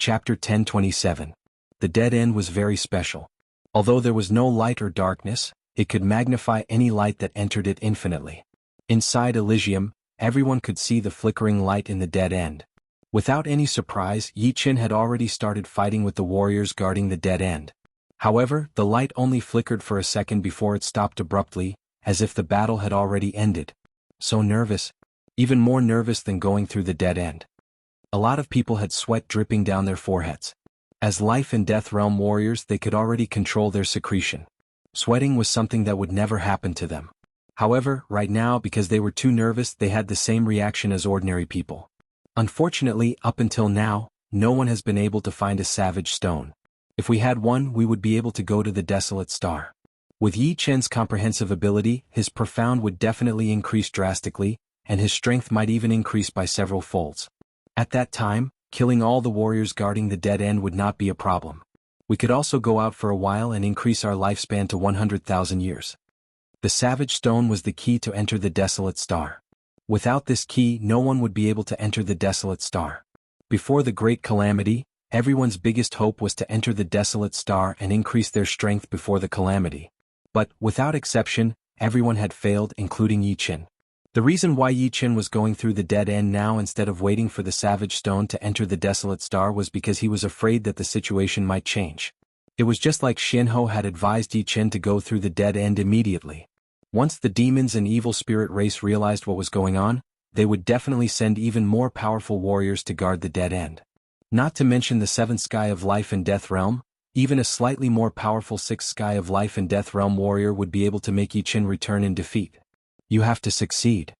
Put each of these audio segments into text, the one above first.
Chapter 1027. The dead end was very special. Although there was no light or darkness, it could magnify any light that entered it infinitely. Inside Elysium, everyone could see the flickering light in the dead end. Without any surprise, Yi Qin had already started fighting with the warriors guarding the dead end. However, the light only flickered for a second before it stopped abruptly, as if the battle had already ended. So nervous. Even more nervous than going through the dead end. A lot of people had sweat dripping down their foreheads. As life and death realm warriors, they could already control their secretion. Sweating was something that would never happen to them. However, right now, because they were too nervous, they had the same reaction as ordinary people. Unfortunately, up until now, no one has been able to find a savage stone. If we had one, we would be able to go to the desolate star. With Yi Qin's comprehensive ability, his profound would definitely increase drastically, and his strength might even increase by several folds. At that time, killing all the warriors guarding the dead end would not be a problem. We could also go out for a while and increase our lifespan to 100,000 years. The savage stone was the key to enter the desolate star. Without this key, no one would be able to enter the desolate star. Before the great calamity, everyone's biggest hope was to enter the desolate star and increase their strength before the calamity. But, without exception, everyone had failed, including Yi Qin. The reason why Yi Qin was going through the dead end now instead of waiting for the savage stone to enter the desolate star was because he was afraid that the situation might change. It was just like Jianghu had advised Yi Qin to go through the dead end immediately. Once the demons and evil spirit race realized what was going on, they would definitely send even more powerful warriors to guard the dead end. Not to mention the seventh sky of life and death realm, even a slightly more powerful sixth sky of life and death realm warrior would be able to make Yi Qin return in defeat. You have to succeed.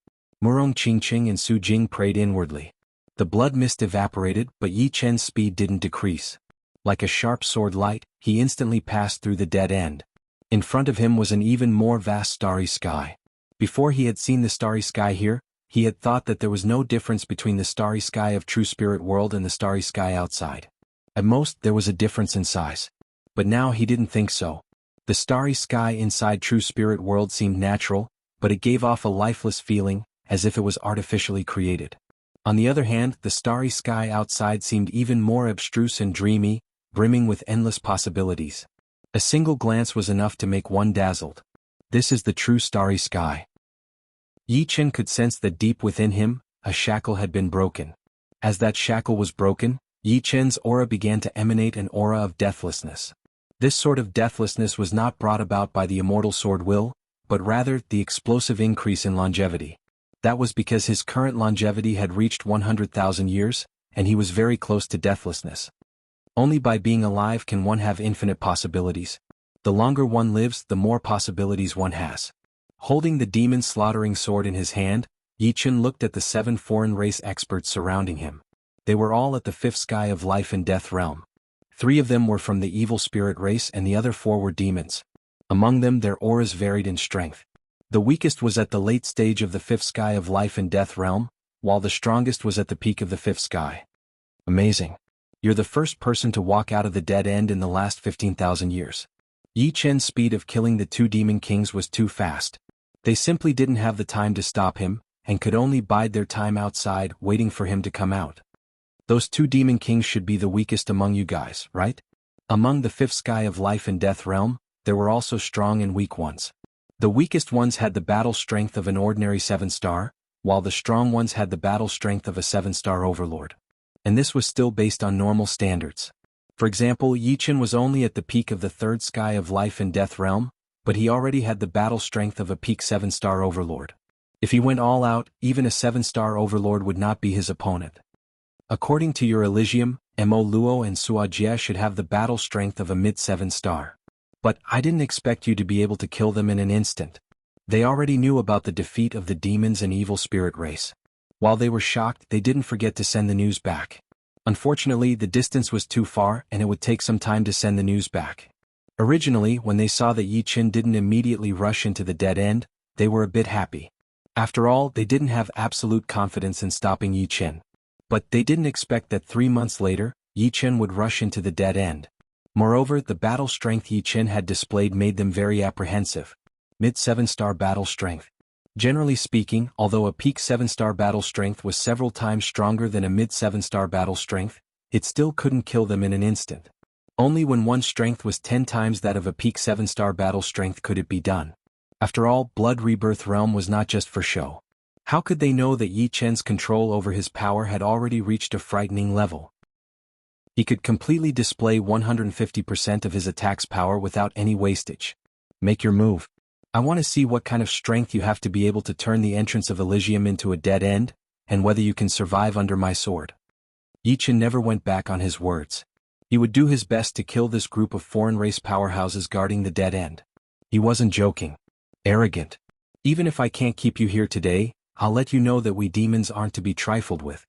Murong Qingqing and Su Jing prayed inwardly. The blood mist evaporated, but Yi Qin's speed didn't decrease. Like a sharp sword light, he instantly passed through the dead end. In front of him was an even more vast starry sky. Before he had seen the starry sky here, he had thought that there was no difference between the starry sky of True Spirit World and the starry sky outside. At most, there was a difference in size. But now he didn't think so. The starry sky inside True Spirit World seemed natural, but it gave off a lifeless feeling, as if it was artificially created. On the other hand, the starry sky outside seemed even more abstruse and dreamy, brimming with endless possibilities. A single glance was enough to make one dazzled. This is the true starry sky. Yi Qin could sense that deep within him, a shackle had been broken. As that shackle was broken, Yi Qin's aura began to emanate an aura of deathlessness. This sort of deathlessness was not brought about by the immortal sword will, but rather the explosive increase in longevity. That was because his current longevity had reached 100,000 years, and he was very close to deathlessness. Only by being alive can one have infinite possibilities. The longer one lives, the more possibilities one has. Holding the demon-slaughtering sword in his hand, Yi Qin looked at the 7 foreign race experts surrounding him. They were all at the 5th sky of life and death realm. 3 of them were from the evil spirit race and the other 4 were demons. Among them their auras varied in strength. The weakest was at the late stage of the 5th sky of life and death realm, while the strongest was at the peak of the 5th sky. Amazing. You're the first person to walk out of the dead end in the last 15,000 years. Yi Qin's speed of killing the 2 demon kings was too fast. They simply didn't have the time to stop him, and could only bide their time outside, waiting for him to come out. Those 2 demon kings should be the weakest among you guys, right? Among the 5th sky of life and death realm, there were also strong and weak ones. The weakest ones had the battle strength of an ordinary 7-star, while the strong ones had the battle strength of a 7-star overlord. And this was still based on normal standards. For example, Yi Qin was only at the peak of the 3rd sky of life and death realm, but he already had the battle strength of a peak 7-star overlord. If he went all out, even a 7-star overlord would not be his opponent. According to your Elysium, Mo Luo and Suo Jie should have the battle strength of a mid 7-star. But I didn't expect you to be able to kill them in an instant. They already knew about the defeat of the demons and evil spirit race. While they were shocked, they didn't forget to send the news back. Unfortunately, the distance was too far and it would take some time to send the news back. Originally, when they saw that Yi Qin didn't immediately rush into the dead end, they were a bit happy. After all, they didn't have absolute confidence in stopping Yi Qin. But they didn't expect that 3 months later, Yi Qin would rush into the dead end. Moreover, the battle strength Yi Qin had displayed made them very apprehensive. Mid 7-star battle strength. Generally speaking, although a peak 7-star battle strength was several times stronger than a mid 7-star battle strength, it still couldn't kill them in an instant. Only when one's strength was 10 times that of a peak 7-star battle strength could it be done. After all, Blood Rebirth Realm was not just for show. How could they know that Yi Chen's control over his power had already reached a frightening level? He could completely display 150% of his attack's power without any wastage. Make your move. I want to see what kind of strength you have to be able to turn the entrance of Elysium into a dead end, and whether you can survive under my sword. Yi Chen never went back on his words. He would do his best to kill this group of foreign race powerhouses guarding the dead end. He wasn't joking. Arrogant. Even if I can't keep you here today, I'll let you know that we demons aren't to be trifled with.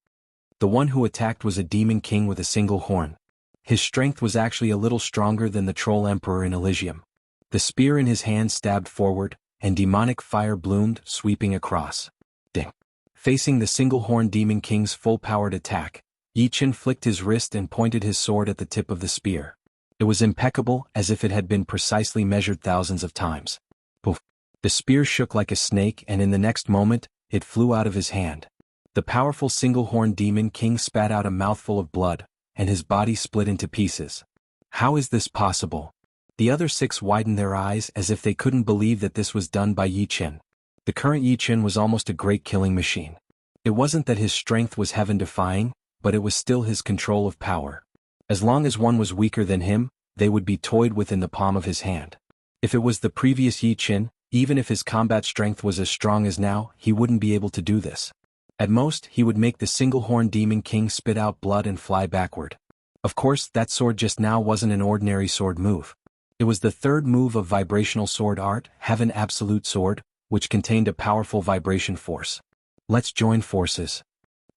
The one who attacked was a demon king with a single horn. His strength was actually a little stronger than the troll emperor in Elysium. The spear in his hand stabbed forward, and demonic fire bloomed, sweeping across. Ding. Facing the single-horn demon king's full-powered attack, Yi Chen flicked his wrist and pointed his sword at the tip of the spear. It was impeccable, as if it had been precisely measured thousands of times. Poof. The spear shook like a snake, and in the next moment, it flew out of his hand. The powerful single-horned demon king spat out a mouthful of blood, and his body split into pieces. How is this possible? The other 6 widened their eyes as if they couldn't believe that this was done by Yi Chen. The current Yi Chen was almost a great killing machine. It wasn't that his strength was heaven-defying, but it was still his control of power. As long as one was weaker than him, they would be toyed with in the palm of his hand. If it was the previous Yi Chen, even if his combat strength was as strong as now, he wouldn't be able to do this. At most, he would make the single-horned demon king spit out blood and fly backward. Of course, that sword just now wasn't an ordinary sword move. It was the third move of vibrational sword art, Heaven Absolute Sword, which contained a powerful vibration force. Let's join forces.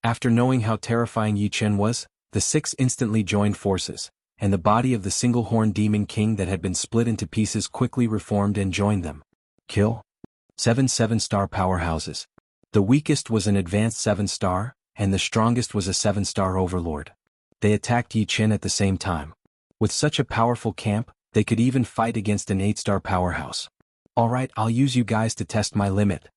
After knowing how terrifying Yi Chen was, the 6 instantly joined forces, and the body of the single-horned demon king that had been split into pieces quickly reformed and joined them. Kill. 7 7-star powerhouses. The weakest was an advanced 7-star, and the strongest was a 7-star overlord. They attacked Yi Chen at the same time. With such a powerful camp, they could even fight against an 8-star powerhouse. Alright, I'll use you guys to test my limit.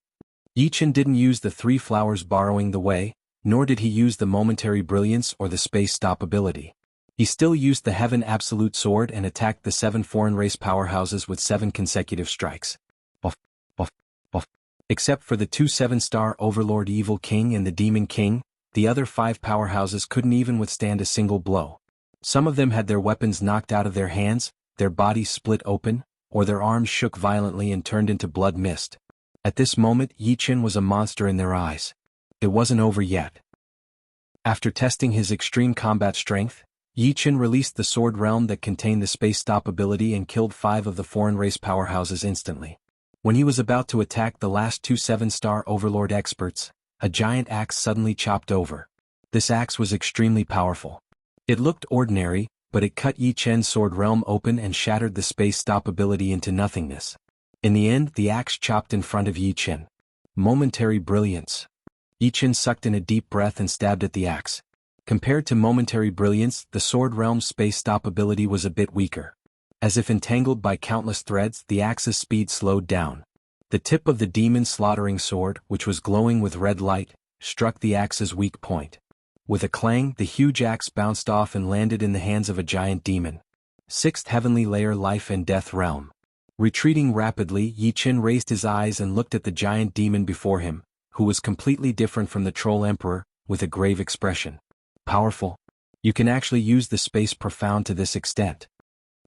Yi Chen didn't use the 3 flowers borrowing the way, nor did he use the momentary brilliance or the space stop ability. He still used the Heaven Absolute Sword and attacked the 7 foreign race powerhouses with 7 consecutive strikes. Buff, buff, buff. Except for the 2 7-star Overlord Evil King and the Demon King, the other 5 powerhouses couldn't even withstand a single blow. Some of them had their weapons knocked out of their hands, their bodies split open, or their arms shook violently and turned into blood mist. At this moment, Yi Chen was a monster in their eyes. It wasn't over yet. After testing his extreme combat strength, Yi Chen released the sword realm that contained the space stop ability and killed 5 of the foreign race powerhouses instantly. When he was about to attack the last 2 7-star Overlord experts, a giant axe suddenly chopped over. This axe was extremely powerful. It looked ordinary, but it cut Yi Chen's sword realm open and shattered the space stop ability into nothingness. In the end, the axe chopped in front of Yi Chen. Momentary brilliance. Yi Chen sucked in a deep breath and stabbed at the axe. Compared to momentary brilliance, the sword realm's space stop ability was a bit weaker. As if entangled by countless threads, the axe's speed slowed down. The tip of the demon slaughtering sword, which was glowing with red light, struck the axe's weak point. With a clang, the huge axe bounced off and landed in the hands of a giant demon. 6th Heavenly Layer Life and Death Realm. Retreating rapidly, Yi Chen raised his eyes and looked at the giant demon before him, who was completely different from the Troll Emperor, with a grave expression. Powerful. You can actually use the space profound to this extent.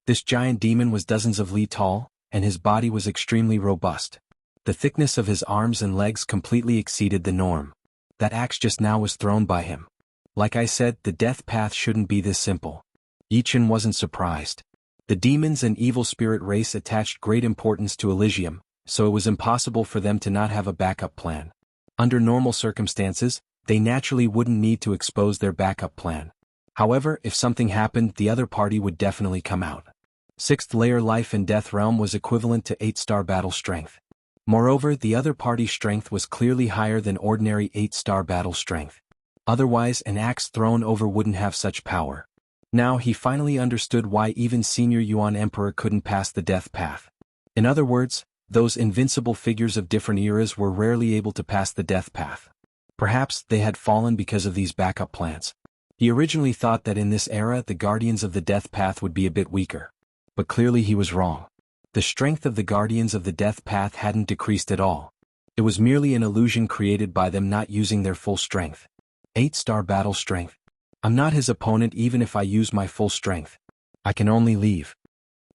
This giant demon was dozens of li tall, and his body was extremely robust. The thickness of his arms and legs completely exceeded the norm. That axe just now was thrown by him. Like I said, the death path shouldn't be this simple. Yi Chen wasn't surprised. The demons and evil spirit race attached great importance to Elysium, so it was impossible for them to not have a backup plan. Under normal circumstances, they naturally wouldn't need to expose their backup plan. However, if something happened, the other party would definitely come out. 6th layer life and death realm was equivalent to 8-star battle strength. Moreover, the other party's strength was clearly higher than ordinary 8-star battle strength. Otherwise, an axe thrown over wouldn't have such power. Now he finally understood why even Senior Yuan Emperor couldn't pass the death path. In other words, those invincible figures of different eras were rarely able to pass the death path. Perhaps they had fallen because of these backup plans. He originally thought that in this era the Guardians of the Death Path would be a bit weaker. But clearly he was wrong. The strength of the Guardians of the Death Path hadn't decreased at all. It was merely an illusion created by them not using their full strength. 8-star battle strength. I'm not his opponent even if I use my full strength. I can only leave.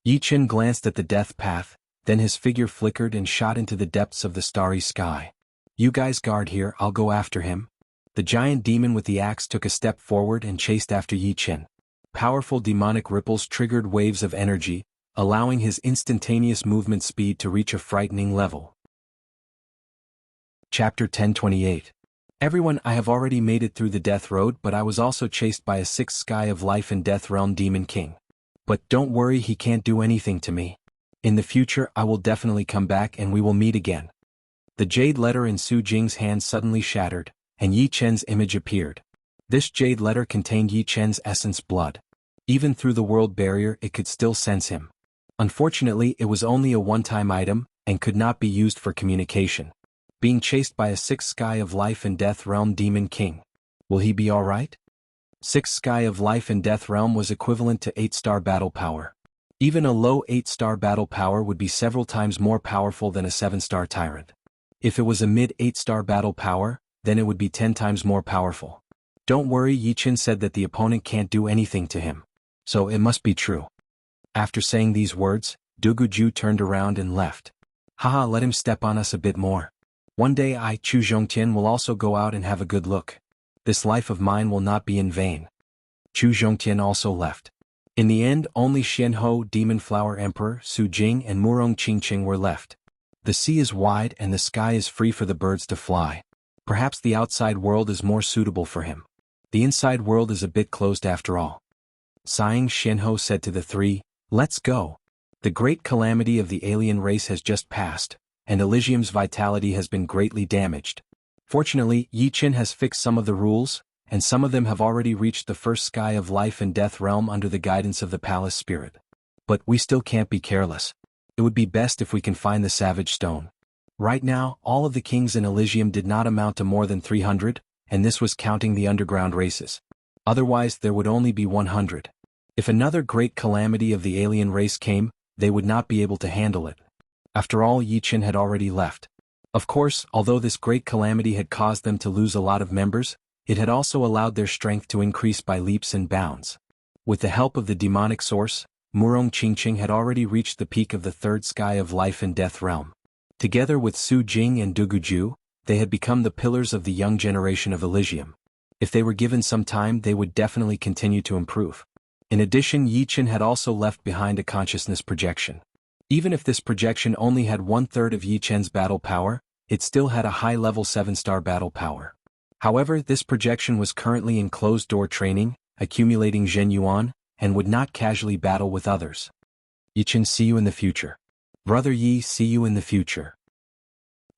Yi Chen glanced at the Death Path, then his figure flickered and shot into the depths of the starry sky. You guys guard here, I'll go after him. The giant demon with the axe took a step forward and chased after Yi Chen. Powerful demonic ripples triggered waves of energy, allowing his instantaneous movement speed to reach a frightening level. Chapter 1028. Everyone, I have already made it through the death road, but I was also chased by a 6th sky of life and death realm demon king. But don't worry, he can't do anything to me. In the future I will definitely come back and we will meet again. The jade letter in Su Jing's hand suddenly shattered, and Yi Chen's image appeared. This jade letter contained Yi Chen's essence blood. Even through the world barrier it could still sense him. Unfortunately it was only a one-time item, and could not be used for communication. Being chased by a 6th sky of life and death realm demon king. Will he be alright? 6th sky of life and death realm was equivalent to 8-star battle power. Even a low 8-star battle power would be several times more powerful than a 7-star tyrant. If it was a mid 8-star battle power, then it would be 10 times more powerful. Don't worry, Yi Chen said that the opponent can't do anything to him. So it must be true. After saying these words, Duguju turned around and left. Haha, let him step on us a bit more. One day I, Chu Zhongtian, will also go out and have a good look. This life of mine will not be in vain. Chu Zhongtian also left. In the end, only Xianhou, Demon Flower Emperor, Su Jing and Murong Qingqing were left. The sea is wide and the sky is free for the birds to fly. Perhaps the outside world is more suitable for him. The inside world is a bit closed after all. Sighing, Xianhou said to the three, let's go. The great calamity of the alien race has just passed, and Elysium's vitality has been greatly damaged. Fortunately, Yi Chen has fixed some of the rules, and some of them have already reached the 1st sky of life and death realm under the guidance of the palace spirit. But we still can't be careless. It would be best if we can find the Savage Stone. Right now, all of the kings in Elysium did not amount to more than 300, and this was counting the underground races. Otherwise there would only be 100. If another great calamity of the alien race came, they would not be able to handle it. After all, Yi Chen had already left. Of course, although this great calamity had caused them to lose a lot of members, it had also allowed their strength to increase by leaps and bounds. With the help of the demonic source, Murong Qingqing had already reached the peak of the 3rd sky of life and death realm. Together with Su Jing and Duguju, they had become the pillars of the young generation of Elysium. If they were given some time, they would definitely continue to improve. In addition, Yi Chen had also left behind a consciousness projection. Even if this projection only had 1/3 of Yi Chen's battle power, it still had a high-level 7-star battle power. However, this projection was currently in closed-door training, accumulating Zhen Yuan, and would not casually battle with others. Yi Chen, see you in the future. Brother Yi, see you in the future.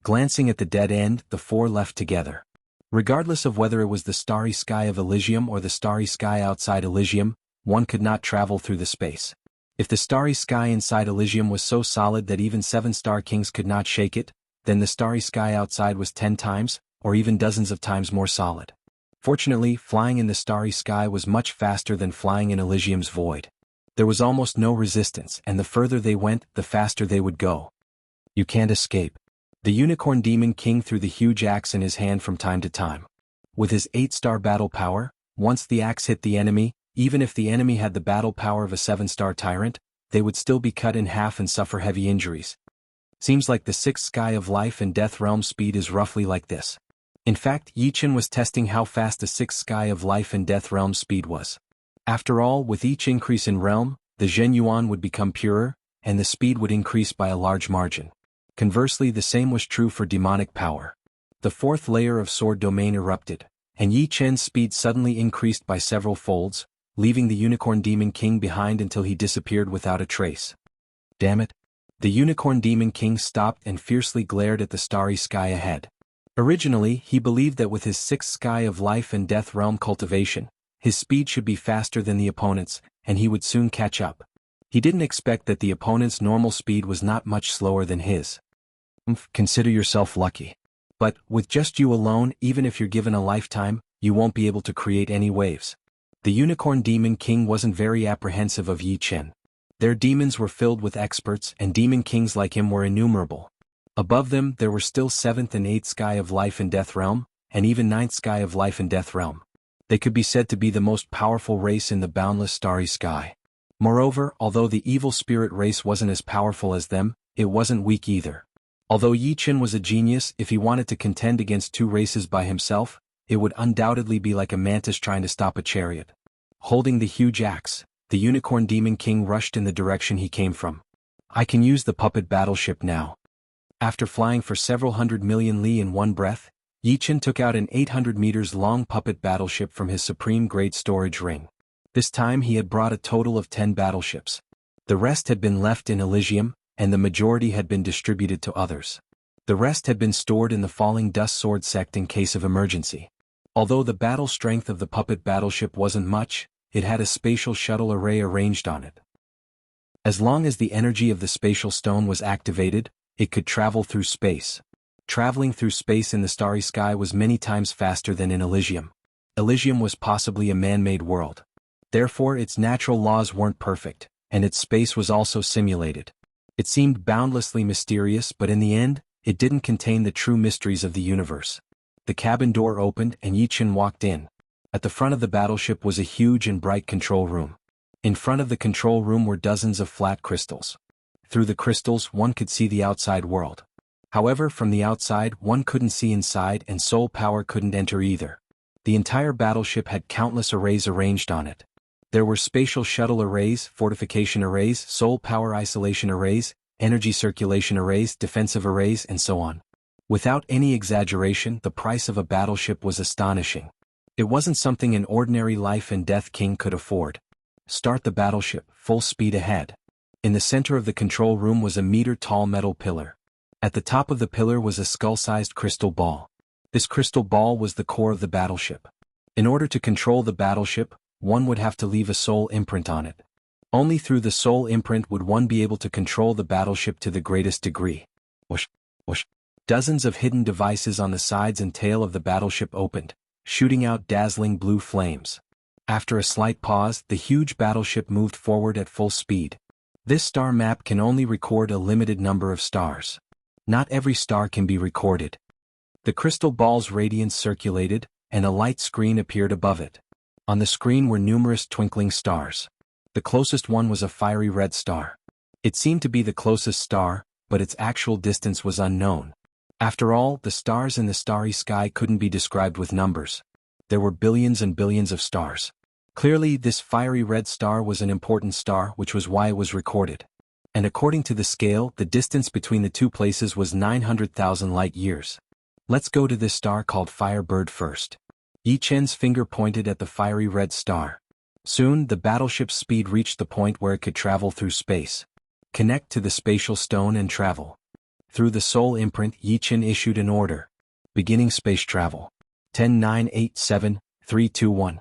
Glancing at the dead end, the four left together. Regardless of whether it was the starry sky of Elysium or the starry sky outside Elysium, one could not travel through the space. If the starry sky inside Elysium was so solid that even 7-star kings could not shake it, then the starry sky outside was 10 times, or even dozens of times more solid. Fortunately, flying in the starry sky was much faster than flying in Elysium's void. There was almost no resistance, and the further they went, the faster they would go. You can't escape. The Unicorn Demon King threw the huge axe in his hand from time to time. With his 8-star battle power, once the axe hit the enemy, even if the enemy had the battle power of a 7-star tyrant, they would still be cut in half and suffer heavy injuries. Seems like the 6th sky of life and death realm speed is roughly like this. In fact, Yi Chen was testing how fast the 6th sky of life and death realm speed was. After all, with each increase in realm, the Zhen Yuan would become purer, and the speed would increase by a large margin. Conversely, the same was true for demonic power. The 4th layer of sword domain erupted, and Yi Chen's speed suddenly increased by several folds, leaving the Unicorn Demon King behind until he disappeared without a trace. Damn it! The Unicorn Demon King stopped and fiercely glared at the starry sky ahead. Originally, he believed that with his 6th sky of life and death realm cultivation, his speed should be faster than the opponent's, and he would soon catch up. He didn't expect that the opponent's normal speed was not much slower than his. Consider yourself lucky. But, with just you alone, even if you're given a lifetime, you won't be able to create any waves. The Unicorn Demon King wasn't very apprehensive of Yi Chen. Their demons were filled with experts, and demon kings like him were innumerable. Above them there were still 7th and 8th Sky of Life and Death Realm, and even 9th Sky of Life and Death Realm. They could be said to be the most powerful race in the boundless starry sky. Moreover, although the evil spirit race wasn't as powerful as them, it wasn't weak either. Although Yi Chen was a genius, if he wanted to contend against 2 races by himself, it would undoubtedly be like a mantis trying to stop a chariot. Holding the huge axe, the Unicorn Demon King rushed in the direction he came from. I can use the puppet battleship now. After flying for several hundred million li in one breath, Yi Chen took out an 800 meters long puppet battleship from his supreme grade storage ring. This time he had brought a total of 10 battleships. The rest had been left in Elysium, and the majority had been distributed to others. The rest had been stored in the Falling Dust Sword sect in case of emergency. Although the battle strength of the puppet battleship wasn't much, it had a spatial shuttle array arranged on it. As long as the energy of the spatial stone was activated, it could travel through space. Traveling through space in the starry sky was many times faster than in Elysium. Elysium was possibly a man-made world. Therefore its natural laws weren't perfect, and its space was also simulated. It seemed boundlessly mysterious, but in the end, it didn't contain the true mysteries of the universe. The cabin door opened and Yi Chen walked in. At the front of the battleship was a huge and bright control room. In front of the control room were dozens of flat crystals. Through the crystals one could see the outside world. However, from the outside one couldn't see inside, and soul power couldn't enter either. The entire battleship had countless arrays arranged on it. There were spatial shuttle arrays, fortification arrays, soul power isolation arrays, energy circulation arrays, defensive arrays, and so on. Without any exaggeration, the price of a battleship was astonishing. It wasn't something an ordinary life and death king could afford. Start the battleship, full speed ahead. In the center of the control room was a meter-tall metal pillar. At the top of the pillar was a skull-sized crystal ball. This crystal ball was the core of the battleship. In order to control the battleship, one would have to leave a soul imprint on it. Only through the soul imprint would one be able to control the battleship to the greatest degree. Whoosh, whoosh. Dozens of hidden devices on the sides and tail of the battleship opened, shooting out dazzling blue flames. After a slight pause, the huge battleship moved forward at full speed. This star map can only record a limited number of stars. Not every star can be recorded. The crystal ball's radiance circulated, and a light screen appeared above it. On the screen were numerous twinkling stars. The closest one was a fiery red star. It seemed to be the closest star, but its actual distance was unknown. After all, the stars in the starry sky couldn't be described with numbers. There were billions and billions of stars. Clearly, this fiery red star was an important star, which was why it was recorded. And according to the scale, the distance between the 2 places was 900,000 light years. Let's go to this star called Firebird first. Yi Chen's finger pointed at the fiery red star. Soon, the battleship's speed reached the point where it could travel through space. Connect to the spatial stone and travel. Through the soul imprint, Yi Chen issued an order. Beginning space travel. 10, 9, 8, 7, 3, 2, 1.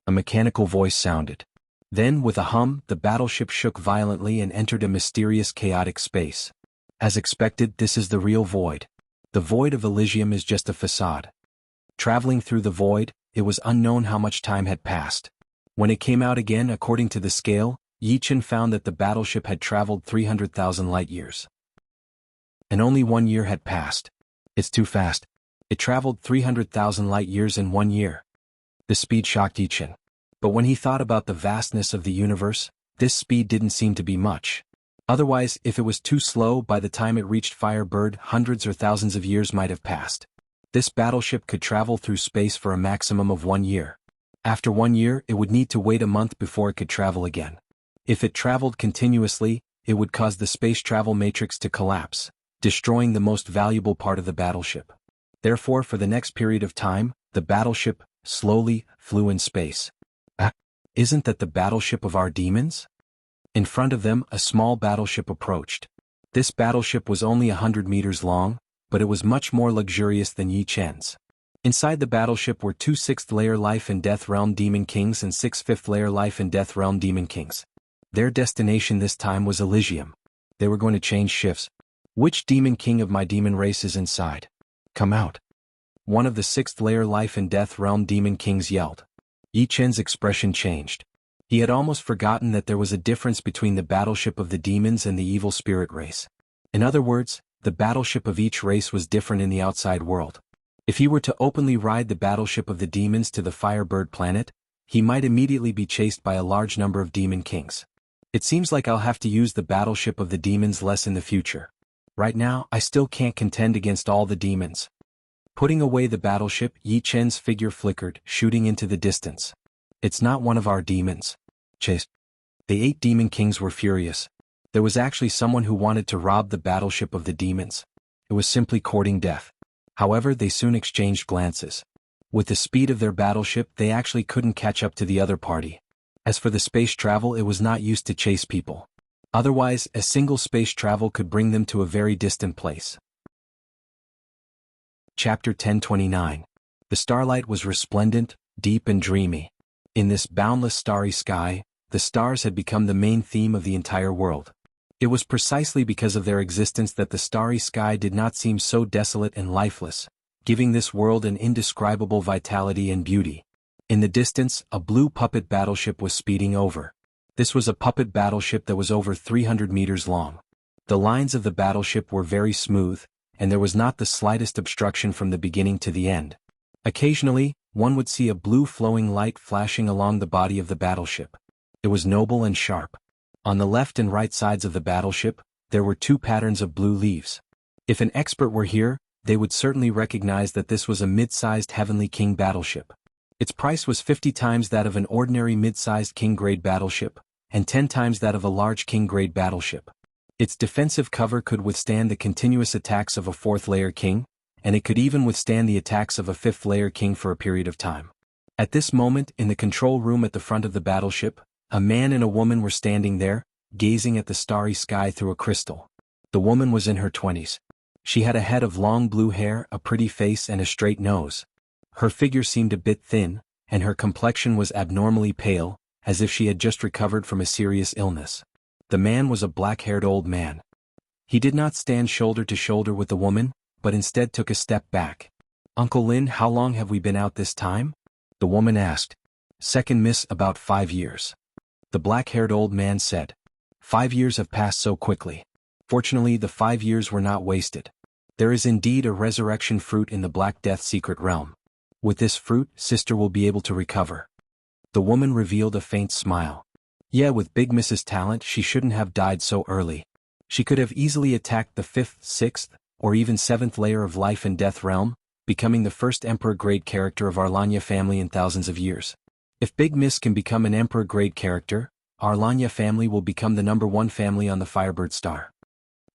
A mechanical voice sounded. Then, with a hum, the battleship shook violently and entered a mysterious chaotic space. As expected, this is the real void. The void of Elysium is just a facade. Traveling through the void, it was unknown how much time had passed. When it came out again according to the scale, Yi Chen found that the battleship had traveled 300,000 light years. And only 1 year had passed. It's too fast. It traveled 300,000 light years in 1 year. The speed shocked Yi Chen. But when he thought about the vastness of the universe, this speed didn't seem to be much. Otherwise, if it was too slow, by the time it reached Firebird, hundreds or thousands of years might have passed. This battleship could travel through space for a maximum of 1 year. After 1 year, it would need to wait a month before it could travel again. If it traveled continuously, it would cause the space travel matrix to collapse, destroying the most valuable part of the battleship. Therefore, for the next period of time, the battleship slowly flew in space. Isn't that the battleship of our demons? In front of them, a small battleship approached. This battleship was only 100 meters long, but it was much more luxurious than Yi Chen's. Inside the battleship were 2 6th-layer Life and Death Realm Demon Kings and 6 5th-layer Life and Death Realm Demon Kings. Their destination this time was Elysium. They were going to change shifts. Which Demon King of my demon race is inside? Come out. One of the 6th-layer Life and Death Realm Demon Kings yelled. Yi Chen's expression changed. He had almost forgotten that there was a difference between the battleship of the demons and the evil spirit race. In other words, the battleship of each race was different in the outside world. If he were to openly ride the battleship of the demons to the Firebird planet, he might immediately be chased by a large number of demon kings. It seems like I'll have to use the battleship of the demons less in the future. Right now, I still can't contend against all the demons. Putting away the battleship, Yi Chen's figure flickered, shooting into the distance. It's not one of our demons. Chase. The 8 demon kings were furious. There was actually someone who wanted to rob the battleship of the demons. It was simply courting death. However, they soon exchanged glances. With the speed of their battleship, they actually couldn't catch up to the other party. As for the space travel, it was not used to chase people. Otherwise, a single space travel could bring them to a very distant place. Chapter 1029. The starlight was resplendent, deep and dreamy. In this boundless starry sky, the stars had become the main theme of the entire world. It was precisely because of their existence that the starry sky did not seem so desolate and lifeless, giving this world an indescribable vitality and beauty. In the distance, a blue puppet battleship was speeding over. This was a puppet battleship that was over 300 meters long. The lines of the battleship were very smooth, and there was not the slightest obstruction from the beginning to the end. Occasionally, one would see a blue flowing light flashing along the body of the battleship. It was noble and sharp. On the left and right sides of the battleship, there were 2 patterns of blue leaves. If an expert were here, they would certainly recognize that this was a mid-sized Heavenly King battleship. Its price was 50 times that of an ordinary mid-sized King-grade battleship, and 10 times that of a large King-grade battleship. Its defensive cover could withstand the continuous attacks of a 4th-layer King, and it could even withstand the attacks of a 5th-layer King for a period of time. At this moment, in the control room at the front of the battleship, a man and a woman were standing there, gazing at the starry sky through a crystal. The woman was in her 20s. She had a head of long blue hair, a pretty face and a straight nose. Her figure seemed a bit thin, and her complexion was abnormally pale, as if she had just recovered from a serious illness. The man was a black-haired old man. He did not stand shoulder to shoulder with the woman, but instead took a step back. "Uncle Lin, how long have we been out this time?" the woman asked. "Second miss, about 5 years." The black-haired old man said. 5 years have passed so quickly. Fortunately, the 5 years were not wasted. There is indeed a resurrection fruit in the Black Death secret realm. With this fruit, sister will be able to recover. The woman revealed a faint smile. Yeah, with Big Miss's talent, she shouldn't have died so early. She could have easily attacked the 5th, 6th, or even 7th layer of life and death realm, becoming the first emperor-grade character of our Lanya family in thousands of years. If Big Miss can become an emperor-grade character, our Lanya family will become the #1 family on the Firebird star.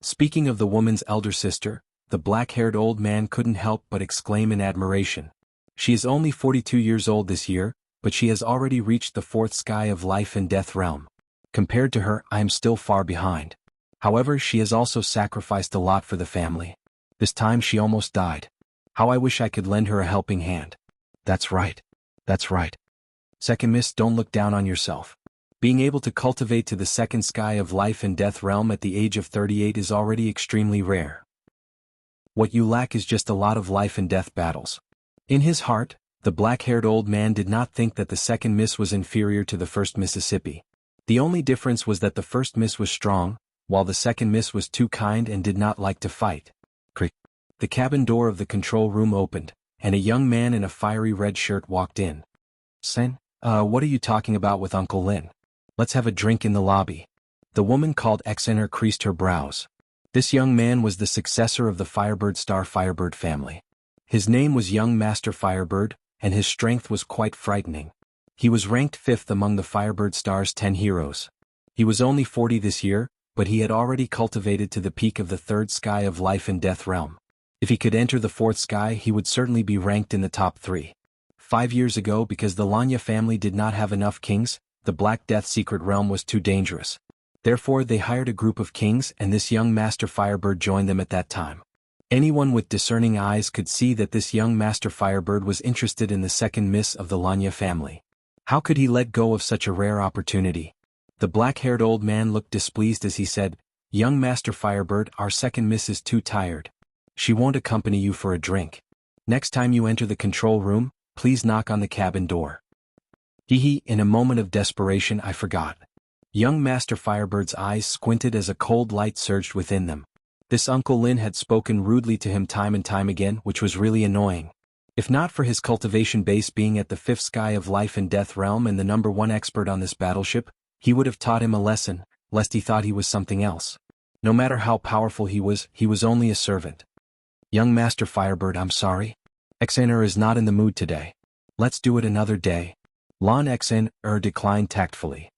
Speaking of the woman's elder sister, the black-haired old man couldn't help but exclaim in admiration. She is only 42 years old this year, but she has already reached the 4th sky of life and death realm. Compared to her, I am still far behind. However, she has also sacrificed a lot for the family. This time she almost died. How I wish I could lend her a helping hand. That's right. That's right. Second Miss, don't look down on yourself. Being able to cultivate to the 2nd sky of life and death realm at the age of 38 is already extremely rare. What you lack is just a lot of life and death battles. In his heart, the black-haired old man did not think that the 2nd Miss was inferior to the 1st Mississippi. The only difference was that the 1st Miss was strong, while the 2nd Miss was too kind and did not like to fight. Crick. The cabin door of the control room opened, and a young man in a fiery red shirt walked in. "Sen, what are you talking about with Uncle Lin? Let's have a drink in the lobby." The woman called Xener creased her brows. This young man was the successor of the Firebird Star Firebird family. His name was Young Master Firebird, and his strength was quite frightening. He was ranked 5th among the Firebird Star's 10 heroes. He was only 40 this year, but he had already cultivated to the peak of the 3rd sky of life and death realm. If he could enter the 4th sky, he would certainly be ranked in the top 3. 5 years ago, because the Lanya family did not have enough kings, the Black Death secret realm was too dangerous. Therefore, they hired a group of kings, and this young Master Firebird joined them at that time. Anyone with discerning eyes could see that this young Master Firebird was interested in the 2nd Miss of the Lanya family. How could he let go of such a rare opportunity? The black-haired old man looked displeased as he said, "Young Master Firebird, our 2nd Miss is too tired. She won't accompany you for a drink. Next time you enter the control room, please knock on the cabin door." Hee, in a moment of desperation I forgot. Young Master Firebird's eyes squinted as a cold light surged within them. This Uncle Lin had spoken rudely to him time and time again, which was really annoying. If not for his cultivation base being at the 5th sky of life and death realm and the #1 expert on this battleship, he would have taught him a lesson, lest he thought he was something else. No matter how powerful he was only a servant. Young Master Firebird, I'm sorry. XNR is not in the mood today. Let's do it another day. Lon XNR declined tactfully.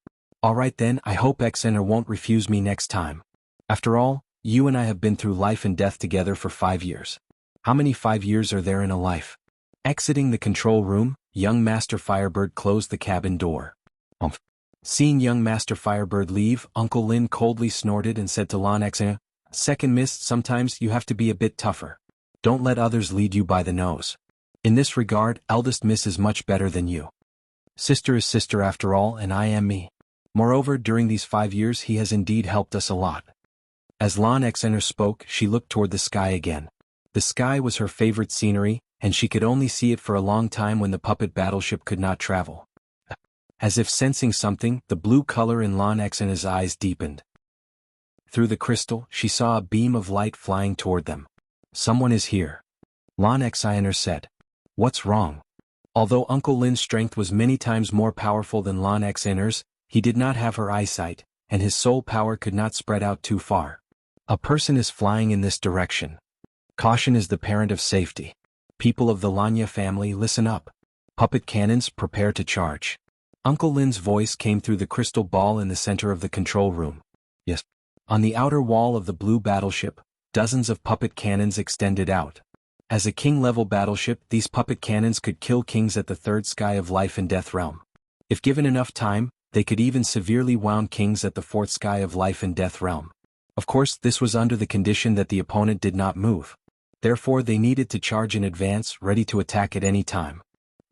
Alright then, I hope XNR won't refuse me next time. After all, you and I have been through life and death together for 5 years. How many 5 years are there in a life? Exiting the control room, young Master Firebird closed the cabin door. Seeing young Master Firebird leave, Uncle Lin coldly snorted and said to Lon XNR, Second Miss, sometimes you have to be a bit tougher. Don't let others lead you by the nose. In this regard, eldest Miss is much better than you. Sister is sister after all, and I am me. Moreover, during these 5 years he has indeed helped us a lot. As Lon XNR spoke, she looked toward the sky again. The sky was her favorite scenery, and she could only see it for a long time when the puppet battleship could not travel. As if sensing something, the blue color in Lon XNR's eyes deepened. Through the crystal, she saw a beam of light flying toward them. Someone is here. Lon XNR said. What's wrong? Although Uncle Lin's strength was many times more powerful than Lon XNR's, he did not have her eyesight, and his soul power could not spread out too far. A person is flying in this direction. Caution is the parent of safety. People of the Lanya family, listen up. Puppet cannons, prepare to charge. Uncle Lin's voice came through the crystal ball in the center of the control room. Yes. On the outer wall of the blue battleship, dozens of puppet cannons extended out. As a king-level battleship, these puppet cannons could kill kings at the 3rd sky of life and death realm. If given enough time, they could even severely wound kings at the 4th sky of life and death realm. Of course, this was under the condition that the opponent did not move. Therefore they needed to charge in advance, ready to attack at any time.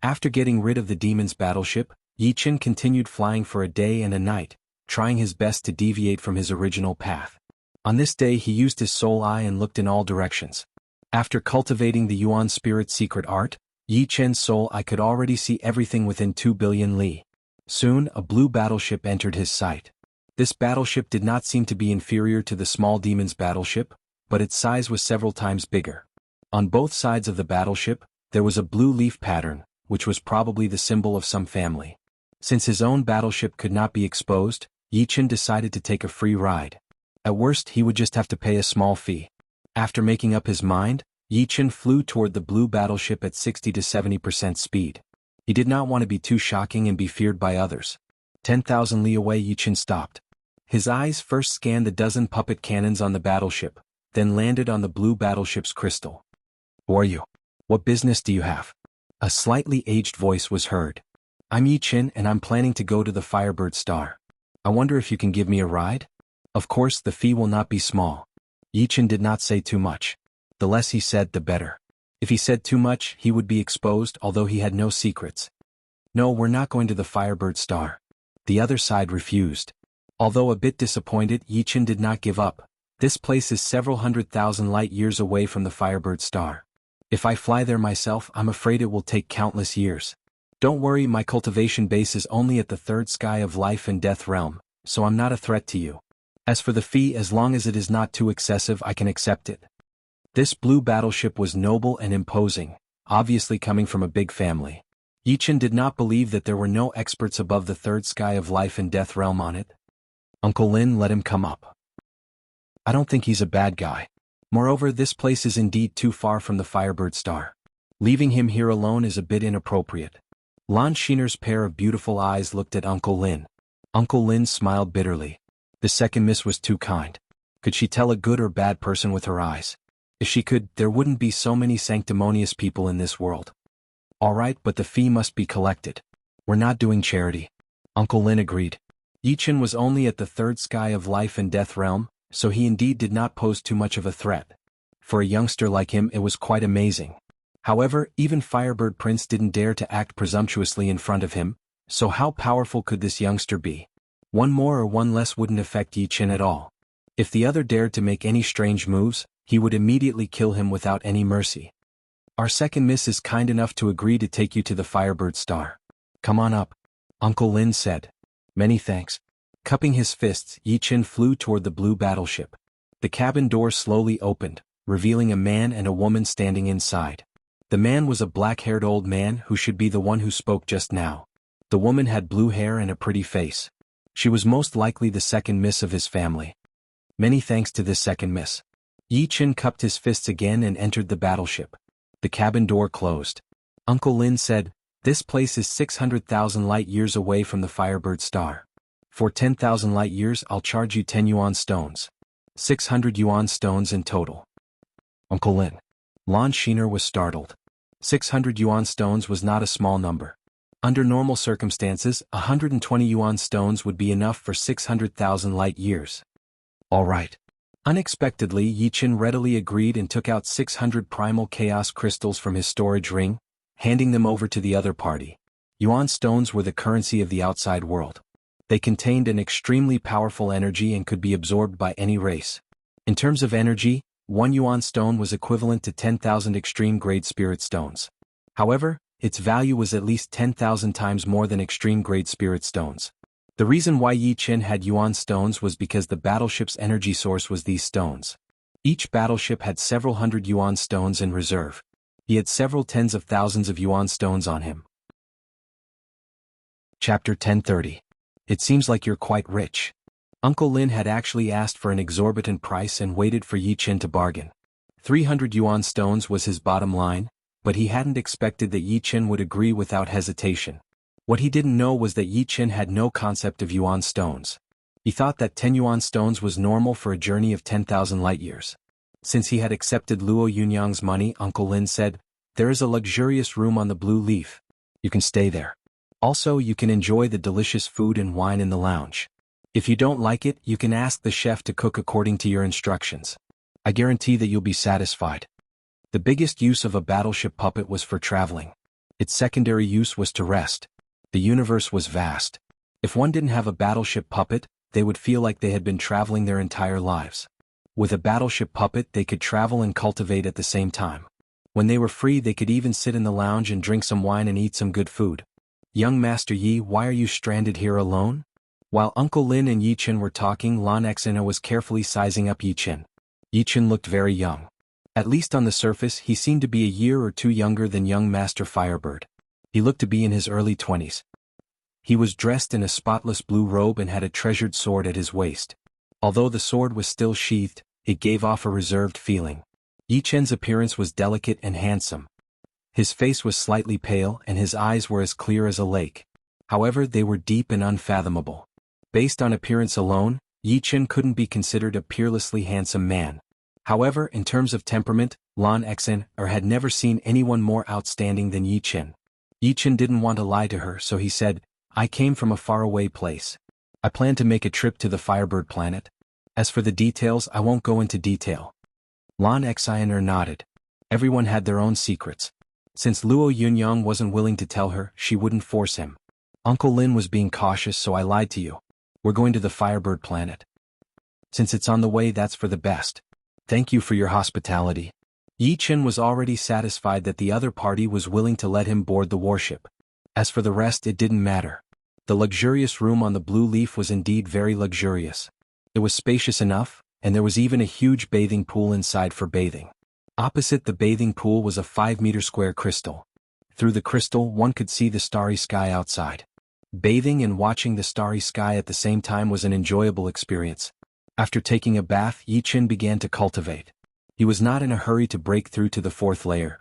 After getting rid of the demon's battleship, Yi Chen continued flying for a day and a night, trying his best to deviate from his original path. On this day he used his soul eye and looked in all directions. After cultivating the Yuan spirit secret art, Yi Chen's soul eye could already see everything within 2 billion li. Soon, a blue battleship entered his sight. This battleship did not seem to be inferior to the small demon's battleship, but its size was several times bigger. On both sides of the battleship, there was a blue leaf pattern, which was probably the symbol of some family. Since his own battleship could not be exposed, Yi Chen decided to take a free ride. At worst, he would just have to pay a small fee. After making up his mind, Yi Chen flew toward the blue battleship at 60 to 70% speed. He did not want to be too shocking and be feared by others. 10,000 li away, Yi Chen stopped. His eyes first scanned the dozen puppet cannons on the battleship, then landed on the blue battleship's crystal. Who are you? What business do you have? A slightly aged voice was heard. I'm Yi Chen and I'm planning to go to the Firebird Star. I wonder if you can give me a ride? Of course the fee will not be small. Yi Chen did not say too much. The less he said, the better. If he said too much, he would be exposed, although he had no secrets. No, we're not going to the Firebird Star. The other side refused. Although a bit disappointed, Yi Chen did not give up. This place is several 100,000 light years away from the Firebird Star. If I fly there myself, I'm afraid it will take countless years. Don't worry, my cultivation base is only at the 3rd sky of life and death realm, so I'm not a threat to you. As for the fee, as long as it is not too excessive, I can accept it. This blue battleship was noble and imposing, obviously coming from a big family. Yi Chen did not believe that there were no experts above the 3rd sky of life and death realm on it. Uncle Lin let him come up. I don't think he's a bad guy. Moreover, this place is indeed too far from the Firebird Star. Leaving him here alone is a bit inappropriate. Lan Shiner's pair of beautiful eyes looked at Uncle Lin. Uncle Lin smiled bitterly. The second miss was too kind. Could she tell a good or bad person with her eyes? If she could, there wouldn't be so many sanctimonious people in this world. All right, but the fee must be collected. We're not doing charity. Uncle Lin agreed. Yi Chen was only at the 3rd sky of life and death realm, so he indeed did not pose too much of a threat. For a youngster like him, it was quite amazing. However, even Firebird Prince didn't dare to act presumptuously in front of him, so how powerful could this youngster be? One more or one less wouldn't affect Yi Chen at all. If the other dared to make any strange moves, he would immediately kill him without any mercy. Our second miss is kind enough to agree to take you to the Firebird Star. Come on up. Uncle Lin said. Many thanks. Cupping his fists, Yi Qin flew toward the blue battleship. The cabin door slowly opened, revealing a man and a woman standing inside. The man was a black-haired old man who should be the one who spoke just now. The woman had blue hair and a pretty face. She was most likely the second miss of his family. Many thanks to this second miss. Yi Qin cupped his fists again and entered the battleship. The cabin door closed. Uncle Lin said, "This place is 600,000 light-years away from the Firebird star. For 10,000 light-years I'll charge you 10 yuan stones. 600 yuan stones in total." Uncle Lin. Lon Sheener was startled. 600 yuan stones was not a small number. Under normal circumstances, 120 yuan stones would be enough for 600,000 light-years. All right. Unexpectedly, Yi Qin readily agreed and took out 600 primal chaos crystals from his storage ring, handing them over to the other party. Yuan stones were the currency of the outside world. They contained an extremely powerful energy and could be absorbed by any race. In terms of energy, 1 yuan stone was equivalent to 10,000 extreme-grade spirit stones. However, its value was at least 10,000 times more than extreme-grade spirit stones. The reason why Yi Qin had yuan stones was because the battleship's energy source was these stones. Each battleship had several hundred yuan stones in reserve. He had several tens of thousands of yuan stones on him. Chapter 1030. It seems like you're quite rich. Uncle Lin had actually asked for an exorbitant price and waited for Yi Qin to bargain. 300 yuan stones was his bottom line, but he hadn't expected that Yi Qin would agree without hesitation. What he didn't know was that Yi Qin had no concept of yuan stones. He thought that 10 yuan stones was normal for a journey of 10,000 light-years. Since he had accepted Luo Yunyang's money, Uncle Lin said, "There is a luxurious room on the Blue Leaf. You can stay there. Also, you can enjoy the delicious food and wine in the lounge. If you don't like it, you can ask the chef to cook according to your instructions. I guarantee that you'll be satisfied." The biggest use of a battleship puppet was for traveling. Its secondary use was to rest. The universe was vast. If one didn't have a battleship puppet, they would feel like they had been traveling their entire lives. With a battleship puppet, they could travel and cultivate at the same time. When they were free, they could even sit in the lounge and drink some wine and eat some good food. "Young Master Yi, why are you stranded here alone?" While Uncle Lin and Yi Qin were talking, Lan Xena was carefully sizing up Yi Qin. Yi Qin looked very young. At least on the surface, he seemed to be a year or two younger than young Master Firebird. He looked to be in his early 20s. He was dressed in a spotless blue robe and had a treasured sword at his waist. Although the sword was still sheathed, it gave off a reserved feeling. Yi Qin's appearance was delicate and handsome. His face was slightly pale and his eyes were as clear as a lake. However, they were deep and unfathomable. Based on appearance alone, Yi Qin couldn't be considered a peerlessly handsome man. However, in terms of temperament, Lan Xen had never seen anyone more outstanding than Yi Qin. Yi Qin didn't want to lie to her, so he said, "I came from a faraway place. I plan to make a trip to the Firebird planet. As for the details, I won't go into detail." Lan Xen nodded. Everyone had their own secrets. Since Luo Yunyang wasn't willing to tell her, she wouldn't force him. "Uncle Lin was being cautious, so I lied to you. We're going to the Firebird planet. Since it's on the way, that's for the best. Thank you for your hospitality." Yi Qin was already satisfied that the other party was willing to let him board the warship. As for the rest, it didn't matter. The luxurious room on the Blue Leaf was indeed very luxurious. It was spacious enough, and there was even a huge bathing pool inside for bathing. Opposite the bathing pool was a 5-meter square crystal. Through the crystal, one could see the starry sky outside. Bathing and watching the starry sky at the same time was an enjoyable experience. After taking a bath, Yi Qin began to cultivate. He was not in a hurry to break through to the 4th layer.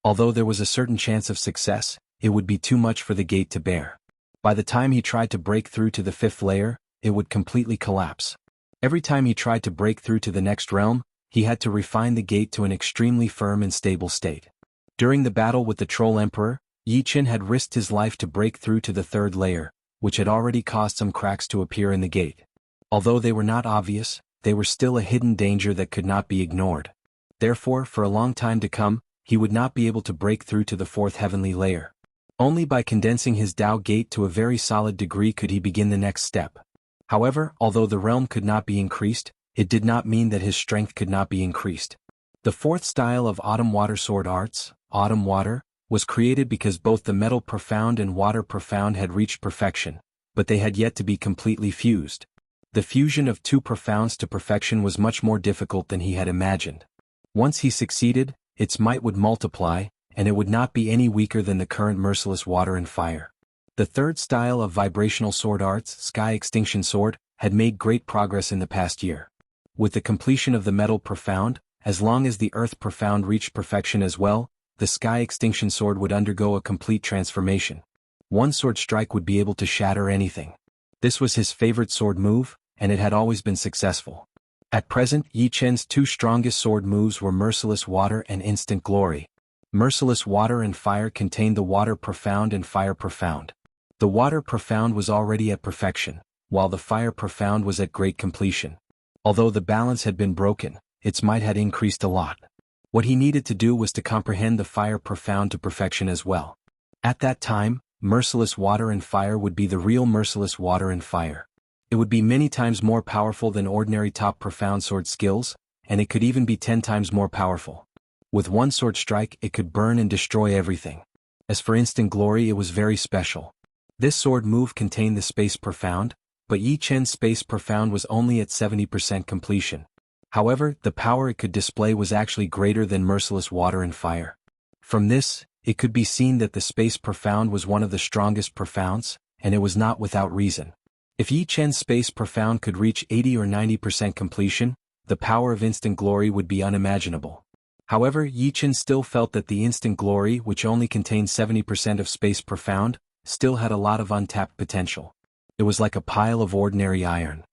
Although there was a certain chance of success, it would be too much for the gate to bear. By the time he tried to break through to the 5th layer, it would completely collapse. Every time he tried to break through to the next realm, he had to refine the gate to an extremely firm and stable state. During the battle with the Troll Emperor, Yi Qin had risked his life to break through to the 3rd layer, which had already caused some cracks to appear in the gate. Although they were not obvious, they were still a hidden danger that could not be ignored. Therefore, for a long time to come, he would not be able to break through to the 4th heavenly layer. Only by condensing his Tao gate to a very solid degree could he begin the next step. However, although the realm could not be increased, it did not mean that his strength could not be increased. The 4th style of Autumn Water Sword Arts, Autumn Water, was created because both the metal profound and water profound had reached perfection, but they had yet to be completely fused. The fusion of two profounds to perfection was much more difficult than he had imagined. Once he succeeded, its might would multiply, and it would not be any weaker than the current merciless water and fire. The third style of vibrational sword arts, Sky Extinction Sword, had made great progress in the past year. With the completion of the metal profound, as long as the earth profound reached perfection as well, the Sky Extinction Sword would undergo a complete transformation. One sword strike would be able to shatter anything. This was his favorite sword move, and it had always been successful. At present, Yi Chen's two strongest sword moves were Merciless Water and Instant Glory. Merciless Water and Fire contained the Water Profound and Fire Profound. The Water Profound was already at perfection, while the Fire Profound was at great completion. Although the balance had been broken, its might had increased a lot. What he needed to do was to comprehend the Fire Profound to perfection as well. At that time, Merciless Water and Fire would be the real Merciless Water and Fire. It would be many times more powerful than ordinary top profound sword skills, and it could even be 10 times more powerful. With one sword strike it could burn and destroy everything. As for Instant Glory, it was very special. This sword move contained the Space Profound, but Yi Chen's Space Profound was only at 70% completion. However, the power it could display was actually greater than Merciless Water and Fire. From this, it could be seen that the Space Profound was one of the strongest profounds, and it was not without reason. If Yi Chen's Space Profound could reach 80 or 90% completion, the power of Instant Glory would be unimaginable. However, Yi Chen still felt that the Instant Glory, which only contained 70% of Space Profound, still had a lot of untapped potential. It was like a pile of ordinary iron.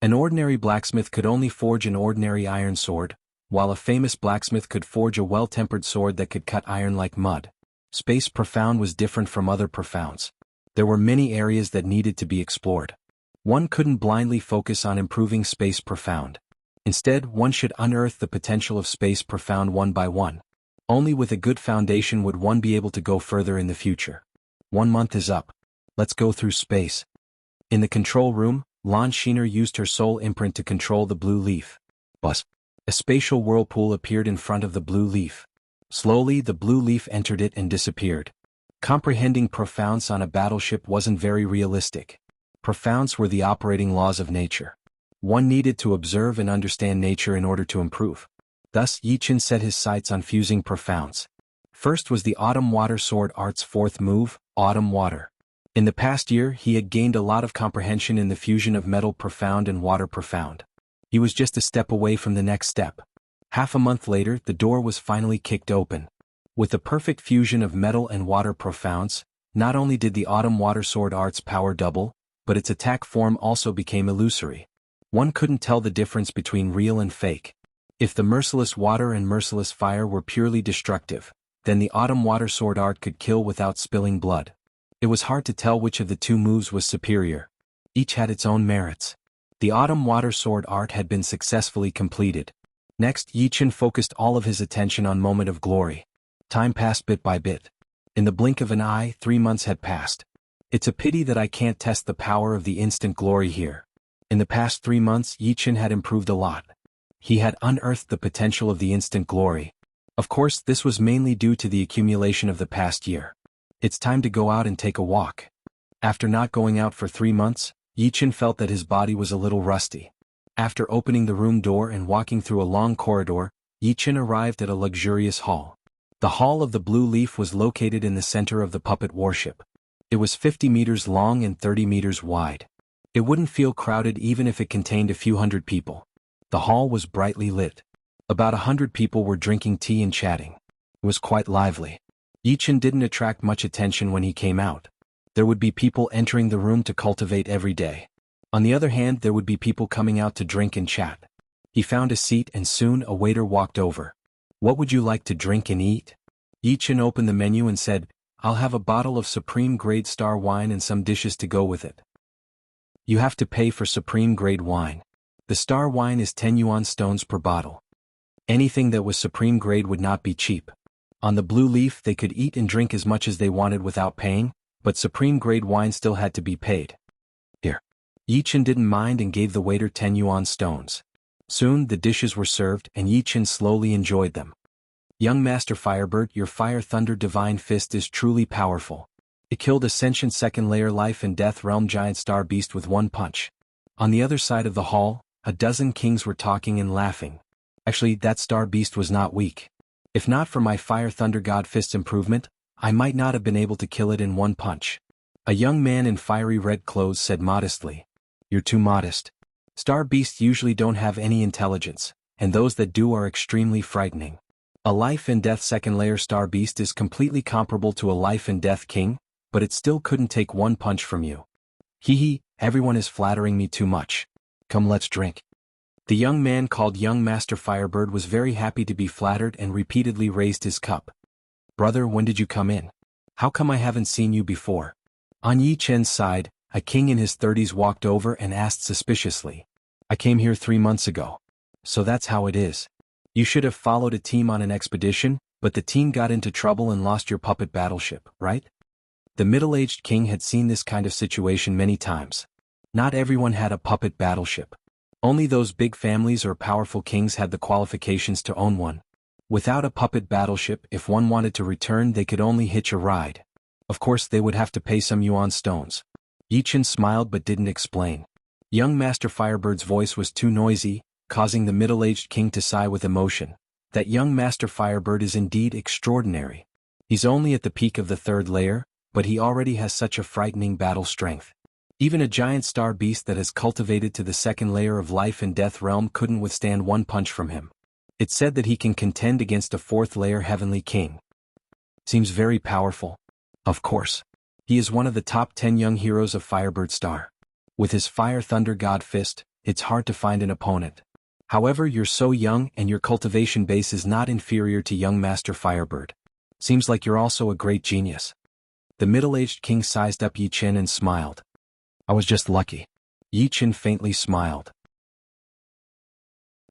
An ordinary blacksmith could only forge an ordinary iron sword, while a famous blacksmith could forge a well-tempered sword that could cut iron like mud. Space Profound was different from other profounds. There were many areas that needed to be explored. One couldn't blindly focus on improving Space Profound. Instead, one should unearth the potential of Space Profound one by one. Only with a good foundation would one be able to go further in the future. 1 month is up. Let's go through space. In the control room, Lan Shiner used her soul imprint to control the blue leaf. Buzz. A spatial whirlpool appeared in front of the blue leaf. Slowly, the blue leaf entered it and disappeared. Comprehending profounds on a battleship wasn't very realistic. Profounds were the operating laws of nature. One needed to observe and understand nature in order to improve. Thus, Yi Chen set his sights on fusing profounds. First was the Autumn Water Sword Art's fourth move, Autumn Water. In the past year, he had gained a lot of comprehension in the fusion of Metal Profound and Water Profound. He was just a step away from the next step. Half a month later, the door was finally kicked open. With the perfect fusion of metal and water profounds, not only did the Autumn Water Sword Art's power double, but its attack form also became illusory. One couldn't tell the difference between real and fake. If the Merciless Water and Merciless Fire were purely destructive, then the Autumn Water Sword Art could kill without spilling blood. It was hard to tell which of the two moves was superior. Each had its own merits. The Autumn Water Sword Art had been successfully completed. Next, Yi Chen focused all of his attention on Moment of Glory. Time passed bit by bit. In the blink of an eye, 3 months had passed. It's a pity that I can't test the power of the Instant Glory here. In the past 3 months, Yi Chen had improved a lot. He had unearthed the potential of the Instant Glory. Of course, this was mainly due to the accumulation of the past year. It's time to go out and take a walk. After not going out for 3 months, Yi Chen felt that his body was a little rusty. After opening the room door and walking through a long corridor, Yi Chen arrived at a luxurious hall. The Hall of the Blue Leaf was located in the center of the puppet warship. It was 50 meters long and 30 meters wide. It wouldn't feel crowded even if it contained a few hundred people. The hall was brightly lit. About 100 people were drinking tea and chatting. It was quite lively. Yi Chen didn't attract much attention when he came out. There would be people entering the room to cultivate every day. On the other hand, there would be people coming out to drink and chat. He found a seat and soon a waiter walked over. "What would you like to drink and eat?" Yi Chen opened the menu and said, "I'll have a bottle of Supreme Grade Star wine and some dishes to go with it." "You have to pay for Supreme Grade wine. The Star wine is 10 yuan stones per bottle. Anything that was Supreme Grade would not be cheap. On the Blue Leaf they could eat and drink as much as they wanted without paying, but Supreme Grade wine still had to be paid." "Here." Yi Chen didn't mind and gave the waiter 10 yuan stones. Soon the dishes were served and Yi Chen slowly enjoyed them. Young Master Firebird, your Fire Thunder Divine Fist is truly powerful. It killed a sentient second layer life and death realm giant star beast with one punch. On the other side of the hall, a dozen kings were talking and laughing. Actually, that star beast was not weak. If not for my Fire Thunder God Fist improvement, I might not have been able to kill it in one punch. A young man in fiery red clothes said modestly. You're too modest. Star beasts usually don't have any intelligence, and those that do are extremely frightening. A life and death second layer star beast is completely comparable to a life and death king, but it still couldn't take one punch from you. Hee, everyone is flattering me too much. Come, let's drink. The young man called Young Master Firebird was very happy to be flattered and repeatedly raised his cup. Brother, when did you come in? How come I haven't seen you before? On Yi Chen's side, a king in his 30s walked over and asked suspiciously. I came here 3 months ago. So that's how it is. You should have followed a team on an expedition, but the team got into trouble and lost your puppet battleship, right? The middle-aged king had seen this kind of situation many times. Not everyone had a puppet battleship. Only those big families or powerful kings had the qualifications to own one. Without a puppet battleship, if one wanted to return, they could only hitch a ride. Of course, they would have to pay some yuan stones. Yi Chen smiled but didn't explain. Young Master Firebird's voice was too noisy, causing the middle-aged king to sigh with emotion. That young Master Firebird is indeed extraordinary. He's only at the peak of the 3rd layer, but he already has such a frightening battle strength. Even a giant star beast that has cultivated to the 2nd layer of life and death realm couldn't withstand one punch from him. It's said that he can contend against a 4th layer heavenly king. Seems very powerful. Of course. He is one of the top 10 young heroes of Firebird Star. With his Fire Thunder God Fist, it's hard to find an opponent. However, you're so young and your cultivation base is not inferior to young Master Firebird. Seems like you're also a great genius. The middle-aged king sized up Yi Chen and smiled. I was just lucky. Yi Chen faintly smiled.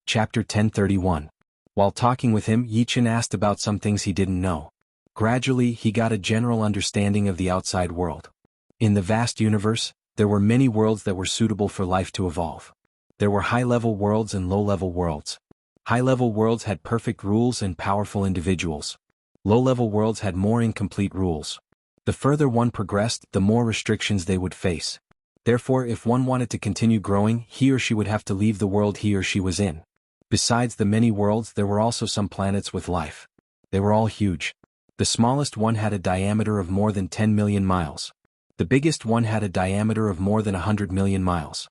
Chapter 1031. While talking with him, Yi Chen asked about some things he didn't know. Gradually, he got a general understanding of the outside world. In the vast universe, there were many worlds that were suitable for life to evolve. There were high-level worlds and low-level worlds. High-level worlds had perfect rules and powerful individuals. Low-level worlds had more incomplete rules. The further one progressed, the more restrictions they would face. Therefore, if one wanted to continue growing, he or she would have to leave the world he or she was in. Besides the many worlds, there were also some planets with life. They were all huge. The smallest one had a diameter of more than 10 million miles. The biggest one had a diameter of more than 100 million miles.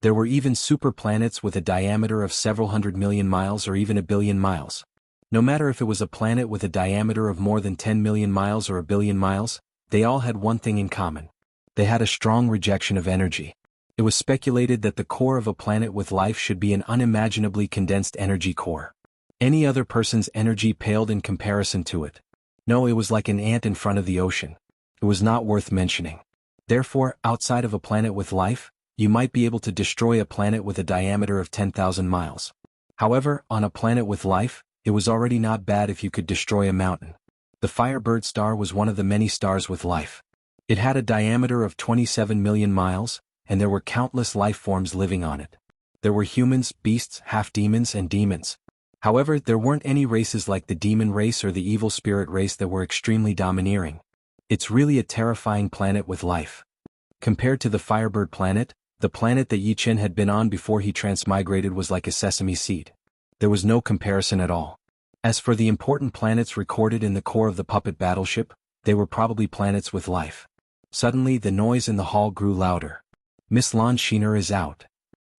There were even superplanets with a diameter of several 100 million miles or even 1 billion miles. No matter if it was a planet with a diameter of more than 10 million miles or 1 billion miles, they all had one thing in common. They had a strong rejection of energy. It was speculated that the core of a planet with life should be an unimaginably condensed energy core. Any other person's energy paled in comparison to it. No, it was like an ant in front of the ocean. It was not worth mentioning. Therefore, outside of a planet with life, you might be able to destroy a planet with a diameter of 10,000 miles. However, on a planet with life, it was already not bad if you could destroy a mountain. The Firebird star was one of the many stars with life. It had a diameter of 27 million miles, and there were countless life forms living on it. There were humans, beasts, half-demons, and demons. However, there weren't any races like the demon race or the evil spirit race that were extremely domineering. It's really a terrifying planet with life. Compared to the Firebird planet, the planet that Yi Chen had been on before he transmigrated was like a sesame seed. There was no comparison at all. As for the important planets recorded in the core of the puppet battleship, they were probably planets with life. Suddenly, the noise in the hall grew louder. Miss Lan Shiner is out.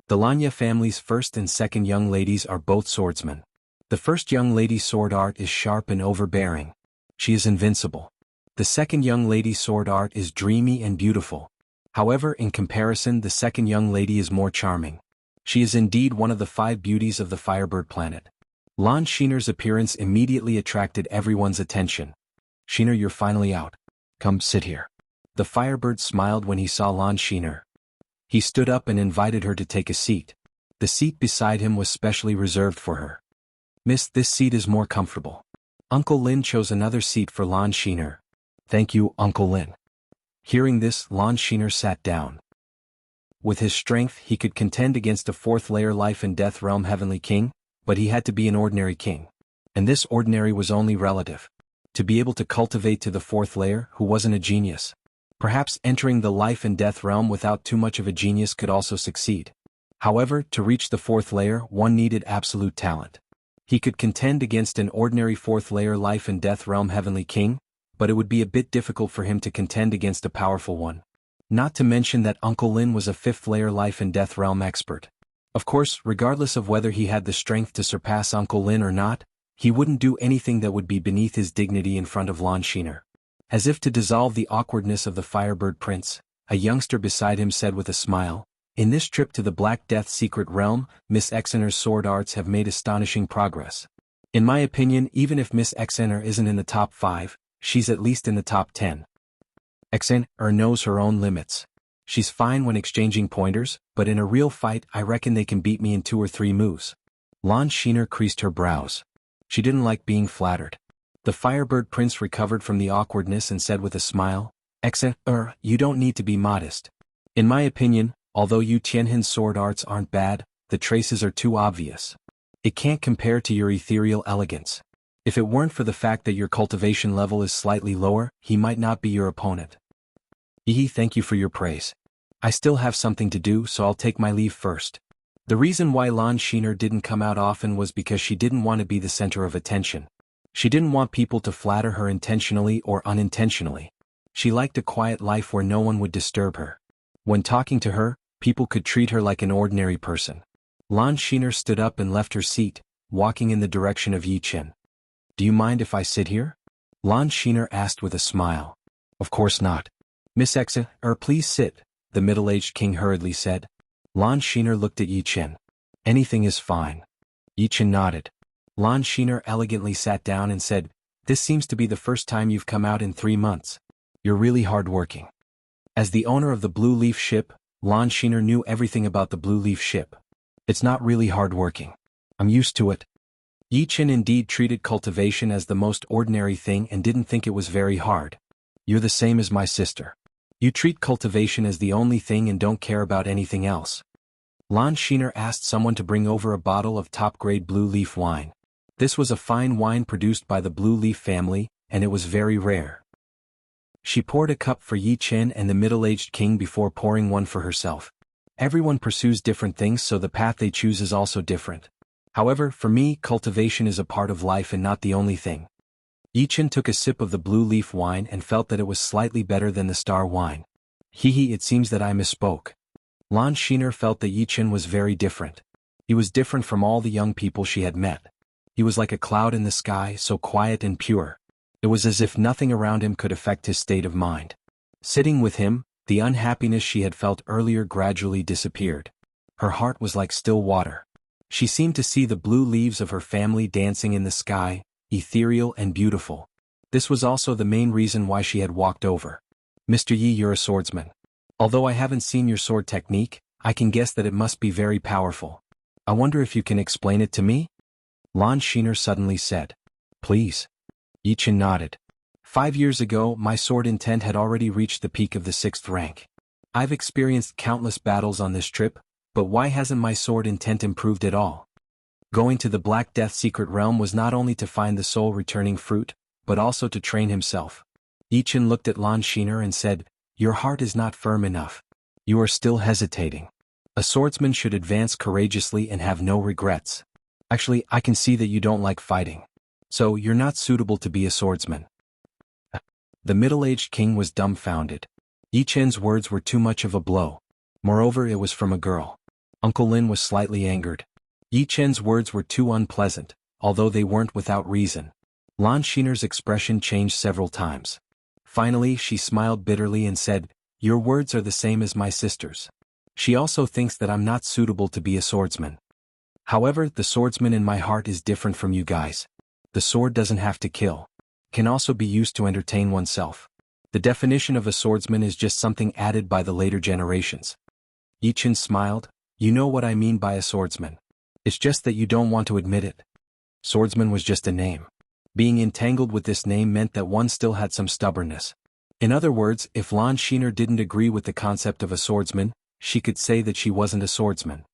The Lanya family's first and second young ladies are both swordsmen. The first young lady's sword art is sharp and overbearing. She is invincible. The second young lady's sword art is dreamy and beautiful. However, in comparison, the second young lady is more charming. She is indeed one of the 5 beauties of the Firebird planet. Lan Shiner's appearance immediately attracted everyone's attention. Shiner, you're finally out. Come, sit here. The Firebird smiled when he saw Lan Shiner. He stood up and invited her to take a seat. The seat beside him was specially reserved for her. Miss, this seat is more comfortable. Uncle Lin chose another seat for Lan Shiner. Thank you, Uncle Lin. Hearing this, Lan Shiner sat down. With his strength, he could contend against a 4th layer life and death realm heavenly king, but he had to be an ordinary king. And this ordinary was only relative. To be able to cultivate to the fourth layer, who wasn't a genius? Perhaps entering the life and death realm without too much of a genius could also succeed. However, to reach the fourth layer, one needed absolute talent. He could contend against an ordinary fourth layer life and death realm heavenly king, but it would be a bit difficult for him to contend against a powerful one. Not to mention that Uncle Lin was a fifth layer life and death realm expert. Of course, regardless of whether he had the strength to surpass Uncle Lin or not, he wouldn't do anything that would be beneath his dignity in front of Lan Xiner. As if to dissolve the awkwardness of the Firebird Prince, a youngster beside him said with a smile, "In this trip to the Black Death secret realm, Miss Exener's sword arts have made astonishing progress. In my opinion, even if Miss Exener isn't in the top 5, she's at least in the top 10. Exener knows her own limits. She's fine when exchanging pointers, but in a real fight I reckon they can beat me in 2 or 3 moves." Lan Xiner creased her brows. She didn't like being flattered. The Firebird Prince recovered from the awkwardness and said with a smile, "Exener, you don't need to be modest. In my opinion, although Yu Tianhin's sword arts aren't bad, the traces are too obvious. It can't compare to your ethereal elegance. If it weren't for the fact that your cultivation level is slightly lower, he might not be your opponent." Thank you for your praise. I still have something to do, so I'll take my leave first. The reason why Lan Xiner didn't come out often was because she didn't want to be the center of attention. She didn't want people to flatter her intentionally or unintentionally. She liked a quiet life where no one would disturb her. When talking to her, people could treat her like an ordinary person. Lan Xiner stood up and left her seat, walking in the direction of Yi Chen. "Do you mind if I sit here?" Lan Xiner asked with a smile. "Of course not. Miss Exener, please sit," the middle-aged king hurriedly said. Lan Xiner looked at Yi Chen. "Anything is fine." Yi Chen nodded. Lan Xiner elegantly sat down and said, "This seems to be the first time you've come out in 3 months. You're really hard-working." As the owner of the Blue Leaf ship, Lan Xiner knew everything about the Blue Leaf ship. "It's not really hard-working. I'm used to it." Yi Chen indeed treated cultivation as the most ordinary thing and didn't think it was very hard. "You're the same as my sister. You treat cultivation as the only thing and don't care about anything else." Lan Xiner asked someone to bring over a bottle of top-grade Blue Leaf wine. This was a fine wine produced by the Blue Leaf family, and it was very rare. She poured a cup for Yi Chen and the middle-aged king before pouring one for herself. Everyone pursues different things, so the path they choose is also different. However, for me, cultivation is a part of life and not the only thing. Yi Chen took a sip of the Blue Leaf wine and felt that it was slightly better than the star wine. It seems that I misspoke." Lan Xiner felt that Yi Chen was very different. He was different from all the young people she had met. He was like a cloud in the sky, so quiet and pure. It was as if nothing around him could affect his state of mind. Sitting with him, the unhappiness she had felt earlier gradually disappeared. Her heart was like still water. She seemed to see the blue leaves of her family dancing in the sky, ethereal and beautiful. This was also the main reason why she had walked over. "Mr. Yi, you're a swordsman. Although I haven't seen your sword technique, I can guess that it must be very powerful. I wonder if you can explain it to me?" Lan Xiner suddenly said. "Please." Yi Chen nodded. 5 years ago, my sword intent had already reached the peak of the 6th rank. I've experienced countless battles on this trip, but why hasn't my sword intent improved at all? Going to the Black Death secret realm was not only to find the soul returning fruit, but also to train himself. Yi Chen looked at Lan Xiner and said, "Your heart is not firm enough. You are still hesitating. A swordsman should advance courageously and have no regrets. Actually, I can see that you don't like fighting. So, you're not suitable to be a swordsman." The middle-aged king was dumbfounded. Yi Chen's words were too much of a blow. Moreover, it was from a girl. Uncle Lin was slightly angered. Yi Chen's words were too unpleasant, although they weren't without reason. Lan Xiner's expression changed several times. Finally, she smiled bitterly and said, "Your words are the same as my sister's. She also thinks that I'm not suitable to be a swordsman. However, the swordsman in my heart is different from you guys. The sword doesn't have to kill. It can also be used to entertain oneself. The definition of a swordsman is just something added by the later generations." Yi Chen smiled. "You know what I mean by a swordsman. It's just that you don't want to admit it. Swordsman was just a name. Being entangled with this name meant that one still had some stubbornness. In other words, if Lan Xiner didn't agree with the concept of a swordsman, she could say that she wasn't a swordsman."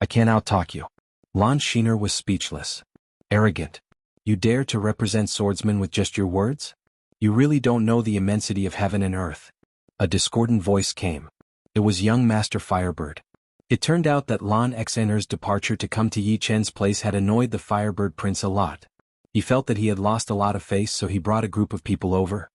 "I can't out-talk you." Lan Xiner was speechless. Arrogant. You dare to represent swordsmen with just your words? You really don't know the immensity of heaven and earth. A discordant voice came. It was young Master Firebird. It turned out that Lan Xener's departure to come to Yi Chen's place had annoyed the Firebird Prince a lot. He felt that he had lost a lot of face, so he brought a group of people over.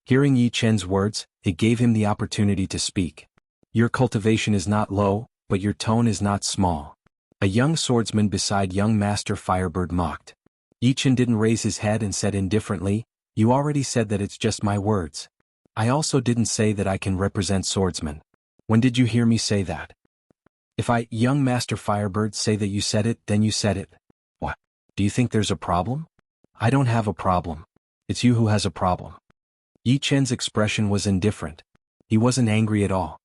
Hearing Yi Chen's words, it gave him the opportunity to speak. Your cultivation is not low, but your tone is not small. A young swordsman beside young Master Firebird mocked. Yi Chen didn't raise his head and said indifferently, "You already said that it's just my words. I also didn't say that I can represent swordsmen. When did you hear me say that? If I, young Master Firebird, say that you said it, then you said it. What? Do you think there's a problem? I don't have a problem. It's you who has a problem." Yi Chen's expression was indifferent. He wasn't angry at all.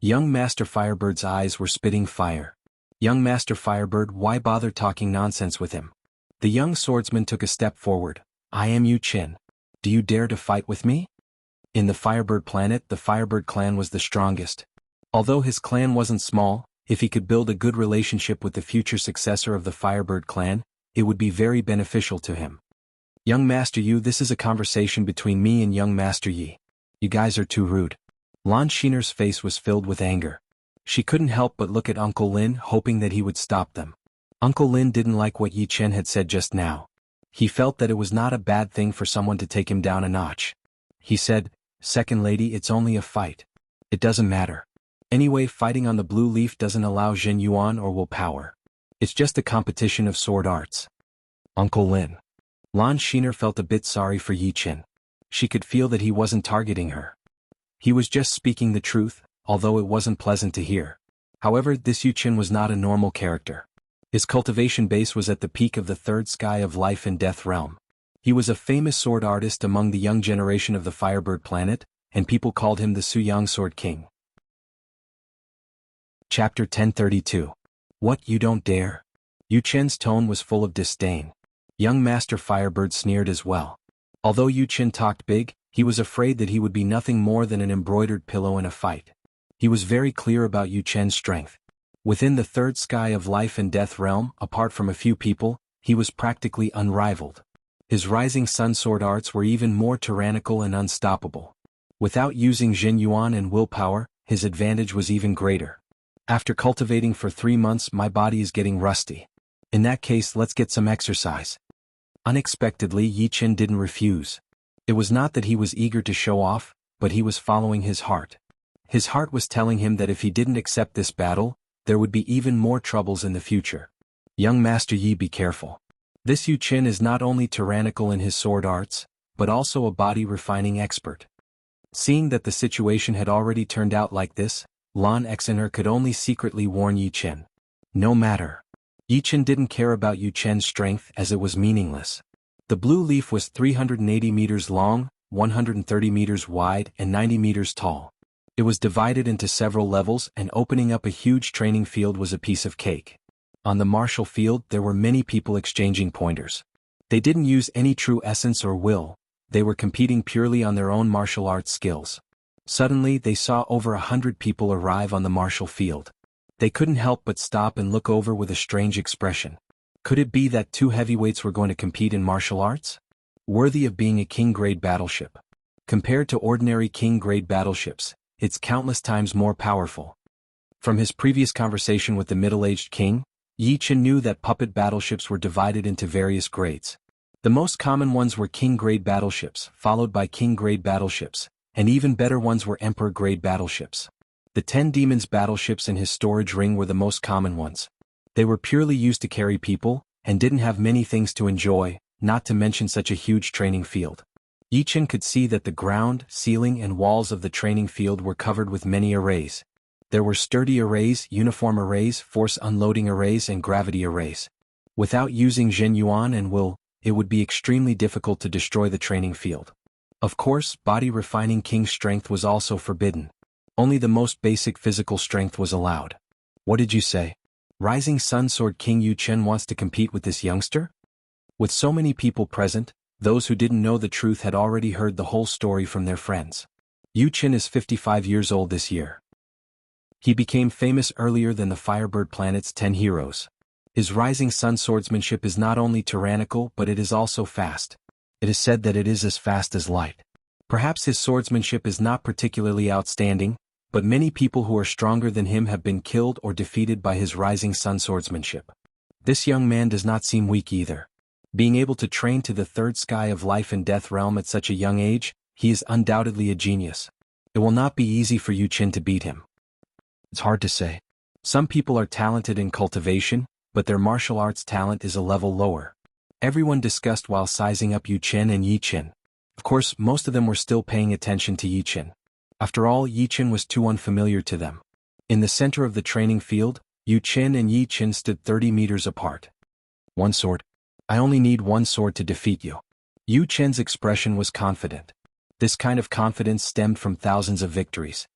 Young Master Firebird's eyes were spitting fire. Young Master Firebird, why bother talking nonsense with him? The young swordsman took a step forward. "I am Yi Chen. Do you dare to fight with me?" In the Firebird planet, the Firebird clan was the strongest. Although his clan wasn't small, if he could build a good relationship with the future successor of the Firebird clan, it would be very beneficial to him. "Young Master Yu, this is a conversation between me and young Master Yi. You guys are too rude." Lan Xiner's face was filled with anger. She couldn't help but look at Uncle Lin, hoping that he would stop them. Uncle Lin didn't like what Yi Chen had said just now. He felt that it was not a bad thing for someone to take him down a notch. He said, "Second lady, it's only a fight. It doesn't matter. Anyway, fighting on the blue leaf doesn't allow Zhen Yuan or willpower. It's just a competition of sword arts." Uncle Lin. Lan Xiner felt a bit sorry for Yi Chen. She could feel that he wasn't targeting her. He was just speaking the truth, although it wasn't pleasant to hear. However, this Yi Chen was not a normal character. His cultivation base was at the peak of the third sky of life and death realm. He was a famous sword artist among the young generation of the Firebird planet, and people called him the Suyang Sword King. Chapter 1032. What, you don't dare? Yi Chen's tone was full of disdain. Young Master Firebird sneered as well. Although Yi Chen talked big, he was afraid that he would be nothing more than an embroidered pillow in a fight. He was very clear about Yi Chen's strength. Within the third sky of life and death realm, apart from a few people, he was practically unrivaled. His rising sun sword arts were even more tyrannical and unstoppable. Without using Zhen Yuan and willpower, his advantage was even greater. "After cultivating for 3 months, my body is getting rusty. In that case, let's get some exercise." Unexpectedly, Yi Chen didn't refuse. It was not that he was eager to show off, but he was following his heart. His heart was telling him that if he didn't accept this battle, there would be even more troubles in the future. "Young Master Yi, be careful. This Yi Chen is not only tyrannical in his sword arts, but also a body-refining expert." Seeing that the situation had already turned out like this, Lan Xener could only secretly warn Yi Chen. No matter. Yi Chen didn't care about Yi Chen's strength as it was meaningless. The blue leaf was 380 meters long, 130 meters wide, and 90 meters tall. It was divided into several levels, and opening up a huge training field was a piece of cake. On the martial field, there were many people exchanging pointers. They didn't use any true essence or will, they were competing purely on their own martial arts skills. Suddenly, they saw over 100 people arrive on the martial field. They couldn't help but stop and look over with a strange expression. Could it be that 2 heavyweights were going to compete in martial arts? Worthy of being a king-grade battleship. Compared to ordinary king-grade battleships, it's countless times more powerful. From his previous conversation with the middle-aged king, Yi Chen knew that puppet battleships were divided into various grades. The most common ones were king-grade battleships, followed by king-grade battleships, and even better ones were emperor-grade battleships. The 10 Demons battleships in his storage ring were the most common ones. They were purely used to carry people, and didn't have many things to enjoy, not to mention such a huge training field. Yi Chen could see that the ground, ceiling and walls of the training field were covered with many arrays. There were sturdy arrays, uniform arrays, force unloading arrays and gravity arrays. Without using Zhen Yuan and will, it would be extremely difficult to destroy the training field. Of course, body refining king strength was also forbidden. Only the most basic physical strength was allowed. What did you say? Rising Sun Sword King Yi Chen wants to compete with this youngster? With so many people present, those who didn't know the truth had already heard the whole story from their friends. Yi Chen is 55 years old this year. He became famous earlier than the Firebird planet's 10 heroes. His rising sun swordsmanship is not only tyrannical but it is also fast. It is said that it is as fast as light. Perhaps his swordsmanship is not particularly outstanding, but many people who are stronger than him have been killed or defeated by his rising sun swordsmanship. This young man does not seem weak either. Being able to train to the third sky of life and death realm at such a young age, he is undoubtedly a genius. It will not be easy for Yu Qin to beat him. It's hard to say. Some people are talented in cultivation, but their martial arts talent is a level lower. Everyone discussed while sizing up Yu Qin and Yi Qin. Of course, most of them were still paying attention to Yi Qin. After all, Yi Qin was too unfamiliar to them. In the center of the training field, Yu Qin and Yi Qin stood 30 meters apart. One sword. I only need one sword to defeat you. Yu Qin's expression was confident. This kind of confidence stemmed from thousands of victories.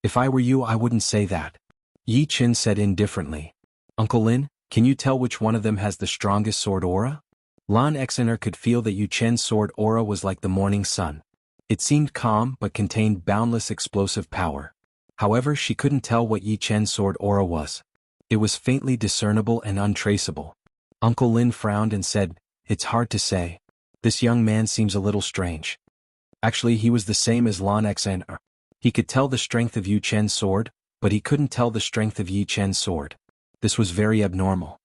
If I were you, I wouldn't say that. Yi Qin said indifferently. Uncle Lin, can you tell which one of them has the strongest sword aura? Lan Xener could feel that Yu Qin's sword aura was like the morning sun. It seemed calm but contained boundless explosive power. However, she couldn't tell what Yi Qin's sword aura was. It was faintly discernible and untraceable. Uncle Lin frowned and said, "It's hard to say. This young man seems a little strange." Actually, he was the same as Lan Xener. He could tell the strength of Yu Qin's sword, but he couldn't tell the strength of Yi Qin's sword. This was very abnormal.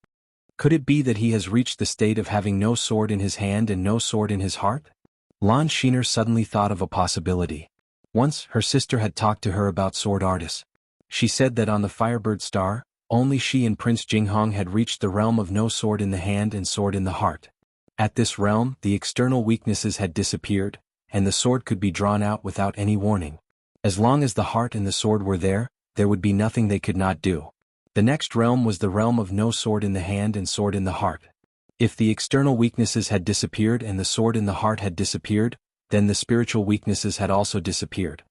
Could it be that he has reached the state of having no sword in his hand and no sword in his heart? Lan Xener suddenly thought of a possibility. Once, her sister had talked to her about sword artists. She said that on the Firebird Star, only she and Prince Jianghu had reached the realm of no sword in the hand and sword in the heart. At this realm, the external weaknesses had disappeared, and the sword could be drawn out without any warning. As long as the heart and the sword were there would be nothing they could not do. The next realm was the realm of no sword in the hand and sword in the heart. If the external weaknesses had disappeared and the sword in the heart had disappeared, then the spiritual weaknesses had also disappeared.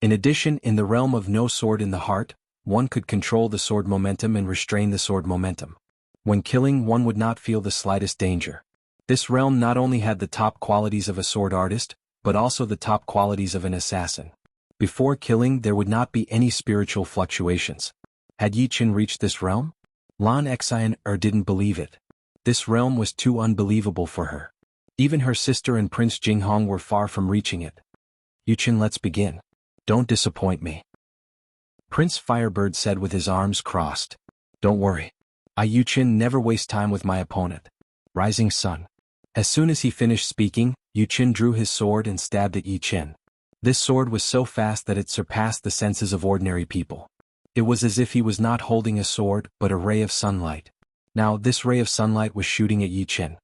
In addition, in the realm of no sword in the heart, one could control the sword momentum and restrain the sword momentum. When killing, one would not feel the slightest danger. This realm not only had the top qualities of a sword artist, but also the top qualities of an assassin. Before killing, there would not be any spiritual fluctuations. Had Yi Qin reached this realm? Lan Xener didn't believe it. This realm was too unbelievable for her. Even her sister and Prince Jinghong were far from reaching it. Yu Qin, let's begin. Don't disappoint me. Prince Firebird said with his arms crossed. Don't worry. Yu Qin never waste time with my opponent. Rising Sun. As soon as he finished speaking, Yu Qin drew his sword and stabbed at Yi Qin. This sword was so fast that it surpassed the senses of ordinary people. It was as if he was not holding a sword but a ray of sunlight. Now this ray of sunlight was shooting at Yi Qin.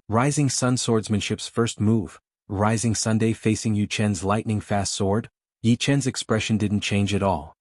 Rising Sun swordsmanship's first move, Rising Sunday facing Yu Qin's lightning-fast sword, Yi Qin's expression didn't change at all.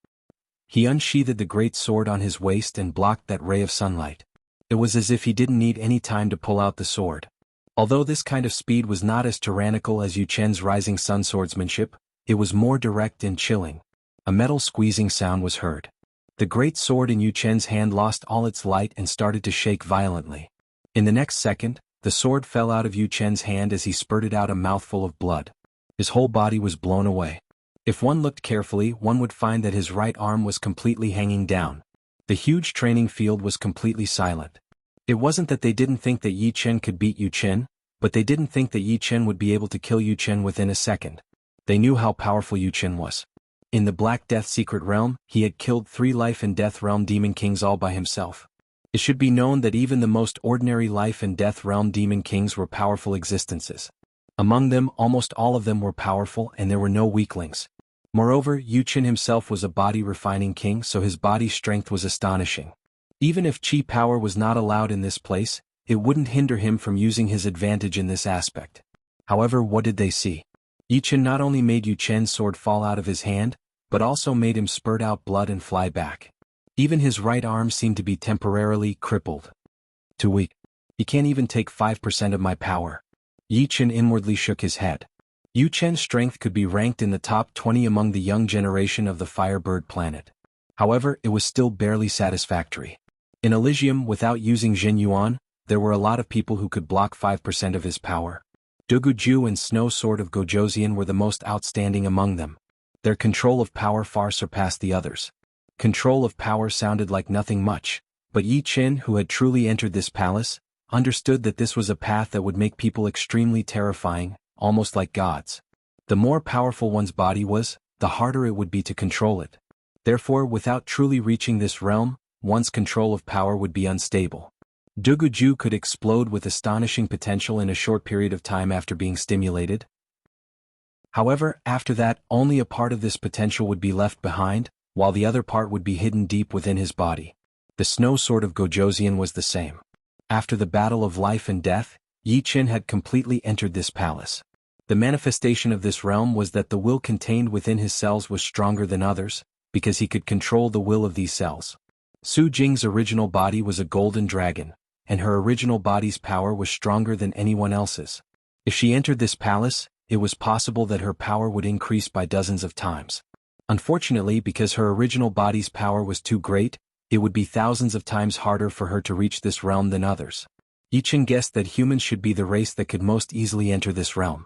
He unsheathed the great sword on his waist and blocked that ray of sunlight. It was as if he didn't need any time to pull out the sword. Although this kind of speed was not as tyrannical as Yu Qin's Rising Sun swordsmanship, it was more direct and chilling. A metal squeezing sound was heard. The great sword in Yu Qin's hand lost all its light and started to shake violently. In the next second, the sword fell out of Yu Qin's hand as he spurted out a mouthful of blood. His whole body was blown away. If one looked carefully, one would find that his right arm was completely hanging down. The huge training field was completely silent. It wasn't that they didn't think that Yi Qin could beat Yu Qin, but they didn't think that Yi Qin would be able to kill Yu Qin within a second. They knew how powerful Yu Qin was. In the Black Death Secret Realm, he had killed 3 Life and Death Realm Demon Kings all by himself. It should be known that even the most ordinary Life and Death Realm Demon Kings were powerful existences. Among them, almost all of them were powerful and there were no weaklings. Moreover, Yu Qin himself was a body-refining king, so his body strength was astonishing. Even if chi power was not allowed in this place, it wouldn't hinder him from using his advantage in this aspect. However, what did they see? Yi Qin not only made Yu Qin's sword fall out of his hand, but also made him spurt out blood and fly back. Even his right arm seemed to be temporarily crippled. Too weak. He can't even take 5% of my power. Yi Qin inwardly shook his head. Yu Qin's strength could be ranked in the top 20 among the young generation of the Firebird planet. However, it was still barely satisfactory. In Elysium, without using Jin Yuan, there were a lot of people who could block 5% of his power. Duguju and Snow Sword of Gojoseon were the most outstanding among them. Their control of power far surpassed the others. Control of power sounded like nothing much, But Yi Qin, who had truly entered this palace, understood that this was a path that would make people extremely terrifying, almost like gods. The more powerful one's body was, the harder it would be to control it. Therefore, without truly reaching this realm, one's control of power would be unstable. Duguju could explode with astonishing potential in a short period of time after being stimulated. However, after that, only a part of this potential would be left behind, while the other part would be hidden deep within his body. The snow sword of Gojoseon was the same. After the battle of life and death, Yi Qin had completely entered this palace. The manifestation of this realm was that the will contained within his cells was stronger than others, because he could control the will of these cells. Su Jing's original body was a golden dragon, and her original body's power was stronger than anyone else's. If she entered this palace, it was possible that her power would increase by dozens of times. Unfortunately, because her original body's power was too great, it would be thousands of times harder for her to reach this realm than others. Yi Qin guessed that humans should be the race that could most easily enter this realm.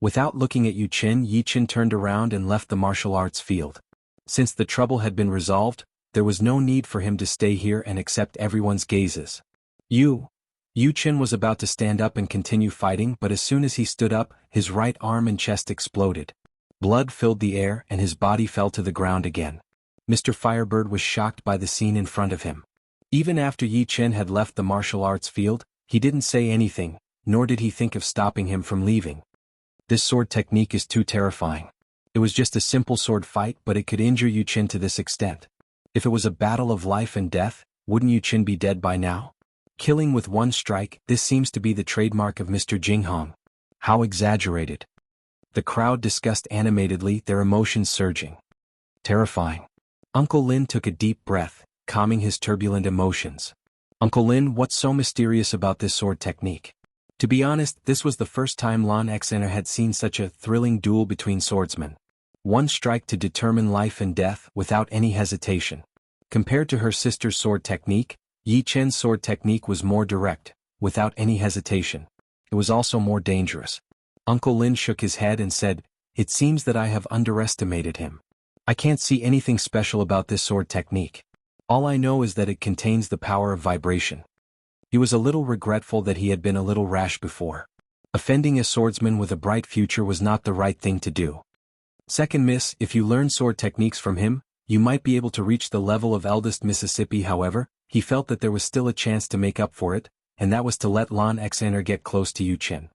Without looking at Yi Qin turned around and left the martial arts field. Since the trouble had been resolved, there was no need for him to stay here and accept everyone's gazes. Yi Qin was about to stand up and continue fighting, but as soon as he stood up, his right arm and chest exploded. Blood filled the air and his body fell to the ground again. Mr. Firebird was shocked by the scene in front of him. Even after Yi Qin had left the martial arts field, he didn't say anything, nor did he think of stopping him from leaving. This sword technique is too terrifying. It was just a simple sword fight, but it could injure Yi Qin to this extent. If it was a battle of life and death, wouldn't Yi Qin be dead by now? Killing with one strike, this seems to be the trademark of Mr. Jinghong. How exaggerated. The crowd discussed animatedly, their emotions surging. Terrifying. Uncle Lin took a deep breath, calming his turbulent emotions. Uncle Lin, what's so mysterious about this sword technique? To be honest, this was the first time Lan Xener had seen such a thrilling duel between swordsmen. One strike to determine life and death without any hesitation. Compared to her sister's sword technique, Yi Qin's sword technique was more direct, without any hesitation. It was also more dangerous. Uncle Lin shook his head and said, "It seems that I have underestimated him. I can't see anything special about this sword technique. All I know is that it contains the power of vibration." He was a little regretful that he had been a little rash before. Offending a swordsman with a bright future was not the right thing to do. Second miss, if you learn sword techniques from him, you might be able to reach the level of eldest Mississippi. However, he felt that there was still a chance to make up for it, and that was to let Lan Xener get close to Yi Qin.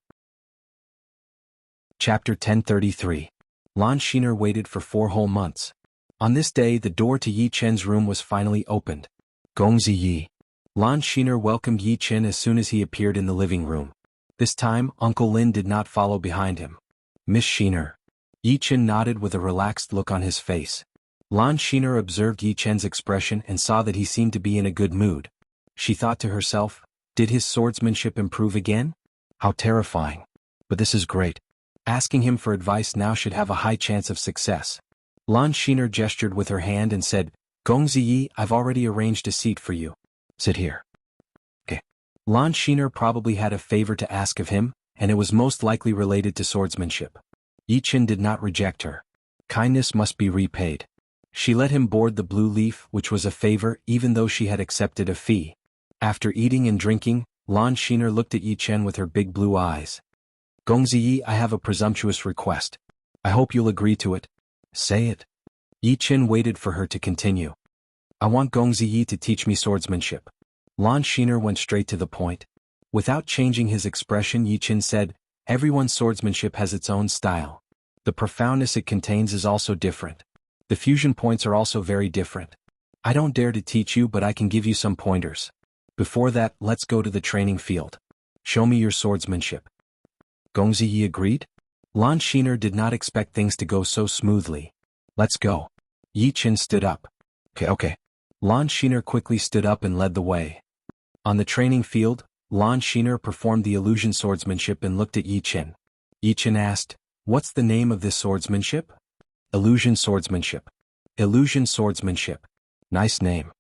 Chapter 1033. Lan Xener waited for 4 whole months. On this day, the door to Yi Qin's room was finally opened. Gongzi Yi. Lan Xener welcomed Yi Qin as soon as he appeared in the living room. This time, Uncle Lin did not follow behind him. "Miss Xener." Yi Qin nodded with a relaxed look on his face. Lan Xener observed Yi Qin's expression and saw that he seemed to be in a good mood. She thought to herself, did his swordsmanship improve again? How terrifying. But this is great. Asking him for advice now should have a high chance of success. Lan Xener gestured with her hand and said, "Gongzi Yi, I've already arranged a seat for you. Sit here." Okay. Lan Xener probably had a favor to ask of him, and it was most likely related to swordsmanship. Yi Qin did not reject her. Kindness must be repaid. She let him board the blue leaf, which was a favor even though she had accepted a fee. After eating and drinking, Lan Xener looked at Yi Qin with her big blue eyes. "Gongzi Yi, I have a presumptuous request. I hope you'll agree to it." "Say it." Yi Qin waited for her to continue. "I want Gongzi Yi to teach me swordsmanship." Lan Xener went straight to the point. Without changing his expression, Yi Qin said, "Everyone's swordsmanship has its own style. The profoundness it contains is also different. The fusion points are also very different. I don't dare to teach you, but I can give you some pointers. Before that, let's go to the training field. Show me your swordsmanship." Gongzi Yi agreed. Lan Xener did not expect things to go so smoothly. "Let's go." Yi Qin stood up. Okay. Lan Xener quickly stood up and led the way. On the training field, Lan Xener performed the illusion swordsmanship and looked at Yi Qin. Yi Qin asked, "What's the name of this swordsmanship?" "Illusion swordsmanship." "Illusion swordsmanship. Nice name."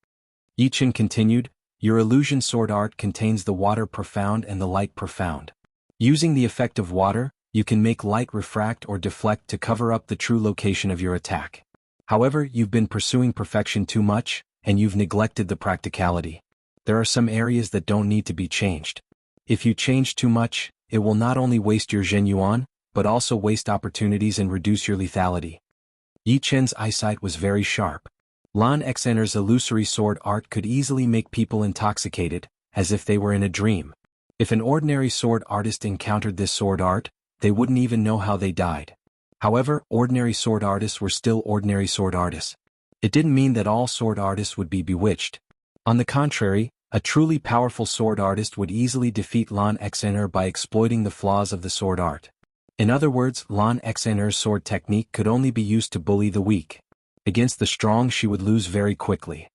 Yi Qin continued, "Your illusion sword art contains the water profound and the light profound. Using the effect of water, you can make light refract or deflect to cover up the true location of your attack. However, you've been pursuing perfection too much, and you've neglected the practicality. There are some areas that don't need to be changed. If you change too much, it will not only waste your Zhen Yuan, but also waste opportunities and reduce your lethality. Yi Chen's eyesight was very sharp. Lan Xener's illusory sword art could easily make people intoxicated, as if they were in a dream. If an ordinary sword artist encountered this sword art, they wouldn't even know how they died. However, ordinary sword artists were still ordinary sword artists. It didn't mean that all sword artists would be bewitched. On the contrary, a truly powerful sword artist would easily defeat Lan Xener by exploiting the flaws of the sword art. In other words, Lan Xener's sword technique could only be used to bully the weak. Against the strong she would lose very quickly.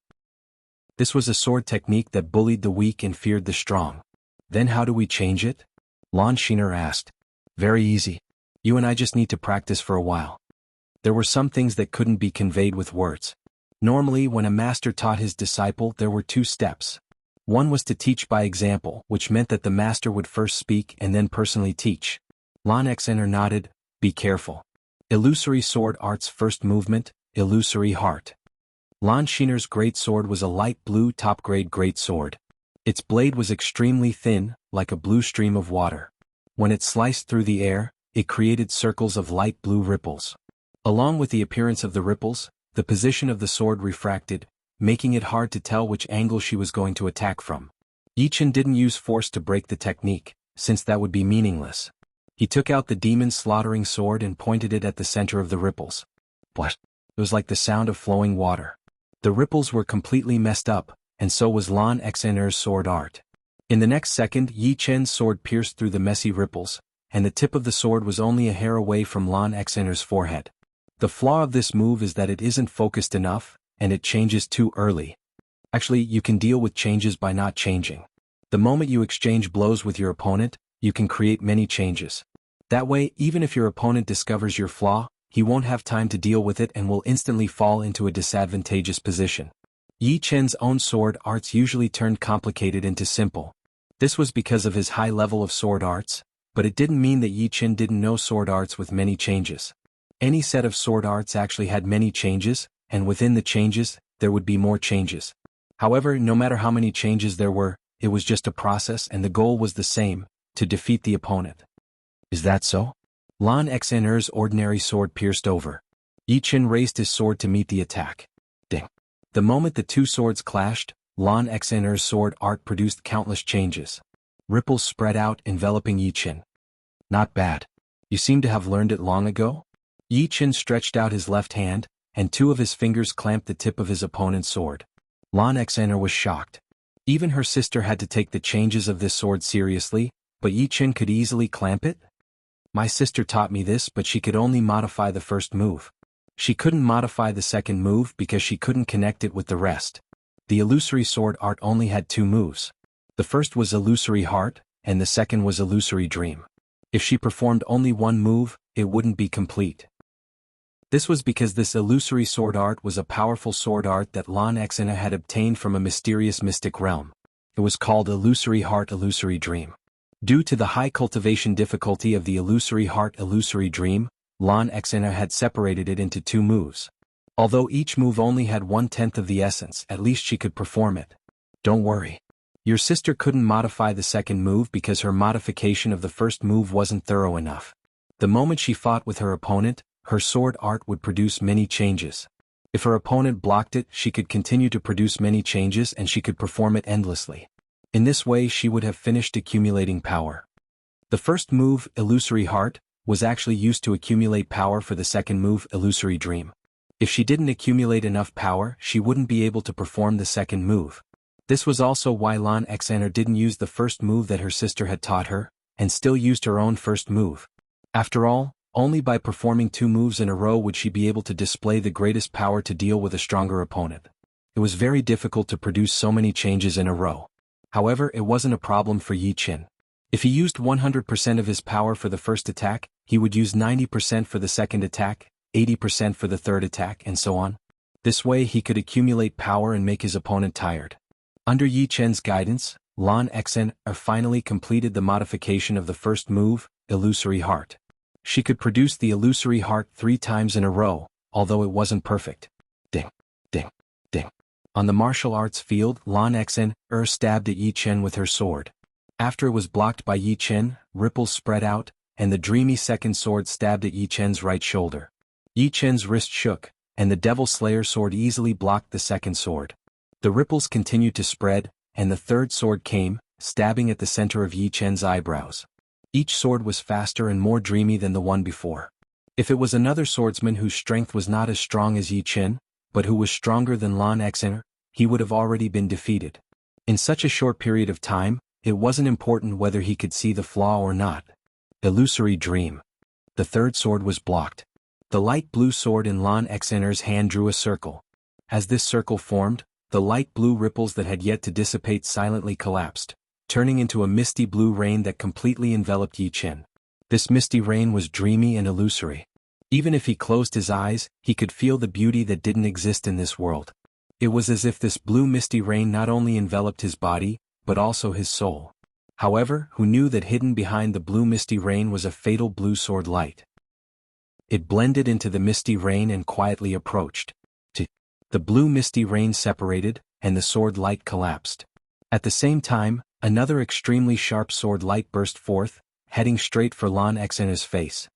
This was a sword technique that bullied the weak and feared the strong. Then how do we change it? Lan Xiner asked. Very easy. You and I just need to practice for a while. There were some things that couldn't be conveyed with words. Normally, when a master taught his disciple, there were 2 steps. One was to teach by example, which meant that the master would first speak and then personally teach. Lan Xener nodded. Be careful. Illusory sword art's first movement, illusory heart. Lan Xiner's great sword was a light blue top-grade great sword. Its blade was extremely thin, like a blue stream of water. When it sliced through the air, it created circles of light blue ripples. Along with the appearance of the ripples, the position of the sword refracted, making it hard to tell which angle she was going to attack from. Yi Chen didn't use force to break the technique, since that would be meaningless. He took out the demon-slaughtering sword and pointed it at the center of the ripples. What? It was like the sound of flowing water. The ripples were completely messed up, and so was Lan Xener's sword art. In the next second, Yi Chen's sword pierced through the messy ripples, and the tip of the sword was only a hair away from Lan Xener's forehead. The flaw of this move is that it isn't focused enough, and it changes too early. Actually, you can deal with changes by not changing. The moment you exchange blows with your opponent, you can create many changes. That way, even if your opponent discovers your flaw, he won't have time to deal with it and will instantly fall into a disadvantageous position. Yi Chen's own sword arts usually turned complicated into simple. This was because of his high level of sword arts, but it didn't mean that Yi Chen didn't know sword arts with many changes. Any set of sword arts actually had many changes, and within the changes, there would be more changes. However, no matter how many changes there were, it was just a process and the goal was the same, to defeat the opponent. Is that so? Lan Xener's ordinary sword pierced over. Yi Chen raised his sword to meet the attack. Ding. The moment the 2 swords clashed, Lan Xener's sword art produced countless changes. Ripples spread out, enveloping Yi Chen. Not bad. You seem to have learned it long ago? Yi Chen stretched out his left hand, and 2 of his fingers clamped the tip of his opponent's sword. Lan Xener was shocked. Even her sister had to take the changes of this sword seriously, but Yi Chen could easily clamp it? My sister taught me this, but she could only modify the first move. She couldn't modify the second move because she couldn't connect it with the rest. The illusory sword art only had 2 moves. The first was illusory heart, and the second was illusory dream. If she performed only one move, it wouldn't be complete. This was because this illusory sword art was a powerful sword art that Lan Xener had obtained from a mysterious mystic realm. It was called illusory heart, illusory dream. Due to the high cultivation difficulty of the illusory heart, illusory dream, Lan Xener had separated it into 2 moves. Although each move only had 1/10 of the essence, at least she could perform it. Don't worry. Your sister couldn't modify the second move because her modification of the first move wasn't thorough enough. The moment she fought with her opponent, her sword art would produce many changes. If her opponent blocked it, she could continue to produce many changes and she could perform it endlessly. In this way she would have finished accumulating power. The first move, illusory heart, was actually used to accumulate power for the second move, illusory dream. If she didn't accumulate enough power, she wouldn't be able to perform the second move. This was also why Lan Xener didn't use the first move that her sister had taught her, and still used her own first move. After all, only by performing 2 moves in a row would she be able to display the greatest power to deal with a stronger opponent. It was very difficult to produce so many changes in a row. However, it wasn't a problem for Yi Chen. If he used 100% of his power for the first attack, he would use 90% for the second attack, 80% for the third attack, and so on. This way he could accumulate power and make his opponent tired. Under Yi Chen's guidance, Lan Xener finally completed the modification of the first move, illusory heart. She could produce the illusory heart 3 times in a row, although it wasn't perfect. Ding, ding, ding. On the martial arts field, Lan Xen stabbed at Yi Chen with her sword. After it was blocked by Yi Chen, ripples spread out, and the dreamy second sword stabbed at Yi Chen's right shoulder. Yi Chen's wrist shook, and the Devil Slayer sword easily blocked the second sword. The ripples continued to spread, and the third sword came, stabbing at the center of Yi Chen's eyebrows. Each sword was faster and more dreamy than the one before. If it was another swordsman whose strength was not as strong as Yi Chen, but who was stronger than Lan Xen, he would have already been defeated. In such a short period of time, it wasn't important whether he could see the flaw or not. Illusory dream. The third sword was blocked. The light blue sword in Lan Xener's hand drew a circle. As this circle formed, the light blue ripples that had yet to dissipate silently collapsed, turning into a misty blue rain that completely enveloped Yi Chen. This misty rain was dreamy and illusory. Even if he closed his eyes, he could feel the beauty that didn't exist in this world. It was as if this blue misty rain not only enveloped his body, but also his soul. However, who knew that hidden behind the blue misty rain was a fatal blue sword light? It blended into the misty rain and quietly approached. The blue misty rain separated, and the sword light collapsed. At the same time, another extremely sharp sword light burst forth, heading straight for Lan Xener's face.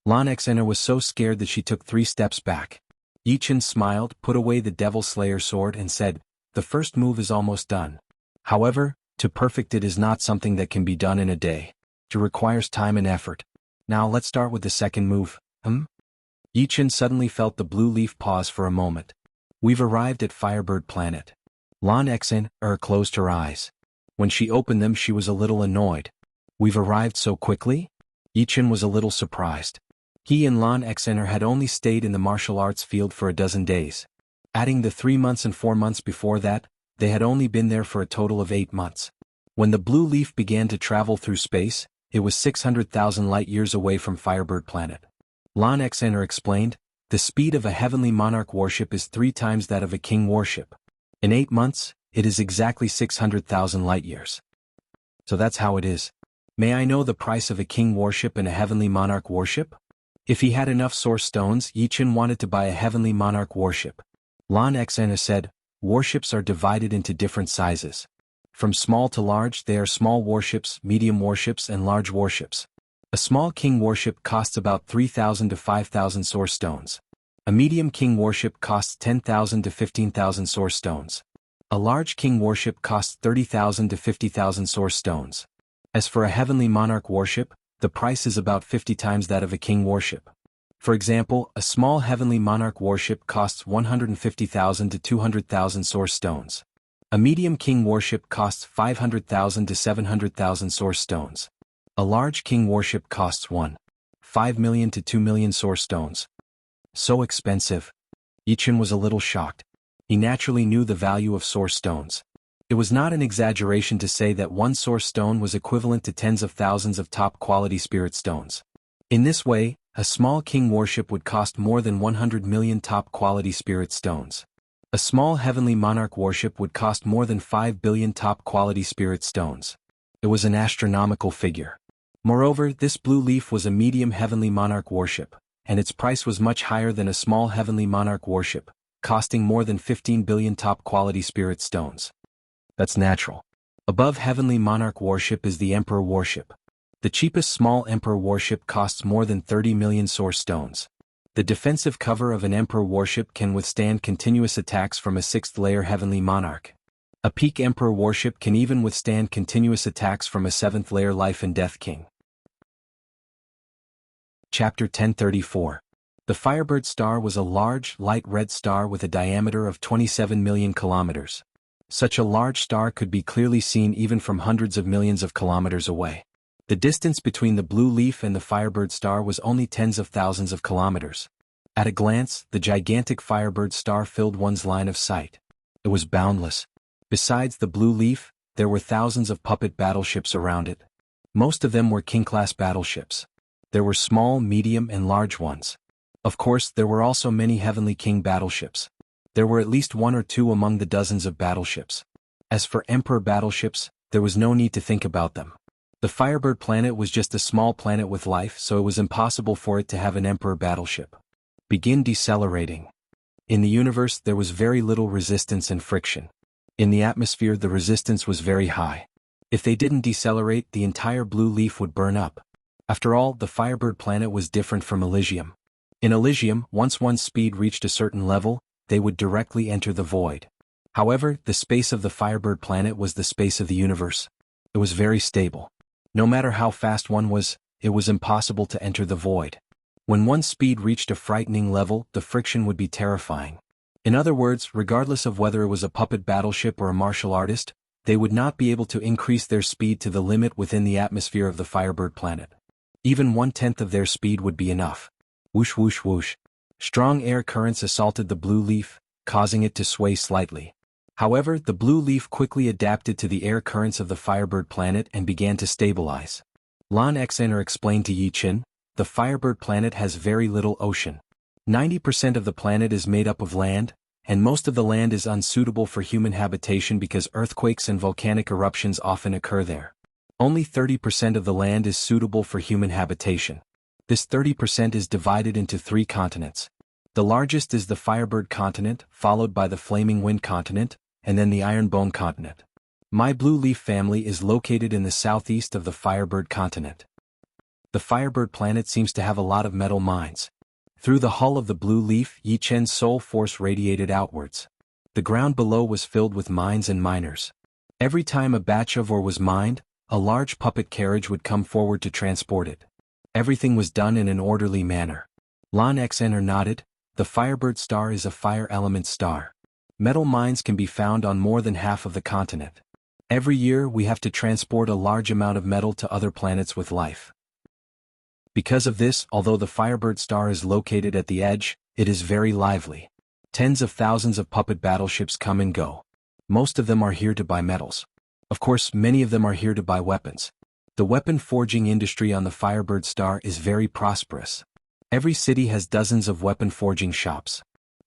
Lan Xener was so scared that she took 3 steps back. Yi Chen smiled, put away the Devil Slayer sword and said, "The first move is almost done. However, to perfect it is not something that can be done in a day. It requires time and effort. Now let's start with the second move, Yi Chen suddenly felt the blue leaf pause for a moment. We've arrived at Firebird Planet. Lan Xen closed her eyes. When she opened them she was a little annoyed. We've arrived so quickly? Yi Chen was a little surprised. He and Lan Xener had only stayed in the martial arts field for a dozen days. Adding the 3 months and 4 months before that, they had only been there for a total of 8 months. When the blue leaf began to travel through space, it was 600,000 light-years away from Firebird Planet. Lan Xener explained, the speed of a heavenly monarch warship is 3 times that of a king warship. In 8 months, it is exactly 600,000 light-years. So that's how it is. May I know the price of a king warship and a heavenly monarch warship? If he had enough source stones, Yi Chen wanted to buy a heavenly monarch warship. Lan Xener said, warships are divided into different sizes. From small to large, they are small warships, medium warships, and large warships. A small king warship costs about 3,000 to 5,000 source stones. A medium king warship costs 10,000 to 15,000 source stones. A large king warship costs 30,000 to 50,000 source stones. As for a heavenly monarch warship, the price is about 50 times that of a king warship. For example, a small heavenly monarch warship costs 150,000 to 200,000 source stones. A medium king warship costs 500,000 to 700,000 source stones. A large king warship costs 1.5 million to 2 million source stones. So expensive. Yi Chen was a little shocked. He naturally knew the value of source stones. It was not an exaggeration to say that one source stone was equivalent to tens of thousands of top-quality spirit stones. In this way, a small king warship would cost more than 100 million top-quality spirit stones. A small heavenly monarch warship would cost more than 5 billion top-quality spirit stones. It was an astronomical figure. Moreover, this blue leaf was a medium heavenly monarch warship, and its price was much higher than a small heavenly monarch warship, costing more than 15 billion top-quality spirit stones. That's natural. Above heavenly monarch warship is the Emperor warship. The cheapest small Emperor warship costs more than 30 million source stones. The defensive cover of an Emperor warship can withstand continuous attacks from a 6th-layer heavenly monarch. A peak Emperor warship can even withstand continuous attacks from a 7th-layer life and death king. Chapter 1034. The Firebird star was a large, light red star with a diameter of 27 million kilometers. Such a large star could be clearly seen even from hundreds of millions of kilometers away. The distance between the blue leaf and the Firebird star was only tens of thousands of kilometers. At a glance, the gigantic Firebird star filled one's line of sight. It was boundless. Besides the blue leaf, there were thousands of puppet battleships around it. Most of them were king-class battleships. There were small, medium, and large ones. Of course, there were also many Heavenly King battleships. There were at least 1 or 2 among the dozens of battleships. As for Emperor battleships, there was no need to think about them. The Firebird planet was just a small planet with life, so it was impossible for it to have an Emperor battleship. Begin decelerating. In the universe there was very little resistance and friction. In the atmosphere the resistance was very high. If they didn't decelerate, the entire blue leaf would burn up. After all, the Firebird planet was different from Elysium. In Elysium, once one's speed reached a certain level, they would directly enter the void. However, the space of the Firebird planet was the space of the universe. It was very stable. No matter how fast one was, it was impossible to enter the void. When one's speed reached a frightening level, the friction would be terrifying. In other words, regardless of whether it was a puppet battleship or a martial artist, they would not be able to increase their speed to the limit within the atmosphere of the Firebird planet. Even 1/10 of their speed would be enough. Whoosh whoosh whoosh. Strong air currents assaulted the blue leaf, causing it to sway slightly. However, the blue leaf quickly adapted to the air currents of the Firebird planet and began to stabilize. Lan Xener explained to Yi Qin, the Firebird planet has very little ocean. 90% of the planet is made up of land, and most of the land is unsuitable for human habitation because earthquakes and volcanic eruptions often occur there. Only 30% of the land is suitable for human habitation. This 30% is divided into 3 continents. The largest is the Firebird continent, followed by the Flaming Wind continent, and then the Ironbone continent. My Blue Leaf family is located in the southeast of the Firebird continent. The Firebird planet seems to have a lot of metal mines. Through the hull of the blue leaf, Yi Chen's soul force radiated outwards. The ground below was filled with mines and miners. Every time a batch of ore was mined, a large puppet carriage would come forward to transport it. Everything was done in an orderly manner. Lan Xener nodded. The Firebird star is a fire element star. Metal mines can be found on more than half of the continent. Every year we have to transport a large amount of metal to other planets with life. Because of this, although the Firebird star is located at the edge, it is very lively. Tens of thousands of puppet battleships come and go. Most of them are here to buy metals. Of course, many of them are here to buy weapons. The weapon forging industry on the Firebird star is very prosperous. Every city has dozens of weapon forging shops.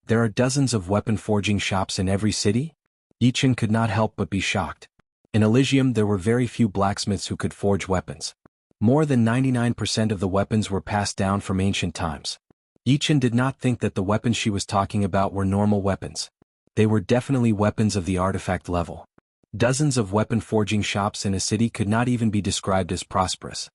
There are dozens of weapon forging shops in every city? Yi Qin could not help but be shocked. In Elysium there were very few blacksmiths who could forge weapons. More than 99% of the weapons were passed down from ancient times. Yi Qin did not think that the weapons she was talking about were normal weapons. They were definitely weapons of the artifact level. Dozens of weapon forging shops in a city could not even be described as prosperous.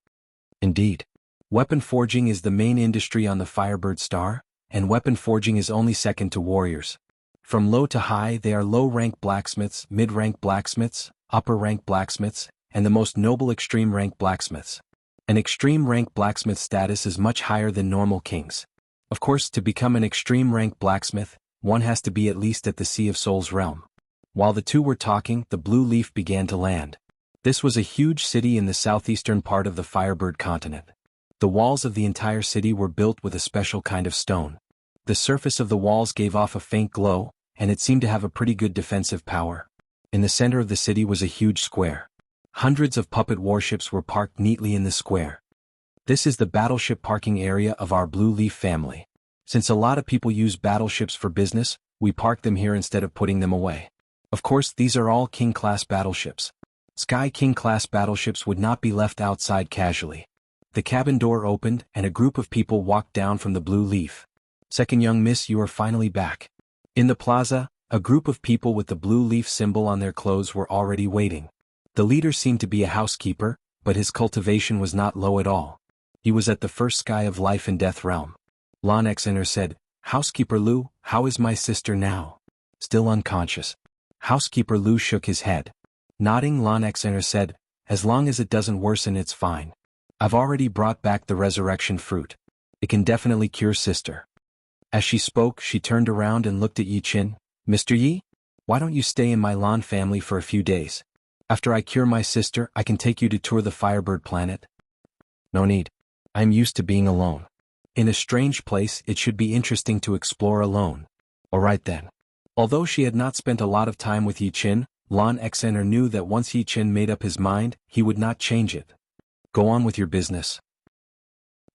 Indeed, weapon forging is the main industry on the Firebird star, and weapon forging is only second to warriors. From low to high they are low-rank blacksmiths, mid-rank blacksmiths, upper-rank blacksmiths, and the most noble extreme-rank blacksmiths. An extreme-rank blacksmith status is much higher than normal kings. Of course, to become an extreme-rank blacksmith, one has to be at least at the Sea of Souls realm. While the two were talking, the blue leaf began to land. This was a huge city in the southeastern part of the Firebird continent. The walls of the entire city were built with a special kind of stone. The surface of the walls gave off a faint glow, and it seemed to have a pretty good defensive power. In the center of the city was a huge square. Hundreds of puppet warships were parked neatly in the square. This is the battleship parking area of our Blue Leaf family. Since a lot of people use battleships for business, we park them here instead of putting them away. Of course, these are all King-class battleships. Sky King-class battleships would not be left outside casually. The cabin door opened and a group of people walked down from the Blue Leaf. Second young miss, you are finally back. In the plaza, a group of people with the blue leaf symbol on their clothes were already waiting. The leader seemed to be a housekeeper, but his cultivation was not low at all. He was at the first sky of life and death realm. Lan Xener said, "Housekeeper Lu, how is my sister now?" Still unconscious. Housekeeper Lu shook his head. Nodding, Lan Xener said, "As long as it doesn't worsen, it's fine. I've already brought back the resurrection fruit. It can definitely cure sister." As she spoke, she turned around and looked at Yi Qin. "Mr. Yi? Why don't you stay in my Lan family for a few days? After I cure my sister, I can take you to tour the Firebird planet." "No need. I'm used to being alone. In a strange place, it should be interesting to explore alone." "Alright then." Although she had not spent a lot of time with Yi Qin, Lan Xener knew that once Yi Qin made up his mind, he would not change it. "Go on with your business.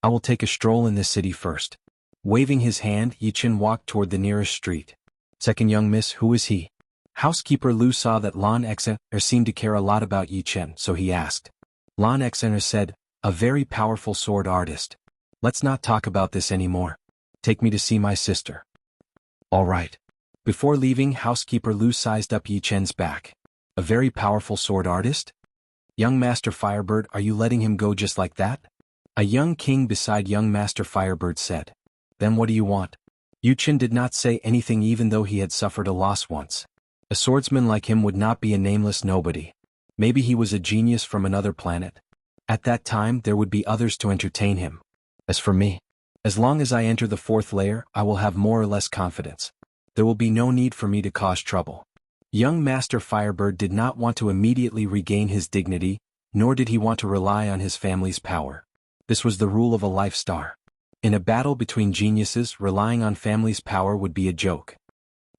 I will take a stroll in this city first." Waving his hand, Yi Qin walked toward the nearest street. "Second young miss, who is he?" Housekeeper Lu saw that Lan Xener seemed to care a lot about Yi Qin, so he asked. Lan Xener said, "A very powerful sword artist. Let's not talk about this anymore. Take me to see my sister." All right. Before leaving, housekeeper Lu sized up Yi Chen's back. A very powerful sword artist? Young Master Firebird, are you letting him go just like that? A young king beside young Master Firebird said. Then what do you want? Yu Chen did not say anything even though he had suffered a loss once. A swordsman like him would not be a nameless nobody. Maybe he was a genius from another planet. At that time there would be others to entertain him. As for me, as long as I enter the fourth layer, I will have more or less confidence. There will be no need for me to cause trouble. Young Master Firebird did not want to immediately regain his dignity, nor did he want to rely on his family's power. This was the rule of a life star. In a battle between geniuses, relying on family's power would be a joke.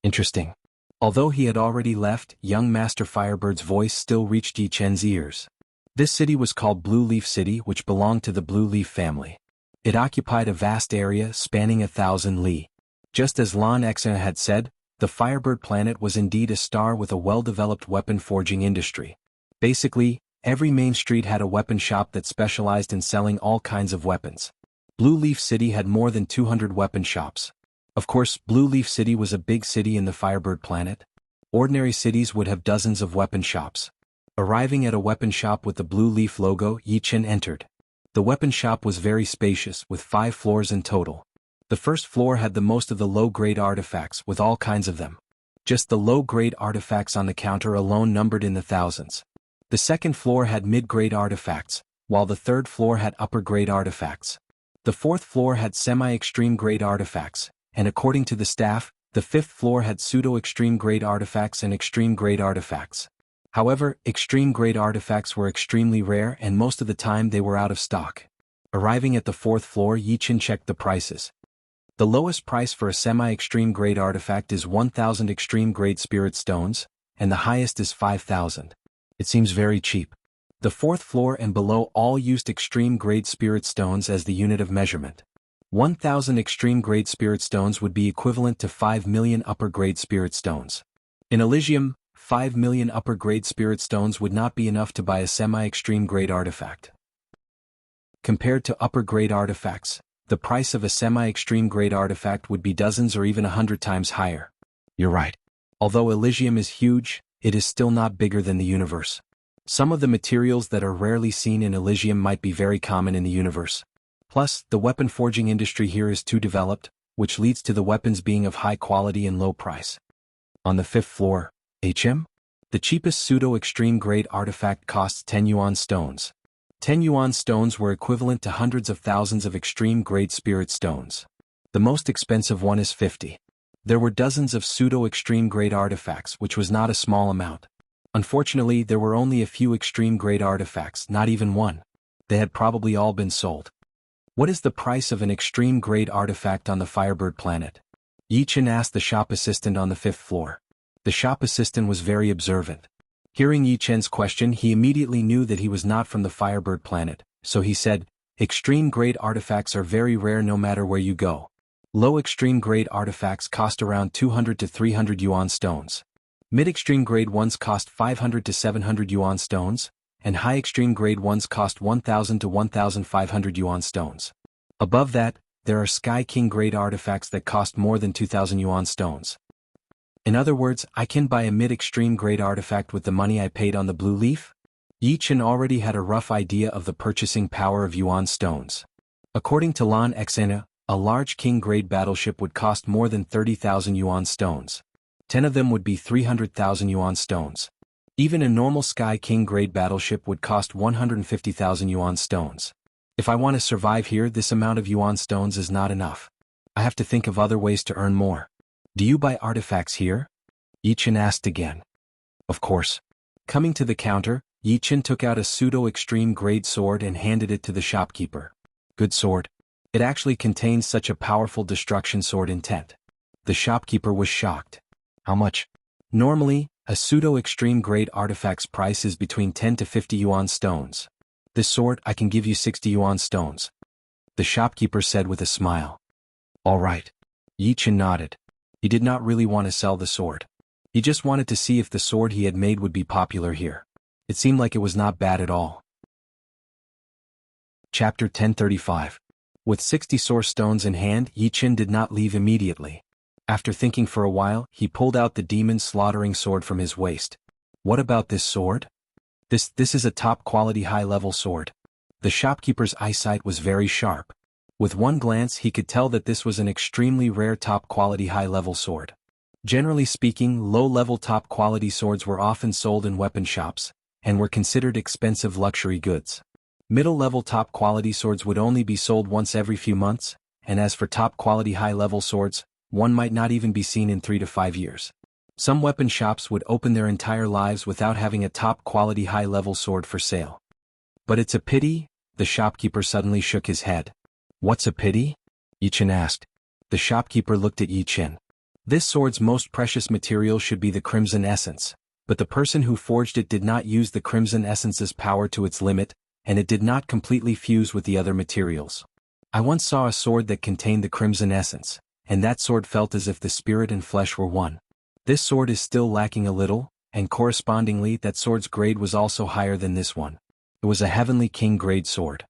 Interesting. Although he had already left, young Master Firebird's voice still reached Yi Chen's ears. This city was called Blue Leaf City, which belonged to the Blue Leaf family. It occupied a vast area spanning 1,000 li. Just as Lan Xena had said, the Firebird planet was indeed a star with a well-developed weapon forging industry. Basically, every main street had a weapon shop that specialized in selling all kinds of weapons. Blue Leaf City had more than 200 weapon shops. Of course, Blue Leaf City was a big city in the Firebird planet. Ordinary cities would have dozens of weapon shops. Arriving at a weapon shop with the Blue Leaf logo, Yi Chen entered. The weapon shop was very spacious, with 5 floors in total. The first floor had the most of the low-grade artifacts, with all kinds of them. Just the low-grade artifacts on the counter alone numbered in the thousands. The second floor had mid-grade artifacts, while the third floor had upper-grade artifacts. The fourth floor had semi-extreme grade artifacts, and according to the staff, the fifth floor had pseudo-extreme grade artifacts and extreme grade artifacts. However, extreme grade artifacts were extremely rare and most of the time they were out of stock. Arriving at the fourth floor, Yi Chen checked the prices. The lowest price for a semi-extreme grade artifact is 1,000 extreme grade spirit stones, and the highest is 5,000. It seems very cheap. The fourth floor and below all used extreme grade spirit stones as the unit of measurement. 1,000 extreme grade spirit stones would be equivalent to 5 million upper grade spirit stones. In Elysium, 5 million upper grade spirit stones would not be enough to buy a semi-extreme grade artifact. Compared to upper grade artifacts, the price of a semi-extreme grade artifact would be dozens or even 100 times higher. You're right. Although Elysium is huge, it is still not bigger than the universe. Some of the materials that are rarely seen in Elysium might be very common in the universe. Plus, the weapon forging industry here is too developed, which leads to the weapons being of high quality and low price. On the 5th floor, the cheapest pseudo-extreme grade artifact costs 10 yuan stones. 10 yuan stones were equivalent to hundreds of thousands of extreme grade spirit stones. The most expensive one is 50. There were dozens of pseudo-extreme grade artifacts, which was not a small amount. Unfortunately, there were only a few extreme grade artifacts, not even one. They had probably all been sold. What is the price of an extreme grade artifact on the Firebird planet? Yi Chen asked the shop assistant on the 5th floor. The shop assistant was very observant. Hearing Yi Chen's question, he immediately knew that he was not from the Firebird planet, so he said, "Extreme grade artifacts are very rare no matter where you go. Low extreme grade artifacts cost around 200 to 300 yuan stones. Mid-extreme grade ones cost 500 to 700 yuan stones, and high extreme grade ones cost 1,000 to 1,500 yuan stones. Above that, there are Sky King grade artifacts that cost more than 2,000 yuan stones. In other words, I can buy a mid-extreme grade artifact with the money I paid on the Blue Leaf?" Yi Chen already had a rough idea of the purchasing power of yuan stones. According to Lan Xena, a large King grade battleship would cost more than 30,000 yuan stones. 10 of them would be 300,000 yuan stones. Even a normal Sky King grade battleship would cost 150,000 yuan stones. If I want to survive here, this amount of yuan stones is not enough. I have to think of other ways to earn more. Do you buy artifacts here? Yi Chen asked again. Of course. Coming to the counter, Yi Chen took out a pseudo-extreme grade sword and handed it to the shopkeeper. Good sword. It actually contains such a powerful destruction sword intent. The shopkeeper was shocked. How much? Normally, a pseudo-extreme grade artifact's price is between 10 to 50 yuan stones. This sword, I can give you 60 yuan stones. The shopkeeper said with a smile. All right. Yi Chen nodded. He did not really want to sell the sword. He just wanted to see if the sword he had made would be popular here. It seemed like it was not bad at all. Chapter 1035. With 60 source stones in hand, Yi Chen did not leave immediately. After thinking for a while, he pulled out the demon-slaughtering sword from his waist. What about this sword? This is a top-quality high-level sword. The shopkeeper's eyesight was very sharp. With one glance he could tell that this was an extremely rare top-quality high-level sword. Generally speaking, low-level top-quality swords were often sold in weapon shops, and were considered expensive luxury goods. Middle-level top-quality swords would only be sold once every few months, and as for top-quality high-level swords, one might not even be seen in 3 to 5 years. Some weapon shops would open their entire lives without having a top-quality high-level sword for sale. But it's a pity, the shopkeeper suddenly shook his head. What's a pity? Yi Chen asked. The shopkeeper looked at Yi Chen. This sword's most precious material should be the crimson essence, but the person who forged it did not use the crimson essence's power to its limit, and it did not completely fuse with the other materials. I once saw a sword that contained the crimson essence, and that sword felt as if the spirit and flesh were one. This sword is still lacking a little, and correspondingly that sword's grade was also higher than this one. It was a heavenly king grade sword.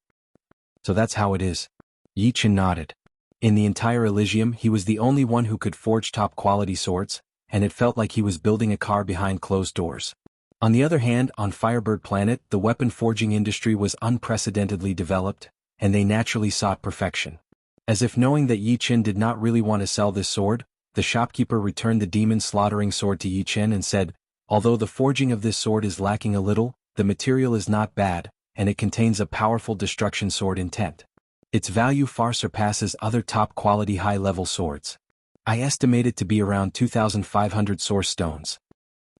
So that's how it is. Yi Chen nodded. In the entire Elysium he was the only one who could forge top-quality swords, and it felt like he was building a car behind closed doors. On the other hand, on Firebird Planet the weapon forging industry was unprecedentedly developed, and they naturally sought perfection. As if knowing that Yi Chen did not really want to sell this sword, the shopkeeper returned the demon-slaughtering sword to Yi Chen and said, although the forging of this sword is lacking a little, the material is not bad, and it contains a powerful destruction sword intent. Its value far surpasses other top-quality high-level swords. I estimate it to be around 2,500 source stones.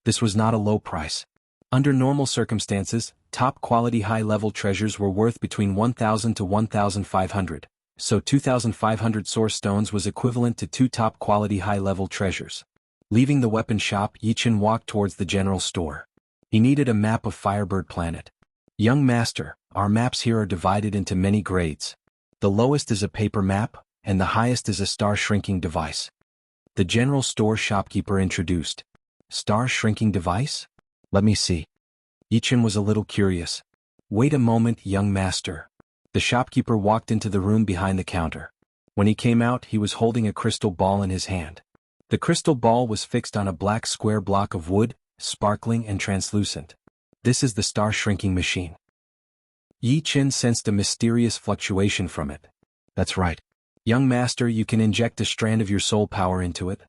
This was not a low price. Under normal circumstances, top-quality high-level treasures were worth between 1,000 to 1,500, so 2,500 source stones was equivalent to 2 top-quality high-level treasures. Leaving the weapon shop, Yi Chen walked towards the general store. He needed a map of Firebird Planet. Young master, our maps here are divided into many grades. The lowest is a paper map, and the highest is a star-shrinking device. The general store shopkeeper introduced. Star-shrinking device? Let me see. Yi Chen was a little curious. Wait a moment, young master. The shopkeeper walked into the room behind the counter. When he came out, he was holding a crystal ball in his hand. The crystal ball was fixed on a black square block of wood, sparkling and translucent. This is the star-shrinking machine. Yi Chen sensed a mysterious fluctuation from it. That's right. Young master, you can inject a strand of your soul power into it,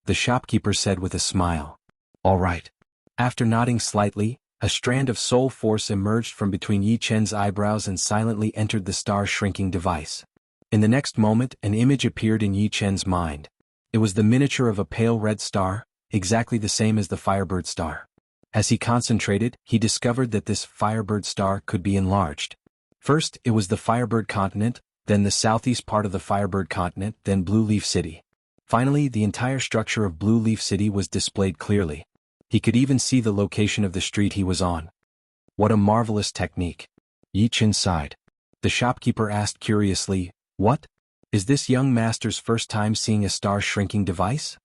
the shopkeeper said with a smile. All right. After nodding slightly, a strand of soul force emerged from between Yi Chen's eyebrows and silently entered the star-shrinking device. In the next moment, an image appeared in Yi Chen's mind. It was the miniature of a pale red star, exactly the same as the Firebird star. As he concentrated, he discovered that this Firebird star could be enlarged. First, it was the Firebird continent, then the southeast part of the Firebird continent, then Blue Leaf City. Finally, the entire structure of Blue Leaf City was displayed clearly. He could even see the location of the street he was on. What a marvelous technique. Yi Chen sighed. The shopkeeper asked curiously, what? Is this young master's first time seeing a star-shrinking device?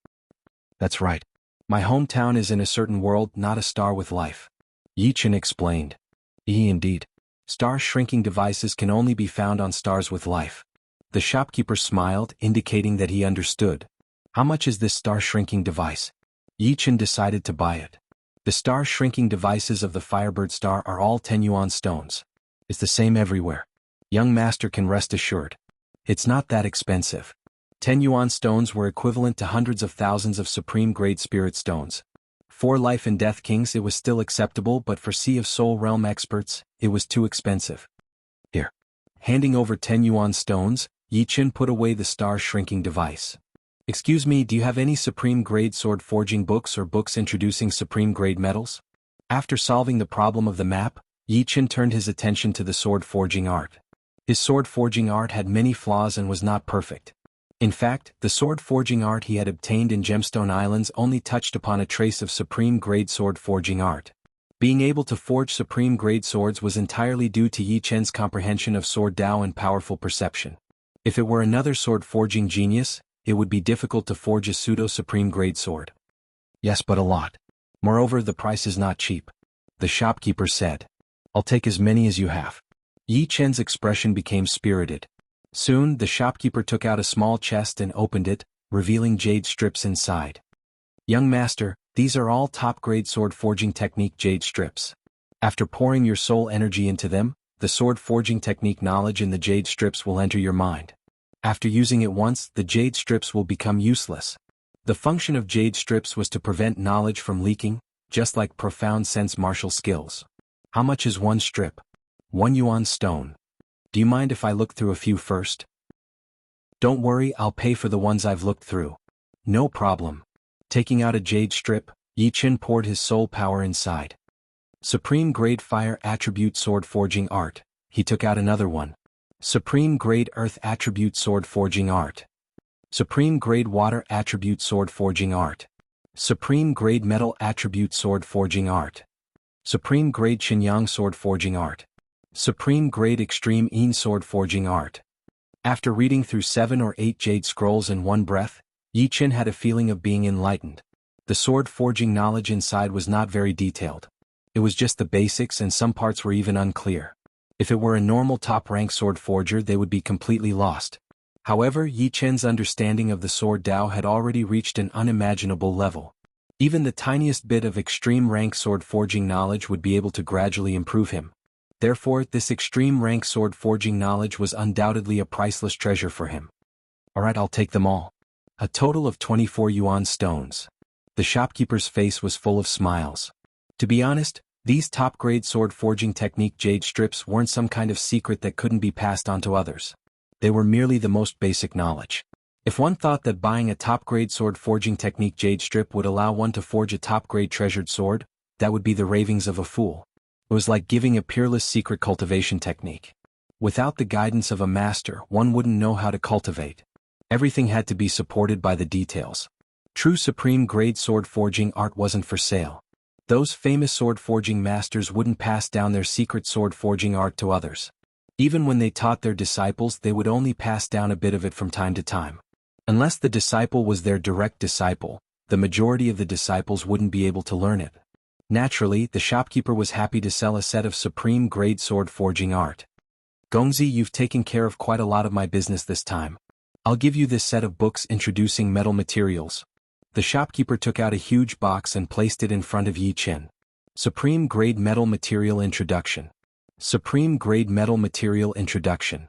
That's right. My hometown is in a certain world, not a star with life. Yi Chen explained. Indeed. Star-shrinking devices can only be found on stars with life. The shopkeeper smiled, indicating that he understood. How much is this star-shrinking device? Yi Chen decided to buy it. The star-shrinking devices of the Firebird star are all 10 yuan stones. It's the same everywhere. Young master can rest assured. It's not that expensive. 10 yuan stones were equivalent to hundreds of thousands of supreme-grade spirit stones. For Life and Death Kings it was still acceptable, but for Sea of Soul Realm experts, it was too expensive. Here. Handing over 10 yuan stones, Yi Chen put away the star-shrinking device. Excuse me, do you have any supreme-grade sword forging books or books introducing supreme-grade metals? After solving the problem of the map, Yi Chen turned his attention to the sword forging art. His sword forging art had many flaws and was not perfect. In fact, the sword forging art he had obtained in Gemstone Islands only touched upon a trace of supreme-grade sword forging art. Being able to forge supreme-grade swords was entirely due to Yi Chen's comprehension of sword Tao and powerful perception. If it were another sword forging genius, it would be difficult to forge a pseudo-supreme-grade sword. Yes, but a lot. Moreover, the price is not cheap. The shopkeeper said. I'll take as many as you have. Yi Chen's expression became spirited. Soon, the shopkeeper took out a small chest and opened it, revealing jade strips inside. Young master, these are all top-grade sword forging technique jade strips. After pouring your soul energy into them, the sword forging technique knowledge in the jade strips will enter your mind. After using it once, the jade strips will become useless. The function of jade strips was to prevent knowledge from leaking, just like profound sense martial skills. How much is one strip? 1 yuan stone. Do you mind if I look through a few first? Don't worry, I'll pay for the ones I've looked through. No problem. Taking out a jade strip, Yi Qin poured his soul power inside. Supreme Grade Fire Attribute Sword Forging Art. He took out another one. Supreme Grade Earth Attribute Sword Forging Art. Supreme Grade Water Attribute Sword Forging Art. Supreme Grade Metal Attribute Sword Forging Art. Supreme Grade Qinyang Sword Forging Art. Supreme Grade Extreme Yin Sword Forging Art. After reading through 7 or 8 jade scrolls in one breath, Yi Qin had a feeling of being enlightened. The sword forging knowledge inside was not very detailed. It was just the basics and some parts were even unclear. If it were a normal top-rank sword forger they would be completely lost. However, Yi Qin's understanding of the sword Dao had already reached an unimaginable level. Even the tiniest bit of extreme rank sword forging knowledge would be able to gradually improve him. Therefore, this extreme rank sword forging knowledge was undoubtedly a priceless treasure for him. Alright, I'll take them all. A total of 24 yuan stones. The shopkeeper's face was full of smiles. To be honest, these top-grade sword forging technique jade strips weren't some kind of secret that couldn't be passed on to others. They were merely the most basic knowledge. If one thought that buying a top-grade sword forging technique jade strip would allow one to forge a top-grade treasured sword, that would be the ravings of a fool. It was like giving a peerless secret cultivation technique. Without the guidance of a master, one wouldn't know how to cultivate. Everything had to be supported by the details. True supreme grade sword forging art wasn't for sale. Those famous sword forging masters wouldn't pass down their secret sword forging art to others. Even when they taught their disciples, they would only pass down a bit of it from time to time. Unless the disciple was their direct disciple, the majority of the disciples wouldn't be able to learn it. Naturally, the shopkeeper was happy to sell a set of supreme grade sword forging art. Gongzi, you've taken care of quite a lot of my business this time. I'll give you this set of books introducing metal materials. The shopkeeper took out a huge box and placed it in front of Yi Qin. Supreme Grade Metal Material Introduction. Supreme Grade Metal Material Introduction.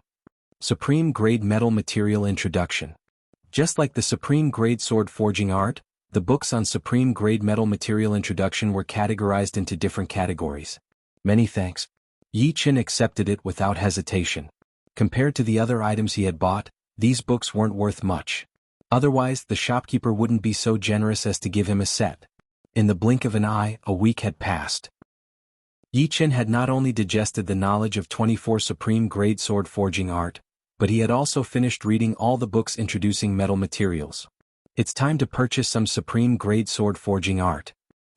Supreme Grade Metal Material Introduction. Just like the Supreme Grade Sword Forging Art, the books on Supreme Grade Metal Material Introduction were categorized into different categories. Many thanks. Yi Qin accepted it without hesitation. Compared to the other items he had bought, these books weren't worth much. Otherwise, the shopkeeper wouldn't be so generous as to give him a set. In the blink of an eye, a week had passed. Yi Qin had not only digested the knowledge of 24 supreme grade sword forging art, but he had also finished reading all the books introducing metal materials. It's time to purchase some supreme grade sword forging art.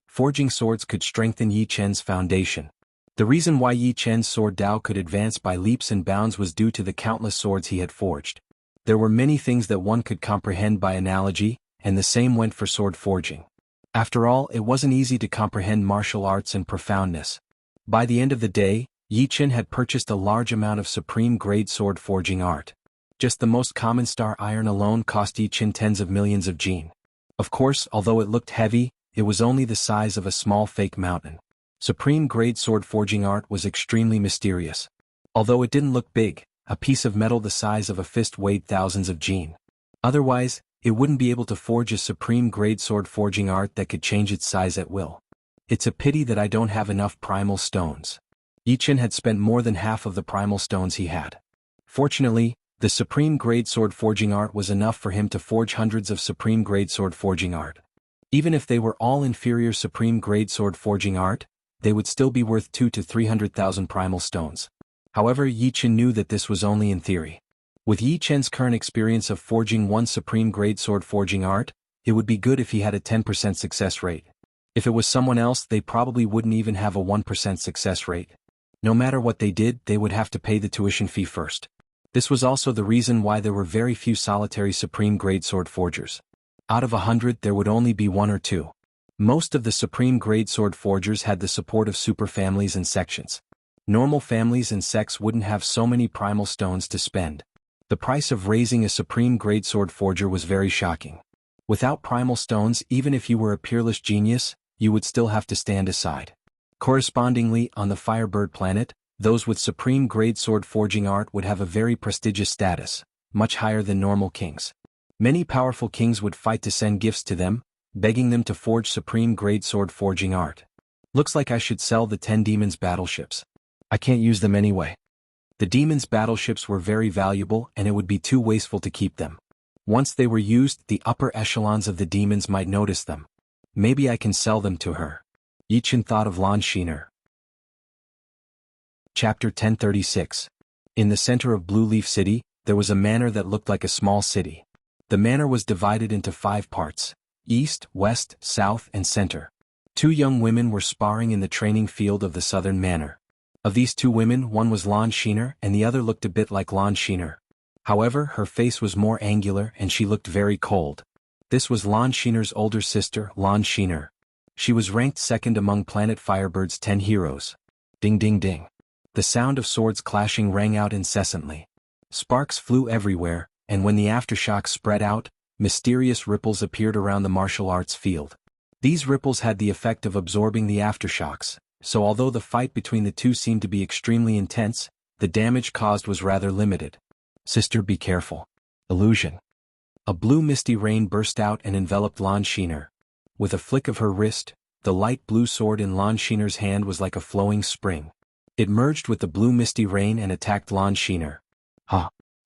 Forging swords could strengthen Yi Qin's foundation. The reason why Yi Qin's sword Dao could advance by leaps and bounds was due to the countless swords he had forged. There were many things that one could comprehend by analogy, and the same went for sword forging. After all, it wasn't easy to comprehend martial arts and profoundness. By the end of the day, Yi Qin had purchased a large amount of supreme grade sword forging art. Just the most common star iron alone cost Yi Qin tens of millions of jin. Of course, although it looked heavy, it was only the size of a small fake mountain. Supreme grade sword forging art was extremely mysterious. Although it didn't look big, a piece of metal the size of a fist weighed thousands of jin. Otherwise, it wouldn't be able to forge a supreme grade sword forging art that could change its size at will. It's a pity that I don't have enough primal stones. Yi Qin had spent more than half of the primal stones he had. Fortunately, the supreme grade sword forging art was enough for him to forge hundreds of supreme grade sword forging art. Even if they were all inferior supreme grade sword forging art, they would still be worth 200,000 to 300,000 primal stones. However, Yi Qin knew that this was only in theory. With Yi Qin's current experience of forging one supreme grade sword forging art, it would be good if he had a 10% success rate. If it was someone else, they probably wouldn't even have a 1% success rate. No matter what they did, they would have to pay the tuition fee first. This was also the reason why there were very few solitary supreme grade sword forgers. Out of 100 there would only be 1 or 2. Most of the supreme grade sword forgers had the support of superfamilies and sections. Normal families and sects wouldn't have so many primal stones to spend. The price of raising a supreme-grade sword forger was very shocking. Without primal stones, even if you were a peerless genius, you would still have to stand aside. Correspondingly, on the Firebird planet, those with supreme-grade sword forging art would have a very prestigious status, much higher than normal kings. Many powerful kings would fight to send gifts to them, begging them to forge supreme-grade sword forging art. Looks like I should sell the 10 demons' battleships. I can't use them anyway. The demons' battleships were very valuable and it would be too wasteful to keep them. Once they were used, the upper echelons of the demons might notice them. Maybe I can sell them to her. Yi Chen thought of Lan Xiner. Chapter 1036. In the center of Blue Leaf City, there was a manor that looked like a small city. The manor was divided into 5 parts: east, west, south, and center. 2 young women were sparring in the training field of the southern manor. Of these 2 women, one was Lan Xiner and the other looked a bit like Lan Xiner. However, her face was more angular and she looked very cold. This was Lan Xiner's older sister, Lan Xiner. She was ranked second among Planet Firebird's 10 heroes. Ding ding ding. The sound of swords clashing rang out incessantly. Sparks flew everywhere, and when the aftershocks spread out, mysterious ripples appeared around the martial arts field. These ripples had the effect of absorbing the aftershocks, so although the fight between the 2 seemed to be extremely intense, the damage caused was rather limited. Sister, be careful. Illusion. A blue misty rain burst out and enveloped Lan Xiner. With a flick of her wrist, the light blue sword in Lan Xiner's hand was like a flowing spring. It merged with the blue misty rain and attacked Lan Xiner.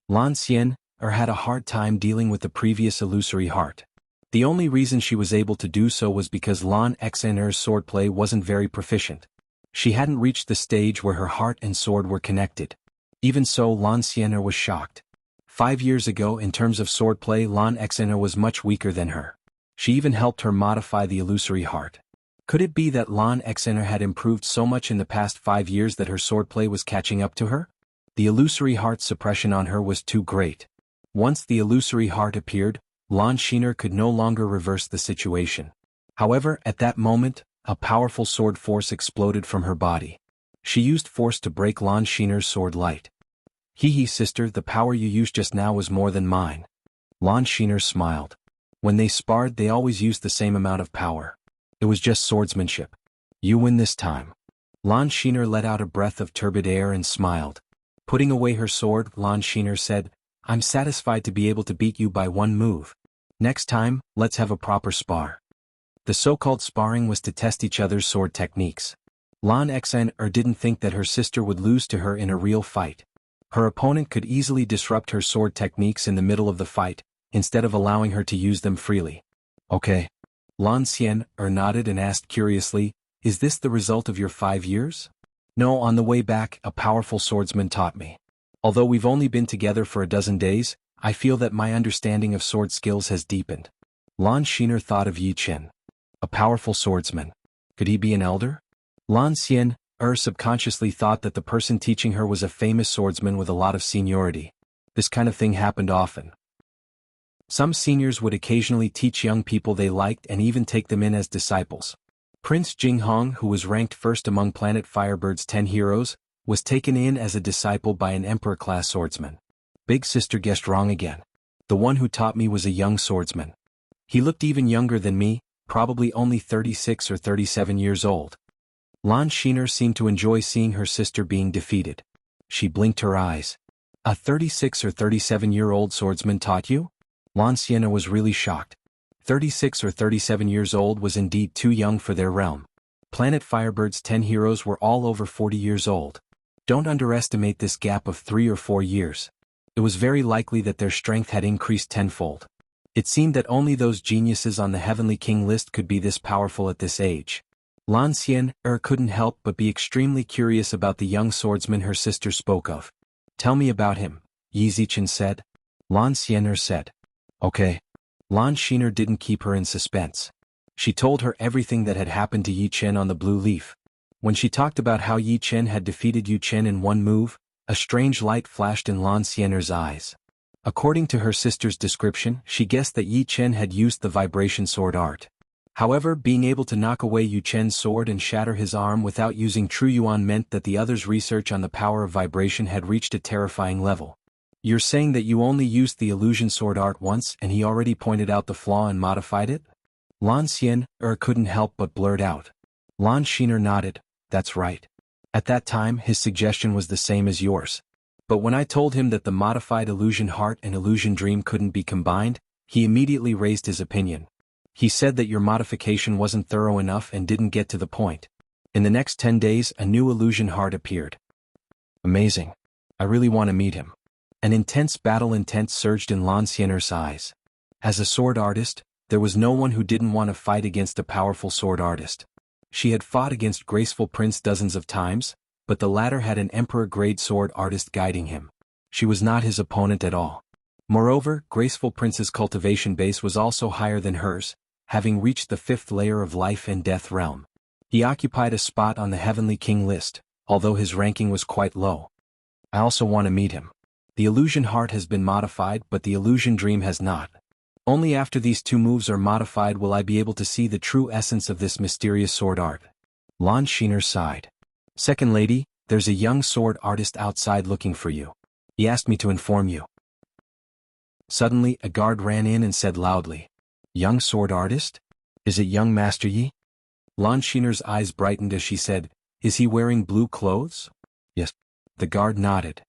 Lan Xiner had a hard time dealing with the previous illusory heart. The only reason she was able to do so was because Lan Xiner's swordplay wasn't very proficient. She hadn't reached the stage where her heart and sword were connected. Even so, Lan Xiner was shocked. 5 years ago, in terms of swordplay, Lan Xiner was much weaker than her. She even helped her modify the illusory heart. Could it be that Lan Xiner had improved so much in the past 5 years that her swordplay was catching up to her? The illusory heart's suppression on her was too great. Once the illusory heart appeared, Lan Xiner could no longer reverse the situation. However, at that moment, a powerful sword force exploded from her body. She used force to break Lan Xiner's sword light. Hee sister, the power you used just now was more than mine. Lan Xiner smiled. When they sparred, they always used the same amount of power. It was just swordsmanship. You win this time. Lan Xiner let out a breath of turbid air and smiled. Putting away her sword, Lan Xiner said, I'm satisfied to be able to beat you by 1 move. Next time, let's have a proper spar. The so-called sparring was to test each other's sword techniques. Lan Xiner didn't think that her sister would lose to her in a real fight. Her opponent could easily disrupt her sword techniques in the middle of the fight, instead of allowing her to use them freely. Okay. Lan Xiner nodded and asked curiously, is this the result of your 5 years? No, on the way back, a powerful swordsman taught me. Although we've only been together for a dozen days, I feel that my understanding of sword skills has deepened. Lan Xiner thought of Yi Chen. A powerful swordsman. Could he be an elder? Lan Xiner subconsciously thought that the person teaching her was a famous swordsman with a lot of seniority. This kind of thing happened often. Some seniors would occasionally teach young people they liked and even take them in as disciples. Prince Jianghu, who was ranked first among Planet Firebird's 10 heroes, was taken in as a disciple by an emperor-class swordsman. Big sister guessed wrong again. The one who taught me was a young swordsman. He looked even younger than me, probably only 36 or 37 years old. Lan Xiner seemed to enjoy seeing her sister being defeated. She blinked her eyes. A 36 or 37-year-old swordsman taught you? Lan Xiner was really shocked. 36 or 37 years old was indeed too young for their realm. Planet Firebird's 10 heroes were all over 40 years old. Don't underestimate this gap of 3 or 4 years. It was very likely that their strength had increased tenfold. It seemed that only those geniuses on the Heavenly King list could be this powerful at this age. Lan Xiner couldn't help but be extremely curious about the young swordsman her sister spoke of. Tell me about him, Yi Chen said. Lan Xiner said. Okay. Lan Xiner didn't keep her in suspense. She told her everything that had happened to Yi Chen on the Blue Leaf. When she talked about how Yi Chen had defeated Yu Chen in 1 move, a strange light flashed in Lan Xiner's eyes. According to her sister's description, she guessed that Yi Chen had used the vibration sword art. However, being able to knock away Yu Chen's sword and shatter his arm without using true yuan meant that the other's research on the power of vibration had reached a terrifying level. You're saying that you only used the illusion sword art once and he already pointed out the flaw and modified it? Lan Xian couldn't help but blurt out. Lan Xiner nodded, that's right. At that time his suggestion was the same as yours. But when I told him that the modified illusion heart and illusion dream couldn't be combined, he immediately raised his opinion. He said that your modification wasn't thorough enough and didn't get to the point. In the next 10 days a new illusion heart appeared. Amazing. I really want to meet him. An intense battle intent surged in Lan Xiner's eyes. As a sword artist, there was no one who didn't want to fight against a powerful sword artist. She had fought against Graceful Prince dozens of times, but the latter had an emperor-grade sword artist guiding him. She was not his opponent at all. Moreover, Graceful Prince's cultivation base was also higher than hers, having reached the 5th layer of life and death realm. He occupied a spot on the Heavenly King list, although his ranking was quite low. I also want to meet him. The illusion heart has been modified but the illusion dream has not. Only after these two moves are modified will I be able to see the true essence of this mysterious sword art. Lan Xiner sighed. Second lady, there's a young sword artist outside looking for you. He asked me to inform you. Suddenly a guard ran in and said loudly, Young sword artist? Is it young Master Yi? Lan Xiner's eyes brightened as she said, Is he wearing blue clothes? Yes. The guard nodded.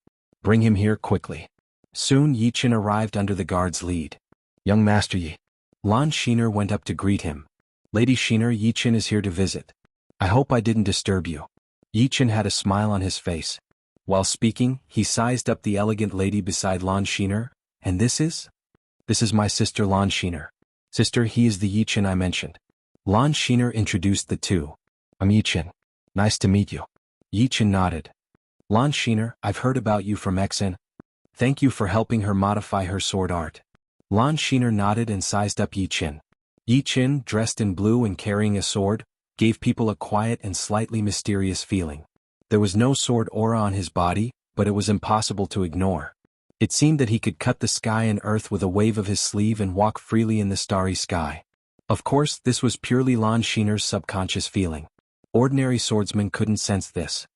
Bring him here quickly. Soon Yi Chen arrived under the guard's lead. Young Master Yi. Lan Xiner went up to greet him. Lady Xiner, Yi Chen is here to visit. I hope I didn't disturb you. Yi Chen had a smile on his face. While speaking, he sized up the elegant lady beside Lan Xiner, and this is? This is my sister Lan Xiner. Sister, he is the Yi Chen I mentioned. Lan Xiner introduced the two. I'm Yi Chen. Nice to meet you. Yi Chen nodded. Lan Xiner, I've heard about you from Xen. Thank you for helping her modify her sword art. Lan Xiner nodded and sized up Yi Chen. Yi Chen, dressed in blue and carrying a sword, gave people a quiet and slightly mysterious feeling. There was no sword aura on his body, but it was impossible to ignore. It seemed that he could cut the sky and earth with a wave of his sleeve and walk freely in the starry sky. Of course, this was purely Lan Xiner's subconscious feeling. Ordinary swordsmen couldn't sense this.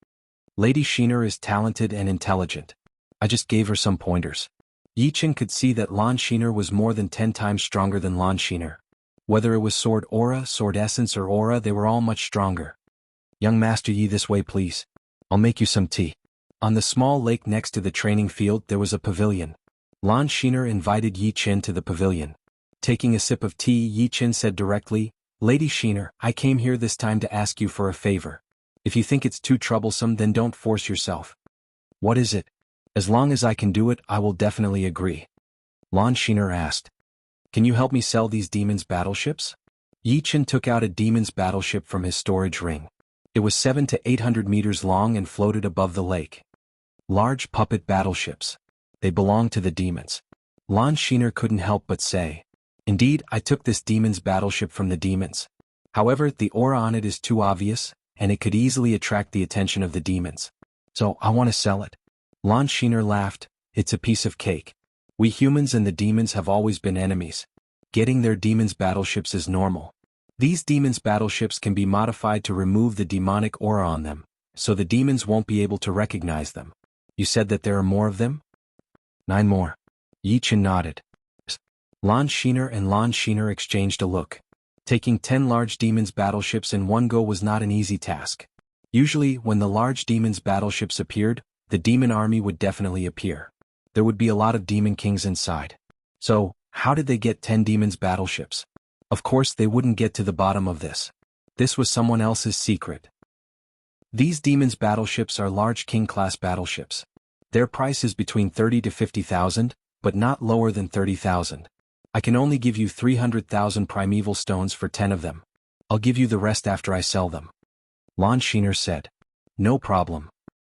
Lady Xiner is talented and intelligent. I just gave her some pointers. Yi Chen could see that Lan Xiner was more than 10 times stronger than Lan Xiner. Whether it was sword aura, sword essence or aura, they were all much stronger. Young Master Yi, this way please. I'll make you some tea. On the small lake next to the training field there was a pavilion. Lan Xiner invited Yi Chen to the pavilion. Taking a sip of tea, Yi Chen said directly, Lady Xiner, I came here this time to ask you for a favor. If you think it's too troublesome then don't force yourself. What is it? As long as I can do it, I will definitely agree. Lan Xiner asked. Can you help me sell these demons' battleships? Yi Chen took out a demon's battleship from his storage ring. It was 700 to 800 meters long and floated above the lake. Large puppet battleships. They belonged to the demons. Lan Xiner couldn't help but say. Indeed, I took this demon's battleship from the demons. However, the aura on it is too obvious, and it could easily attract the attention of the demons. So, I want to sell it. Lan Xiner laughed, it's a piece of cake. We humans and the demons have always been enemies. Getting their demons' battleships is normal. These demons' battleships can be modified to remove the demonic aura on them, so the demons won't be able to recognize them. You said that there are more of them? 9 more. Yi Chen nodded. Lan Xiner and Lan Xiner exchanged a look. Taking 10 large demons' battleships in one go was not an easy task. Usually, when the large demons' battleships appeared, the demon army would definitely appear. There would be a lot of demon kings inside. So, how did they get 10 demons' battleships? Of course they wouldn't get to the bottom of this. This was someone else's secret. These demons' battleships are large king-class battleships. Their price is between 30 to 50,000, but not lower than 30,000. I can only give you 300,000 primeval stones for 10 of them. I'll give you the rest after I sell them. Lan Xiner said. No problem.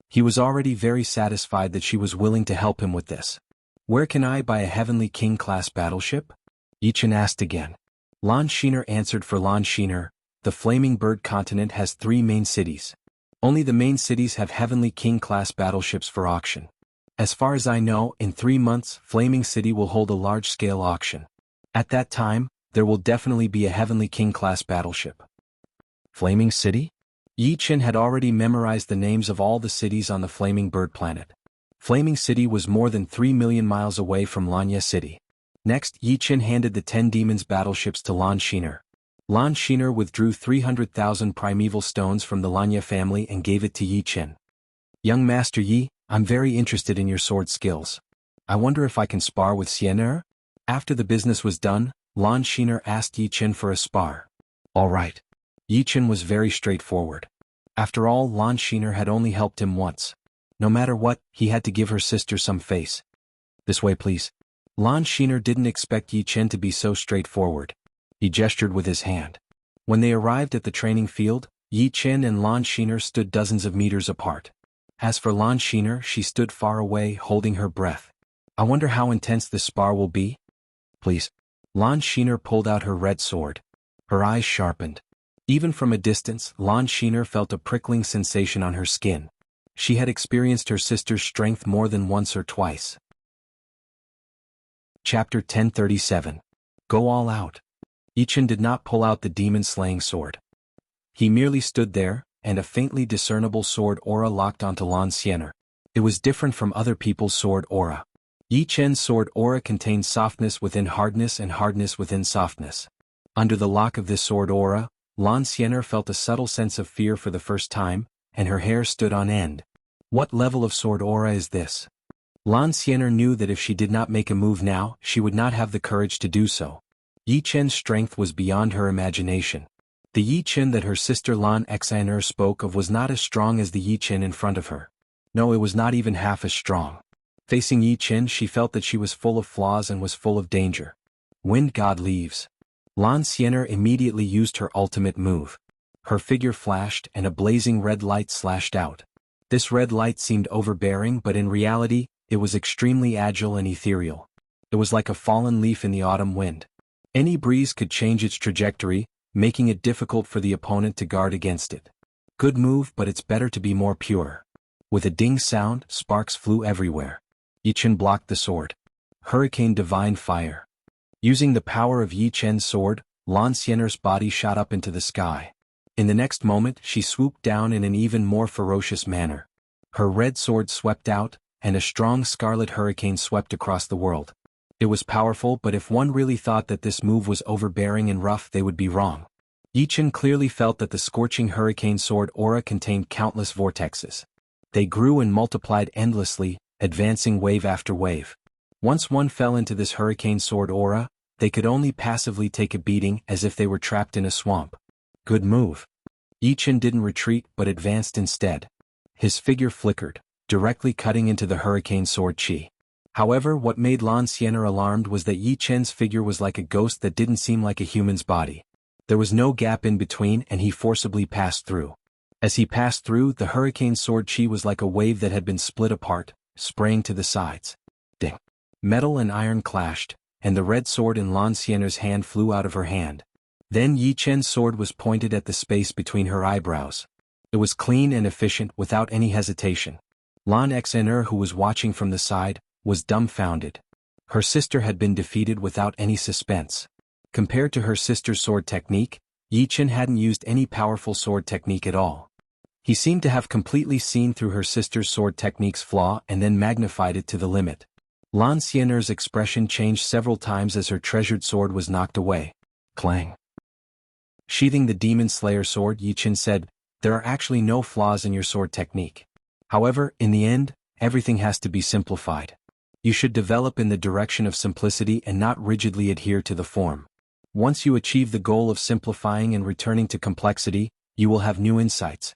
He was already very satisfied that she was willing to help him with this. Where can I buy a Heavenly King-class battleship? Yi Chen asked again. Lan Xiner answered for Lan Xiner, the Flaming Bird continent has 3 main cities. Only the main cities have Heavenly King-class battleships for auction. As far as I know, in 3 months, Flaming City will hold a large-scale auction. At that time, there will definitely be a Heavenly King-class battleship. Flaming City? Yi Chen had already memorized the names of all the cities on the Flaming Bird planet. Flaming City was more than 3 million miles away from Lanya City. Next, Yi Qin handed the 10 demons battleships to Lan Xiner. Lan Xiner withdrew 300,000 primeval stones from the Lanya family and gave it to Yi Qin. Young Master Yi, I'm very interested in your sword skills. I wonder if I can spar with Xiener? After the business was done, Lan Xiner asked Yi Qin for a spar. All right. Yi Qin was very straightforward. After all, Lan Xiner had only helped him once. No matter what, he had to give her sister some face. This way please. Lan Xiner didn't expect Yi Qin to be so straightforward. He gestured with his hand. When they arrived at the training field, Yi Qin and Lan Xiner stood dozens of meters apart. As for Lan Xiner, she stood far away, holding her breath. I wonder how intense this spar will be? Please. Lan Xiner pulled out her red sword. Her eyes sharpened. Even from a distance, Lan Xiner felt a prickling sensation on her skin. She had experienced her sister's strength more than once or twice. Chapter 1037. Go all out. Yi Qin did not pull out the demon-slaying sword. He merely stood there, and a faintly discernible sword aura locked onto Lan Xiner. It was different from other people's sword aura. Yi Qin's sword aura contained softness within hardness and hardness within softness. Under the lock of this sword aura, Lan Xiner felt a subtle sense of fear for the first time, and her hair stood on end. What level of sword aura is this? Lan Xiner knew that if she did not make a move now, she would not have the courage to do so. Yi Qin's strength was beyond her imagination. The Yi Qin that her sister Lan Xiner spoke of was not as strong as the Yi Qin in front of her. No, it was not even half as strong. Facing Yi Qin, she felt that she was full of flaws and was full of danger. Wind God leaves. Lan Xiner immediately used her ultimate move. Her figure flashed and a blazing red light slashed out. This red light seemed overbearing, but in reality, it was extremely agile and ethereal. It was like a fallen leaf in the autumn wind. Any breeze could change its trajectory, making it difficult for the opponent to guard against it. Good move, but it's better to be more pure. With a ding sound, sparks flew everywhere. Yi Qin blocked the sword. Hurricane Divine Fire. Using the power of Yi Qin's sword, Lan Xiener's body shot up into the sky. In the next moment, she swooped down in an even more ferocious manner. Her red sword swept out, and a strong scarlet hurricane swept across the world. It was powerful, but if one really thought that this move was overbearing and rough, they would be wrong. Yi Qin clearly felt that the scorching hurricane sword aura contained countless vortexes. They grew and multiplied endlessly, advancing wave after wave. Once one fell into this hurricane sword aura, they could only passively take a beating as if they were trapped in a swamp. Good move. Yi Qin didn't retreat but advanced instead. His figure flickered, directly cutting into the hurricane sword chi. However, what made Lan Xiner alarmed was that Yi Qin's figure was like a ghost that didn't seem like a human's body. There was no gap in between and he forcibly passed through. As he passed through, the hurricane sword chi was like a wave that had been split apart, spraying to the sides. Ding. Metal and iron clashed, and the red sword in Lan Xiener's hand flew out of her hand. Then Yi Qin's sword was pointed at the space between her eyebrows. It was clean and efficient without any hesitation. Lan Xiner, who was watching from the side, was dumbfounded. Her sister had been defeated without any suspense. Compared to her sister's sword technique, Yi Qin hadn't used any powerful sword technique at all. He seemed to have completely seen through her sister's sword technique's flaw and then magnified it to the limit. Lan Xiener's expression changed several times as her treasured sword was knocked away. Clang. Sheathing the Demon Slayer sword, Yi Qin said, "There are actually no flaws in your sword technique. However, in the end, everything has to be simplified. You should develop in the direction of simplicity and not rigidly adhere to the form. Once you achieve the goal of simplifying and returning to complexity, you will have new insights."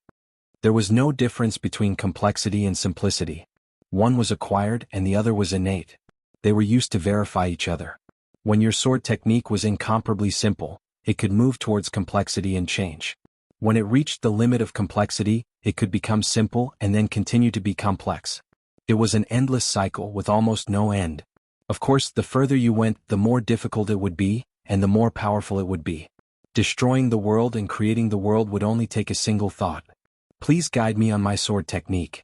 There was no difference between complexity and simplicity. One was acquired and the other was innate. They were used to verify each other. When your sword technique was incomparably simple, it could move towards complexity and change. When it reached the limit of complexity, it could become simple and then continue to be complex. It was an endless cycle with almost no end. Of course, the further you went, the more difficult it would be, and the more powerful it would be. Destroying the world and creating the world would only take a single thought. Please guide me on my sword technique.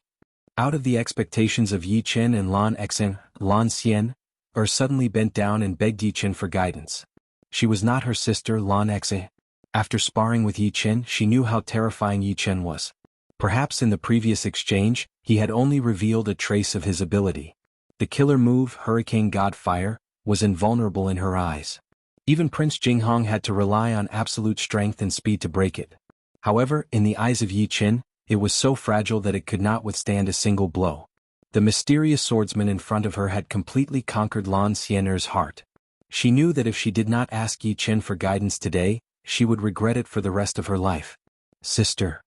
Out of the expectations of Yi Qin and Lan Xien suddenly bent down and begged Yi Qin for guidance. She was not her sister Lan Xie. After sparring with Yi Qin, she knew how terrifying Yi Qin was. Perhaps in the previous exchange, he had only revealed a trace of his ability. The killer move, Hurricane God Fire, was invulnerable in her eyes. Even Prince Jinghong had to rely on absolute strength and speed to break it. However, in the eyes of Yi Qin, it was so fragile that it could not withstand a single blow. The mysterious swordsman in front of her had completely conquered Lan Xianer's heart. She knew that if she did not ask Yi Qin for guidance today, she would regret it for the rest of her life. Sister.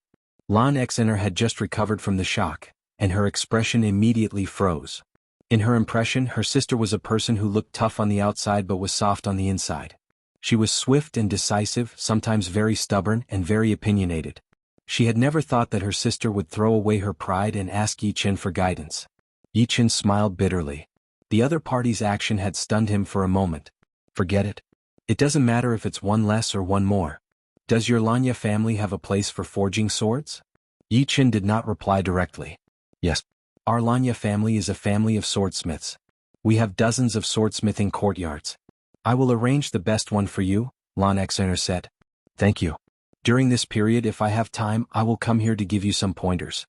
Lan Xener had just recovered from the shock, and her expression immediately froze. In her impression, her sister was a person who looked tough on the outside but was soft on the inside. She was swift and decisive, sometimes very stubborn and very opinionated. She had never thought that her sister would throw away her pride and ask Yi Qin for guidance. Yi Qin smiled bitterly. The other party's action had stunned him for a moment. Forget it. It doesn't matter if it's one less or one more. Does your Lanya family have a place for forging swords? Yi Qin did not reply directly. Yes. Our Lanya family is a family of swordsmiths. We have dozens of swordsmithing courtyards. I will arrange the best one for you, Lan Xener said. Thank you. During this period, if I have time, I will come here to give you some pointers.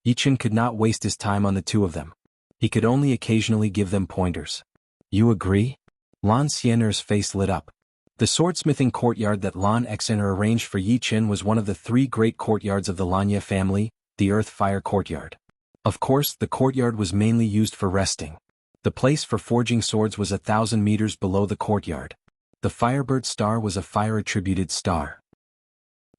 Yi Qin could not waste his time on the two of them. He could only occasionally give them pointers. You agree? Lan Xianer's face lit up. The swordsmithing courtyard that Lan Xener arranged for Yi Qin was one of the three great courtyards of the Lanya family, the Earth-Fire courtyard. Of course, the courtyard was mainly used for resting. The place for forging swords was 1,000 meters below the courtyard. The Firebird star was a fire-attributed star.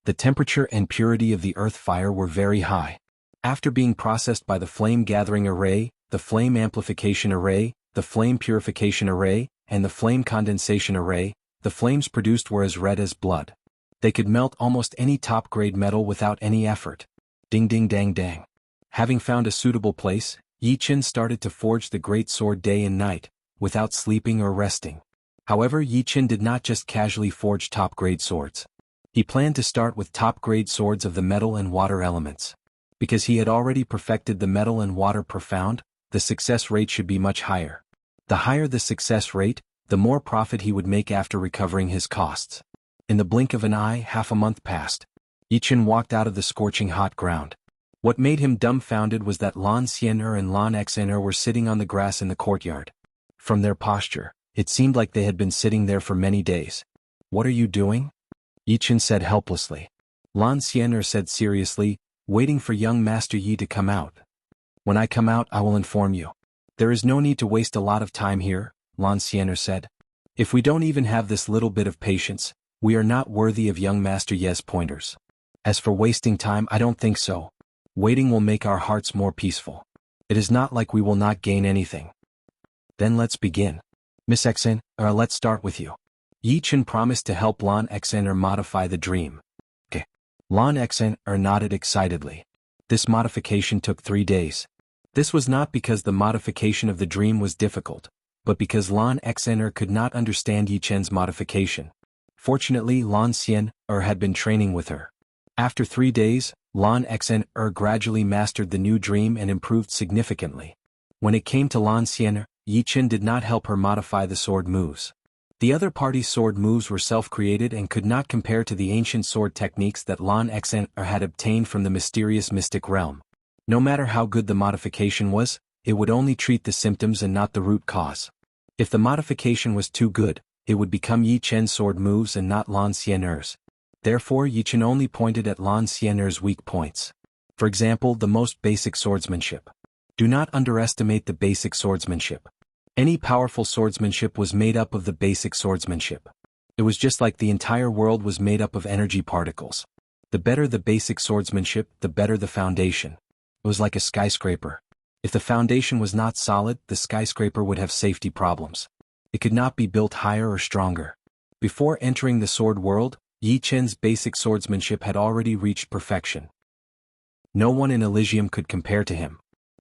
The temperature and purity of the earth fire were very high. After being processed by the flame gathering array, the flame amplification array, the flame purification array, and the flame condensation array, the flames produced were as red as blood. They could melt almost any top-grade metal without any effort. Ding ding dang dang. Having found a suitable place, Yi Qin started to forge the great sword day and night, without sleeping or resting. However, Yi Qin did not just casually forge top-grade swords. He planned to start with top-grade swords of the metal and water elements. Because he had already perfected the metal and water profound, the success rate should be much higher. The higher the success rate, the more profit he would make after recovering his costs. In the blink of an eye, half a month passed. Yi Qin walked out of the scorching hot ground. What made him dumbfounded was that Lan Xianer and Lan Xener were sitting on the grass in the courtyard. From their posture, it seemed like they had been sitting there for many days. What are you doing? Yi Qin said helplessly. Lan Xianer said seriously, waiting for young Master Yi to come out. When I come out, I will inform you. There is no need to waste a lot of time here, Lan Xianer said. If we don't even have this little bit of patience, we are not worthy of young Master Ye's pointers. As for wasting time, I don't think so. Waiting will make our hearts more peaceful. It is not like we will not gain anything. Then let's begin. Miss Xen, let's start with you. Yi Qin promised to help Lan Xener modify the dream. Okay. Lan Xener nodded excitedly. This modification took 3 days. This was not because the modification of the dream was difficult, but because Lan Xener could not understand Yi Qin's modification. Fortunately, Lan Xianer had been training with her. After 3 days, Lan Xener gradually mastered the new dream and improved significantly. When it came to Lan Xianer, Yi Qin did not help her modify the sword moves. The other party's sword moves were self-created and could not compare to the ancient sword techniques that Lan Xener had obtained from the mysterious mystic realm. No matter how good the modification was, it would only treat the symptoms and not the root cause. If the modification was too good, it would become Yi Qin's sword moves and not Lan Xianer's. Therefore, Yi Qin only pointed at Lan Xianer's weak points. For example, the most basic swordsmanship. Do not underestimate the basic swordsmanship. Any powerful swordsmanship was made up of the basic swordsmanship. It was just like the entire world was made up of energy particles. The better the basic swordsmanship, the better the foundation. It was like a skyscraper. If the foundation was not solid, the skyscraper would have safety problems. It could not be built higher or stronger. Before entering the sword world, Yi Qin's basic swordsmanship had already reached perfection. No one in Elysium could compare to him.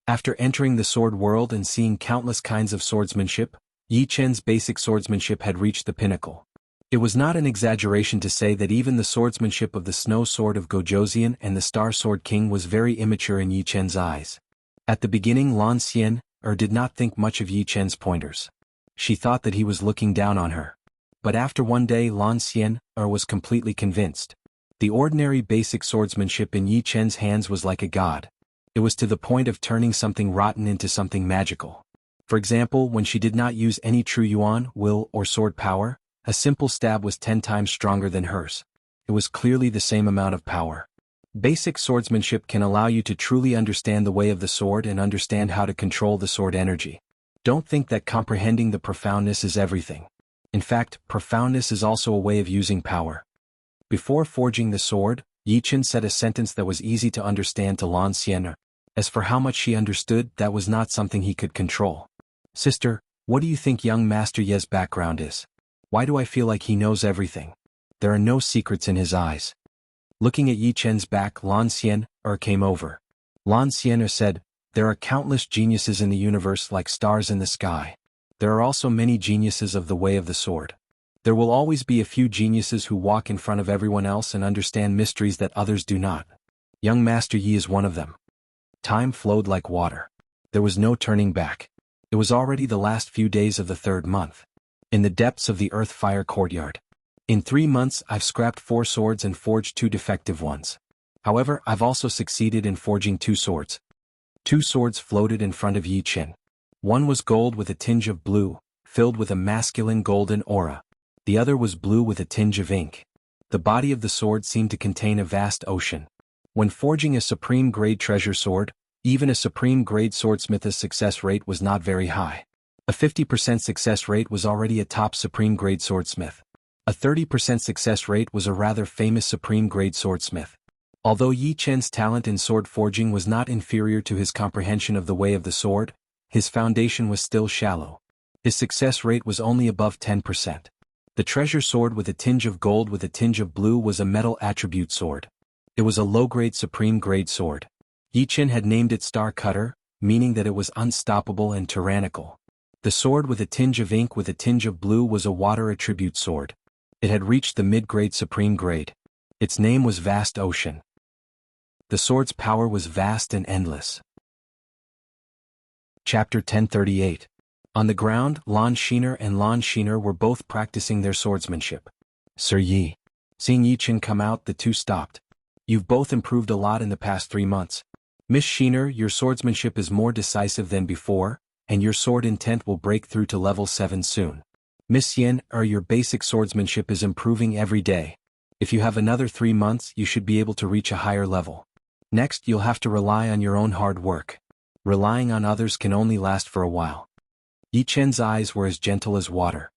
After entering the sword world and seeing countless kinds of swordsmanship, Yi Qin's basic swordsmanship had reached the pinnacle. It was not an exaggeration to say that even the swordsmanship of the Snow Sword of Gojoseon and the Star Sword King was very immature in Yi Qin's eyes. At the beginning, Lan Xianer did not think much of Yi Qin's pointers. She thought that he was looking down on her. But after one day, Lan Xianer was completely convinced. The ordinary basic swordsmanship in Yi Chen's hands was like a god. It was to the point of turning something rotten into something magical. For example, when she did not use any true yuan, will, or sword power, a simple stab was 10 times stronger than hers. It was clearly the same amount of power. Basic swordsmanship can allow you to truly understand the way of the sword and understand how to control the sword energy. Don't think that comprehending the profoundness is everything. In fact, profoundness is also a way of using power. Before forging the sword, Yi Chen said a sentence that was easy to understand to Lan Xian. As for how much she understood, that was not something he could control. Sister, what do you think young Master Ye's background is? Why do I feel like he knows everything? There are no secrets in his eyes. Looking at Yi Chen's back, Lan Xian came over. Lan Xian said, there are countless geniuses in the universe like stars in the sky. There are also many geniuses of the way of the sword. There will always be a few geniuses who walk in front of everyone else and understand mysteries that others do not. Young Master Yi is one of them. Time flowed like water. There was no turning back. It was already the last few days of the 3rd month. In the depths of the earth fire courtyard. In 3 months I've scrapped 4 swords and forged 2 defective ones. However, I've also succeeded in forging 2 swords. 2 swords floated in front of Yi Chen. One was gold with a tinge of blue, filled with a masculine golden aura. The other was blue with a tinge of ink. The body of the sword seemed to contain a vast ocean. When forging a supreme-grade treasure sword, even a supreme-grade swordsmith's success rate was not very high. A 50% success rate was already a top supreme-grade swordsmith. A 30% success rate was a rather famous supreme-grade swordsmith. Although Yi Chen's talent in sword forging was not inferior to his comprehension of the way of the sword, his foundation was still shallow. His success rate was only above 10%. The treasure sword with a tinge of gold with a tinge of blue was a metal attribute sword. It was a low-grade supreme-grade sword. Yi Chen had named it Star Cutter, meaning that it was unstoppable and tyrannical. The sword with a tinge of ink with a tinge of blue was a water attribute sword. It had reached the mid-grade supreme grade. Its name was Vast Ocean. The sword's power was vast and endless. Chapter 1038. On the ground, Lan Xiner and Lan Xiner were both practicing their swordsmanship. Sir Yi. Seeing Yi Chen come out, the two stopped. You've both improved a lot in the past 3 months. Miss Xiner, your swordsmanship is more decisive than before, and your sword intent will break through to level 7 soon. Miss Yen, your basic swordsmanship is improving every day. If you have another 3 months, you should be able to reach a higher level. Next, you'll have to rely on your own hard work. Relying on others can only last for a while. Yi Chen's eyes were as gentle as water.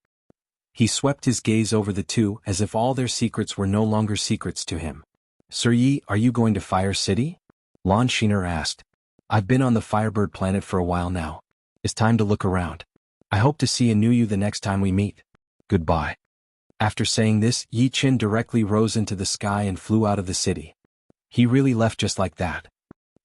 He swept his gaze over the two as if all their secrets were no longer secrets to him. Sir Yi, are you going to Fire City? Lan Xiner asked. I've been on the Firebird planet for a while now. It's time to look around. I hope to see anew you the next time we meet. Goodbye. After saying this, Yi Chen directly rose into the sky and flew out of the city. He really left just like that.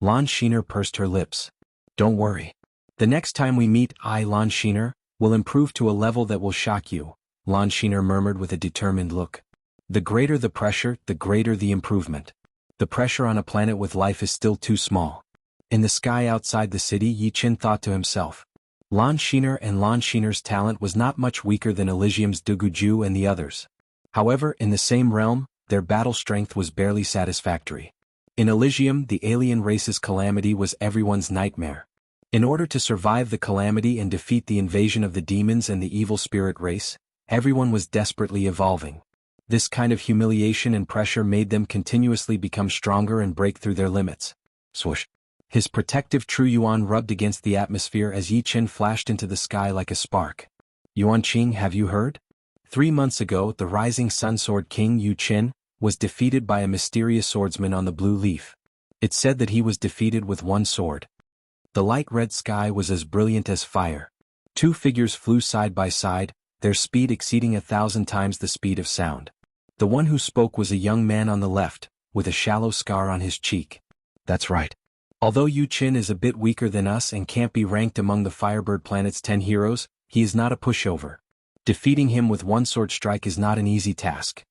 Lan Xiner pursed her lips. Don't worry. The next time we meet, Lan Xiner, will improve to a level that will shock you, Lan Xiner murmured with a determined look. The greater the pressure, the greater the improvement. The pressure on a planet with life is still too small. In the sky outside the city, Yi Chen thought to himself. Lan Xiner and Lan Xiner's talent was not much weaker than Elysium's Duguju and the others. However, in the same realm, their battle strength was barely satisfactory. In Elysium, the alien race's calamity was everyone's nightmare. In order to survive the calamity and defeat the invasion of the demons and the evil spirit race, everyone was desperately evolving. This kind of humiliation and pressure made them continuously become stronger and break through their limits. Swoosh. His protective True Yuan rubbed against the atmosphere as Yi Chen flashed into the sky like a spark. Yuan Qing, have you heard? 3 months ago, the rising sun sword king Yu Chen was defeated by a mysterious swordsman on the blue leaf. It said that he was defeated with 1 sword. The light red sky was as brilliant as fire. 2 figures flew side by side, their speed exceeding 1,000 times the speed of sound. The one who spoke was a young man on the left, with a shallow scar on his cheek. That's right. Although Yu Chen is a bit weaker than us and can't be ranked among the Firebird planet's 10 heroes, he is not a pushover. Defeating him with 1 sword strike is not an easy task.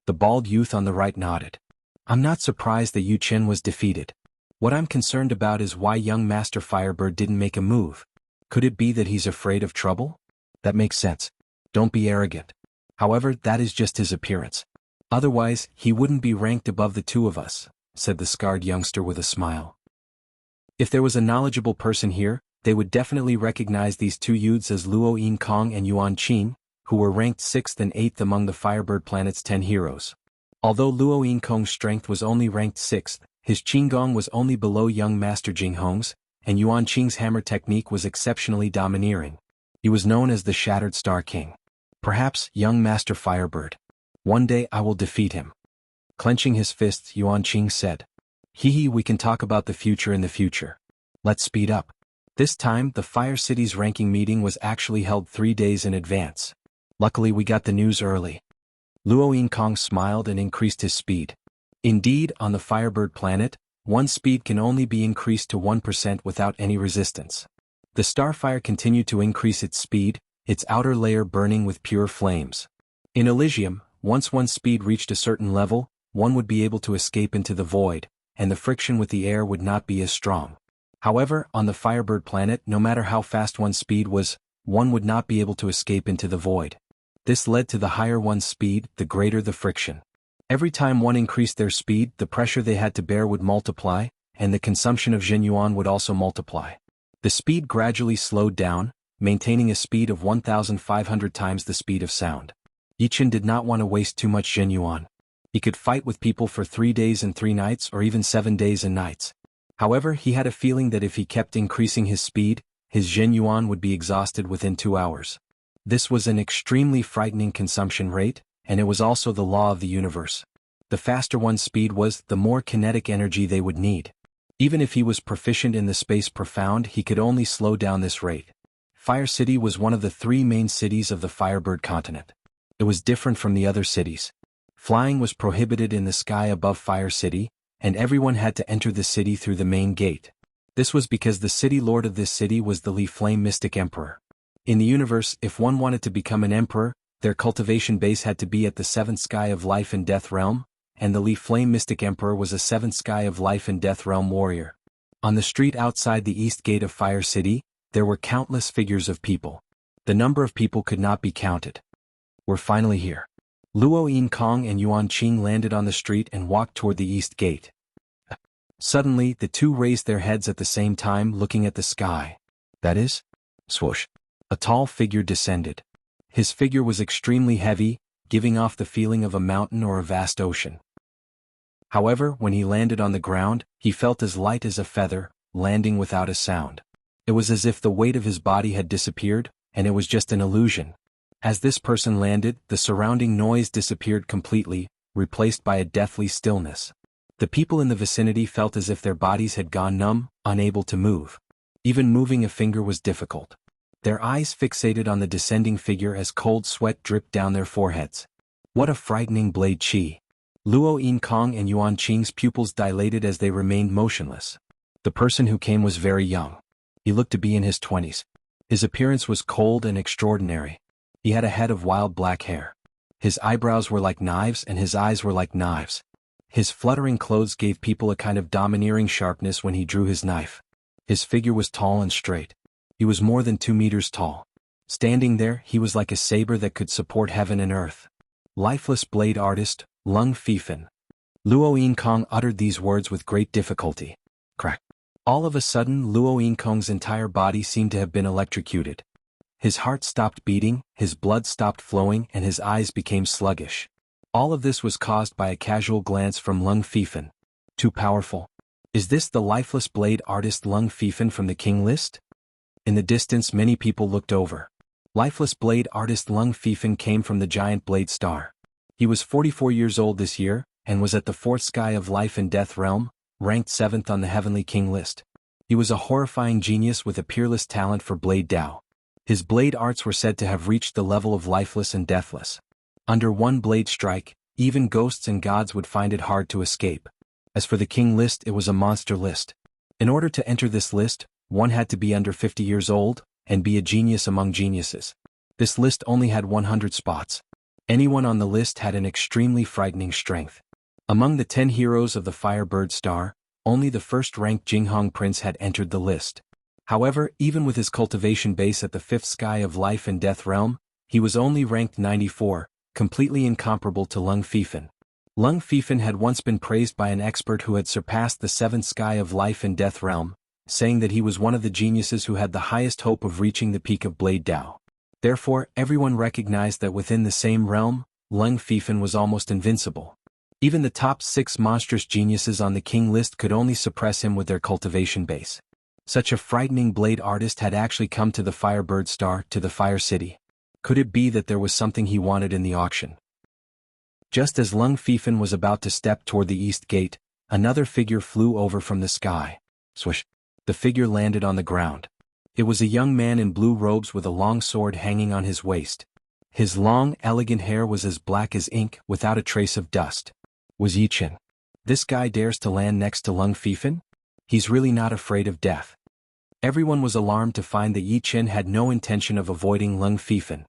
The bald youth on the right nodded. I'm not surprised that Yu Chen was defeated. What I'm concerned about is why young Master Firebird didn't make a move. Could it be that he's afraid of trouble? That makes sense. Don't be arrogant. However, that is just his appearance. Otherwise, he wouldn't be ranked above the two of us, said the scarred youngster with a smile. If there was a knowledgeable person here, they would definitely recognize these two youths as Luo Yinkong and Yuan Qing, who were ranked 6th and 8th among the Firebird planet's 10 heroes. Although Luo Yinkong's strength was only ranked 6th, his Qinggong was only below young Master Jinghong's, and Yuan Qing's hammer technique was exceptionally domineering. He was known as the Shattered Star King. Perhaps, young Master Firebird. One day I will defeat him. Clenching his fists, Yuan Qing said. Hee, we can talk about the future in the future. Let's speed up. This time, the Fire City's ranking meeting was actually held 3 days in advance. Luckily we got the news early. Luo Yinkong smiled and increased his speed. Indeed, on the Firebird planet, one's speed can only be increased to 1% without any resistance. The Starfire continued to increase its speed, its outer layer burning with pure flames. In Elysium, once one's speed reached a certain level, one would be able to escape into the void, and the friction with the air would not be as strong. However, on the Firebird planet, no matter how fast one's speed was, one would not be able to escape into the void. This led to the higher one's speed, the greater the friction. Every time one increased their speed, the pressure they had to bear would multiply, and the consumption of Zhenyuan would also multiply. The speed gradually slowed down, maintaining a speed of 1,500 times the speed of sound. Yichen did not want to waste too much Zhenyuan. He could fight with people for 3 days and 3 nights or even 7 days and nights. However, he had a feeling that if he kept increasing his speed, his Zhenyuan would be exhausted within 2 hours. This was an extremely frightening consumption rate, and it was also the law of the universe. The faster one's speed was, the more kinetic energy they would need. Even if he was proficient in the space profound, he could only slow down this rate. Fire City was one of the 3 main cities of the Firebird continent. It was different from the other cities. Flying was prohibited in the sky above Fire City, and everyone had to enter the city through the main gate. This was because the city lord of this city was the Li Flame Mystic Emperor. In the universe, if one wanted to become an emperor, their cultivation base had to be at the 7th sky of life and death realm, and the Li Flame Mystic Emperor was a 7th sky of life and death realm warrior. On the street outside the east gate of Fire City, there were countless figures of people. The number of people could not be counted. We're finally here. Luo Yinkong and Yuan Qing landed on the street and walked toward the east gate. Suddenly, the two raised their heads at the same time, looking at the sky. That is? Swoosh. A tall figure descended. His figure was extremely heavy, giving off the feeling of a mountain or a vast ocean. However, when he landed on the ground, he felt as light as a feather, landing without a sound. It was as if the weight of his body had disappeared, and it was just an illusion. As this person landed, the surrounding noise disappeared completely, replaced by a deathly stillness. The people in the vicinity felt as if their bodies had gone numb, unable to move. Even moving a finger was difficult. Their eyes fixated on the descending figure as cold sweat dripped down their foreheads. What a frightening blade chi! Luo Yinkong and Yuan Qing's pupils dilated as they remained motionless. The person who came was very young. He looked to be in his 20s. His appearance was cold and extraordinary. He had a head of wild black hair. His eyebrows were like knives and his eyes were like knives. His fluttering clothes gave people a kind of domineering sharpness when he drew his knife. His figure was tall and straight. He was more than 2 meters tall. Standing there, he was like a saber that could support heaven and earth. Lifeless blade artist, Lung Fifan. Luo Yinkong uttered these words with great difficulty. Crack. All of a sudden, Luo Yinkong's entire body seemed to have been electrocuted. His heart stopped beating, his blood stopped flowing, and his eyes became sluggish. All of this was caused by a casual glance from Lung Fifan. Too powerful. Is this the lifeless blade artist Lung Fifan from the king list? In the distance, many people looked over. Lifeless blade artist Lung Fifan came from the giant blade star. He was 44 years old this year, and was at the 4th sky of life and death realm, ranked 7th on the heavenly king list. He was a horrifying genius with a peerless talent for blade Dao. His blade arts were said to have reached the level of lifeless and deathless. Under one blade strike, even ghosts and gods would find it hard to escape. As for the king list, it was a monster list. In order to enter this list, one had to be under 50 years old, and be a genius among geniuses. This list only had 100 spots. Anyone on the list had an extremely frightening strength. Among the 10 heroes of the Firebird Star, only the first-ranked Jinghong Prince had entered the list. However, even with his cultivation base at the 5th sky of life and death realm, he was only ranked 94, completely incomparable to Lung Fifan. Lung Fifan had once been praised by an expert who had surpassed the seventh sky of life and death realm, saying that he was one of the geniuses who had the highest hope of reaching the peak of Blade Dao. Therefore, everyone recognized that within the same realm, Lung Fifan was almost invincible. Even the top 6 monstrous geniuses on the king list could only suppress him with their cultivation base. Such a frightening blade artist had actually come to the Firebird Star, to the Fire City. Could it be that there was something he wanted in the auction? Just as Lung Fifan was about to step toward the east gate, another figure flew over from the sky. Swish! The figure landed on the ground. It was a young man in blue robes with a long sword hanging on his waist. His long, elegant hair was as black as ink, without a trace of dust. Was Yi Chen. This guy dares to land next to Lung Fifan? He's really not afraid of death. Everyone was alarmed to find that Yi Chen had no intention of avoiding Lung Fifan.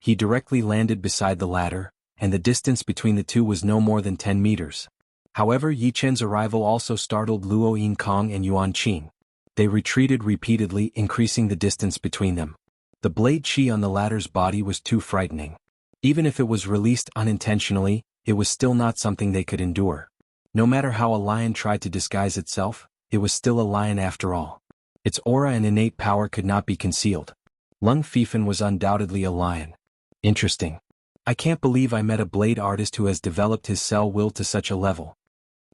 He directly landed beside the ladder, and the distance between the two was no more than 10 meters. However, Yi Chen's arrival also startled Luo Yinkong and Yuan Qin. They retreated repeatedly, increasing the distance between them. The blade chi on the ladder's body was too frightening. Even if it was released unintentionally, it was still not something they could endure. No matter how a lion tried to disguise itself, it was still a lion after all. Its aura and innate power could not be concealed. Lung Fifan was undoubtedly a lion. Interesting. I can't believe I met a blade artist who has developed his cell will to such a level.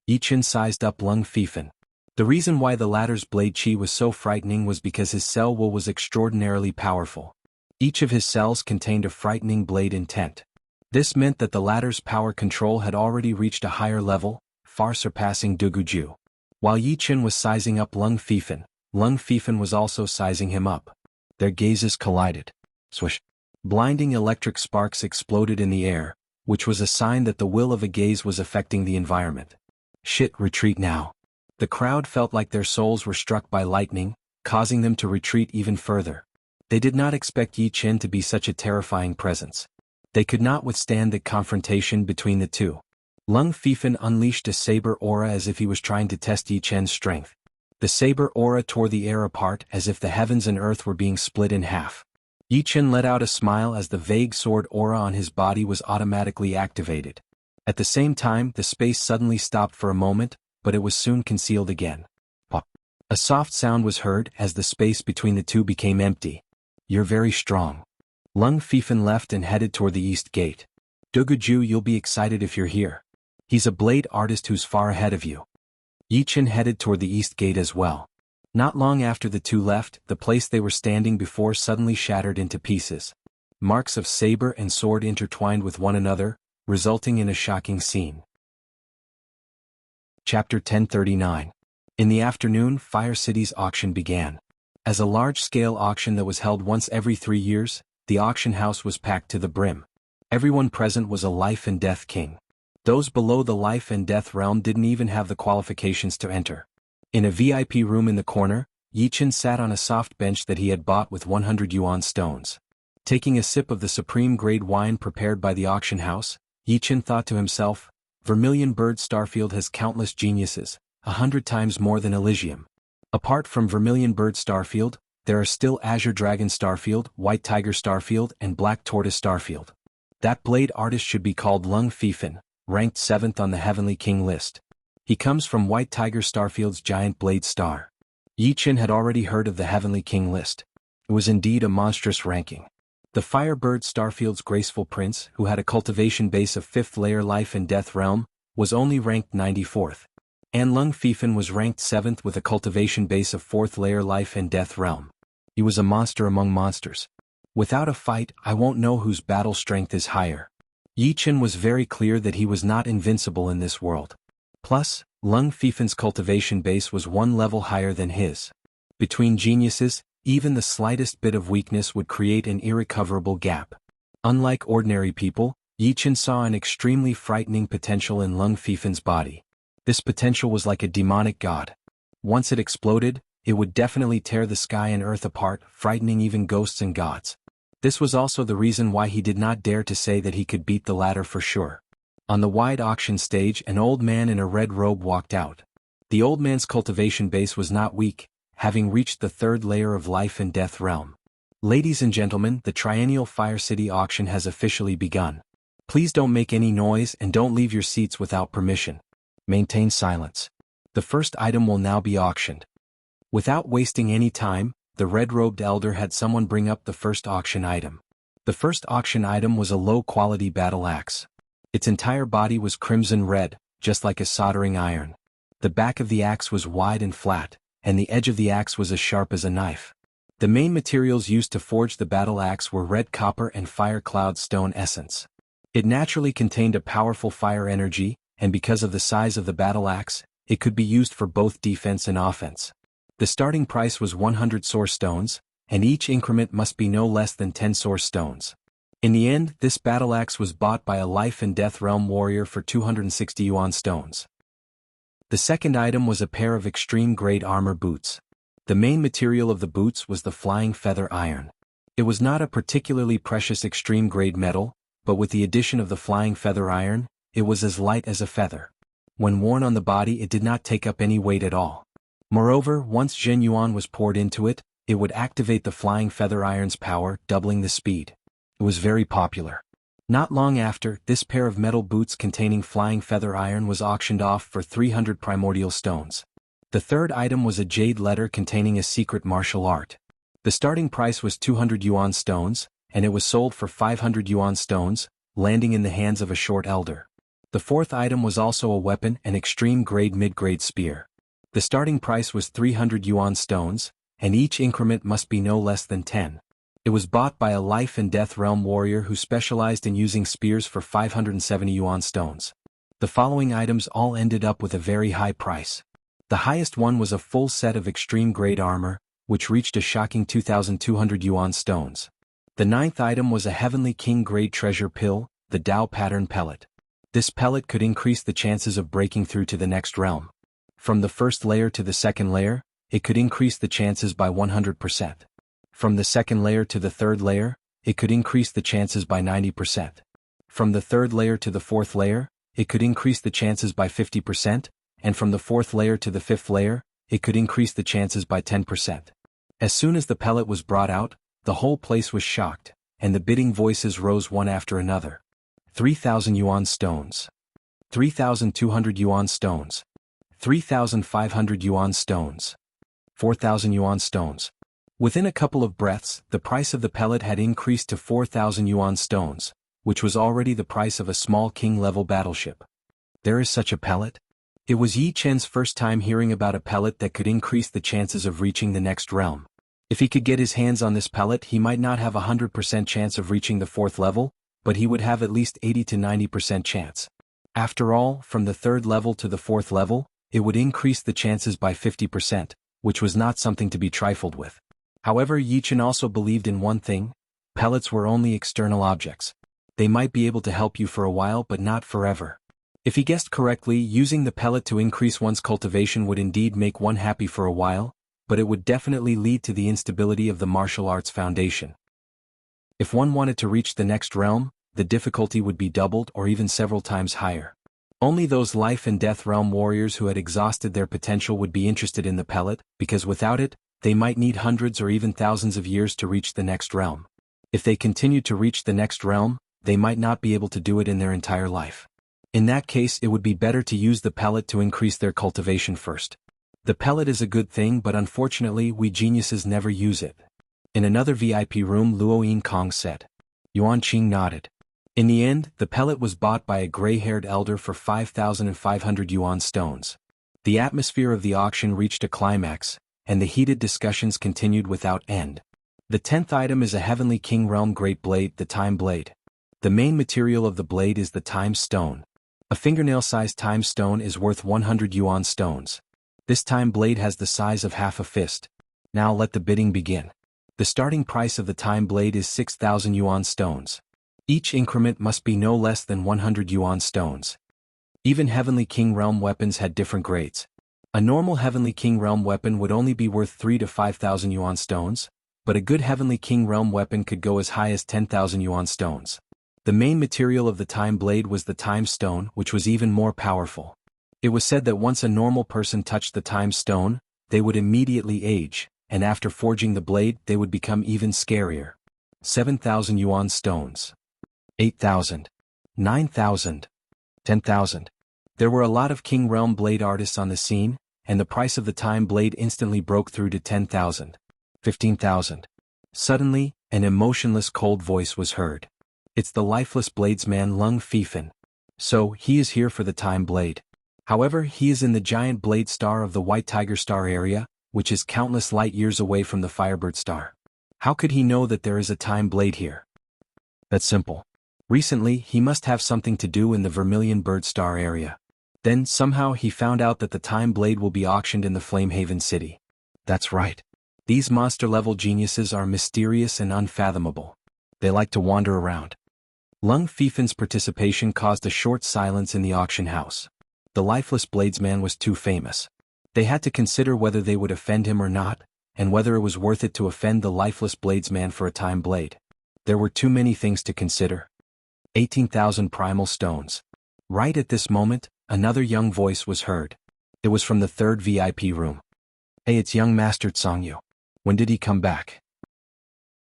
Yi Chen sized up Lung Fifan. The reason why the latter's blade chi was so frightening was because his cell will was extraordinarily powerful. Each of his cells contained a frightening blade intent. This meant that the latter's power control had already reached a higher level, far surpassing Duguju. While Yi Chen was sizing up Lung Fifan was also sizing him up. Their gazes collided. Swish! Blinding electric sparks exploded in the air, which was a sign that the will of a gaze was affecting the environment. Shit, retreat now. The crowd felt like their souls were struck by lightning, causing them to retreat even further. They did not expect Yi Chen to be such a terrifying presence. They could not withstand the confrontation between the two. Lung Fifan unleashed a saber aura as if he was trying to test Yi Chen's strength. The saber aura tore the air apart as if the heavens and earth were being split in half. Yi Chen let out a smile as the vague sword aura on his body was automatically activated. At the same time, the space suddenly stopped for a moment, but it was soon concealed again. Pop. A soft sound was heard as the space between the two became empty. You're very strong. Lung Fifan left and headed toward the east gate. Duguju, you'll be excited if you're here. He's a blade artist who's far ahead of you. Yi Chen headed toward the east gate as well. Not long after the two left, the place they were standing before suddenly shattered into pieces. Marks of saber and sword intertwined with one another, resulting in a shocking scene. Chapter 1039. In the afternoon, Fire City's auction began. As a large-scale auction that was held once every 3 years, the auction house was packed to the brim. Everyone present was a life and death king. Those below the life and death realm didn't even have the qualifications to enter. In a VIP room in the corner, Yi Chen sat on a soft bench that he had bought with 100 yuan stones. Taking a sip of the supreme-grade wine prepared by the auction house, Yi Chen thought to himself, Vermilion Bird Starfield has countless geniuses, 100 times more than Elysium. Apart from Vermilion Bird Starfield, there are still Azure Dragon Starfield, White Tiger Starfield, and Black Tortoise Starfield. That blade artist should be called Lung Fifan, ranked 7th on the Heavenly King list. He comes from White Tiger Starfield's giant blade star. Yi Chen had already heard of the Heavenly King list. It was indeed a monstrous ranking. The Firebird Starfield's graceful prince, who had a cultivation base of 5th layer life and death realm, was only ranked 94th. And Lung Fifan was ranked 7th with a cultivation base of 4th layer life and death realm. He was a monster among monsters. Without a fight, I won't know whose battle strength is higher. Yi Chen was very clear that he was not invincible in this world. Plus, Lung Fifan's cultivation base was 1 level higher than his. Between geniuses, even the slightest bit of weakness would create an irrecoverable gap. Unlike ordinary people, Yi Chen saw an extremely frightening potential in Lung Fifan's body. This potential was like a demonic god. Once it exploded, it would definitely tear the sky and earth apart, frightening even ghosts and gods. This was also the reason why he did not dare to say that he could beat the latter for sure. On the wide auction stage, an old man in a red robe walked out. The old man's cultivation base was not weak, having reached the 3rd layer of life and death realm. Ladies and gentlemen, the triennial Fire City auction has officially begun. Please don't make any noise and don't leave your seats without permission. Maintain silence. The first item will now be auctioned. Without wasting any time, the red-robed elder had someone bring up the first auction item. The first auction item was a low-quality battle axe. Its entire body was crimson red, just like a soldering iron. The back of the axe was wide and flat, and the edge of the axe was as sharp as a knife. The main materials used to forge the battle axe were red copper and fire cloud stone essence. It naturally contained a powerful fire energy, and because of the size of the battle axe, it could be used for both defense and offense. The starting price was 100 source stones, and each increment must be no less than 10 source stones. In the end, this battle axe was bought by a life and death realm warrior for 260 yuan stones. The second item was a pair of extreme grade armor boots. The main material of the boots was the flying feather iron. It was not a particularly precious extreme grade metal, but with the addition of the flying feather iron, it was as light as a feather. When worn on the body, it did not take up any weight at all. Moreover, once Zhen Yuan was poured into it, it would activate the flying feather iron's power, doubling the speed. It was very popular. Not long after, this pair of metal boots containing flying feather iron was auctioned off for 300 primordial stones. The third item was a jade letter containing a secret martial art. The starting price was 200 yuan stones, and it was sold for 500 yuan stones, landing in the hands of a short elder. The fourth item was also a weapon, an extreme grade mid-grade spear. The starting price was 300 yuan stones, and each increment must be no less than 10. It was bought by a life and death realm warrior who specialized in using spears for 570 yuan stones. The following items all ended up with a very high price. The highest one was a full set of extreme grade armor, which reached a shocking 2,200 yuan stones. The ninth item was a heavenly king grade treasure pill, the Dao pattern pellet. This pellet could increase the chances of breaking through to the next realm. From the first layer to the second layer, it could increase the chances by 100%. From the second layer to the third layer, it could increase the chances by 90%. From the third layer to the fourth layer, it could increase the chances by 50%, and from the fourth layer to the fifth layer, it could increase the chances by 10%. As soon as the pellet was brought out, the whole place was shocked, and the bidding voices rose one after another. 3,000 yuan stones. 3,200 yuan stones. 3,500 yuan stones. 4,000 yuan stones. Within a couple of breaths, the price of the pellet had increased to 4,000 yuan stones, which was already the price of a small king-level battleship. There is such a pellet? It was Yi Chen's first time hearing about a pellet that could increase the chances of reaching the next realm. If he could get his hands on this pellet, he might not have a 100% chance of reaching the fourth level, but he would have at least 80 to 90% chance. After all, from the third level to the fourth level, it would increase the chances by 50%, which was not something to be trifled with. However, Yi Chen also believed in one thing: pellets were only external objects. They might be able to help you for a while but not forever. If he guessed correctly, using the pellet to increase one's cultivation would indeed make one happy for a while, but it would definitely lead to the instability of the martial arts foundation. If one wanted to reach the next realm, the difficulty would be doubled or even several times higher. Only those life and death realm warriors who had exhausted their potential would be interested in the pellet, because without it, they might need hundreds or even thousands of years to reach the next realm. If they continued to reach the next realm, they might not be able to do it in their entire life. In that case, it would be better to use the pellet to increase their cultivation first. The pellet is a good thing, but unfortunately we geniuses never use it. In another VIP room, Luo Yin Kong said. Yuan Qing nodded. In the end, the pellet was bought by a gray-haired elder for 5,500 yuan stones. The atmosphere of the auction reached a climax, and the heated discussions continued without end. The 10th item is a heavenly king realm great blade, the time blade. The main material of the blade is the time stone. A fingernail-sized time stone is worth 100 yuan stones. This time blade has the size of half a fist. Now let the bidding begin. The starting price of the time blade is 6,000 yuan stones. Each increment must be no less than 100 yuan stones. Even Heavenly King Realm weapons had different grades. A normal Heavenly King Realm weapon would only be worth 3 to 5,000 yuan stones, but a good Heavenly King Realm weapon could go as high as 10,000 yuan stones. The main material of the time blade was the time stone, which was even more powerful. It was said that once a normal person touched the time stone, they would immediately age, and after forging the blade, they would become even scarier. 7,000 yuan stones. 8,000. 9,000. 10,000. There were a lot of King Realm blade artists on the scene, and the price of the time blade instantly broke through to 10,000. 15,000. Suddenly, an emotionless cold voice was heard. It's the lifeless bladesman Lung Fifan. So, he is here for the time blade. However, he is in the giant blade star of the White Tiger Star area, which is countless light years away from the Firebird Star. How could he know that there is a time blade here? That's simple. Recently, he must have something to do in the Vermilion Bird Star area. Then, somehow he found out that the time blade will be auctioned in the Flamehaven city. That's right. These monster-level geniuses are mysterious and unfathomable. They like to wander around. Lung Fifan's participation caused a short silence in the auction house. The lifeless bladesman was too famous. They had to consider whether they would offend him or not, and whether it was worth it to offend the lifeless bladesman for a time blade. There were too many things to consider. 18,000 primal stones. Right at this moment, another young voice was heard. It was from the third VIP room. Hey, it's young Master Tsangyu. When did he come back?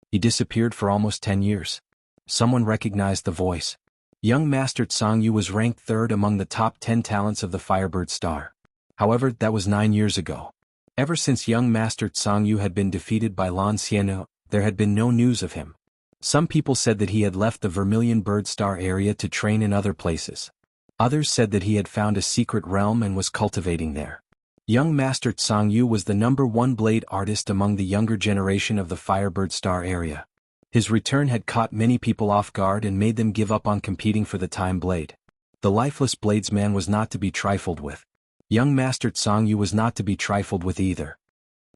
He disappeared for almost 10 years. Someone recognized the voice. Young Master Tsangyu was ranked third among the top 10 talents of the Firebird Star. However, that was 9 years ago. Ever since young Master Tsangyu had been defeated by Lan Xian'e, there had been no news of him. Some people said that he had left the Vermilion Bird Star area to train in other places. Others said that he had found a secret realm and was cultivating there. Young Master Tsangyu was the #1 blade artist among the younger generation of the Firebird Star area. His return had caught many people off guard and made them give up on competing for the time blade. The lifeless bladesman was not to be trifled with. Young Master Tsangyu was not to be trifled with either.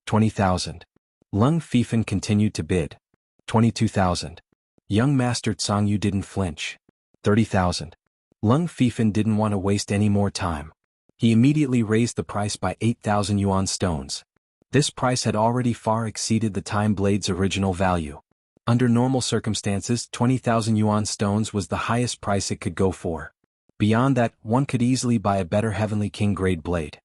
20,000. Lung Fifan continued to bid. 22,000. Young Master Tsangyu didn't flinch. 30,000. Lung Fifan didn't want to waste any more time. He immediately raised the price by 8,000 yuan stones. This price had already far exceeded the time blade's original value. Under normal circumstances, 20,000 yuan stones was the highest price it could go for. Beyond that, one could easily buy a better Heavenly King grade blade.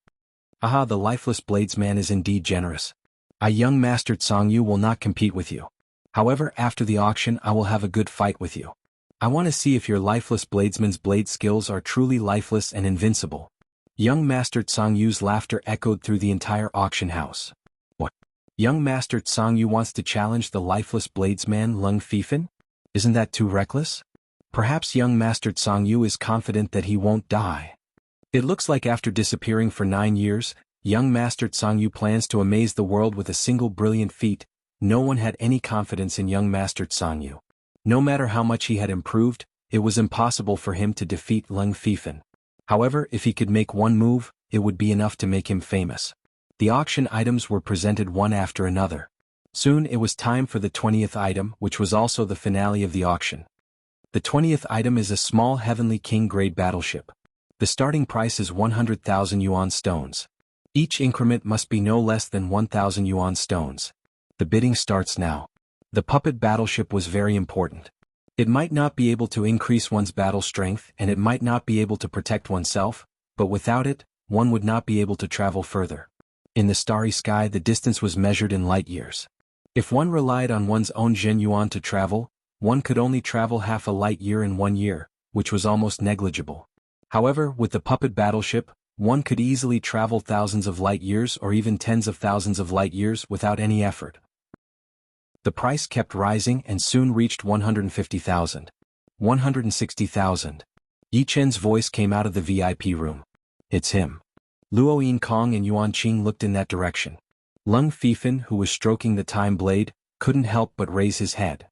Aha, the lifeless bladesman is indeed generous. I, young Master Tsangyu, will not compete with you. However, after the auction I will have a good fight with you. I want to see if your lifeless bladesman's blade skills are truly lifeless and invincible. Young Master Tsangyu's laughter echoed through the entire auction house. What? Young Master Tsangyu wants to challenge the lifeless bladesman Lung Fifan? Isn't that too reckless? Perhaps young Master Tsangyu is confident that he won't die. It looks like after disappearing for 9 years, young Master Tsangyu plans to amaze the world with a single brilliant feat. No one had any confidence in young Master Tsangyu. No matter how much he had improved, it was impossible for him to defeat Lung Fifan. However, if he could make one move, it would be enough to make him famous. The auction items were presented one after another. Soon it was time for the 20th item, which was also the finale of the auction. The 20th item is a small Heavenly King grade battleship. The starting price is 100,000 yuan stones. Each increment must be no less than 1,000 yuan stones. The bidding starts now. The puppet battleship was very important. It might not be able to increase one's battle strength and it might not be able to protect oneself, but without it, one would not be able to travel further. In the starry sky the distance was measured in light years. If one relied on one's own Zhen Yuan to travel, one could only travel half a light year in 1 year, which was almost negligible. However, with the puppet battleship, one could easily travel thousands of light years or even tens of thousands of light years without any effort. The price kept rising and soon reached 150,000. 160,000. Yi Chen's voice came out of the VIP room. It's him. Luo Yinkong and Yuan Qing looked in that direction. Lung Fifan, who was stroking the time blade, couldn't help but raise his head.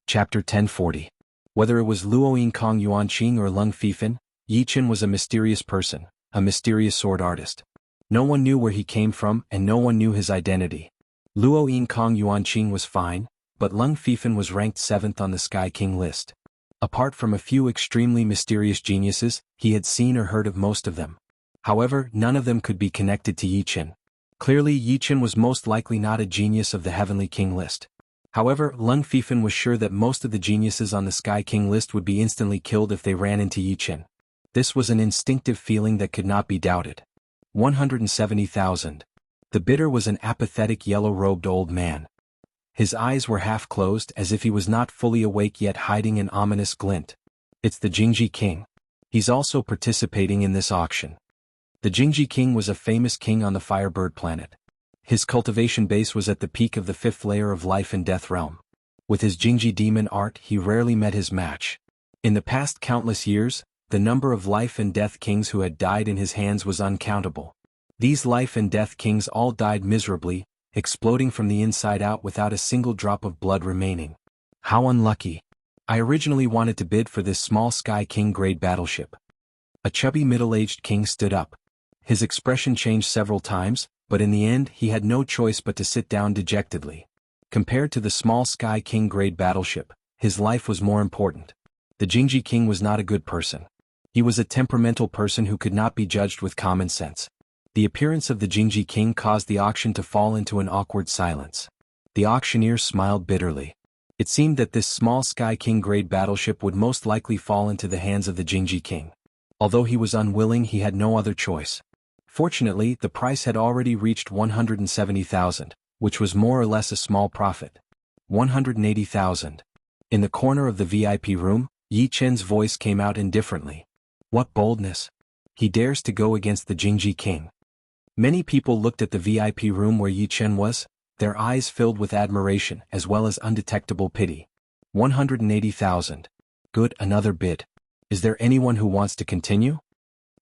Chapter 1040. Whether it was Luo Yinkong, Yuan Qing or Lung Fifan, Yi Chen was a mysterious person, a mysterious sword artist. No one knew where he came from and no one knew his identity. Luo Yinkong Yuan Qing was fine, but Lung Fifan was ranked 7th on the Sky King list. Apart from a few extremely mysterious geniuses, he had seen or heard of most of them. However, none of them could be connected to Yi Chen. Clearly Yi Chen was most likely not a genius of the Heavenly King list. However, Lung Fifan was sure that most of the geniuses on the Sky King list would be instantly killed if they ran into Yi Chen. This was an instinctive feeling that could not be doubted. 170,000. The bidder was an apathetic yellow-robed old man. His eyes were half closed as if he was not fully awake yet hiding an ominous glint. It's the Jingji King. He's also participating in this auction. The Jingji King was a famous king on the Firebird planet. His cultivation base was at the peak of the 5th layer of life and death realm. With his Jingji demon art, he rarely met his match. In the past countless years, the number of life and death kings who had died in his hands was uncountable. These life and death kings all died miserably, exploding from the inside out without a single drop of blood remaining. How unlucky. I originally wanted to bid for this small Sky King grade battleship. A chubby middle-aged king stood up. His expression changed several times, but in the end he had no choice but to sit down dejectedly. Compared to the small Sky King grade battleship, his life was more important. The Jingji King was not a good person. He was a temperamental person who could not be judged with common sense. The appearance of the Jingji King caused the auction to fall into an awkward silence. The auctioneer smiled bitterly. It seemed that this small Sky King grade battleship would most likely fall into the hands of the Jingji King. Although he was unwilling, he had no other choice. Fortunately, the price had already reached 170,000, which was more or less a small profit. 180,000. In the corner of the VIP room, Yi Chen's voice came out indifferently. What boldness! He dares to go against the Jingji King. Many people looked at the VIP room where Yi Chen was, their eyes filled with admiration as well as undetectable pity. 180,000. Good, another bid. Is there anyone who wants to continue?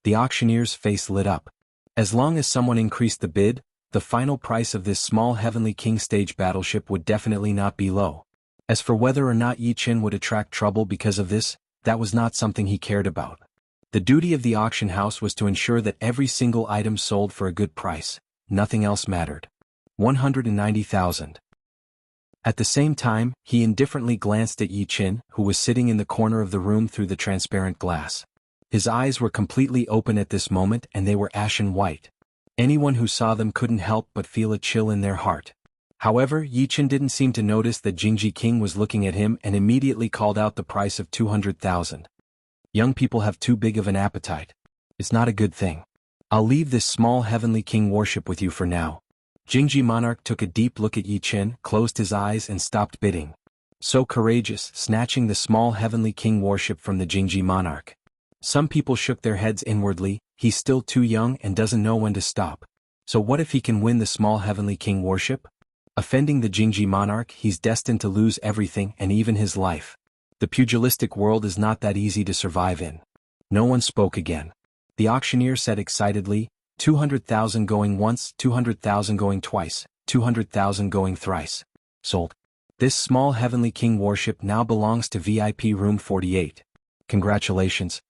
The auctioneer's face lit up. As long as someone increased the bid, the final price of this small Heavenly King stage battleship would definitely not be low. As for whether or not Yi Chen would attract trouble because of this, that was not something he cared about. The duty of the auction house was to ensure that every single item sold for a good price. Nothing else mattered. 190,000. At the same time, he indifferently glanced at Yi Chen, who was sitting in the corner of the room through the transparent glass. His eyes were completely open at this moment and they were ashen white. Anyone who saw them couldn't help but feel a chill in their heart. However, Yi Chen didn't seem to notice that Jingji King was looking at him and immediately called out the price of 200,000. Young people have too big of an appetite. It's not a good thing. I'll leave this small Heavenly King warship with you for now. Jingji Monarch took a deep look at Yi Chen, closed his eyes and stopped bidding. So courageous, snatching the small Heavenly King warship from the Jingji Monarch. Some people shook their heads inwardly. He's still too young and doesn't know when to stop. So what if he can win the small Heavenly King warship? Offending the Jingji Monarch, he's destined to lose everything and even his life. The pugilistic world is not that easy to survive in. No one spoke again. The auctioneer said excitedly, 200,000 going once, 200,000 going twice, 200,000 going thrice. Sold. This small Heavenly King warship now belongs to VIP room 48. Congratulations.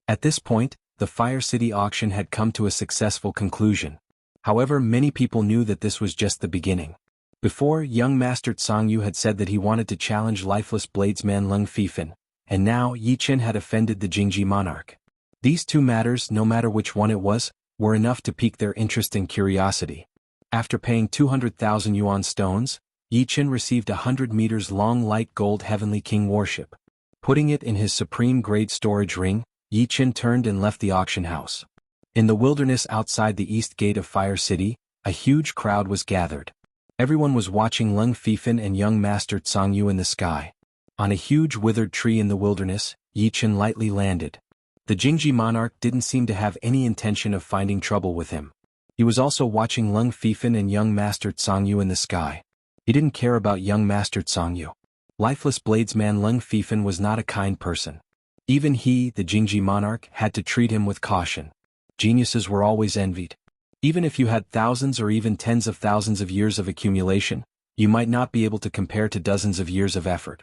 At this point, the Fire City auction had come to a successful conclusion. However, many people knew that this was just the beginning. Before, young Master Tsangyu had said that he wanted to challenge lifeless bladesman Leng Fifan, and now Yi Chen had offended the Jingji Monarch. These two matters, no matter which one it was, were enough to pique their interest and curiosity. After paying 200,000 yuan stones, Yi Chen received a 100 meters long light gold Heavenly King warship. Putting it in his supreme grade storage ring, Yi Chen turned and left the auction house. In the wilderness outside the east gate of Fire City, a huge crowd was gathered. Everyone was watching Leng Fifan and young Master Tsangyu in the sky. On a huge withered tree in the wilderness, Yi Chen lightly landed. The Jingji Monarch didn't seem to have any intention of finding trouble with him. He was also watching Leng Fifan and young Master Tsangyu in the sky. He didn't care about young Master Tsangyu. Lifeless bladesman Leng Fifan was not a kind person. Even he, the Jingji Monarch, had to treat him with caution. Geniuses were always envied. Even if you had thousands or even tens of thousands of years of accumulation, you might not be able to compare to dozens of years of effort.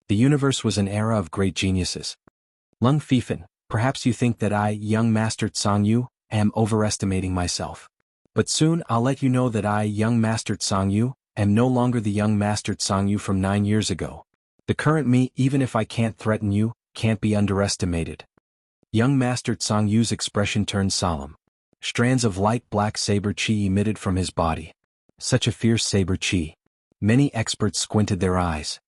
The universe was an era of great geniuses. Leng Fifan, perhaps you think that I, young Master Tsangyu, am overestimating myself. But soon I'll let you know that I, young Master Tsangyu, am no longer the young Master Tsangyu from 9 years ago. The current me, even if I can't threaten you, can't be underestimated. Young Master Tsangyu's expression turned solemn. Strands of light black saber chi emitted from his body. Such a fierce saber chi. Many experts squinted their eyes.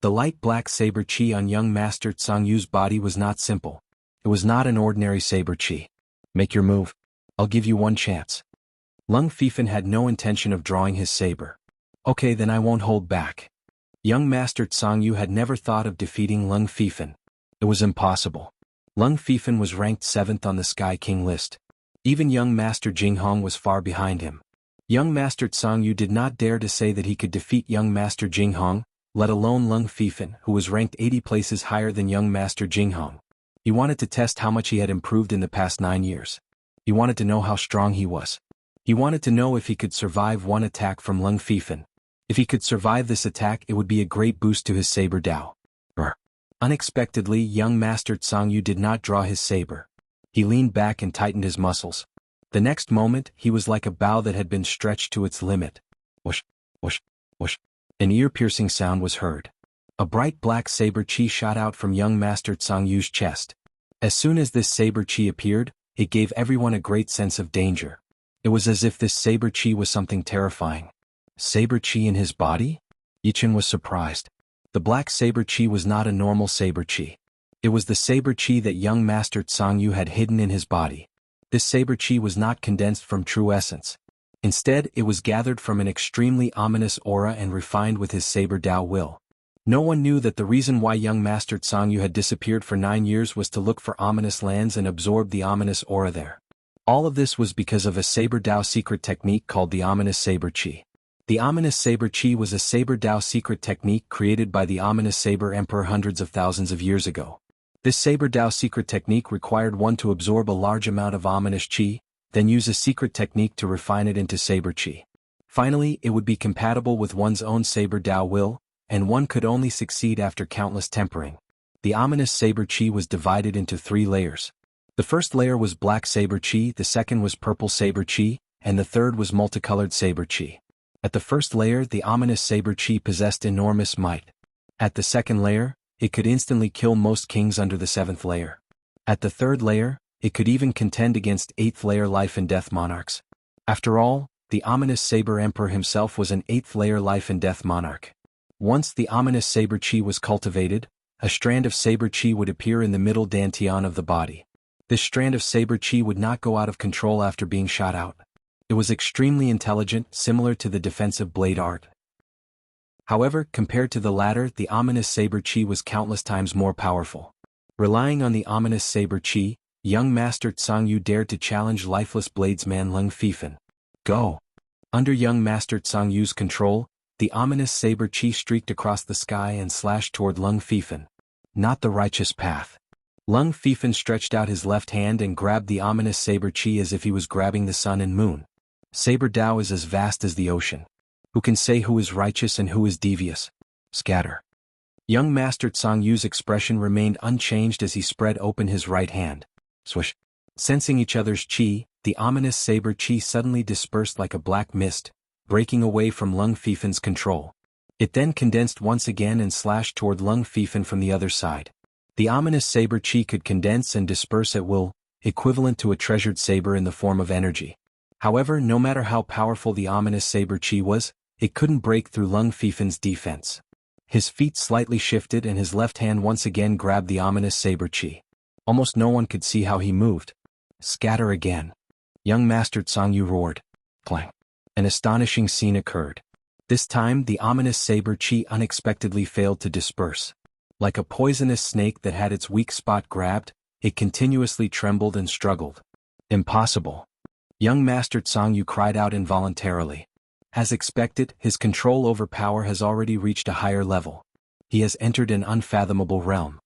The light black saber chi on young Master Tsangyu's body was not simple. It was not an ordinary saber chi. Make your move. I'll give you one chance. Leng Fifan had no intention of drawing his saber. Okay, then I won't hold back. Young Master Tsang had never thought of defeating Lung Fifan. It was impossible. Lung Fifan was ranked 7th on the Sky King list. Even young Master Jinghong was far behind him. Young Master Tsang did not dare to say that he could defeat young Master Jinghong, let alone Lung Fifan, who was ranked 80 places higher than young Master Jinghong. He wanted to test how much he had improved in the past 9 years. He wanted to know how strong he was. He wanted to know if he could survive one attack from Lung Fifan. If he could survive this attack, it would be a great boost to his saber Dao. Unexpectedly, young Master Tsang did not draw his saber. He leaned back and tightened his muscles. The next moment, he was like a bow that had been stretched to its limit. Whoosh, whoosh, whoosh. An ear-piercing sound was heard. A bright black saber chi shot out from young Master Tsang chest. As soon as this saber chi appeared, it gave everyone a great sense of danger. It was as if this saber chi was something terrifying. Saber chi in his body? Yichen was surprised. The black saber chi was not a normal saber chi. It was the saber chi that young Master Tsang had hidden in his body. This saber chi was not condensed from true essence. Instead, it was gathered from an extremely ominous aura and refined with his saber Dao will. No one knew that the reason why young Master Tsang had disappeared for 9 years was to look for ominous lands and absorb the ominous aura there. All of this was because of a saber Dao secret technique called the ominous saber chi. The ominous saber chi was a saber Dao secret technique created by the ominous saber emperor hundreds of thousands of years ago. This saber Dao secret technique required one to absorb a large amount of ominous chi, then use a secret technique to refine it into saber chi. Finally, it would be compatible with one's own saber Dao will, and one could only succeed after countless tempering. The ominous saber chi was divided into 3 layers. The first layer was black saber chi, the second was purple saber chi, and the third was multicolored saber chi. At the first layer, the ominous saber chi possessed enormous might. At the second layer, it could instantly kill most kings under the 7th layer. At the 3rd layer, it could even contend against 8th layer life and death monarchs. After all, the ominous saber emperor himself was an 8th layer life and death monarch. Once the ominous saber chi was cultivated, a strand of saber chi would appear in the middle dantian of the body. This strand of saber chi would not go out of control after being shot out. It was extremely intelligent, similar to the defensive blade art. However, compared to the latter, the ominous saber chi was countless times more powerful. Relying on the ominous saber chi, young Master Tsang dared to challenge lifeless bladesman Lung Fifan. Go! Under young Master Tsang control, the ominous saber chi streaked across the sky and slashed toward Lung Fifan. Not the righteous path. Lung Fifan stretched out his left hand and grabbed the ominous saber chi as if he was grabbing the sun and moon. Saber Dao is as vast as the ocean. Who can say who is righteous and who is devious? Scatter. Young Master Tsang expression remained unchanged as he spread open his right hand. Swish. Sensing each other's chi, the ominous saber chi suddenly dispersed like a black mist, breaking away from Lung Fifan's control. It then condensed once again and slashed toward Lung Fifan from the other side. The ominous saber chi could condense and disperse at will, equivalent to a treasured saber in the form of energy. However, no matter how powerful the ominous saber chi was, it couldn't break through Lung Fifan's defense. His feet slightly shifted and his left hand once again grabbed the ominous saber chi. Almost no one could see how he moved. Scatter again. Young Master Tsang roared. Clang. An astonishing scene occurred. This time, the ominous saber chi unexpectedly failed to disperse. Like a poisonous snake that had its weak spot grabbed, it continuously trembled and struggled. Impossible. Young Master Tsang cried out involuntarily. As expected, his control over power has already reached a higher level. He has entered an unfathomable realm.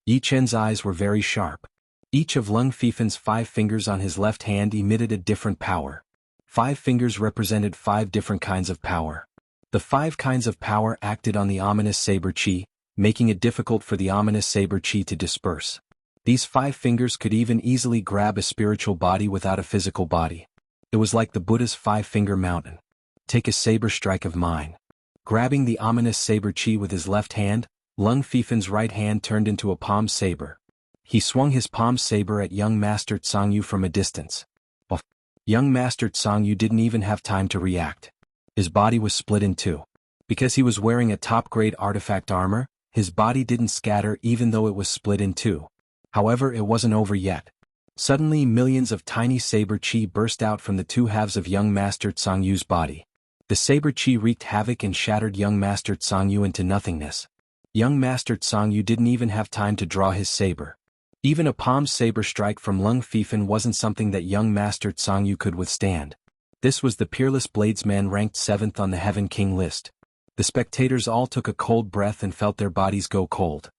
Yi Chen's eyes were very sharp. Each of Lung Fifan's 5 fingers on his left hand emitted a different power. 5 fingers represented 5 different kinds of power. The 5 kinds of power acted on the ominous saber chi, making it difficult for the ominous saber chi to disperse. These 5 fingers could even easily grab a spiritual body without a physical body. It was like the Buddha's 5-finger mountain. Take a saber strike of mine. Grabbing the ominous saber chi with his left hand, Lung Fifan's right hand turned into a palm saber. He swung his palm saber at young Master Tsang from a distance. But young Master Tsang didn't even have time to react. His body was split in 2. Because he was wearing a top-grade artifact armor, his body didn't scatter even though it was split in 2. However, it wasn't over yet. Suddenly millions of tiny saber chi burst out from the 2 halves of young Master Tsang's body. The saber chi wreaked havoc and shattered young Master Tsangyu into nothingness. Young Master Tsangyu didn't even have time to draw his saber. Even a palm saber strike from Lung Fifan wasn't something that young Master Tsangyu could withstand. This was the peerless bladesman ranked 7th on the Heaven King list. The spectators all took a cold breath and felt their bodies go cold.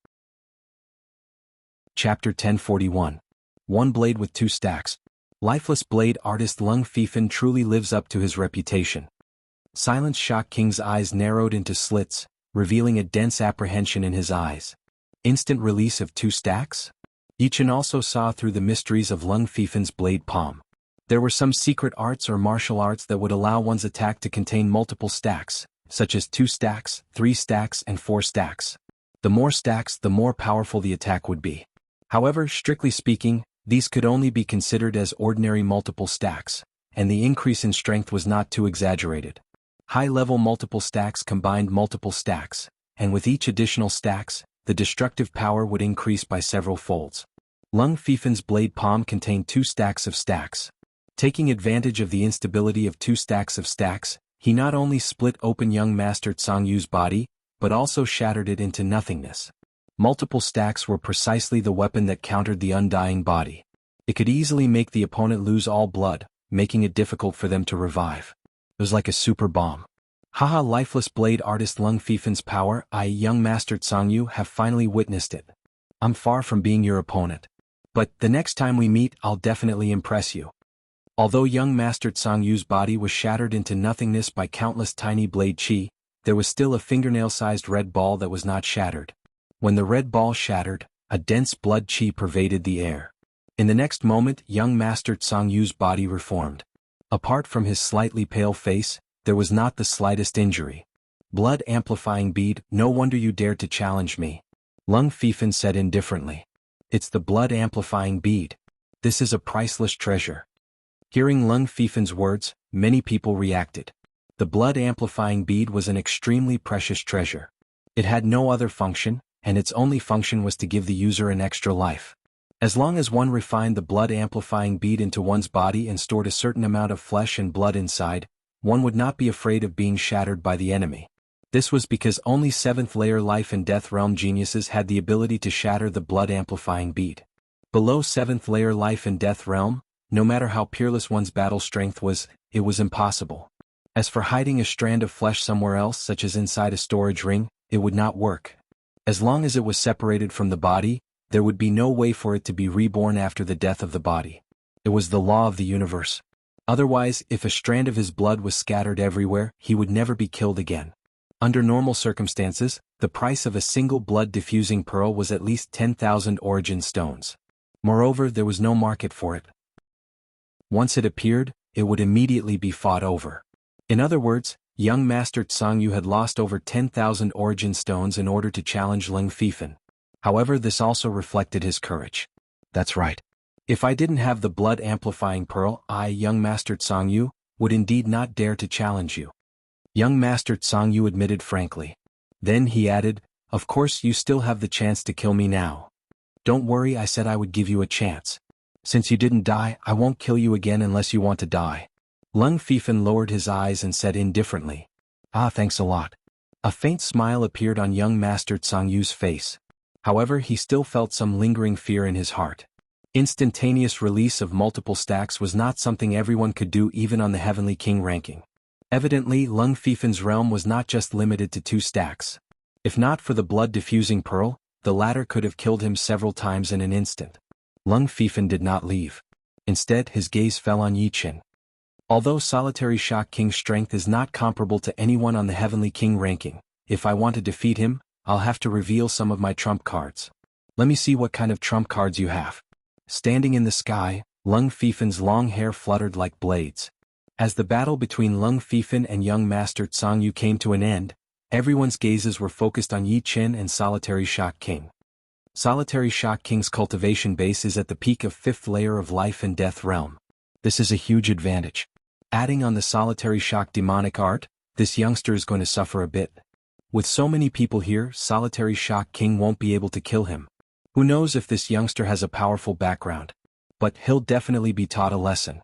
Chapter 1041. One blade with 2 stacks. Lifeless blade artist Lung Fifan truly lives up to his reputation. Silence Shock King's eyes narrowed into slits, revealing a dense apprehension in his eyes. Instant release of 2 stacks? Yichen also saw through the mysteries of Lung Fifan's blade palm. There were some secret arts or martial arts that would allow one's attack to contain multiple stacks, such as 2 stacks, 3 stacks and 4 stacks. The more stacks, the more powerful the attack would be. However, strictly speaking, these could only be considered as ordinary multiple stacks, and the increase in strength was not too exaggerated. High-level multiple stacks combined multiple stacks, and with each additional stacks, the destructive power would increase by several folds. Lung Fifan's blade palm contained 2 stacks of stacks. Taking advantage of the instability of 2 stacks of stacks, he not only split open young Master Tsangyu's body, but also shattered it into nothingness. Multiple stacks were precisely the weapon that countered the undying body. It could easily make the opponent lose all blood, making it difficult for them to revive. It was like a super bomb. Haha, lifeless blade artist Lung Fifan's power, young Master Tsangyu, have finally witnessed it. I'm far from being your opponent. But the next time we meet, I'll definitely impress you. Although young Master Tsangyu's body was shattered into nothingness by countless tiny blade chi, there was still a fingernail-sized red ball that was not shattered. When the red ball shattered, a dense blood chi pervaded the air. In the next moment, young Master Tsangyu's body reformed. Apart from his slightly pale face, there was not the slightest injury. Blood amplifying bead, no wonder you dared to challenge me. Lung Fifan said indifferently. It's the blood amplifying bead. This is a priceless treasure. Hearing Lung Fifan's words, many people reacted. The blood amplifying bead was an extremely precious treasure. It had no other function, and its only function was to give the user an extra life. As long as one refined the blood amplifying bead into one's body and stored a certain amount of flesh and blood inside, one would not be afraid of being shattered by the enemy. This was because only 7th layer life and death realm geniuses had the ability to shatter the blood amplifying bead. Below 7th layer life and death realm, no matter how peerless one's battle strength was, it was impossible. As for hiding a strand of flesh somewhere else, such as inside a storage ring, it would not work. As long as it was separated from the body, there would be no way for it to be reborn after the death of the body. It was the law of the universe. Otherwise, if a strand of his blood was scattered everywhere, he would never be killed again. Under normal circumstances, the price of a single blood-diffusing pearl was at least 10,000 origin stones. Moreover, there was no market for it. Once it appeared, it would immediately be fought over. In other words, young Master Tsangyu had lost over 10,000 origin stones in order to challenge Lung Fifan. However, this also reflected his courage. That's right. If I didn't have the blood-amplifying pearl, I, young Master Tsangyu, would indeed not dare to challenge you. Young Master Tsangyu admitted frankly. Then he added, of course you still have the chance to kill me now. Don't worry, I said I would give you a chance. Since you didn't die, I won't kill you again unless you want to die. Lung Fifan lowered his eyes and said indifferently. Thanks a lot. A faint smile appeared on young Master Tsangyu's face. However, he still felt some lingering fear in his heart. Instantaneous release of multiple stacks was not something everyone could do even on the Heavenly King ranking. Evidently, Lung Fifan's realm was not just limited to 2 stacks. If not for the blood-diffusing pearl, the latter could have killed him several times in an instant. Lung Fifan did not leave. Instead, his gaze fell on Yichen. Although Solitary Shock King's strength is not comparable to anyone on the Heavenly King ranking, if I want to defeat him, I'll have to reveal some of my trump cards. Let me see what kind of trump cards you have. Standing in the sky, Lung Fifan's long hair fluttered like blades. As the battle between Lung Fifan and young Master Tsangyu came to an end, everyone's gazes were focused on Yichen and Solitary Shock King. Solitary Shock King's cultivation base is at the peak of 5th layer of life and death realm. This is a huge advantage. Adding on the Solitary Shock demonic art, this youngster is going to suffer a bit. With so many people here, Solitary Shock King won't be able to kill him. Who knows if this youngster has a powerful background. But he'll definitely be taught a lesson.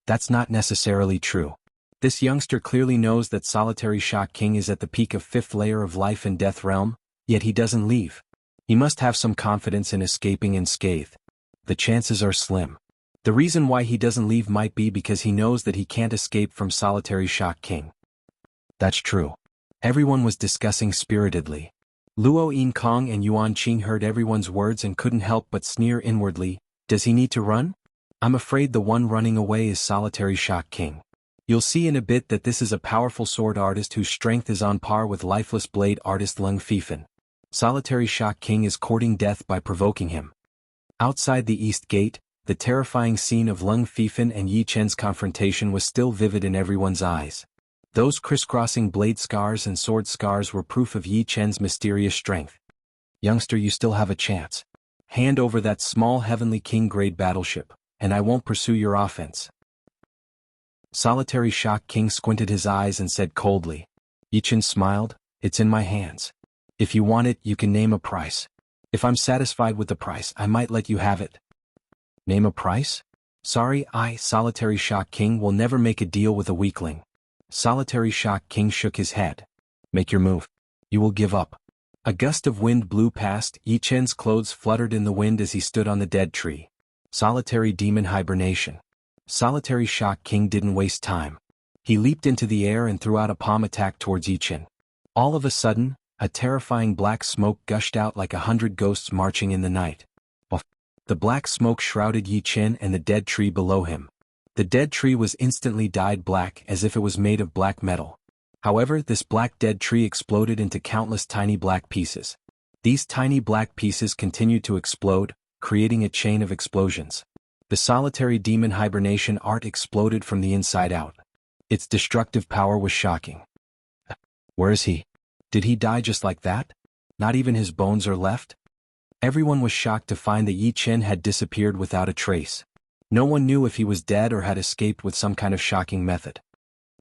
That's not necessarily true. This youngster clearly knows that Solitary Shock King is at the peak of 5th layer of life and death realm, yet he doesn't leave. He must have some confidence in escaping unscathed. The chances are slim. The reason why he doesn't leave might be because he knows that he can't escape from Solitary Shock King. That's true. Everyone was discussing spiritedly. Luo Yinkong and Yuan Qing heard everyone's words and couldn't help but sneer inwardly. Does he need to run? I'm afraid the one running away is Solitary Shock King. You'll see in a bit that this is a powerful sword artist whose strength is on par with lifeless blade artist Lung Fifan. Solitary Shock King is courting death by provoking him. Outside the East Gate, the terrifying scene of Lung Fifan and Yi Chen's confrontation was still vivid in everyone's eyes. Those crisscrossing blade scars and sword scars were proof of Yi Chen's mysterious strength. Youngster, you still have a chance. Hand over that small Heavenly King-grade battleship, and I won't pursue your offense. Solitary Shock King squinted his eyes and said coldly. Yi Chen smiled, it's in my hands. If you want it, you can name a price. If I'm satisfied with the price, I might let you have it. Name a price? Sorry, Solitary Shock King, will never make a deal with a weakling. Solitary Shock King shook his head. Make your move. You will give up. A gust of wind blew past. Yi Chen's clothes fluttered in the wind as he stood on the dead tree. Solitary demon hibernation. Solitary Shock King didn't waste time. He leaped into the air and threw out a palm attack towards Yi Chen. All of a sudden, a terrifying black smoke gushed out like 100 ghosts marching in the night. The black smoke shrouded Yi Chen and the dead tree below him. The dead tree was instantly dyed black as if it was made of black metal. However, this black dead tree exploded into countless tiny black pieces. These tiny black pieces continued to explode, creating a chain of explosions. The solitary demon hibernation art exploded from the inside out. Its destructive power was shocking. Where is he? Did he die just like that? Not even his bones are left? Everyone was shocked to find that Yi Chen had disappeared without a trace. No one knew if he was dead or had escaped with some kind of shocking method.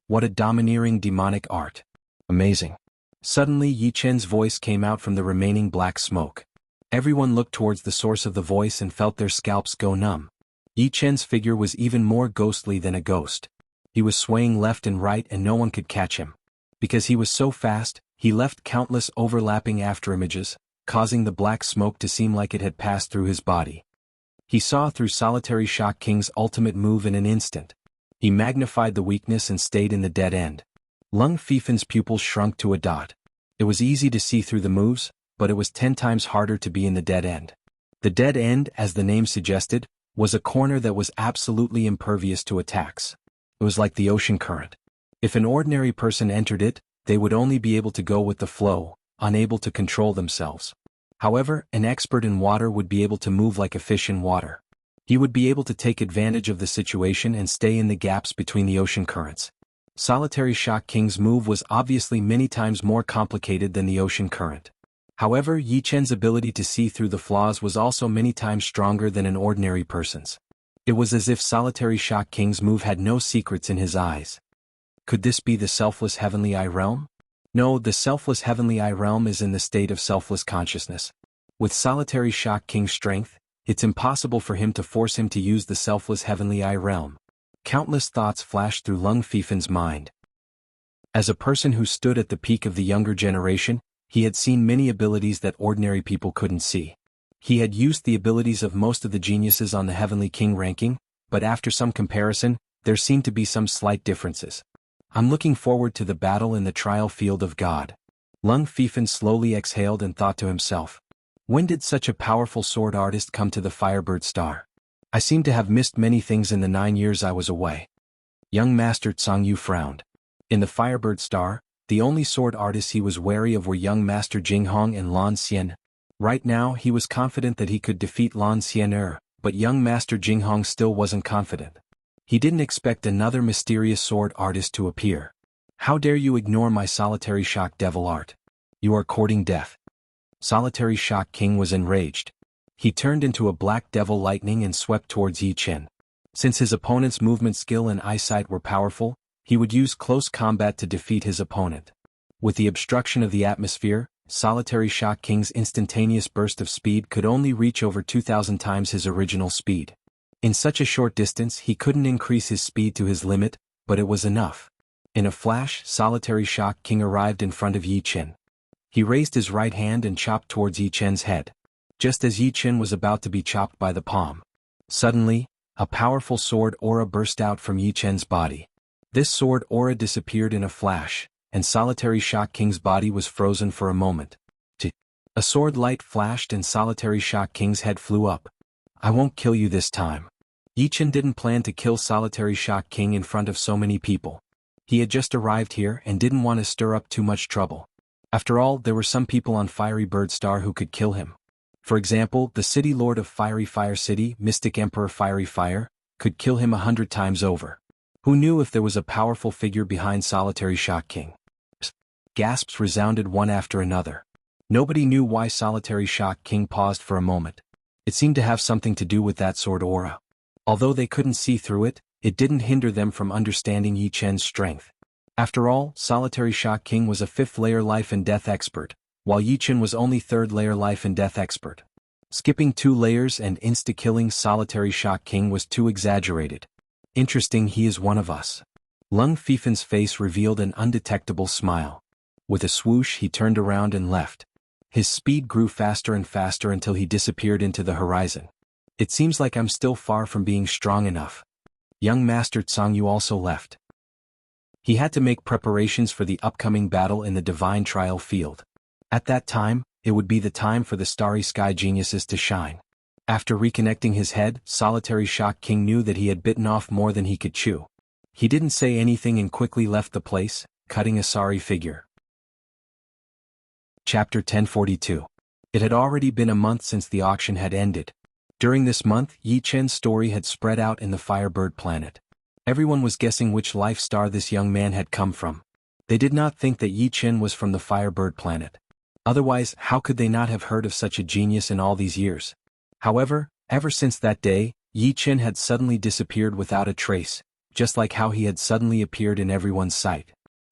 What a domineering demonic art. Amazing. Suddenly Yi Chen's voice came out from the remaining black smoke. Everyone looked towards the source of the voice and felt their scalps go numb. Yi Chen's figure was even more ghostly than a ghost. He was swaying left and right and no one could catch him. Because he was so fast, he left countless overlapping afterimages, causing the black smoke to seem like it had passed through his body. He saw through Solitary Shock King's ultimate move in an instant. He magnified the weakness and stayed in the dead end. Lung Fifan's pupils shrunk to a dot. It was easy to see through the moves, but it was 10 times harder to be in the dead end. The dead end, as the name suggested, was a corner that was absolutely impervious to attacks. It was like the ocean current. If an ordinary person entered it, they would only be able to go with the flow, unable to control themselves. However, an expert in water would be able to move like a fish in water. He would be able to take advantage of the situation and stay in the gaps between the ocean currents. Solitary Shock King's move was obviously many times more complicated than the ocean current. However, Yi Chen's ability to see through the flaws was also many times stronger than an ordinary person's. It was as if Solitary Shock King's move had no secrets in his eyes. Could this be the selfless Heavenly Eye realm? No, the selfless Heavenly Eye realm is in the state of selfless consciousness. With Solitary Shock King's strength, it's impossible for him to force him to use the selfless Heavenly Eye realm. Countless thoughts flashed through Lung Fifan's mind. As a person who stood at the peak of the younger generation, he had seen many abilities that ordinary people couldn't see. He had used the abilities of most of the geniuses on the Heavenly King ranking, but after some comparison, there seemed to be some slight differences. I'm looking forward to the battle in the trial field of God. Lung Fifan slowly exhaled and thought to himself. When did such a powerful sword artist come to the Firebird Star? I seem to have missed many things in the 9 years I was away. Young Master Tsang Yu frowned. In the Firebird Star, the only sword artists he was wary of were young Master Jinghong and Lan Xian. Right now he was confident that he could defeat Lan Xian, but young Master Jinghong still wasn't confident. He didn't expect another mysterious sword artist to appear. How dare you ignore my Solitary Shock Devil art? You are courting death. Solitary Shock King was enraged. He turned into a black devil lightning and swept towards Yi Chen. Since his opponent's movement skill and eyesight were powerful, he would use close combat to defeat his opponent. With the obstruction of the atmosphere, Solitary Shock King's instantaneous burst of speed could only reach over 2,000 times his original speed. In such a short distance he couldn't increase his speed to his limit, but it was enough. In a flash, Solitary Shock King arrived in front of Yi Chen. He raised his right hand and chopped towards Yi Chen's head. Just as Yi Chen was about to be chopped by the palm, suddenly, a powerful sword aura burst out from Yi Chen's body. This sword aura disappeared in a flash, and Solitary Shock King's body was frozen for a moment. A sword light flashed and Solitary Shock King's head flew up. I won't kill you this time. Yi Chen didn't plan to kill Solitary Shock King in front of so many people. He had just arrived here and didn't want to stir up too much trouble. After all, there were some people on Fiery Bird Star who could kill him. For example, the City Lord of Fiery Fire City, Mystic Emperor Fiery Fire, could kill him 100 times over. Who knew if there was a powerful figure behind Solitary Shock King? Gasps resounded one after another. Nobody knew why Solitary Shock King paused for a moment. It seemed to have something to do with that sword aura. Although they couldn't see through it, it didn't hinder them from understanding Yi Chen's strength. After all, Solitary Shock King was a 5th layer life and death expert, while Yi Chen was only 3rd layer life and death expert. Skipping 2 layers and insta-killing Solitary Shock King was too exaggerated. Interesting, he is one of us. Lung Fifen's face revealed an undetectable smile. With a swoosh he turned around and left. His speed grew faster and faster until he disappeared into the horizon. It seems like I'm still far from being strong enough. Young Master Tsangyu also left. He had to make preparations for the upcoming battle in the Divine Trial Field. At that time, it would be the time for the Starry Sky geniuses to shine. After reconnecting his head, Solitary Shock King knew that he had bitten off more than he could chew. He didn't say anything and quickly left the place, cutting a sorry figure. Chapter 1042. It had already been a month since the auction had ended. During this month, Yi Chen's story had spread out in the Firebird planet. Everyone was guessing which life star this young man had come from. They did not think that Yi Chen was from the Firebird planet. Otherwise, how could they not have heard of such a genius in all these years? However, ever since that day, Yi Chen had suddenly disappeared without a trace, just like how he had suddenly appeared in everyone's sight.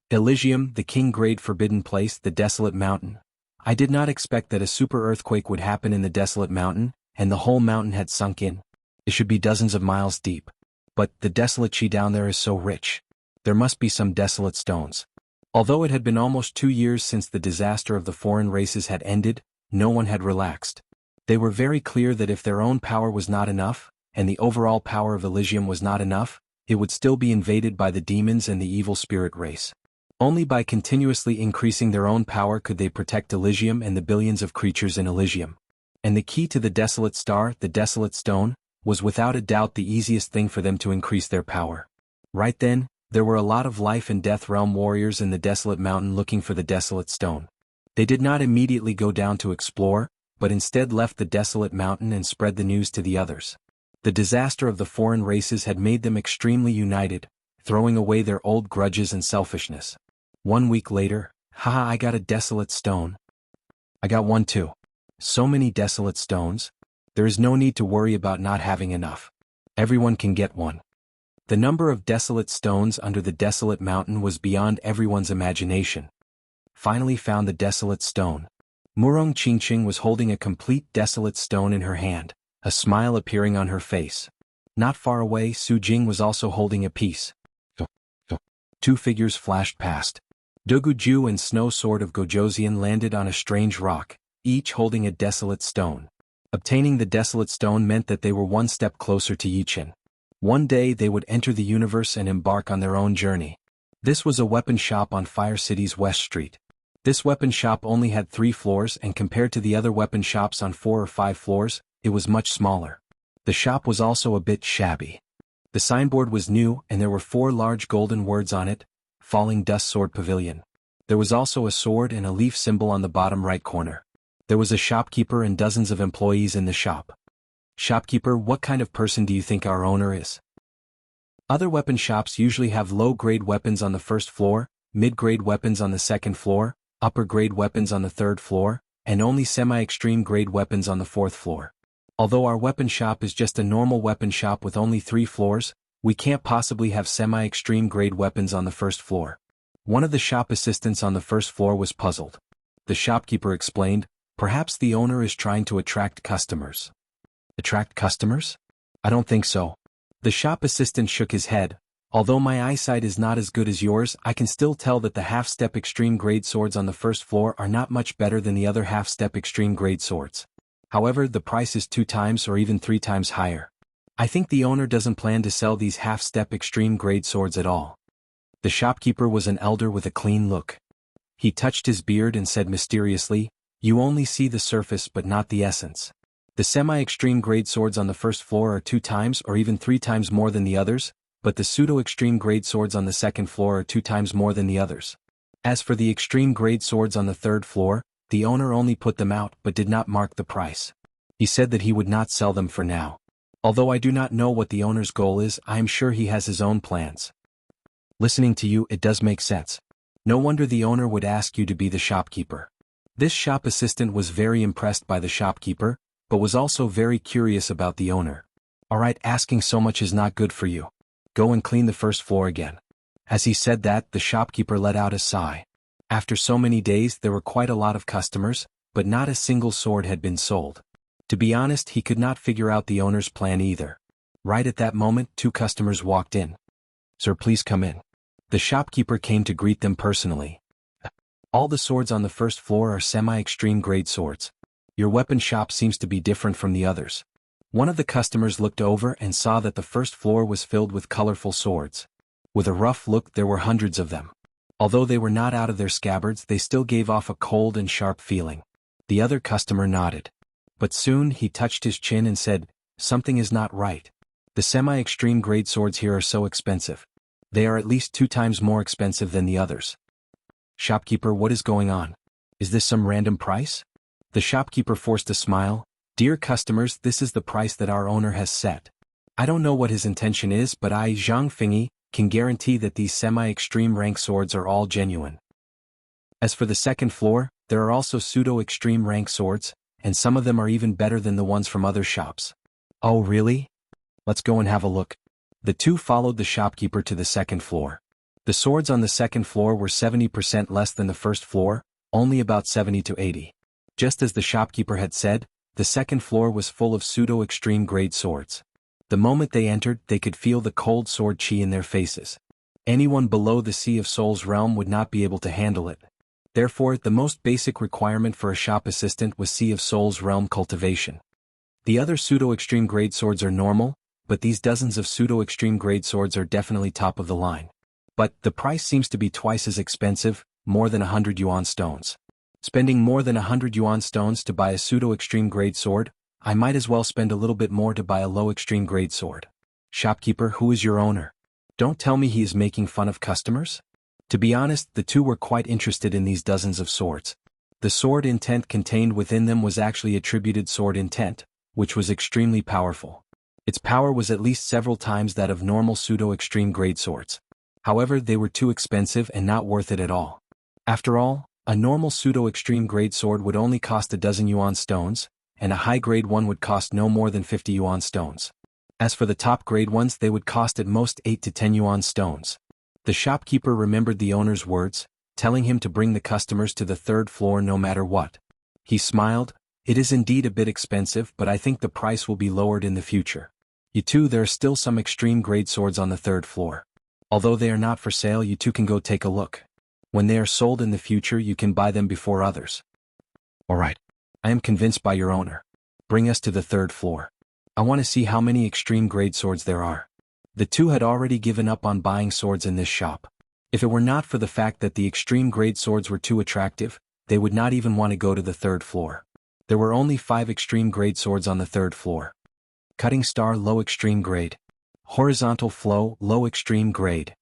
Elysium, the King-grade forbidden place, the Desolate Mountain. I did not expect that a super earthquake would happen in the Desolate Mountain, and the whole mountain had sunk in. It should be dozens of miles deep. But the desolate chi down there is so rich. There must be some desolate stones. Although it had been almost 2 years since the disaster of the foreign races had ended, no one had relaxed. They were very clear that if their own power was not enough, and the overall power of Elysium was not enough, it would still be invaded by the demons and the evil spirit race. Only by continuously increasing their own power could they protect Elysium and the billions of creatures in Elysium. And the key to the desolate star, the desolate stone, was without a doubt the easiest thing for them to increase their power. Right then, there were a lot of life and death realm warriors in the desolate mountain looking for the desolate stone. They did not immediately go down to explore, but instead left the desolate mountain and spread the news to the others. The disaster of the foreign races had made them extremely united, throwing away their old grudges and selfishness. 1 week later, haha, I got a desolate stone. I got one too. So many desolate stones. There is no need to worry about not having enough. Everyone can get one. The number of desolate stones under the desolate mountain was beyond everyone's imagination. Finally found the desolate stone. Murong Qingqing was holding a complete desolate stone in her hand, a smile appearing on her face. Not far away, Su Jing was also holding a piece. 2 figures flashed past. Doguju and Snow Sword of Gojoseon landed on a strange rock, each holding a desolate stone. Obtaining the desolate stone meant that they were one step closer to Yi Chen. One day they would enter the universe and embark on their own journey. This was a weapon shop on Fire City's West Street. This weapon shop only had 3 floors, and compared to the other weapon shops on 4 or 5 floors, it was much smaller. The shop was also a bit shabby. The signboard was new and there were 4 large golden words on it: Falling Dust Sword Pavilion. There was also a sword and a leaf symbol on the bottom right corner. There was a shopkeeper and dozens of employees in the shop. Shopkeeper, what kind of person do you think our owner is? Other weapon shops usually have low-grade weapons on the first floor, mid-grade weapons on the second floor, upper-grade weapons on the third floor, and only semi-extreme grade weapons on the fourth floor. Although our weapon shop is just a normal weapon shop with only 3 floors, we can't possibly have semi-extreme grade weapons on the first floor. One of the shop assistants on the first floor was puzzled. The shopkeeper explained, perhaps the owner is trying to attract customers. Attract customers? I don't think so. The shop assistant shook his head. Although my eyesight is not as good as yours, I can still tell that the half-step extreme grade swords on the first floor are not much better than the other half-step extreme grade swords. However, the price is 2 times or even 3 times higher. I think the owner doesn't plan to sell these half-step extreme grade swords at all. The shopkeeper was an elder with a clean look. He touched his beard and said mysteriously, "You only see the surface but not the essence. The semi-extreme grade swords on the first floor are 2 times or even 3 times more than the others, but the pseudo-extreme grade swords on the second floor are 2 times more than the others. As for the extreme grade swords on the third floor, the owner only put them out but did not mark the price. He said that he would not sell them for now. Although I do not know what the owner's goal is, I am sure he has his own plans." Listening to you, it does make sense. No wonder the owner would ask you to be the shopkeeper. This shop assistant was very impressed by the shopkeeper, but was also very curious about the owner. "Alright, asking so much is not good for you. Go and clean the first floor again." As he said that, the shopkeeper let out a sigh. After so many days there were quite a lot of customers, but not a single sword had been sold. To be honest, he could not figure out the owner's plan either. Right at that moment, 2 customers walked in. "Sir, please come in." The shopkeeper came to greet them personally. "All the swords on the first floor are semi-extreme grade swords. Your weapon shop seems to be different from the others." One of the customers looked over and saw that the first floor was filled with colorful swords. With a rough look, there were hundreds of them. Although they were not out of their scabbards, they still gave off a cold and sharp feeling. The other customer nodded. But soon he touched his chin and said, "Something is not right. The semi-extreme grade swords here are so expensive. They are at least 2 times more expensive than the others." "Shopkeeper, what is going on? Is this some random price?" The shopkeeper forced a smile. "Dear customers, this is the price that our owner has set. I don't know what his intention is, but I, Zhang Fingyi, can guarantee that these semi-extreme rank swords are all genuine. As for the second floor, there are also pseudo-extreme rank swords, and some of them are even better than the ones from other shops." "Oh really? Let's go and have a look." The 2 followed the shopkeeper to the second floor. The swords on the second floor were 70% less than the first floor, only about 70 to 80. Just as the shopkeeper had said, the second floor was full of pseudo-extreme grade swords. The moment they entered, they could feel the cold sword chi in their faces. Anyone below the Sea of Souls realm would not be able to handle it. Therefore, the most basic requirement for a shop assistant was Sea of Souls realm cultivation. The other pseudo-extreme grade swords are normal, but these dozens of pseudo-extreme grade swords are definitely top of the line. But the price seems to be twice as expensive, more than 100 yuan stones. Spending more than 100 yuan stones to buy a pseudo-extreme grade sword, I might as well spend a little bit more to buy a low-extreme grade sword. "Shopkeeper, who is your owner? Don't tell me he is making fun of customers?" To be honest, the 2 were quite interested in these dozens of swords. The sword intent contained within them was actually attributed sword intent, which was extremely powerful. Its power was at least several times that of normal pseudo-extreme grade swords. However, they were too expensive and not worth it at all. After all, a normal pseudo-extreme grade sword would only cost a dozen yuan stones, and a high-grade one would cost no more than 50 yuan stones. As for the top-grade ones, they would cost at most 8 to 10 yuan stones. The shopkeeper remembered the owner's words, telling him to bring the customers to the third floor no matter what. He smiled. "It is indeed a bit expensive, but I think the price will be lowered in the future. You two, there are still some extreme grade swords on the third floor. Although they are not for sale, you two can go take a look. When they are sold in the future, you can buy them before others." "Alright. I am convinced by your owner. Bring us to the third floor. I want to see how many extreme grade swords there are." The 2 had already given up on buying swords in this shop. If it were not for the fact that the extreme grade swords were too attractive, they would not even want to go to the third floor. There were only 5 extreme grade swords on the third floor. Cutting Star low extreme grade. Horizontal Flow low extreme grade.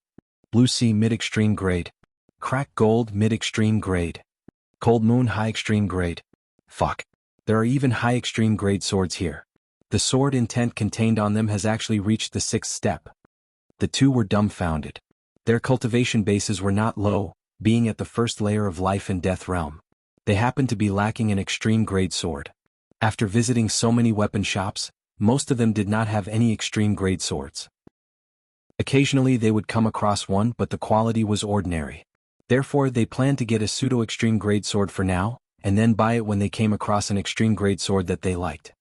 Blue Sea mid extreme grade. Crack Gold mid extreme grade. Cold Moon high extreme grade. Fuck. There are even high extreme grade swords here. The sword intent contained on them has actually reached the 6th step. The 2 were dumbfounded. Their cultivation bases were not low, being at the first layer of life and death realm. They happened to be lacking an extreme grade sword. After visiting so many weapon shops, most of them did not have any extreme grade swords. Occasionally they would come across one, but the quality was ordinary. Therefore, they planned to get a pseudo-extreme grade sword for now, and then buy it when they came across an extreme grade sword that they liked.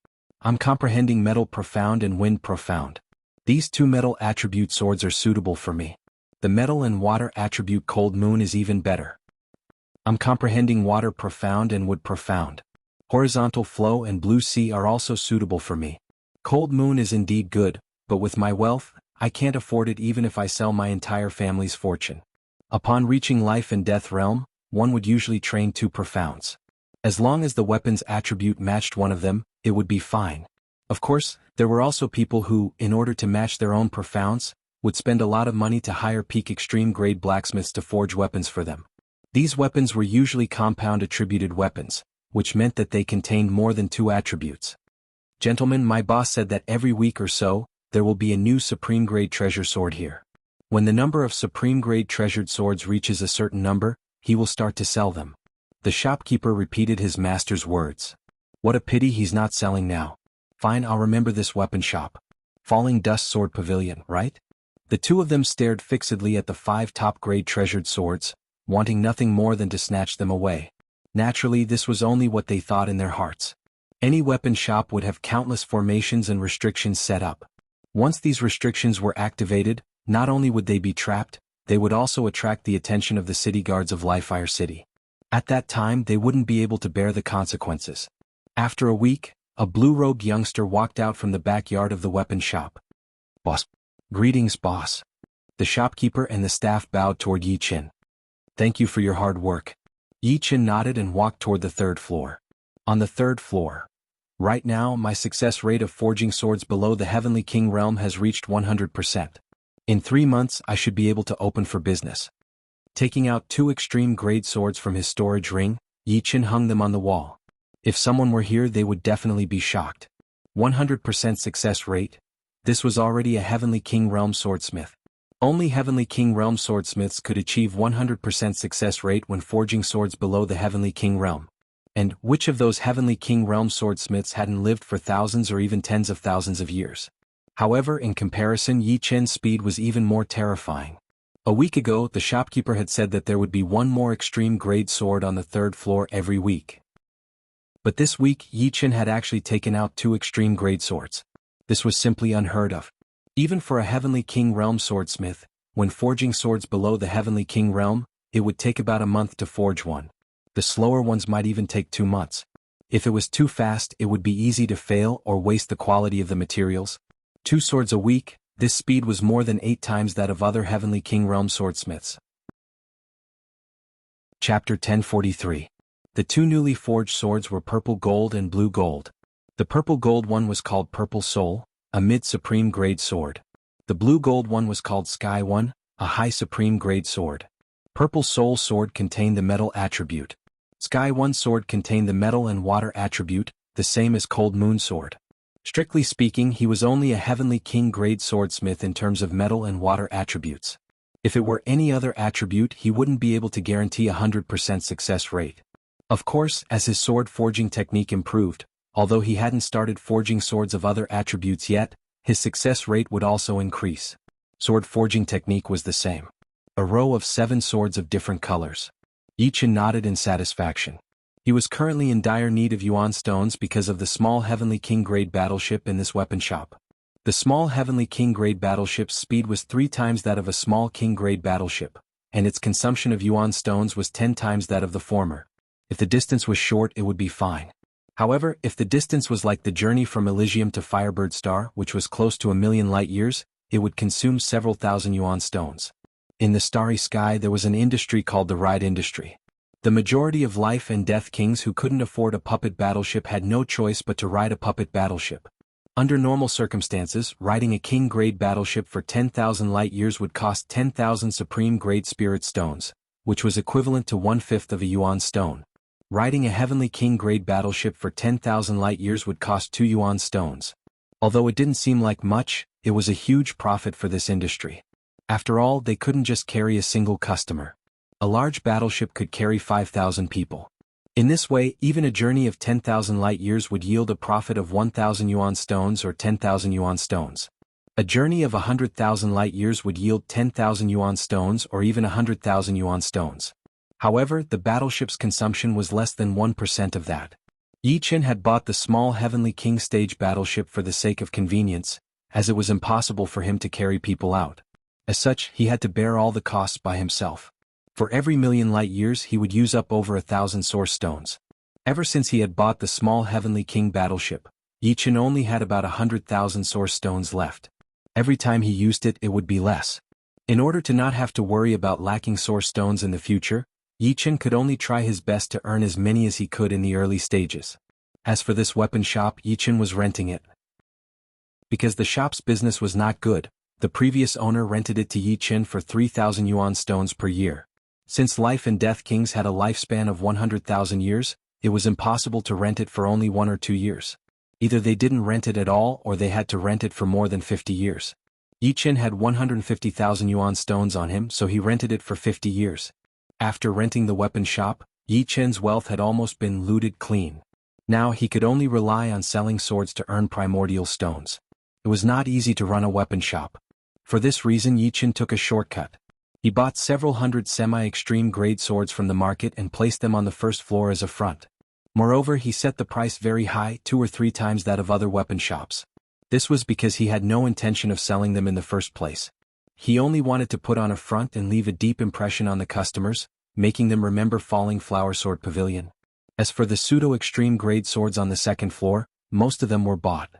I'm comprehending Metal Profound and Wind Profound. These two metal attribute swords are suitable for me. The metal and water attribute Cold Moon is even better. I'm comprehending water profound and wood profound. Horizontal flow and blue sea are also suitable for me. Cold Moon is indeed good, but with my wealth, I can't afford it even if I sell my entire family's fortune. Upon reaching life and death realm, one would usually train two profounds. As long as the weapon's attribute matched one of them, it would be fine. Of course, there were also people who, in order to match their own profounds, would spend a lot of money to hire peak extreme grade blacksmiths to forge weapons for them. These weapons were usually compound attributed weapons, which meant that they contained more than two attributes. Gentlemen, my boss said that every week or so, there will be a new supreme grade treasure sword here. When the number of supreme grade treasured swords reaches a certain number, he will start to sell them. The shopkeeper repeated his master's words. What a pity he's not selling now. Fine, I'll remember this weapon shop. Falling Dust Sword Pavilion, right? The two of them stared fixedly at the 5 top-grade treasured swords, wanting nothing more than to snatch them away. Naturally, this was only what they thought in their hearts. Any weapon shop would have countless formations and restrictions set up. Once these restrictions were activated, not only would they be trapped, they would also attract the attention of the city guards of Lifefire City. At that time, they wouldn't be able to bear the consequences. After a week, a blue-robed youngster walked out from the backyard of the weapon shop. Boss. Greetings, boss. The shopkeeper and the staff bowed toward Yi Qin. Thank you for your hard work. Yi Qin nodded and walked toward the 3rd floor. On the 3rd floor. Right now, my success rate of forging swords below the Heavenly King realm has reached 100%. In 3 months, I should be able to open for business. Taking out 2 extreme grade swords from his storage ring, Yi Qin hung them on the wall. If someone were here, they would definitely be shocked. 100% success rate. This was already a Heavenly King realm swordsmith. Only Heavenly King realm swordsmiths could achieve 100% success rate when forging swords below the Heavenly King realm. And which of those Heavenly King realm swordsmiths hadn't lived for thousands or even tens of thousands of years? However, in comparison, Yi Qin's speed was even more terrifying. A week ago, the shopkeeper had said that there would be 1 more extreme grade sword on the 3rd floor every week. But this week, Yi Qin had actually taken out 2 extreme grade swords. This was simply unheard of. Even for a Heavenly King realm swordsmith, when forging swords below the Heavenly King realm, it would take about a month to forge one. The slower ones might even take 2 months. If it was too fast, it would be easy to fail or waste the quality of the materials. 2 swords a week, this speed was more than 8 times that of other Heavenly King realm swordsmiths. Chapter 1043. The 2 newly forged swords were purple gold and blue gold. The purple gold one was called Purple Soul, a mid-supreme grade sword. The blue gold one was called Sky One, a high supreme grade sword. Purple Soul sword contained the metal attribute. Sky One sword contained the metal and water attribute, the same as Cold Moon sword. Strictly speaking, he was only a Heavenly King grade swordsmith in terms of metal and water attributes. If it were any other attribute, he wouldn't be able to guarantee 100% success rate. Of course, as his sword forging technique improved, although he hadn't started forging swords of other attributes yet, his success rate would also increase. Sword forging technique was the same. A row of 7 swords of different colors. Yi Qin nodded in satisfaction. He was currently in dire need of yuan stones because of the small Heavenly King grade battleship in this weapon shop. The small Heavenly King grade battleship's speed was 3 times that of a small King grade battleship, and its consumption of yuan stones was 10 times that of the former. If the distance was short, it would be fine. However, if the distance was like the journey from Elysium to Firebird Star, which was close to 1,000,000 light-years, it would consume several thousand yuan stones. In the starry sky there was an industry called the ride industry. The majority of life and death kings who couldn't afford a puppet battleship had no choice but to ride a puppet battleship. Under normal circumstances, riding a king-grade battleship for 10,000 light-years would cost 10,000 supreme-grade spirit stones, which was equivalent to 1/5 of a yuan stone. Riding a Heavenly King grade battleship for 10,000 light-years would cost 2 yuan stones. Although it didn't seem like much, it was a huge profit for this industry. After all, they couldn't just carry a single customer. A large battleship could carry 5,000 people. In this way, even a journey of 10,000 light-years would yield a profit of 1,000 yuan stones or 10,000 yuan stones. A journey of 100,000 light-years would yield 10,000 yuan stones or even 100,000 yuan stones. However, the battleship's consumption was less than 1% of that. Yi Qin had bought the small Heavenly King stage battleship for the sake of convenience, as it was impossible for him to carry people out. As such, he had to bear all the costs by himself. For every 1,000,000 light years he would use up over 1,000 source stones. Ever since he had bought the small Heavenly King battleship, Yichen only had about 100,000 source stones left. Every time he used it, it would be less. In order to not have to worry about lacking source stones in the future, Yichen could only try his best to earn as many as he could in the early stages. As for this weapon shop, Yichen was renting it. Because the shop's business was not good, the previous owner rented it to Yichen for 3,000 yuan stones per year. Since Life and Death Kings had a lifespan of 100,000 years, it was impossible to rent it for only 1 or 2 years. Either they didn't rent it at all or they had to rent it for more than 50 years. Yichen had 150,000 yuan stones on him, so he rented it for 50 years. After renting the weapon shop, Yichen's wealth had almost been looted clean. Now he could only rely on selling swords to earn primordial stones. It was not easy to run a weapon shop. For this reason, Yichen took a shortcut. He bought several hundred semi-extreme grade swords from the market and placed them on the first floor as a front. Moreover, he set the price very high, 2 or 3 times that of other weapon shops. This was because he had no intention of selling them in the first place. He only wanted to put on a front and leave a deep impression on the customers, making them remember Falling Flower Sword Pavilion. As for the pseudo-extreme grade swords on the second floor, most of them were bought.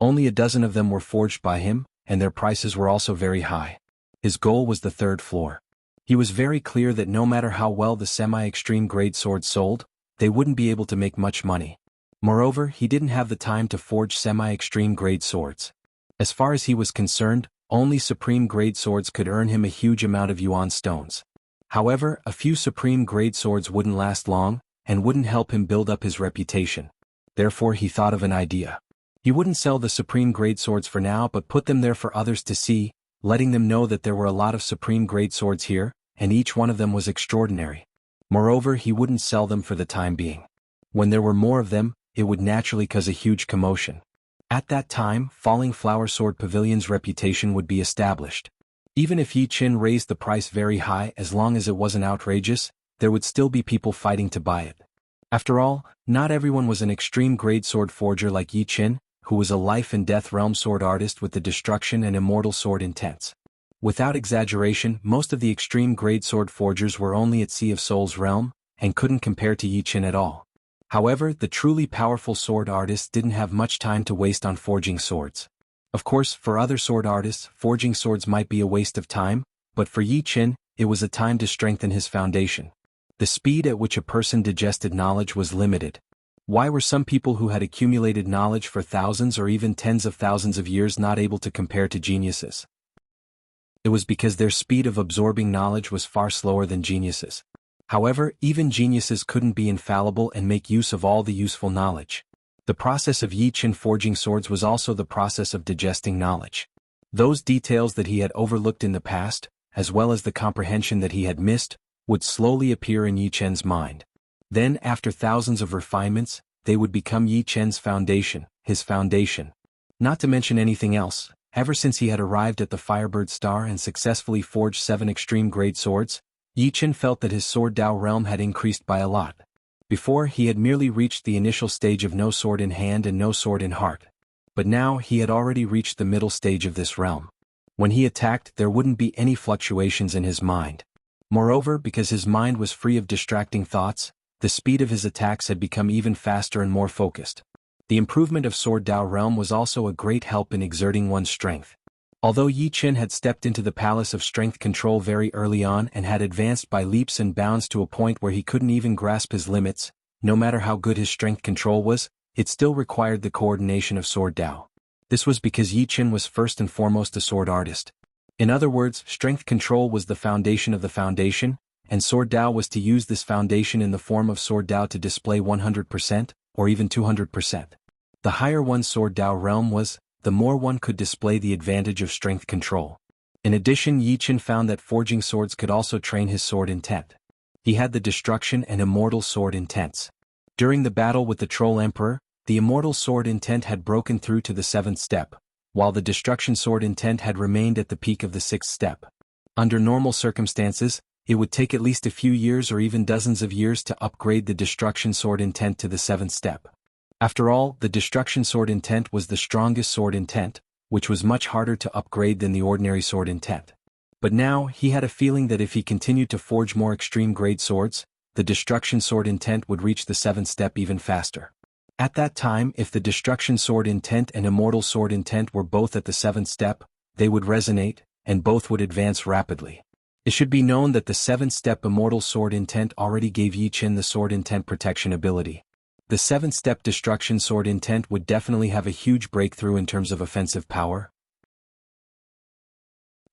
Only a dozen of them were forged by him, and their prices were also very high. His goal was the third floor. He was very clear that no matter how well the semi-extreme grade swords sold, they wouldn't be able to make much money. Moreover, he didn't have the time to forge semi-extreme grade swords. As far as he was concerned, only supreme grade swords could earn him a huge amount of yuan stones. However, a few supreme grade swords wouldn't last long, and wouldn't help him build up his reputation. Therefore he thought of an idea. He wouldn't sell the supreme grade swords for now but put them there for others to see, letting them know that there were a lot of supreme grade swords here, and each one of them was extraordinary. Moreover, he wouldn't sell them for the time being. When there were more of them, it would naturally cause a huge commotion. At that time, Falling Flower Sword Pavilion's reputation would be established. Even if Yichen raised the price very high, as long as it wasn't outrageous, there would still be people fighting to buy it. After all, not everyone was an extreme grade sword forger like Yichen, who was a life and death realm sword artist with the destruction and immortal sword intents. Without exaggeration, most of the extreme grade sword forgers were only at Sea of Souls realm, and couldn't compare to Yichen at all. However, the truly powerful sword artists didn't have much time to waste on forging swords. Of course, for other sword artists, forging swords might be a waste of time, but for Yichen, it was a time to strengthen his foundation. The speed at which a person digested knowledge was limited. Why were some people who had accumulated knowledge for thousands or even tens of thousands of years not able to compare to geniuses? It was because their speed of absorbing knowledge was far slower than geniuses. However, even geniuses couldn't be infallible and make use of all the useful knowledge. The process of Yichen forging swords was also the process of digesting knowledge. Those details that he had overlooked in the past, as well as the comprehension that he had missed, would slowly appear in Yichen's mind. Then, after thousands of refinements, they would become Yichen's foundation, his foundation. Not to mention anything else, ever since he had arrived at the Firebird Star and successfully forged 7 extreme grade swords, Yichen felt that his sword Dao realm had increased by a lot. Before, he had merely reached the initial stage of no sword in hand and no sword in heart. But now he had already reached the middle stage of this realm. When he attacked, there wouldn't be any fluctuations in his mind. Moreover, because his mind was free of distracting thoughts, the speed of his attacks had become even faster and more focused. The improvement of Sword Dao realm was also a great help in exerting one's strength. Although Yichen had stepped into the Palace of Strength Control very early on and had advanced by leaps and bounds to a point where he couldn't even grasp his limits, no matter how good his strength control was, it still required the coordination of Sword Dao. This was because Yichen was first and foremost a sword artist. In other words, strength control was the foundation of the foundation, and Sword Dao was to use this foundation in the form of Sword Dao to display 100%, or even 200%. The higher one's Sword Dao realm was, the more one could display the advantage of strength control. In addition, Yichen found that forging swords could also train his sword intent. He had the destruction and immortal sword intents. During the battle with the Troll Emperor, the immortal sword intent had broken through to the 7th step, while the destruction sword intent had remained at the peak of the 6th step. Under normal circumstances, it would take at least a few years or even dozens of years to upgrade the destruction sword intent to the 7th step. After all, the destruction sword intent was the strongest sword intent, which was much harder to upgrade than the ordinary sword intent. But now, he had a feeling that if he continued to forge more extreme grade swords, the destruction sword intent would reach the 7th step even faster. At that time, if the destruction sword intent and immortal sword intent were both at the 7th step, they would resonate, and both would advance rapidly. It should be known that the 7th step immortal sword intent already gave Yi Qin the sword intent protection ability. The 7th step destruction sword intent would definitely have a huge breakthrough in terms of offensive power.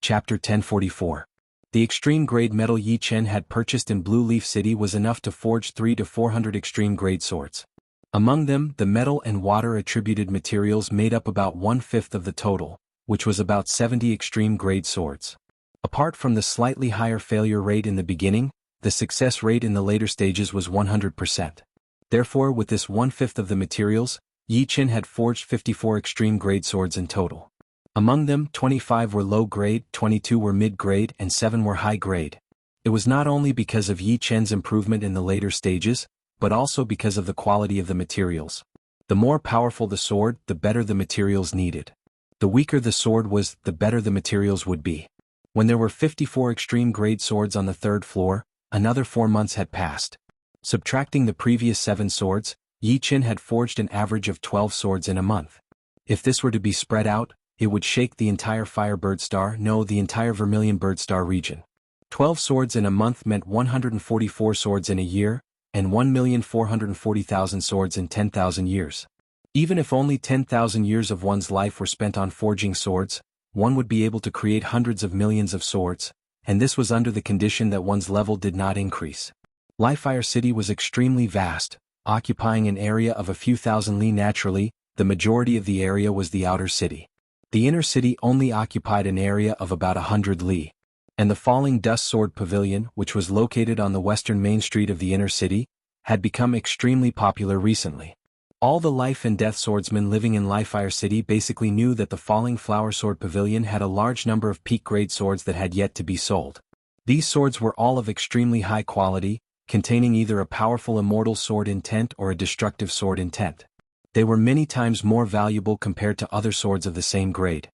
Chapter 1044. The extreme grade metal Yi Qin had purchased in Blue Leaf City was enough to forge 300 to 400 extreme grade swords. Among them, the metal and water attributed materials made up about 1/5 of the total, which was about 70 extreme grade swords. Apart from the slightly higher failure rate in the beginning, the success rate in the later stages was 100%. Therefore, with this 1/5 of the materials, Yi Qin had forged 54 extreme grade swords in total. Among them, 25 were low grade, 22 were mid grade, and 7 were high grade. It was not only because of Yi Qin's improvement in the later stages, but also because of the quality of the materials. The more powerful the sword, the better the materials needed. The weaker the sword was, the better the materials would be. When there were 54 extreme grade swords on the 3rd floor, another 4 months had passed. Subtracting the previous 7 swords, Yi Qin had forged an average of 12 swords in a month. If this were to be spread out, it would shake the entire Firebird Star, no, the entire Vermilion Bird Star region. 12 swords in a month meant 144 swords in a year, and 1,440,000 swords in 10,000 years. Even if only 10,000 years of one's life were spent on forging swords, one would be able to create hundreds of millions of swords, and this was under the condition that one's level did not increase. Lifefire City was extremely vast, occupying an area of a few thousand li naturally. The majority of the area was the outer city. The inner city only occupied an area of about 100 li. And the Falling Dust Sword Pavilion, which was located on the western main street of the inner city, had become extremely popular recently. All the life and death swordsmen living in Lifefire City basically knew that the Falling Flower Sword Pavilion had a large number of peak-grade swords that had yet to be sold. These swords were all of extremely high quality, containing either a powerful immortal sword intent or a destructive sword intent. They were many times more valuable compared to other swords of the same grade.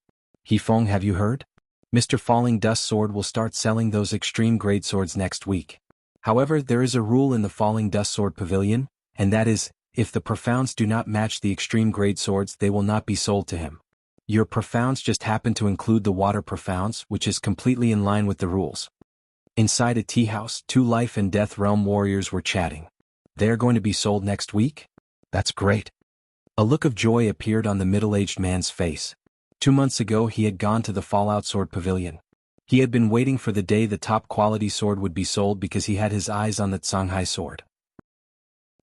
Hifeng, have you heard? Mr. Falling Dust Sword will start selling those extreme grade swords next week. However, there is a rule in the Falling Dust Sword Pavilion, and that is, if the profounds do not match the extreme grade swords, they will not be sold to him. Your profounds just happen to include the water profounds, which is completely in line with the rules. Inside a tea house, 2 life and death realm warriors were chatting. They are going to be sold next week? That's great. A look of joy appeared on the middle-aged man's face. 2 months ago he had gone to the Fallout Sword Pavilion. He had been waiting for the day the top-quality sword would be sold because he had his eyes on the Shanghai sword.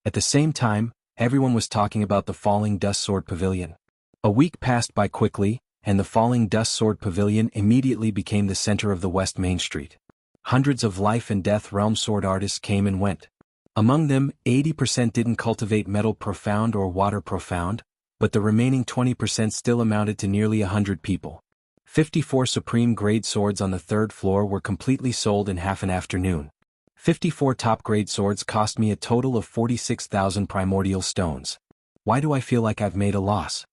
At the same time, everyone was talking about the Falling Dust Sword Pavilion. A week passed by quickly, and the Falling Dust Sword Pavilion immediately became the center of the West Main Street. Hundreds of life and death realm sword artists came and went. Among them, 80% didn't cultivate metal profound or water profound, but the remaining 20% still amounted to nearly 100 people. 54 supreme grade swords on the 3rd floor were completely sold in half an afternoon. 54 top-grade swords cost me a total of 46,000 primordial stones. Why do I feel like I've made a loss?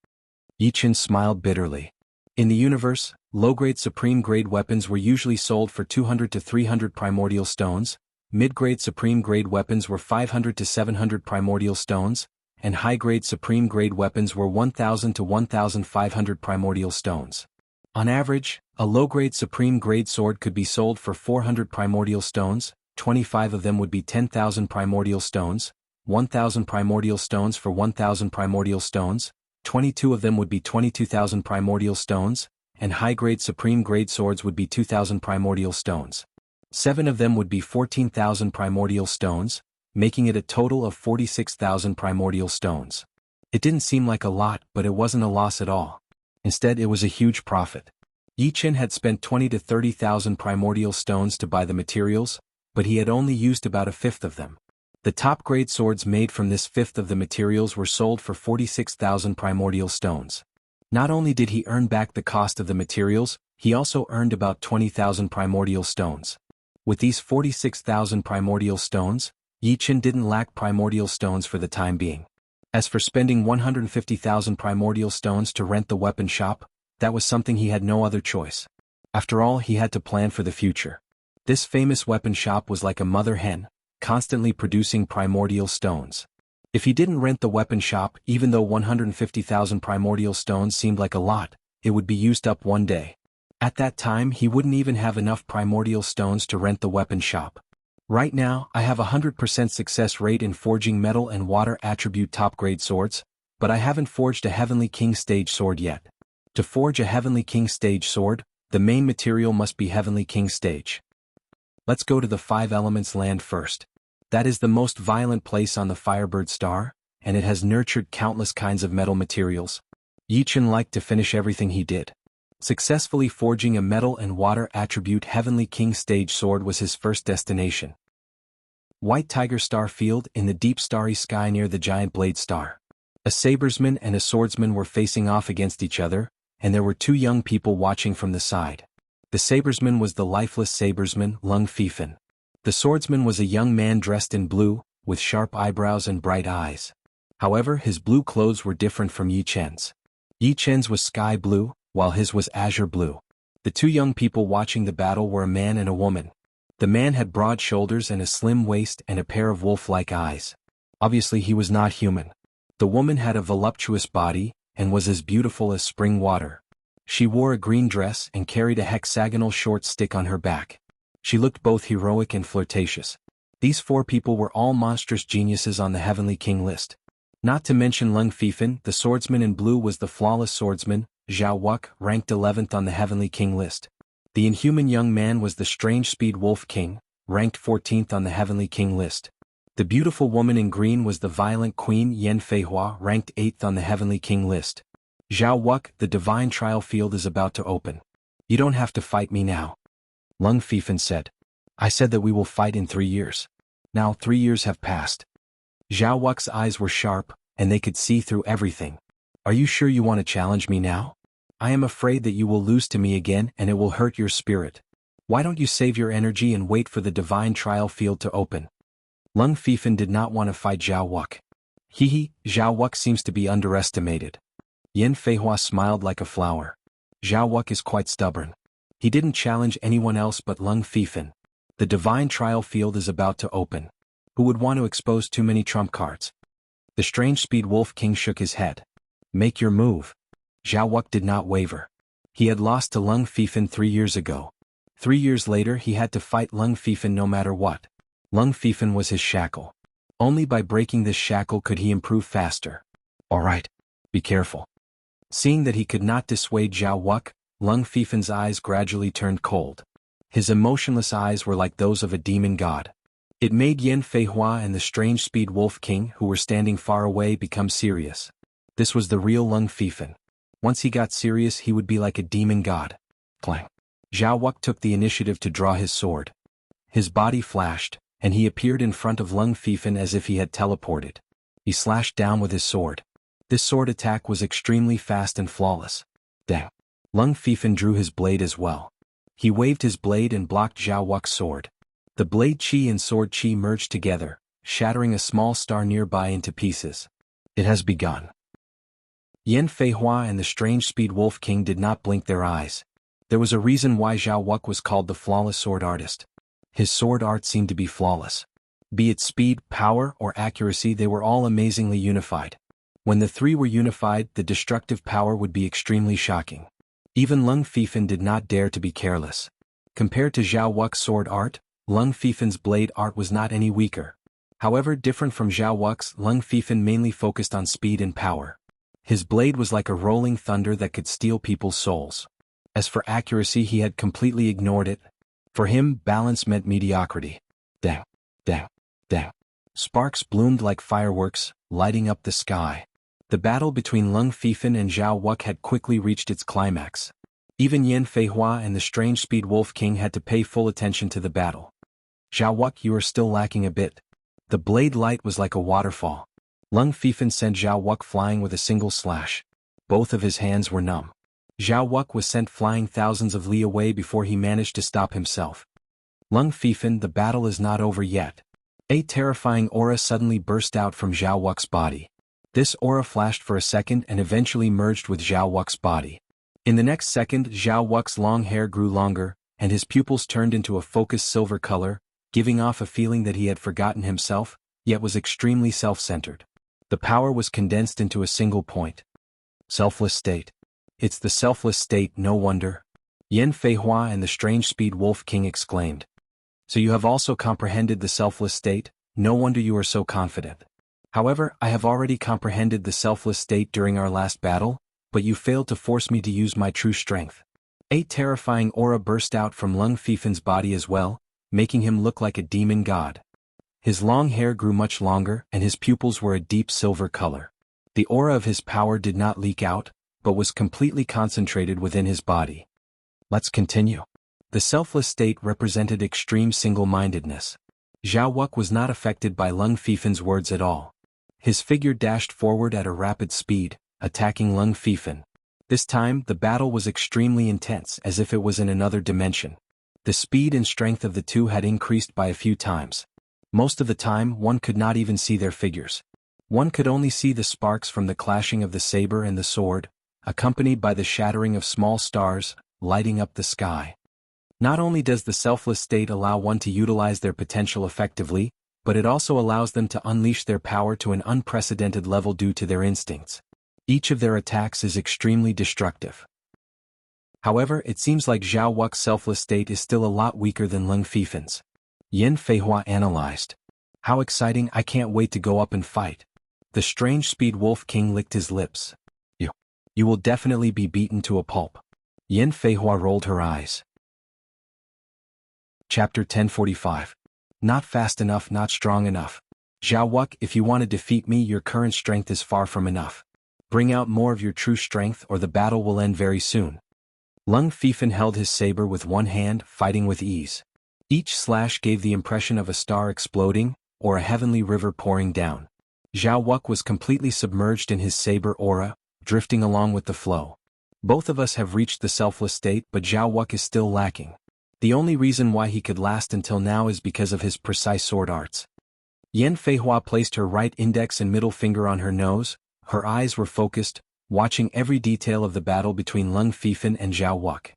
Yi Qin smiled bitterly. In the universe, low-grade supreme-grade weapons were usually sold for 200 to 300 primordial stones, mid-grade supreme-grade weapons were 500 to 700 primordial stones, and high-grade supreme-grade weapons were 1,000 to 1,500 primordial stones. On average, a low-grade supreme-grade sword could be sold for 400 primordial stones, 25 of them would be 10,000 primordial stones, 1,000 primordial stones for 1,000 primordial stones, 22 of them would be 22,000 primordial stones, and high-grade supreme-grade swords would be 2,000 primordial stones. 7 of them would be 14,000 primordial stones, making it a total of 46,000 primordial stones. It didn't seem like a lot, but it wasn't a loss at all. Instead, it was a huge profit. Yi Qin had spent 20 to 30,000 primordial stones to buy the materials, but he had only used about 1/5 of them. The top-grade swords made from this 1/5 of the materials were sold for 46,000 primordial stones. Not only did he earn back the cost of the materials, he also earned about 20,000 primordial stones. With these 46,000 primordial stones, Yi Qin didn't lack primordial stones for the time being. As for spending 150,000 primordial stones to rent the weapon shop, that was something he had no other choice. After all, he had to plan for the future. This famous weapon shop was like a mother hen, constantly producing primordial stones. If he didn't rent the weapon shop, even though 150,000 primordial stones seemed like a lot, it would be used up one day. At that time he wouldn't even have enough primordial stones to rent the weapon shop. Right now, I have a 100% success rate in forging metal and water attribute top-grade swords, but I haven't forged a Heavenly King stage sword yet. To forge a Heavenly King stage sword, the main material must be Heavenly King stage. Let's go to the Five Elements land first. That is the most violent place on the Firebird Star, and it has nurtured countless kinds of metal materials. Yi Chen liked to finish everything he did. Successfully forging a metal and water attribute Heavenly King stage sword was his first destination. White Tiger Star Field in the deep starry sky near the giant blade star. A sabersman and a swordsman were facing off against each other, and there were two young people watching from the side. The sabersman was the lifeless sabersman, Lung Fifan. The swordsman was a young man dressed in blue, with sharp eyebrows and bright eyes. However, his blue clothes were different from Yi Chen's. Yi Chen's was sky blue, while his was azure blue. The two young people watching the battle were a man and a woman. The man had broad shoulders and a slim waist and a pair of wolf-like eyes. Obviously he was not human. The woman had a voluptuous body, and was as beautiful as spring water. She wore a green dress and carried a hexagonal short stick on her back. She looked both heroic and flirtatious. These four people were all monstrous geniuses on the Heavenly King list. Not to mention Lung Fifan, the swordsman in blue was the flawless swordsman, Zhao Wuk, ranked 11th on the Heavenly King list. The inhuman young man was the strange speed wolf king, ranked 14th on the Heavenly King list. The beautiful woman in green was the violent queen Yan Feihua, ranked 8th on the Heavenly King list. Zhao Wuk, the divine trial field is about to open. You don't have to fight me now. Lung Fifan said. I said that we will fight in 3 years. Now 3 years have passed. Zhao Wuk's eyes were sharp, and they could see through everything. Are you sure you want to challenge me now? I am afraid that you will lose to me again and it will hurt your spirit. Why don't you save your energy and wait for the divine trial field to open? Lung Fifan did not want to fight Zhao Wuk. Zhao Wuk seems to be underestimated. Yan Feihua smiled like a flower. Zhao Wuk is quite stubborn. He didn't challenge anyone else but Lung Fifan. The divine trial field is about to open. Who would want to expose too many trump cards? The strange speed wolf king shook his head. Make your move. Zhao Wuk did not waver. He had lost to Lung Fifan 3 years ago. 3 years later he had to fight Lung Fifan no matter what. Lung Fifan was his shackle. Only by breaking this shackle could he improve faster. Alright. Be careful. Seeing that he could not dissuade Zhao Wuk, Lung Fifan's eyes gradually turned cold. His emotionless eyes were like those of a demon god. It made Yan Feihua and the strange speed wolf king who were standing far away become serious. This was the real Lung Fifan. Once he got serious he would be like a demon god. Clang. Zhao Wuk took the initiative to draw his sword. His body flashed, and he appeared in front of Lung Fifan as if he had teleported. He slashed down with his sword. This sword attack was extremely fast and flawless. Dang. Lung Fifan drew his blade as well. He waved his blade and blocked Zhao Wuk's sword. The blade chi and sword chi merged together, shattering a small star nearby into pieces. It has begun. Yan Feihua and the strange speed wolf king did not blink their eyes. There was a reason why Zhao Wuk was called the flawless sword artist. His sword art seemed to be flawless. Be it speed, power, or accuracy, they were all amazingly unified. When the three were unified, the destructive power would be extremely shocking. Even Lung Fifan did not dare to be careless. Compared to Zhao Wuk's sword art, Lung Fifan's blade art was not any weaker. However, different from Zhao Wuk's, Lung Fifan mainly focused on speed and power. His blade was like a rolling thunder that could steal people's souls. As for accuracy, he had completely ignored it. For him, balance meant mediocrity. Dang, dang, dang. Sparks bloomed like fireworks, lighting up the sky. The battle between Lung Fifan and Zhao Wuk had quickly reached its climax. Even Yan Feihua and the strange speed wolf king had to pay full attention to the battle. Zhao Wuk, you are still lacking a bit. The blade light was like a waterfall. Lung Fifan sent Zhao Wuk flying with a single slash. Both of his hands were numb. Zhao Wuk was sent flying thousands of li away before he managed to stop himself. Lung Fifan, the battle is not over yet. A terrifying aura suddenly burst out from Zhao Wuk's body. This aura flashed for a second and eventually merged with Zhao Wuk's body. In the next second, Zhao Wux's long hair grew longer, and his pupils turned into a focused silver color, giving off a feeling that he had forgotten himself, yet was extremely self-centered. The power was condensed into a single point. Selfless state. It's the selfless state, no wonder. Yan Feihua and the strange speed Wolf King exclaimed. So you have also comprehended the selfless state? No wonder you are so confident. However, I have already comprehended the selfless state during our last battle, but you failed to force me to use my true strength. A terrifying aura burst out from Lung Fifan's body as well, making him look like a demon god. His long hair grew much longer, and his pupils were a deep silver color. The aura of his power did not leak out, but was completely concentrated within his body. Let's continue. The selfless state represented extreme single-mindedness. Zhao Wuk was not affected by Lung Fifan's words at all. His figure dashed forward at a rapid speed, attacking Lung Fifan. This time, the battle was extremely intense, as if it was in another dimension. The speed and strength of the two had increased by a few times. Most of the time, one could not even see their figures. One could only see the sparks from the clashing of the saber and the sword, accompanied by the shattering of small stars, lighting up the sky. Not only does the selfless state allow one to utilize their potential effectively, but it also allows them to unleash their power to an unprecedented level due to their instincts. Each of their attacks is extremely destructive. However, it seems like Zhao Wuk's selfless state is still a lot weaker than Lung Fifan's. Yan Feihua analyzed. How exciting, I can't wait to go up and fight. The strange speed Wolf King licked his lips. You will definitely be beaten to a pulp. Yan Feihua rolled her eyes. Chapter 1045. Not fast enough, not strong enough. Zhao Wuk, if you want to defeat me, your current strength is far from enough. Bring out more of your true strength or the battle will end very soon. Lung Fifan held his saber with one hand, fighting with ease. Each slash gave the impression of a star exploding, or a heavenly river pouring down. Zhao Wuk was completely submerged in his saber aura, drifting along with the flow. Both of us have reached the selfless state, but Zhao Wuk is still lacking. The only reason why he could last until now is because of his precise sword arts. Yan Feihua placed her right index and middle finger on her nose. Her eyes were focused, watching every detail of the battle between Lung Fifan and Zhao Wuk.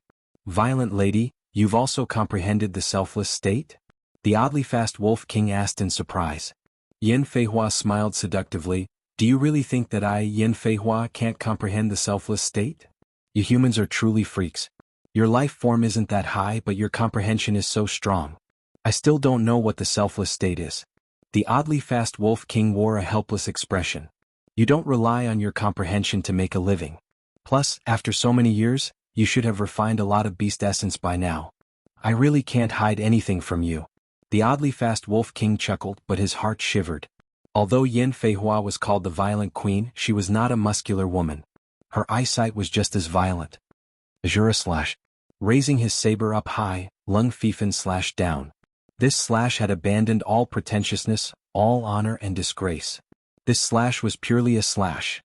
Violent lady, you've also comprehended the selfless state? The oddly fast Wolf King asked in surprise. Yan Feihua smiled seductively. Do you really think that I, Yan Feihua, can't comprehend the selfless state? You humans are truly freaks. Your life form isn't that high, but your comprehension is so strong. I still don't know what the selfless state is. The oddly fast Wolf King wore a helpless expression. You don't rely on your comprehension to make a living. Plus, after so many years, you should have refined a lot of beast essence by now. I really can't hide anything from you. The oddly fast Wolf King chuckled, but his heart shivered. Although Yan Feihua was called the Violent Queen, she was not a muscular woman. Her eyesight was just as violent. Azura slash. Raising his saber up high, Lung Fifan slashed down. This slash had abandoned all pretentiousness, all honor and disgrace. This slash was purely a slash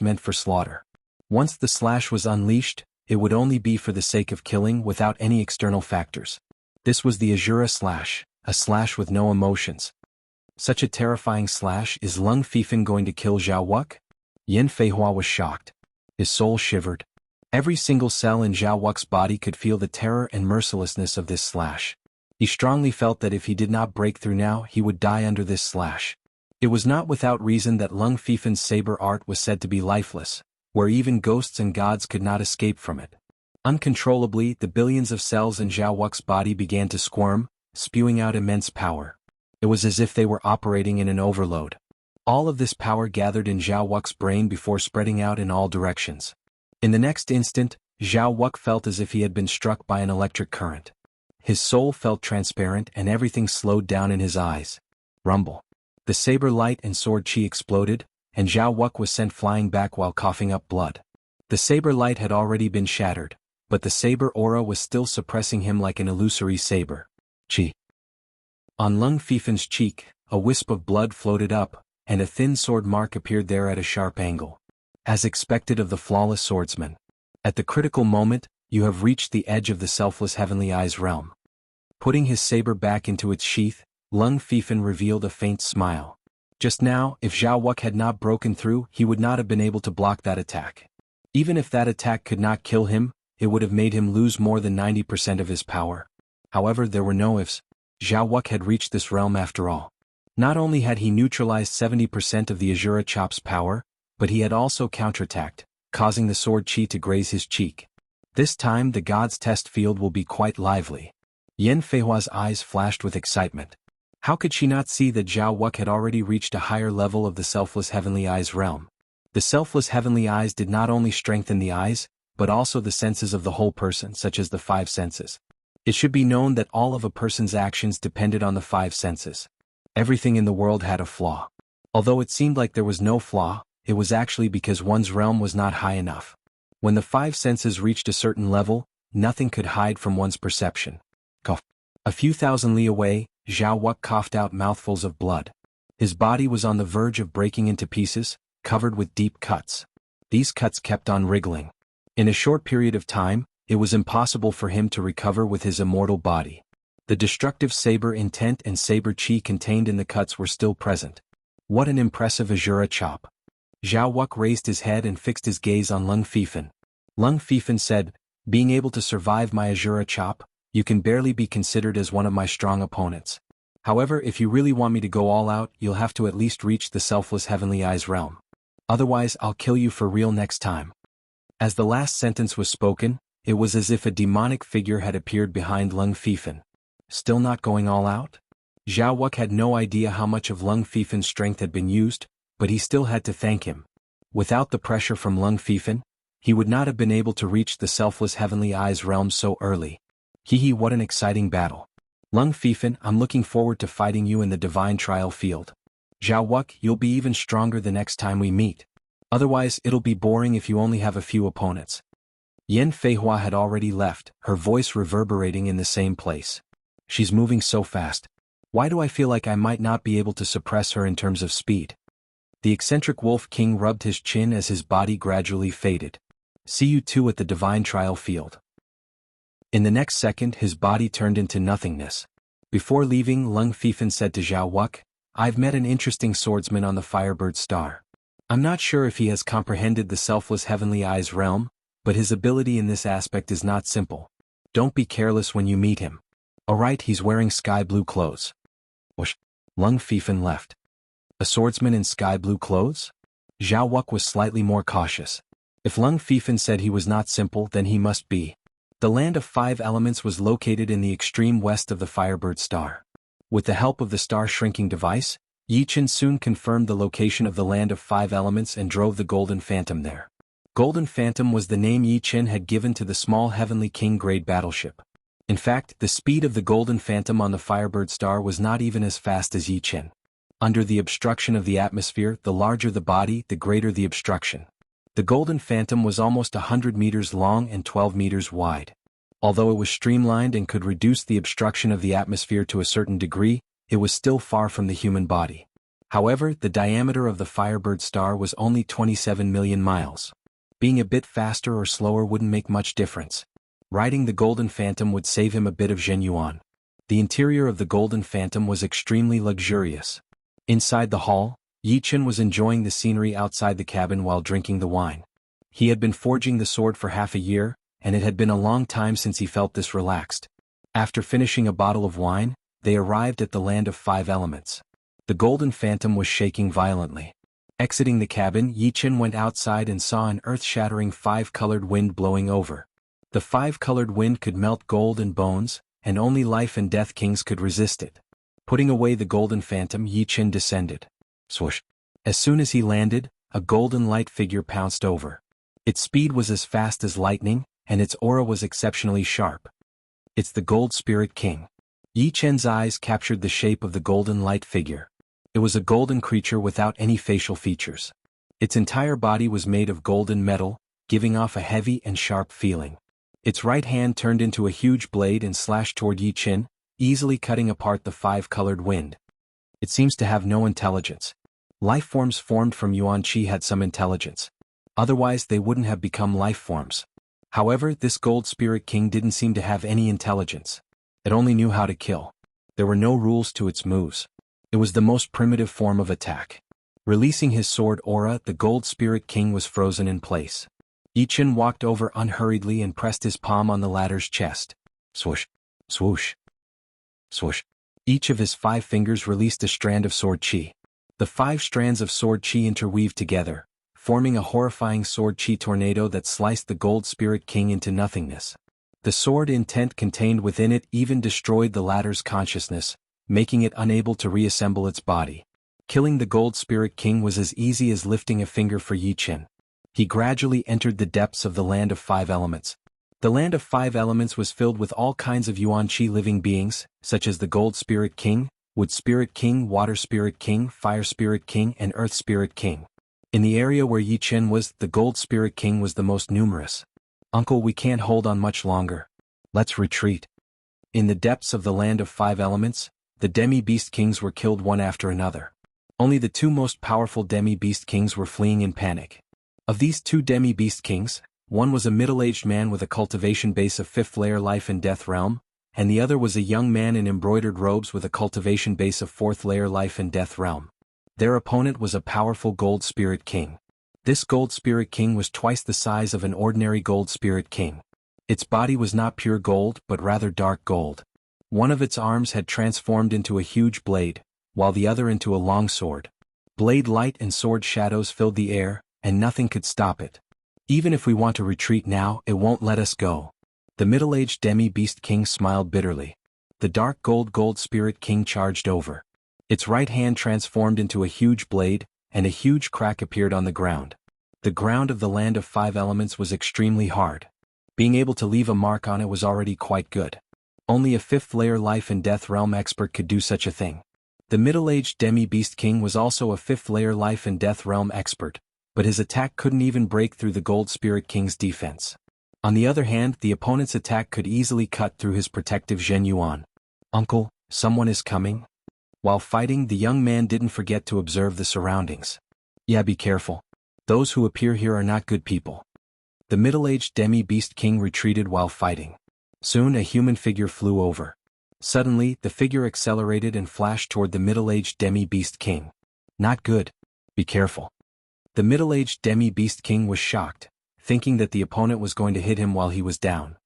meant for slaughter. Once the slash was unleashed, it would only be for the sake of killing without any external factors. This was the Azura slash, a slash with no emotions. Such a terrifying slash. Is Lung Fifan going to kill Zhao Wuk? Yan Feihua was shocked. His soul shivered. Every single cell in Zhao Wuk's body could feel the terror and mercilessness of this slash. He strongly felt that if he did not break through now, he would die under this slash. It was not without reason that Lung Fifan's saber art was said to be lifeless, where even ghosts and gods could not escape from it. Uncontrollably, the billions of cells in Zhao Wuk's body began to squirm, spewing out immense power. It was as if they were operating in an overload. All of this power gathered in Zhao Wuk's brain before spreading out in all directions. In the next instant, Zhao Wuk felt as if he had been struck by an electric current. His soul felt transparent and everything slowed down in his eyes. Rumble. The saber light and sword chi exploded, and Zhao Wuk was sent flying back while coughing up blood. The saber light had already been shattered, but the saber aura was still suppressing him like an illusory saber. Chi. On Lung Fifan's cheek, a wisp of blood floated up, and a thin sword mark appeared there at a sharp angle. As expected of the flawless swordsman. At the critical moment, you have reached the edge of the selfless Heavenly Eyes realm. Putting his saber back into its sheath, Lung Fifan revealed a faint smile. Just now, if Zhao Wuk had not broken through, he would not have been able to block that attack. Even if that attack could not kill him, it would have made him lose more than 90% of his power. However, there were no ifs. Zhao Wuk had reached this realm after all. Not only had he neutralized 70% of the Azura Chop's power, but he had also counterattacked, causing the sword chi to graze his cheek. This time the god's test field will be quite lively. Yan Feihua's eyes flashed with excitement. How could she not see that Zhao Wuk had already reached a higher level of the selfless heavenly eyes realm? The selfless heavenly eyes did not only strengthen the eyes, but also the senses of the whole person, such as the five senses. It should be known that all of a person's actions depended on the five senses. Everything in the world had a flaw. Although it seemed like there was no flaw, it was actually because one's realm was not high enough. When the five senses reached a certain level, nothing could hide from one's perception. Cough. A few thousand li away, Zhao Wuk coughed out mouthfuls of blood. His body was on the verge of breaking into pieces, covered with deep cuts. These cuts kept on wriggling. In a short period of time, it was impossible for him to recover with his immortal body. The destructive saber intent and saber chi contained in the cuts were still present. What an impressive Azura chop. Zhao Wuk raised his head and fixed his gaze on Lung Fifan. Lung Fifan said, "Being able to survive my Azura chop, you can barely be considered as one of my strong opponents. However, if you really want me to go all out, you'll have to at least reach the selfless heavenly eyes realm. Otherwise, I'll kill you for real next time." As the last sentence was spoken, it was as if a demonic figure had appeared behind Lung Fifan. Still not going all out? Zhao Wuk had no idea how much of Lung Fifan's strength had been used, but he still had to thank him. Without the pressure from Lung Fifan, he would not have been able to reach the selfless heavenly eyes realm so early. Hee, what an exciting battle. Lung Fifan, I'm looking forward to fighting you in the divine trial field. Zhao Wuk, you'll be even stronger the next time we meet. Otherwise, it'll be boring if you only have a few opponents. Yan Feihua had already left, her voice reverberating in the same place. She's moving so fast. Why do I feel like I might not be able to suppress her in terms of speed? The eccentric Wolf King rubbed his chin as his body gradually faded. See you two at the divine trial field. In the next second his body turned into nothingness. Before leaving, Lung Fifan said to Zhao Wuk, "I've met an interesting swordsman on the Firebird Star. I'm not sure if he has comprehended the selfless heavenly eyes realm, but his ability in this aspect is not simple. Don't be careless when you meet him. Alright, he's wearing sky blue clothes." Whoosh. Lung Fifan left. A swordsman in sky blue clothes? Zhao Wuk was slightly more cautious. If Lung Fifan said he was not simple, then he must be. The land of five elements was located in the extreme west of the Firebird Star. With the help of the star shrinking device, Yi Chen soon confirmed the location of the land of five elements and drove the Golden Phantom there. Golden Phantom was the name Yi Chen had given to the small Heavenly King-grade battleship. In fact, the speed of the Golden Phantom on the Firebird Star was not even as fast as Yi Chen. Under the obstruction of the atmosphere, the larger the body, the greater the obstruction. The Golden Phantom was almost 100 meters long and 12 meters wide. Although it was streamlined and could reduce the obstruction of the atmosphere to a certain degree, it was still far from the human body. However, the diameter of the Firebird Star was only 27 million miles. Being a bit faster or slower wouldn't make much difference. Riding the Golden Phantom would save him a bit of Zhenyuan. The interior of the Golden Phantom was extremely luxurious. Inside the hall, Yi Chen was enjoying the scenery outside the cabin while drinking the wine. He had been forging the sword for half a year, and it had been a long time since he felt this relaxed. After finishing a bottle of wine, they arrived at the land of five elements. The Golden Phantom was shaking violently. Exiting the cabin, Yi Chen went outside and saw an earth-shattering five-colored wind blowing over. The five-colored wind could melt gold and bones, and only life and death kings could resist it. Putting away the Golden Phantom, Yi Chen descended. Swoosh. As soon as he landed, a golden light figure pounced over. Its speed was as fast as lightning, and its aura was exceptionally sharp. It's the Gold Spirit King. Yi Chen's eyes captured the shape of the golden light figure. It was a golden creature without any facial features. Its entire body was made of golden metal, giving off a heavy and sharp feeling. Its right hand turned into a huge blade and slashed toward Yi Chen, easily cutting apart the five-colored wind. It seems to have no intelligence. Life forms formed from Yuan Qi had some intelligence. Otherwise they wouldn't have become life forms. However, this Gold Spirit King didn't seem to have any intelligence. It only knew how to kill. There were no rules to its moves. It was the most primitive form of attack. Releasing his sword aura, the Gold Spirit King was frozen in place. Yi Chen walked over unhurriedly and pressed his palm on the latter's chest. Swoosh, swoosh, swoosh. Each of his 5 fingers released a strand of sword chi. The 5 strands of sword chi interweaved together, forming a horrifying sword chi tornado that sliced the Gold Spirit King into nothingness. The sword intent contained within it even destroyed the latter's consciousness, making it unable to reassemble its body. Killing the Gold Spirit King was as easy as lifting a finger for Yi Chen. He gradually entered the depths of the Land of 5 Elements. The Land of 5 Elements was filled with all kinds of Yuan Qi living beings, such as the Gold Spirit King, Wood Spirit King, Water Spirit King, Fire Spirit King, and Earth Spirit King. In the area where Yi Chen was, the Gold Spirit King was the most numerous. Uncle, we can't hold on much longer. Let's retreat. In the depths of the Land of 5 Elements, the Demi-Beast Kings were killed one after another. Only the 2 most powerful Demi-Beast Kings were fleeing in panic. Of these 2 Demi-Beast Kings, one was a middle-aged man with a cultivation base of 5th layer life and death realm, and the other was a young man in embroidered robes with a cultivation base of 4th layer life and death realm. Their opponent was a powerful Gold Spirit King. This Gold Spirit King was twice the size of an ordinary Gold Spirit King. Its body was not pure gold but rather dark gold. One of its arms had transformed into a huge blade, while the other into a long sword. Blade light and sword shadows filled the air, and nothing could stop it. Even if we want to retreat now, it won't let us go. The middle-aged Demi-Beast King smiled bitterly. The dark Gold Spirit King charged over. Its right hand transformed into a huge blade, and a huge crack appeared on the ground. The ground of the Land of 5 Elements was extremely hard. Being able to leave a mark on it was already quite good. Only a 5th layer life and death realm expert could do such a thing. The middle-aged Demi-Beast King was also a 5th layer life and death realm expert, but his attack couldn't even break through the Gold Spirit King's defense. On the other hand, the opponent's attack could easily cut through his protective Zhen Yuan. Uncle, someone is coming? While fighting, the young man didn't forget to observe the surroundings. Yeah, be careful. Those who appear here are not good people. The middle-aged Demi-Beast King retreated while fighting. Soon a human figure flew over. Suddenly, the figure accelerated and flashed toward the middle-aged Demi-Beast King. Not good. Be careful. The middle-aged Demi-Beast King was shocked, thinking that the opponent was going to hit him while he was down.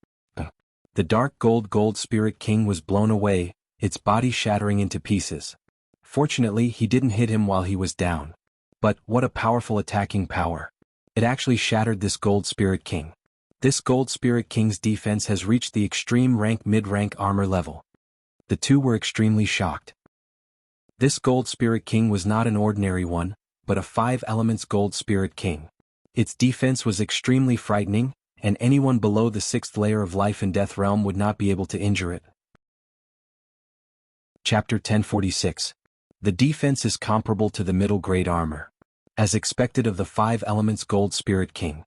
The dark Gold Spirit King was blown away, its body shattering into pieces. Fortunately, he didn't hit him while he was down. But what a powerful attacking power. It actually shattered this Gold Spirit King. This Gold Spirit King's defense has reached the extreme rank mid-rank armor level. The 2 were extremely shocked. This Gold Spirit King was not an ordinary one, but a 5 Elements Gold Spirit King. Its defense was extremely frightening, and anyone below the 6th layer of life and death realm would not be able to injure it. Chapter 1046. The defense is comparable to the middle grade armor. As expected of the 5 Elements Gold Spirit King.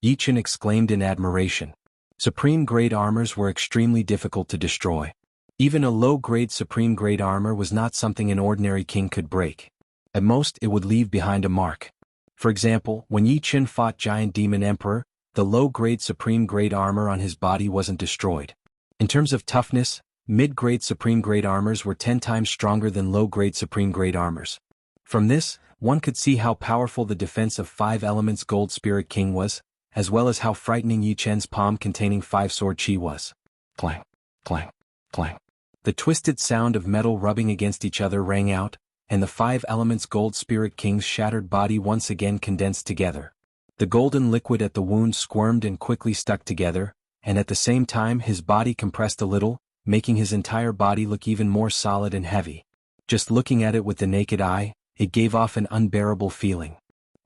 Yi Chen exclaimed in admiration. Supreme grade armors were extremely difficult to destroy. Even a low-grade supreme grade armor was not something an ordinary king could break. At most, it would leave behind a mark. For example, when Yi Chen fought Giant Demon Emperor, the low-grade supreme grade armor on his body wasn't destroyed. In terms of toughness, mid-grade supreme grade armors were 10 times stronger than low-grade supreme grade armors. From this, one could see how powerful the defense of 5 Elements Gold Spirit King was, as well as how frightening Yi Chen's palm containing 5 sword chi was. Clang, clang, clang. The twisted sound of metal rubbing against each other rang out, and the 5 Elements Gold Spirit King's shattered body once again condensed together. The golden liquid at the wound squirmed and quickly stuck together, and at the same time his body compressed a little, making his entire body look even more solid and heavy. Just looking at it with the naked eye, it gave off an unbearable feeling.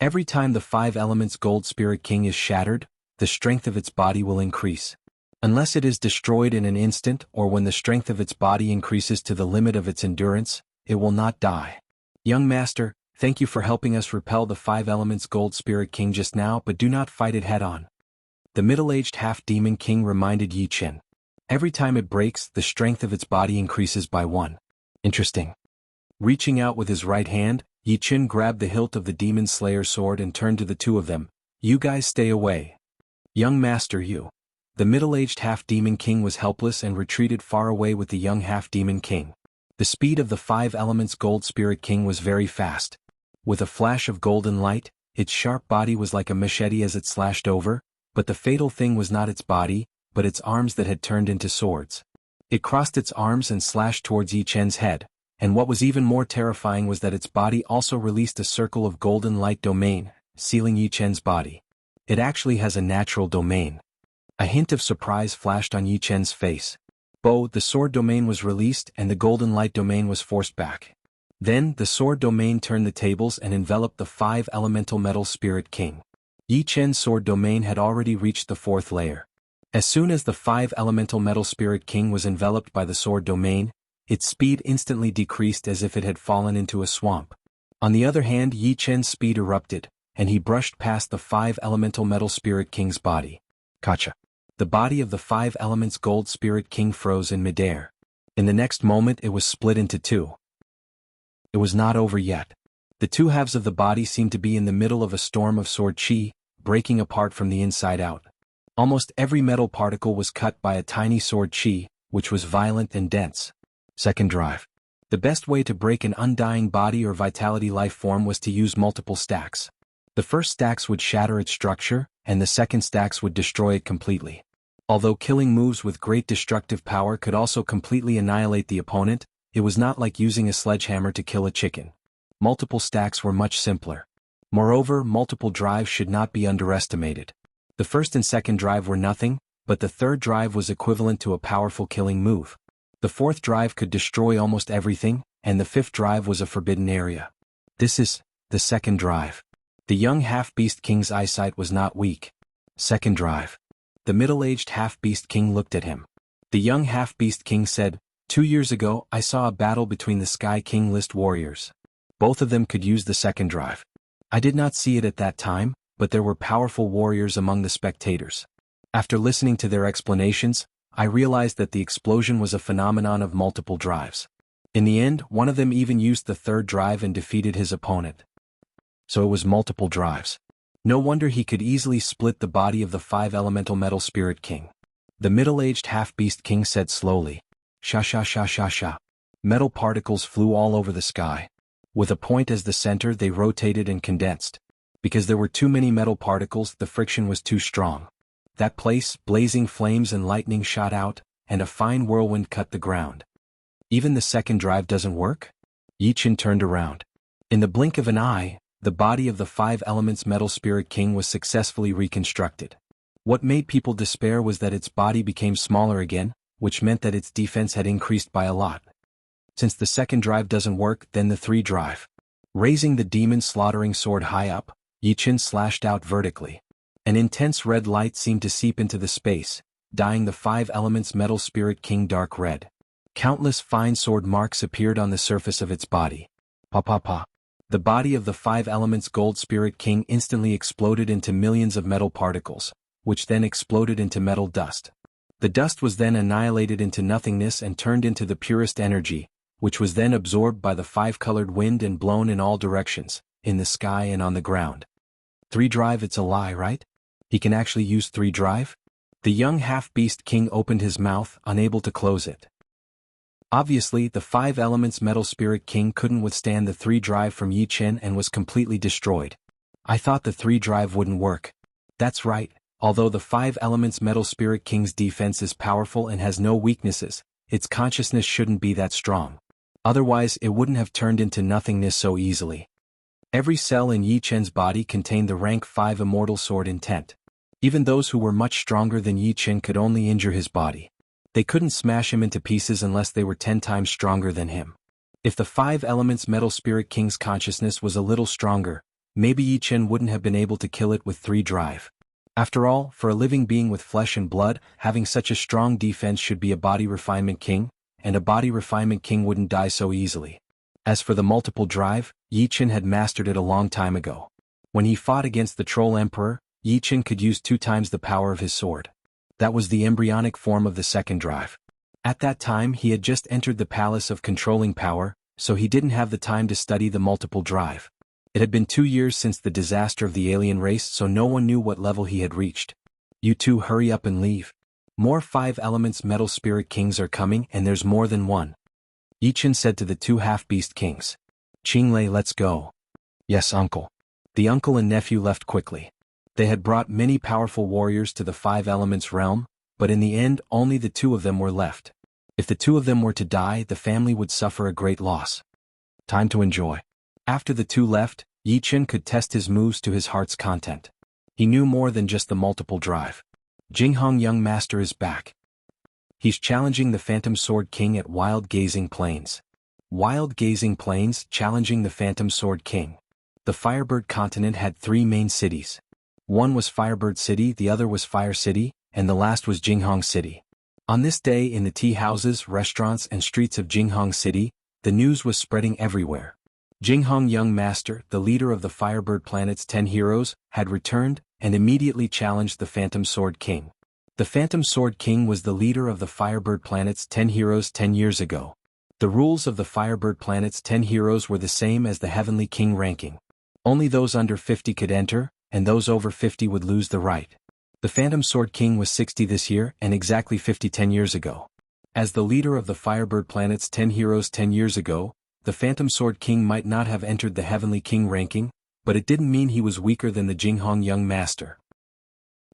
Every time the 5 Elements Gold Spirit King is shattered, the strength of its body will increase. Unless it is destroyed in an instant or when the strength of its body increases to the limit of its endurance, it will not die. Young master, thank you for helping us repel the 5 Elements Gold Spirit King just now, but do not fight it head-on. The middle-aged half-demon king reminded Yi Chen. Every time it breaks, the strength of its body increases by 1. Interesting. Reaching out with his right hand, Yi Chen grabbed the hilt of the Demon Slayer sword and turned to the 2 of them. You guys stay away. Young master, you. The middle-aged half-demon king was helpless and retreated far away with the young half-demon king. The speed of the 5 Elements Gold Spirit King was very fast. With a flash of golden light, Its sharp body was like a machete as it slashed over, but the fatal thing was not its body, but its arms that had turned into swords. It crossed its arms and slashed towards Yi Chen's head, and what was even more terrifying was that its body also released a circle of golden light domain, sealing Yi Chen's body. It actually has a natural domain. A hint of surprise flashed on Yi Chen's face. The sword domain was released and the golden light domain was forced back. Then, the sword domain turned the tables and enveloped the 5 elemental metal spirit king. Yi Chen's sword domain had already reached the 4th layer. As soon as the 5 elemental metal spirit king was enveloped by the sword domain, its speed instantly decreased as if it had fallen into a swamp. On the other hand, Yi Chen's speed erupted, and he brushed past the 5 elemental metal spirit king's body. Gotcha. The body of the 5 elements gold spirit king froze in midair. In the next moment it was split into 2. It was not over yet. The 2 halves of the body seemed to be in the middle of a storm of sword chi, breaking apart from the inside out. Almost every metal particle was cut by a tiny sword chi, which was violent and dense. Second drive. The best way to break an undying body or vitality life form was to use multiple stacks. The first stacks would shatter its structure, and the second stacks would destroy it completely. Although killing moves with great destructive power could also completely annihilate the opponent, it was not like using a sledgehammer to kill a chicken. Multiple stacks were much simpler. Moreover, multiple drives should not be underestimated. The first and second drive were nothing, but the third drive was equivalent to a powerful killing move. The fourth drive could destroy almost everything, and the fifth drive was a forbidden area. This is the second drive. The young half-beast king's eyesight was not weak. Second drive. The middle-aged half-beast king looked at him. The young half-beast king said, 2 years ago I saw a battle between the Sky King list warriors. Both of them could use the second drive. I did not see it at that time, but there were powerful warriors among the spectators. After listening to their explanations, I realized that the explosion was a phenomenon of multiple drives. In the end, one of them even used the third drive and defeated his opponent. So it was multiple drives. No wonder he could easily split the body of the 5 elemental metal spirit king. The middle-aged half-beast king said slowly, "Sha sha sha sha sha." Metal particles flew all over the sky. With a point as the center, they rotated and condensed. Because there were too many metal particles, the friction was too strong. That place, blazing flames and lightning shot out, and a fine whirlwind cut the ground. Even the second drive doesn't work? Yi Chen turned around. In the blink of an eye, the body of the 5 elements metal spirit king was successfully reconstructed. What made people despair was that its body became smaller again, which meant that its defense had increased by a lot. Since the second drive doesn't work, then the 3 drive. Raising the demon slaughtering sword high up, Yi Chen slashed out vertically. An intense red light seemed to seep into the space, dyeing the 5 elements metal spirit king dark red. Countless fine sword marks appeared on the surface of its body. Pa pa pa. The body of the 5 elements gold spirit king instantly exploded into millions of metal particles, which then exploded into metal dust. The dust was then annihilated into nothingness and turned into the purest energy, which was then absorbed by the 5-colored wind and blown in all directions, in the sky and on the ground. 3 drive, it's a lie, right? He can actually use 3 drive? The young half-beast king opened his mouth, unable to close it. Obviously, the 5 elements metal spirit king couldn't withstand the 3 drive from Yi Chen and was completely destroyed. I thought the 3 drive wouldn't work. That's right, although the 5 elements metal spirit king's defense is powerful and has no weaknesses, its consciousness shouldn't be that strong. Otherwise, it wouldn't have turned into nothingness so easily. Every cell in Yi Chen's body contained the rank 5 immortal sword intent. Even those who were much stronger than Yi Chen could only injure his body. They couldn't smash him into pieces unless they were 10 times stronger than him. If the 5 elements metal spirit king's consciousness was a little stronger, maybe Yi Chen wouldn't have been able to kill it with 3 drive. After all, for a living being with flesh and blood, having such a strong defense should be a body refinement king, and a body refinement king wouldn't die so easily. As for the multiple drive, Yi Chen had mastered it a long time ago. When he fought against the Troll Emperor, Yi Chen could use 2 times the power of his sword. That was the embryonic form of the second drive. At that time he had just entered the palace of controlling power, so he didn't have the time to study the multiple drive. It had been 2 years since the disaster of the alien race, so no one knew what level he had reached. You two hurry up and leave. More 5 elements metal spirit kings are coming, and there's more than one. Yi Chen said to the 2 half-beast kings. Qinglei, let's go. Yes, uncle. The uncle and nephew left quickly. They had brought many powerful warriors to the Five Elements realm, but in the end only the two of them were left. If the two of them were to die, the family would suffer a great loss. Time to enjoy. After the two left, Yi Chen could test his moves to his heart's content. He knew more than just the multiple drive. Jinghong Young Master is back. He's challenging the Phantom Sword King at Wild Gazing Plains. Wild Gazing Plains challenging the Phantom Sword King. The Firebird continent had three main cities. One was Firebird City, the other was Fire City, and the last was Jinghong City. On this day in the tea houses, restaurants and streets of Jinghong City, the news was spreading everywhere. Jinghong Young Master, the leader of the Firebird Planet's 10 heroes, had returned and immediately challenged the Phantom Sword King. The Phantom Sword King was the leader of the Firebird Planet's 10 heroes 10 years ago. The rules of the Firebird Planet's 10 heroes were the same as the Heavenly King ranking. Only those under 50 could enter, and those over 50 would lose the right. The Phantom Sword King was 60 this year and exactly 50 10 years ago. As the leader of the Firebird Planet's 10 heroes 10 years ago, the Phantom Sword King might not have entered the Heavenly King ranking, but it didn't mean he was weaker than the Jinghong Young Master.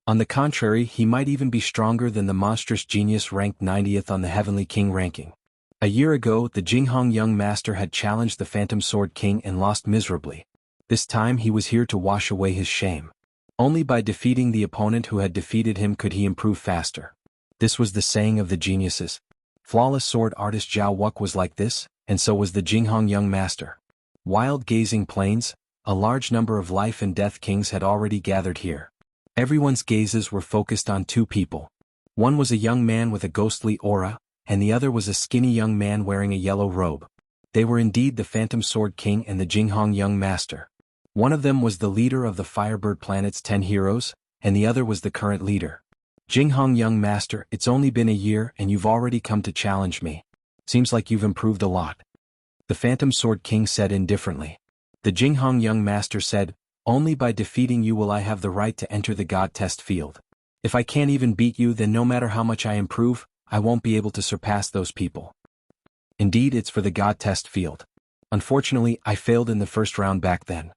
On the contrary, he might even be stronger than the monstrous genius ranked 90th on the Heavenly King ranking. A year ago, the Jinghong Young Master had challenged the Phantom Sword King and lost miserably. This time he was here to wash away his shame. Only by defeating the opponent who had defeated him could he improve faster. This was the saying of the geniuses. Flawless sword artist Zhao Wuk was like this, and so was the Jinghong Young Master. Wild Gazing Plains, a large number of life and death kings had already gathered here. Everyone's gazes were focused on two people. One was a young man with a ghostly aura, and the other was a skinny young man wearing a yellow robe. They were indeed the Phantom Sword King and the Jinghong Young Master. One of them was the leader of the Firebird Planet's 10 heroes, and the other was the current leader. Jinghong Young Master, it's only been a year and you've already come to challenge me. Seems like you've improved a lot. The Phantom Sword King said indifferently. The Jinghong Young Master said, only by defeating you will I have the right to enter the God Test field. If I can't even beat you, then no matter how much I improve, I won't be able to surpass those people. Indeed, it's for the God Test field. Unfortunately, I failed in the first round back then.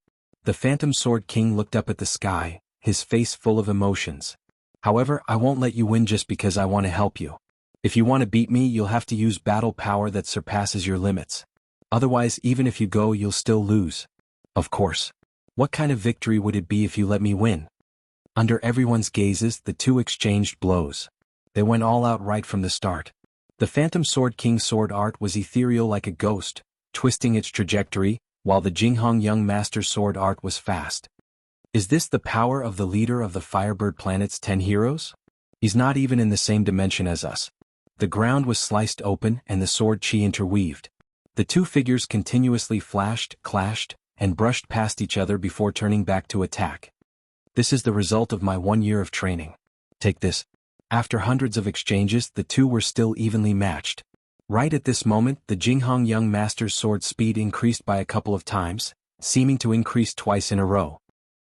The Phantom Sword King looked up at the sky, his face full of emotions. However, I won't let you win just because I want to help you. If you want to beat me, you'll have to use battle power that surpasses your limits. Otherwise, even if you go, you'll still lose. Of course. What kind of victory would it be if you let me win? Under everyone's gazes, the two exchanged blows. They went all out right from the start. The Phantom Sword King's sword art was ethereal like a ghost, twisting its trajectory, while the Jinghong Young Master's sword art was fast. Is this the power of the leader of the Firebird Planet's 10 heroes? He's not even in the same dimension as us. The ground was sliced open and the sword chi interweaved. The two figures continuously flashed, clashed, and brushed past each other before turning back to attack. This is the result of my 1 year of training. Take this. After hundreds of exchanges, the two were still evenly matched. Right at this moment, the Jinghong Young Master's sword speed increased by a couple of times, seeming to increase twice in a row.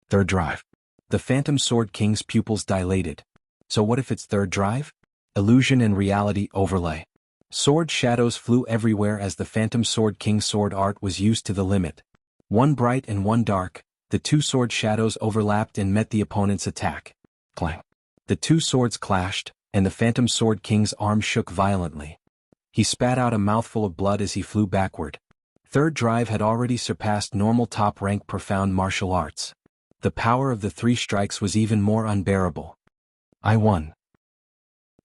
Third drive. The Phantom Sword King's pupils dilated. So what if it's third drive? Illusion and reality overlay. Sword shadows flew everywhere as the Phantom Sword King's sword art was used to the limit. One bright and one dark, the two sword shadows overlapped and met the opponent's attack. Clang. The two swords clashed, and the Phantom Sword King's arm shook violently. He spat out a mouthful of blood as he flew backward. Third drive had already surpassed normal top-rank profound martial arts. The power of the three strikes was even more unbearable. I won.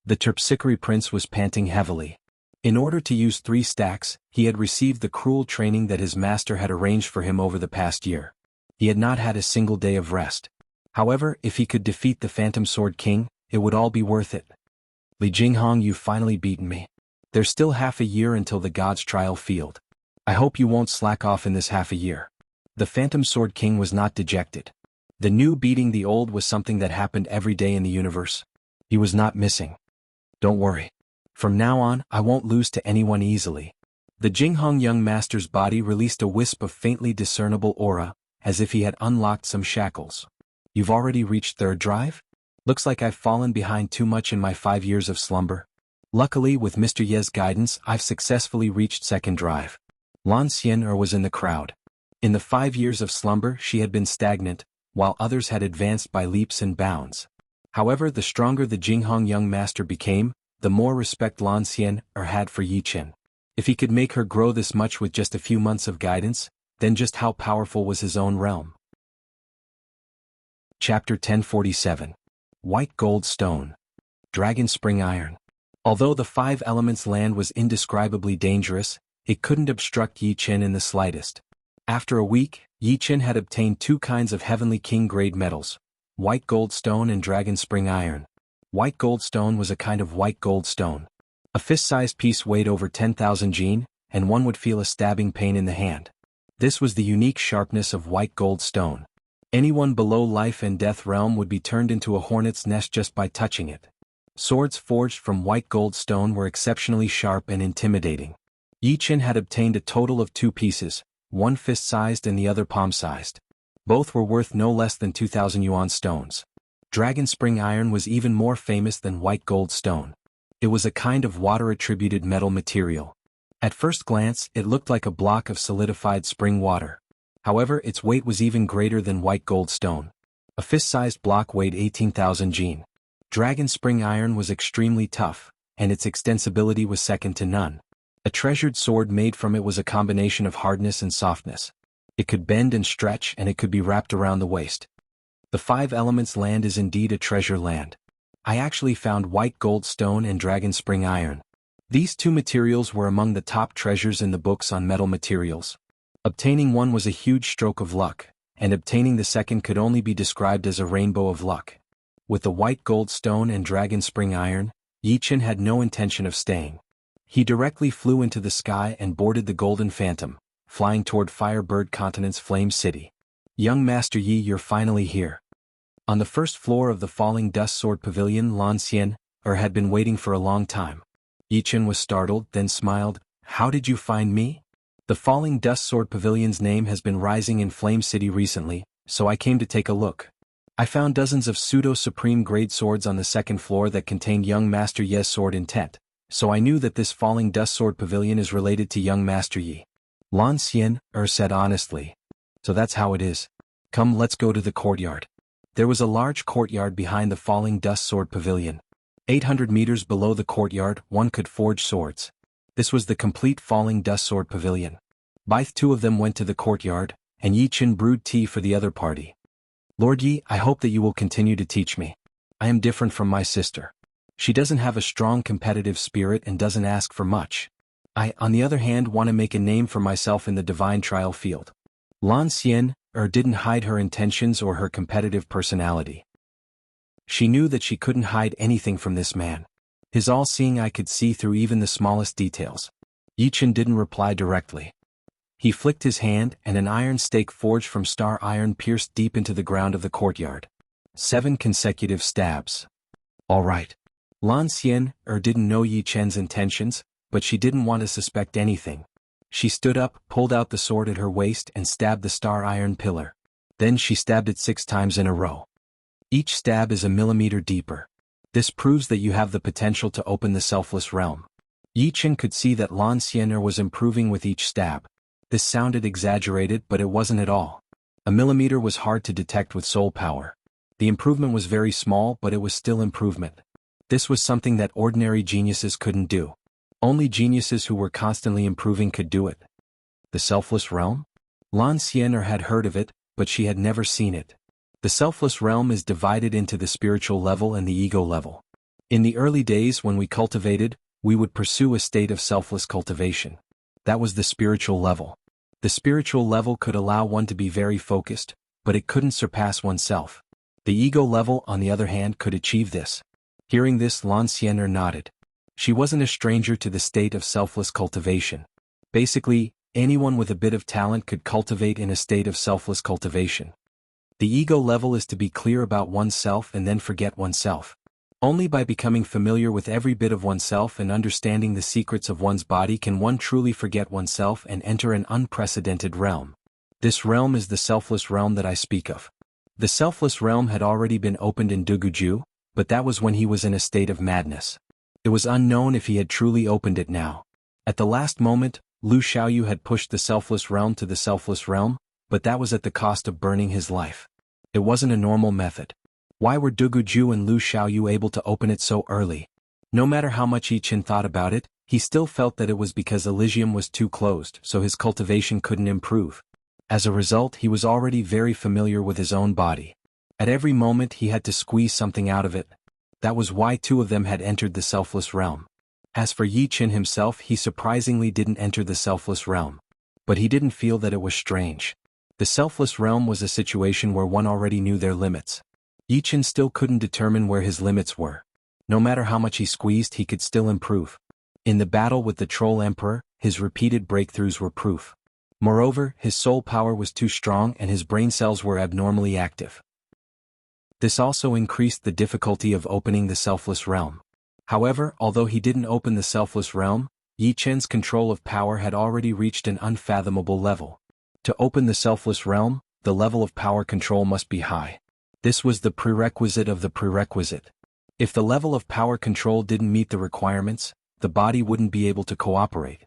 The Terpsichore Prince was panting heavily. In order to use 3 stacks, he had received the cruel training that his master had arranged for him over the past year. He had not had a single day of rest. However, if he could defeat the Phantom Sword King, it would all be worth it. Li Jinghong, you've finally beaten me. There's still half a year until the God's trial field. I hope you won't slack off in this half a year. The Phantom Sword King was not dejected. The new beating the old was something that happened every day in the universe. He was not missing. Don't worry. From now on, I won't lose to anyone easily. The Jinghong Young Master's body released a wisp of faintly discernible aura, as if he had unlocked some shackles. You've already reached third drive? Looks like I've fallen behind too much in my 5 years of slumber. Luckily, with Mr. Ye's guidance, I've successfully reached second drive. Lan Xian'er was in the crowd. In the 5 years of slumber she had been stagnant, while others had advanced by leaps and bounds. However, the stronger the Jinghong young master became, the more respect Lan Xian had for Yi Chen. If he could make her grow this much with just a few months of guidance, then just how powerful was his own realm? Chapter 1047. White Gold Stone. Dragon Spring Iron. Although the 5 elements land was indescribably dangerous, it couldn't obstruct Yi Chen in the slightest. After a week, Yi Chen had obtained 2 kinds of Heavenly King-grade metals, White Gold Stone and Dragon Spring Iron. White Gold Stone was a kind of white gold stone. A fist-sized piece weighed over 10,000 jin, and one would feel a stabbing pain in the hand. This was the unique sharpness of white gold stone. Anyone below life and death realm would be turned into a hornet's nest just by touching it. Swords forged from white gold stone were exceptionally sharp and intimidating. Yi Chen had obtained a total of 2 pieces, one fist-sized and the other palm-sized. Both were worth no less than 2,000 yuan stones. Dragon Spring Iron was even more famous than white gold stone. It was a kind of water-attributed metal material. At first glance, it looked like a block of solidified spring water. However, its weight was even greater than white gold stone. A fist-sized block weighed 18,000 jin. Dragon Spring Iron was extremely tough, and its extensibility was second to none. A treasured sword made from it was a combination of hardness and softness. It could bend and stretch, and it could be wrapped around the waist. The 5 elements land is indeed a treasure land. I actually found white gold stone and dragon spring iron. These 2 materials were among the top treasures in the books on metal materials. Obtaining one was a huge stroke of luck, and obtaining the second could only be described as a rainbow of luck. With the white gold stone and dragon spring iron, Yi Chen had no intention of staying. He directly flew into the sky and boarded the Golden Phantom, flying toward Firebird Continent's Flame City. Young Master Yi, you're finally here. On the first floor of the Falling Dust Sword Pavilion, Lan Xian had been waiting for a long time. Yi Chen was startled, then smiled. How did you find me? The Falling Dust Sword Pavilion's name has been rising in Flame City recently, so I came to take a look. I found dozens of pseudo-supreme grade swords on the 2nd floor that contained young Master Ye's sword intent, so I knew that this Falling Dust Sword Pavilion is related to young Master Yi. Lan Xian said honestly. So that's how it is. Come, let's go to the courtyard. There was a large courtyard behind the Falling Dust Sword Pavilion. 800 meters below the courtyard, one could forge swords. This was the complete Falling Dust Sword Pavilion. Both 2 of them went to the courtyard, and Yi Chen brewed tea for the other party. Lord Yi, I hope that you will continue to teach me. I am different from my sister. She doesn't have a strong competitive spirit and doesn't ask for much. I, on the other hand, want to make a name for myself in the divine trial field. Lan Xian didn't hide her intentions or her competitive personality. She knew that she couldn't hide anything from this man. His all-seeing eye could see through even the smallest details. Yi Chen didn't reply directly. He flicked his hand, and an iron stake forged from star iron pierced deep into the ground of the courtyard. 7 consecutive stabs. All right. Lan Xian didn't know Yi Chen's intentions, but she didn't want to suspect anything. She stood up, pulled out the sword at her waist and stabbed the star iron pillar. Then she stabbed it 6 times in a row. Each stab is a millimeter deeper. This proves that you have the potential to open the selfless realm. Yi Chen could see that Lan Xian was improving with each stab. This sounded exaggerated, but it wasn't at all. A millimeter was hard to detect with soul power. The improvement was very small, but it was still improvement. This was something that ordinary geniuses couldn't do. Only geniuses who were constantly improving could do it. The selfless realm? Lan Xian had heard of it, but she had never seen it. The selfless realm is divided into the spiritual level and the ego level. In the early days when we cultivated, we would pursue a state of selfless cultivation. That was the spiritual level. The spiritual level could allow one to be very focused, but it couldn't surpass oneself. The ego level, on the other hand, could achieve this. Hearing this, Lan Xian nodded. She wasn't a stranger to the state of selfless cultivation. Basically, anyone with a bit of talent could cultivate in a state of selfless cultivation. The ego level is to be clear about oneself and then forget oneself. Only by becoming familiar with every bit of oneself and understanding the secrets of one's body can one truly forget oneself and enter an unprecedented realm. This realm is the selfless realm that I speak of. The selfless realm had already been opened in Duguju, but that was when he was in a state of madness. It was unknown if he had truly opened it now. At the last moment, Lu Xiaoyu had pushed the selfless realm to the selfless realm, but that was at the cost of burning his life. It wasn't a normal method. Why were Duguju and Lu Xiaoyu able to open it so early? No matter how much Yi Qin thought about it, he still felt that it was because Elysium was too closed, so his cultivation couldn't improve. As a result, he was already very familiar with his own body. At every moment he had to squeeze something out of it. That was why two of them had entered the selfless realm. As for Yi Qin himself, he surprisingly didn't enter the selfless realm. But he didn't feel that it was strange. The selfless realm was a situation where one already knew their limits. Yi Qin still couldn't determine where his limits were. No matter how much he squeezed, he could still improve. In the battle with the Troll Emperor, his repeated breakthroughs were proof. Moreover, his soul power was too strong and his brain cells were abnormally active. This also increased the difficulty of opening the selfless realm. However, although he didn't open the selfless realm, Yi Qin's control of power had already reached an unfathomable level. To open the selfless realm, the level of power control must be high. This was the prerequisite of the prerequisite. If the level of power control didn't meet the requirements, the body wouldn't be able to cooperate.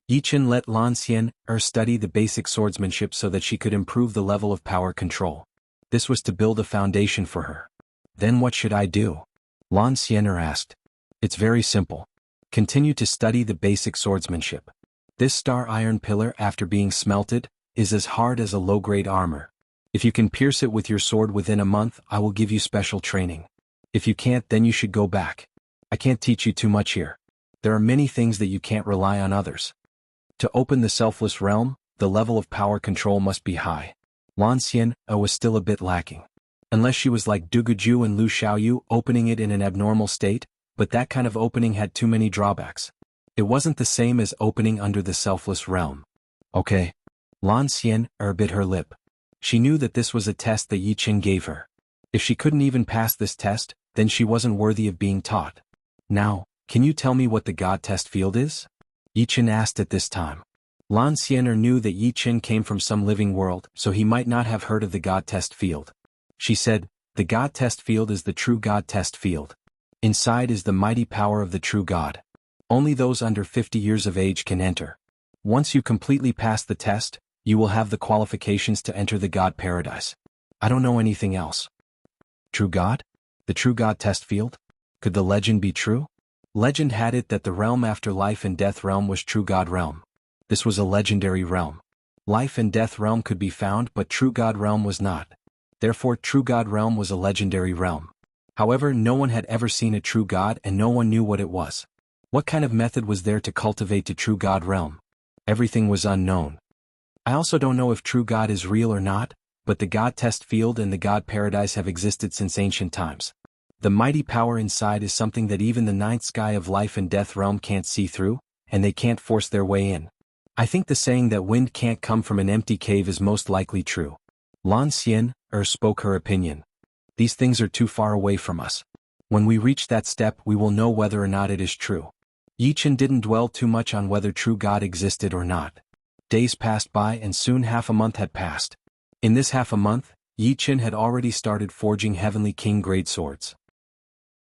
Yi Qin let Lan Xian study the basic swordsmanship so that she could improve the level of power control. This was to build a foundation for her. Then what should I do? Lan Xian asked. It's very simple. Continue to study the basic swordsmanship. This star iron pillar, after being smelted, is as hard as a low-grade armor. If you can pierce it with your sword within a month, I will give you special training. If you can't, then you should go back. I can't teach you too much here. There are many things that you can't rely on others. To open the selfless realm, the level of power control must be high. Lan Xian was still a bit lacking. Unless she was like Duguju and Lu Xiaoyu, opening it in an abnormal state, but that kind of opening had too many drawbacks. It wasn't the same as opening under the selfless realm. Okay. Lan Xian bit her lip. She knew that this was a test that Yi Qin gave her. If she couldn't even pass this test, then she wasn't worthy of being taught. Now, can you tell me what the God test field is? Yi Qin asked at this time. Lan Xian knew that Yi Qin came from some living world, so he might not have heard of the God test field. She said, the God test field is the true God test field. Inside is the mighty power of the true God. Only those under 50 years of age can enter. Once you completely pass the test, you will have the qualifications to enter the God paradise. I don't know anything else. True God? The true God test field? Could the legend be true? Legend had it that the realm after life and death realm was true God realm. This was a legendary realm. Life and death realm could be found, but true God realm was not. Therefore, true God realm was a legendary realm. However, no one had ever seen a true God and no one knew what it was. What kind of method was there to cultivate to true God realm? Everything was unknown. I also don't know if true God is real or not, but the God test field and the God paradise have existed since ancient times. The mighty power inside is something that even the ninth sky of life and death realm can't see through, and they can't force their way in. I think the saying that wind can't come from an empty cave is most likely true. Lan Xian spoke her opinion. These things are too far away from us. When we reach that step, we will know whether or not it is true. Yi Qin didn't dwell too much on whether true God existed or not. Days passed by and soon half a month had passed. In this half a month, Yi Qin had already started forging Heavenly King grade swords.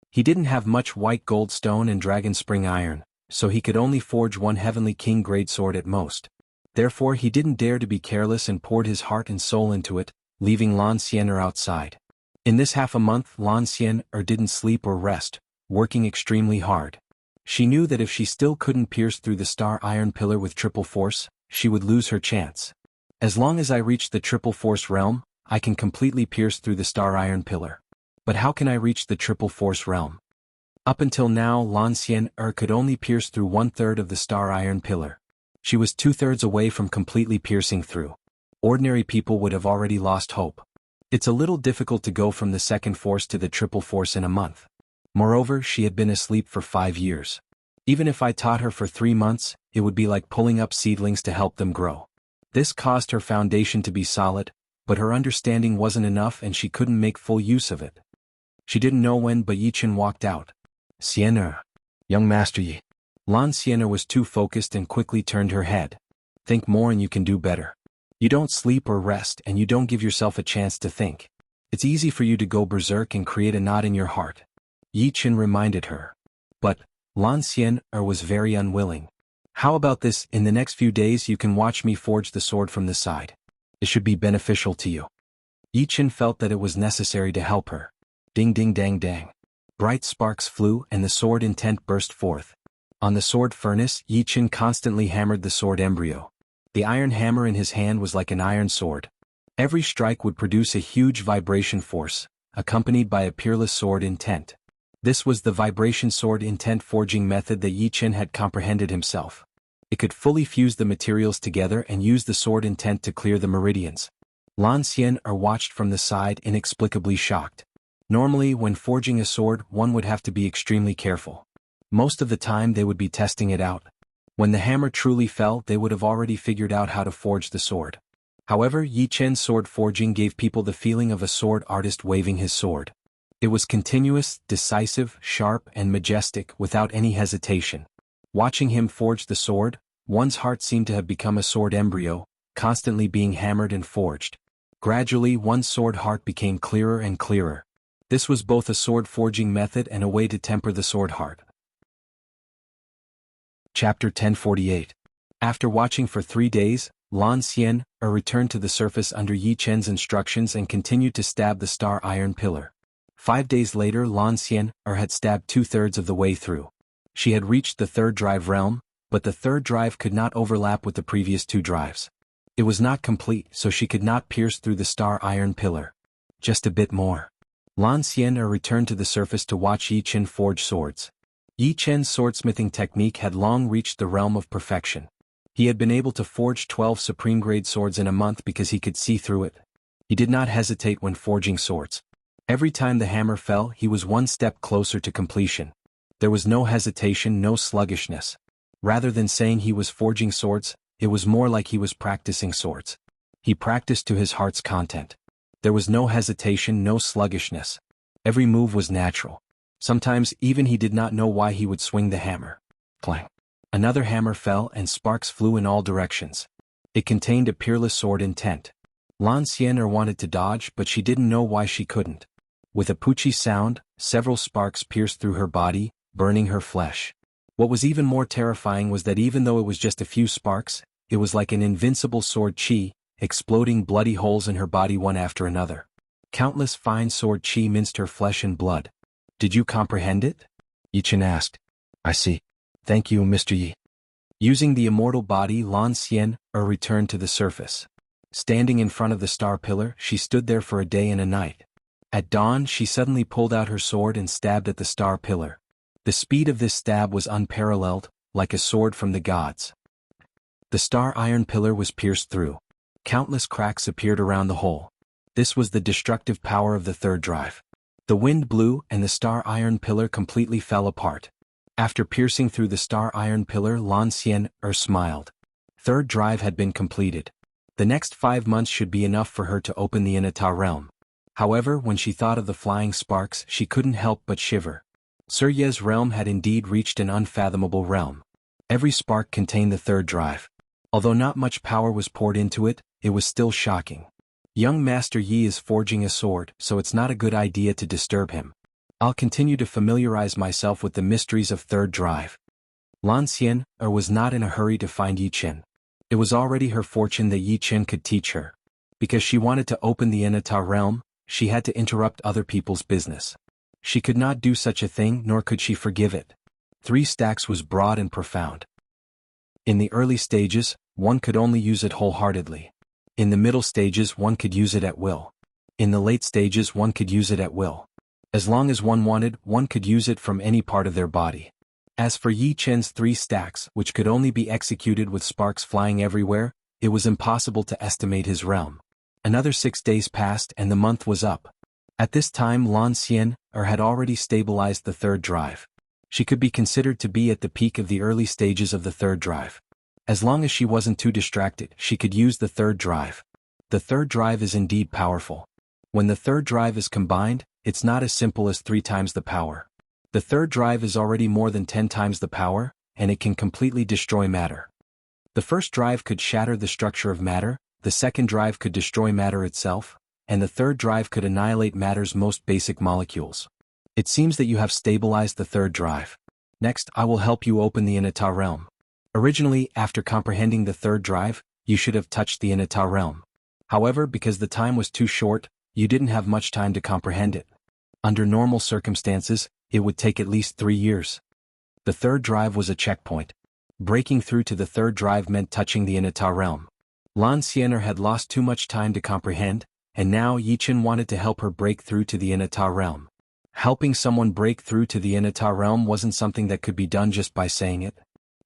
He didn't have much white gold stone and dragon spring iron, so he could only forge one Heavenly King grade sword at most. Therefore he didn't dare to be careless and poured his heart and soul into it, leaving Lan Xian outside. In this half a month Lan Xian didn't sleep or rest, working extremely hard. She knew that if she still couldn't pierce through the star iron pillar with triple force, she would lose her chance. As long as I reach the triple force realm, I can completely pierce through the star iron pillar. But how can I reach the triple force realm? Up until now Lan Xian could only pierce through 1/3 of the star iron pillar. She was 2/3 away from completely piercing through. Ordinary people would have already lost hope. It's a little difficult to go from the second force to the triple force in a month. Moreover, she had been asleep for 5 years. Even if I taught her for 3 months, it would be like pulling up seedlings to help them grow. This caused her foundation to be solid, but her understanding wasn't enough and she couldn't make full use of it. She didn't know when, but Yi Qin walked out. Sienna. Young Master Yi. Lan Sienna was too focused and quickly turned her head. Think more and you can do better. You don't sleep or rest and you don't give yourself a chance to think. It's easy for you to go berserk and create a knot in your heart. Yi Qin reminded her. But Lan Xian was very unwilling. How about this, in the next few days you can watch me forge the sword from the side. It should be beneficial to you. Yi Chen felt that it was necessary to help her. Ding ding dang dang. Bright sparks flew and the sword intent burst forth. On the sword furnace, Yi Chen constantly hammered the sword embryo. The iron hammer in his hand was like an iron sword. Every strike would produce a huge vibration force, accompanied by a peerless sword intent. This was the vibration sword intent forging method that Yi Chen had comprehended himself. It could fully fuse the materials together and use the sword intent to clear the meridians. Lan Xian watched from the side, inexplicably shocked. Normally, when forging a sword, one would have to be extremely careful. Most of the time they would be testing it out. When the hammer truly fell, they would have already figured out how to forge the sword. However, Yi Chen's sword forging gave people the feeling of a sword artist waving his sword. It was continuous, decisive, sharp, and majestic, without any hesitation. Watching him forge the sword, one's heart seemed to have become a sword embryo, constantly being hammered and forged. Gradually, one's sword heart became clearer and clearer. This was both a sword forging method and a way to temper the sword heart. Chapter 1048. After watching for 3 days, Lan Xian returned to the surface under Yi Chen's instructions and continued to stab the star iron pillar. 5 days later, Lan Xian had stabbed 2/3 of the way through. She had reached the third drive realm, but the third drive could not overlap with the previous 2 drives. It was not complete, so she could not pierce through the star iron pillar. Just a bit more. Lan Xian returned to the surface to watch Yi Chen forge swords. Yi Chen's swordsmithing technique had long reached the realm of perfection. He had been able to forge 12 supreme-grade swords in a month because he could see through it. He did not hesitate when forging swords. Every time the hammer fell, he was one step closer to completion. There was no hesitation, no sluggishness. Rather than saying he was forging swords, it was more like he was practicing swords. He practiced to his heart's content. There was no hesitation, no sluggishness. Every move was natural. Sometimes even he did not know why he would swing the hammer. Clang. Another hammer fell and sparks flew in all directions. It contained a peerless sword intent. Lan Xian wanted to dodge, but she didn't know why she couldn't. With a poochie sound, several sparks pierced through her body, burning her flesh. What was even more terrifying was that even though it was just a few sparks, it was like an invincible sword chi, exploding bloody holes in her body one after another. Countless fine sword chi minced her flesh and blood. Did you comprehend it? Yi Chen asked. I see. Thank you, Mr. Yi. Using the immortal body, Lan Xian returned to the surface. Standing in front of the star pillar, she stood there for a day and a night. At dawn, she suddenly pulled out her sword and stabbed at the star pillar. The speed of this stab was unparalleled, like a sword from the gods. The star iron pillar was pierced through. Countless cracks appeared around the hole. This was the destructive power of the third drive. The wind blew and the star iron pillar completely fell apart. After piercing through the star iron pillar, Lan Xian smiled. Third drive had been completed. The next 5 months should be enough for her to open the Inata realm. However, when she thought of the flying sparks, she couldn't help but shiver. Surye's realm had indeed reached an unfathomable realm. Every spark contained the third drive. Although not much power was poured into it, it was still shocking. Young Master Yi is forging a sword, so it's not a good idea to disturb him. I'll continue to familiarize myself with the mysteries of third drive. Lan Xian was not in a hurry to find Yi Chen. It was already her fortune that Yi Chen could teach her. Because she wanted to open the Inata realm, she had to interrupt other people's business. She could not do such a thing, nor could she forgive it. 3 stacks was broad and profound. In the early stages, one could only use it wholeheartedly. In the middle stages, one could use it at will. In the late stages, one could use it at will. As long as one wanted, one could use it from any part of their body. As for Yi Chen's 3 stacks, which could only be executed with sparks flying everywhere, it was impossible to estimate his realm. Another 6 days passed and the month was up. At this time, Lan Xian had already stabilized the third drive. She could be considered to be at the peak of the early stages of the third drive. As long as she wasn't too distracted, she could use the third drive. The third drive is indeed powerful. When the third drive is combined, it's not as simple as 3 times the power. The third drive is already more than 10 times the power, and it can completely destroy matter. The first drive could shatter the structure of matter, the second drive could destroy matter itself, and the third drive could annihilate matter's most basic molecules. It seems that you have stabilized the third drive. Next, I will help you open the Inata realm. Originally, after comprehending the third drive, you should have touched the Inata realm. However, because the time was too short, you didn't have much time to comprehend it. Under normal circumstances, it would take at least 3 years. The third drive was a checkpoint. Breaking through to the third drive meant touching the Inata realm. Lan Xian'er had lost too much time to comprehend, and now Yichen wanted to help her break through to the Inata realm. Helping someone break through to the Inata realm wasn't something that could be done just by saying it.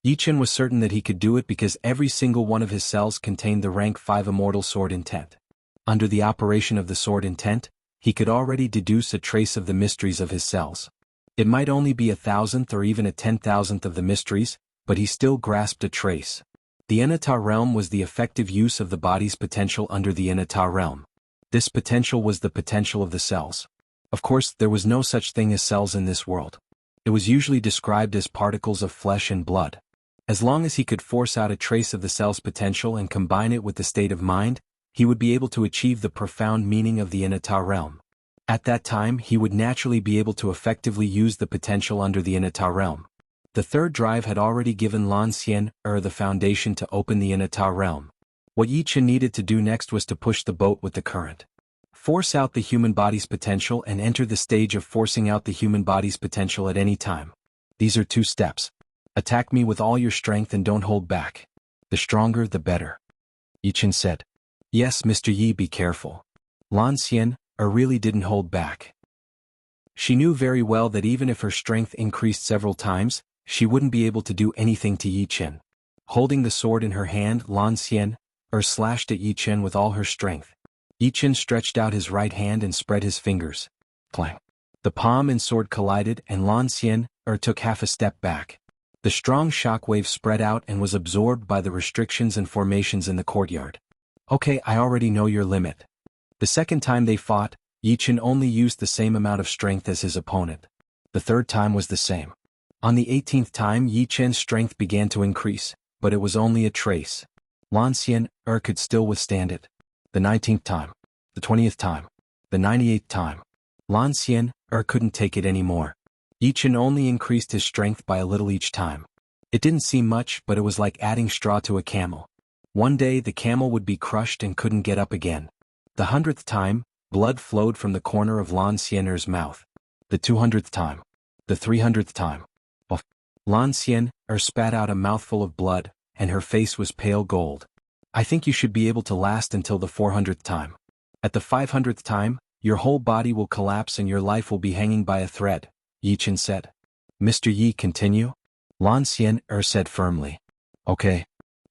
Yichen was certain that he could do it because every single one of his cells contained the rank 5 immortal sword intent. Under the operation of the sword intent, he could already deduce a trace of the mysteries of his cells. It might only be 1,000th or even a 10,000th of the mysteries, but he still grasped a trace. The Inata realm was the effective use of the body's potential under the Inata realm. This potential was the potential of the cells. Of course, there was no such thing as cells in this world. It was usually described as particles of flesh and blood. As long as he could force out a trace of the cell's potential and combine it with the state of mind, he would be able to achieve the profound meaning of the Inata realm. At that time, he would naturally be able to effectively use the potential under the Inata realm. The third drive had already given Lan Xian'er the foundation to open the Inata realm. What Yichen needed to do next was to push the boat with the current. Force out the human body's potential and enter the stage of forcing out the human body's potential at any time. These are 2 steps. Attack me with all your strength and don't hold back. The stronger, the better. Yichen said. Yes, Mr. Yi, be careful. Lan Xian'er really didn't hold back. She knew very well that even if her strength increased several times, she wouldn't be able to do anything to Yichen. Holding the sword in her hand, Lan Xian'er slashed at Yichen with all her strength. Yichen stretched out his right hand and spread his fingers. Clang. The palm and sword collided and Lan Xian'er took half a step back. The strong shockwave spread out and was absorbed by the restrictions and formations in the courtyard. Okay, I already know your limit. The second time they fought, Yichen only used the same amount of strength as his opponent. The third time was the same. On the 18th time, Yichen's strength began to increase, but it was only a trace. Lan Xian'er could still withstand it. The 19th time. The 20th time. The 98th time. Lan Xian'er couldn't take it anymore. Yichen only increased his strength by a little each time. It didn't seem much, but it was like adding straw to a camel. One day the camel would be crushed and couldn't get up again. The 100th time, blood flowed from the corner of Lan Xian'er's mouth. The 200th time. The 300th time. Lan Xian'er spat out a mouthful of blood, and her face was pale gold. I think you should be able to last until the 400th time. At the 500th time, your whole body will collapse and your life will be hanging by a thread, Yichen said. Mr. Yi, continue? Lan Xian'er said firmly. Okay.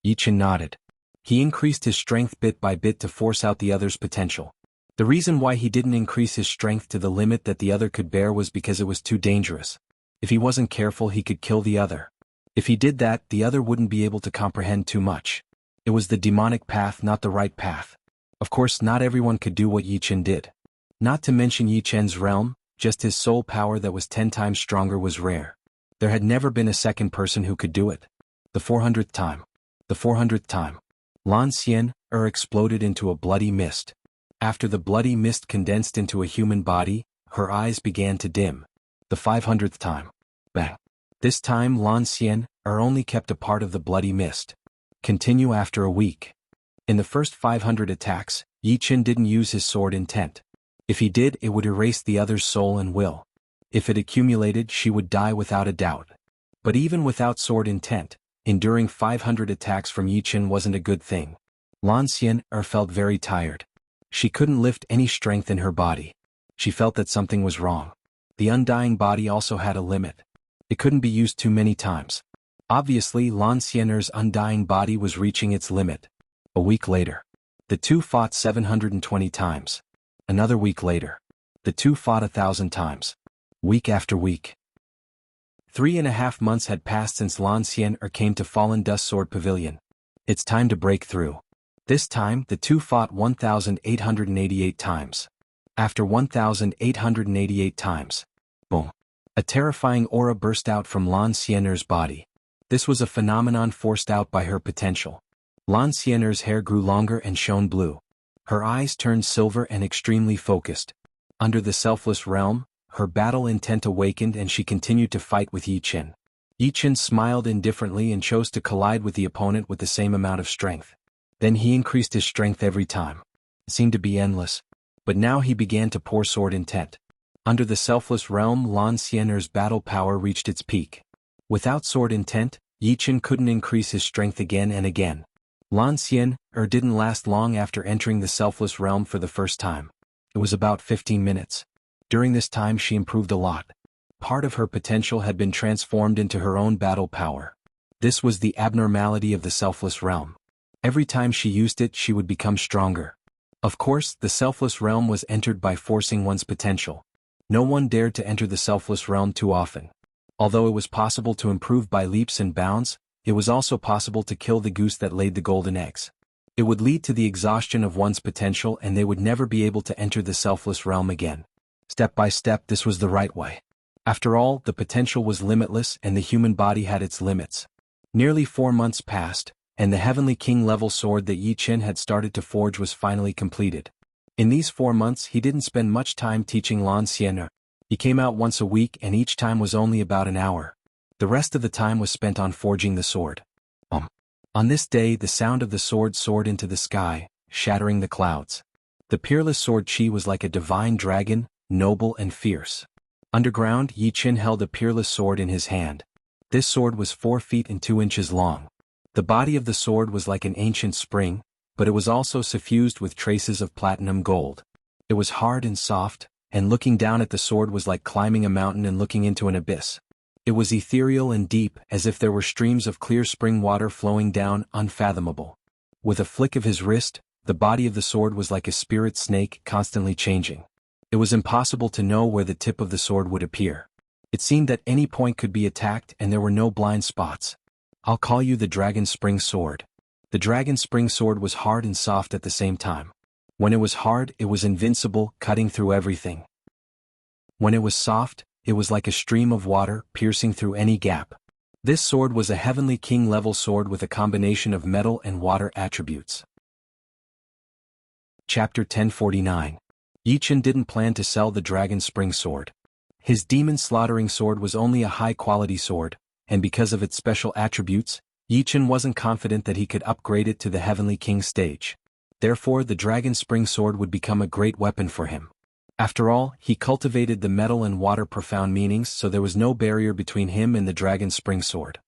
Yichen nodded. He increased his strength bit by bit to force out the other's potential. The reason why he didn't increase his strength to the limit that the other could bear was because it was too dangerous. If he wasn't careful, he could kill the other. If he did that, the other wouldn't be able to comprehend too much. It was the demonic path, not the right path. Of course, not everyone could do what Yichen did. Not to mention Yichen's realm, just his soul power that was 10 times stronger was rare. There had never been a second person who could do it. The 400th time. The 400th time. Lan Xian'er exploded into a bloody mist. After the bloody mist condensed into a human body, her eyes began to dim. The 500th time. Bang. This time Lan Xian'er only kept a part of the bloody mist. Continue after a week. In the first 500 attacks, Yichen didn't use his sword intent. If he did, it would erase the other's soul and will. If it accumulated, she would die without a doubt. But even without sword intent, enduring 500 attacks from Yichen wasn't a good thing. Lan Xian'er felt very tired. She couldn't lift any strength in her body. She felt that something was wrong. The undying body also had a limit. It couldn't be used too many times. Obviously, Lan Xian'er's undying body was reaching its limit. A week later. The two fought 720 times. Another week later. The two fought 1,000 times. Week after week. 3.5 months had passed since Lan Xian'er came to Fallen Dust Sword Pavilion. It's time to break through. This time, the two fought 1,888 times. After 1,888 times. Boom. A terrifying aura burst out from Lan Xian'er's body. This was a phenomenon forced out by her potential. Lan Xian'er's hair grew longer and shone blue. Her eyes turned silver and extremely focused. Under the selfless realm, her battle intent awakened and she continued to fight with Yichen. Yichen smiled indifferently and chose to collide with the opponent with the same amount of strength. Then he increased his strength every time. seemed to be endless. But now he began to pour sword intent. Under the selfless realm, Lan Xiener's battle power reached its peak. Without sword intent, Yi Chen couldn't increase his strength again and again. Lan Xiener didn't last long after entering the selfless realm for the first time. It was about 15 minutes. During this time she improved a lot. Part of her potential had been transformed into her own battle power. This was the abnormality of the selfless realm. Every time she used it, she would become stronger. Of course, the selfless realm was entered by forcing one's potential. No one dared to enter the selfless realm too often. Although it was possible to improve by leaps and bounds, it was also possible to kill the goose that laid the golden eggs. It would lead to the exhaustion of one's potential and they would never be able to enter the selfless realm again. Step by step, this was the right way. After all, the potential was limitless and the human body had its limits. Nearly 4 months passed, and the Heavenly King level sword that Yi Chen had started to forge was finally completed. In these 4 months he didn't spend much time teaching Lan Xiener. He came out once a week and each time was only about an hour. The rest of the time was spent on forging the sword. On this day the sound of the sword soared into the sky, shattering the clouds. The peerless sword Qi was like a divine dragon, noble and fierce. Underground, Yi Chen held a peerless sword in his hand. This sword was 4 feet and 2 inches long. The body of the sword was like an ancient spring, but it was also suffused with traces of platinum gold. It was hard and soft, and looking down at the sword was like climbing a mountain and looking into an abyss. It was ethereal and deep, as if there were streams of clear spring water flowing down, unfathomable. With a flick of his wrist, the body of the sword was like a spirit snake, constantly changing. It was impossible to know where the tip of the sword would appear. It seemed that any point could be attacked and there were no blind spots. I'll call you the Dragon Spring Sword. The Dragon Spring Sword was hard and soft at the same time. When it was hard, it was invincible, cutting through everything. When it was soft, it was like a stream of water, piercing through any gap. This sword was a Heavenly King level sword with a combination of metal and water attributes. Chapter 1049. Yi Chen didn't plan to sell the Dragon Spring Sword. His demon slaughtering sword was only a high-quality sword, and because of its special attributes, Yi Chen wasn't confident that he could upgrade it to the Heavenly King stage. Therefore the Dragon Spring Sword would become a great weapon for him. After all, he cultivated the metal and water profound meanings, so there was no barrier between him and the Dragon Spring Sword.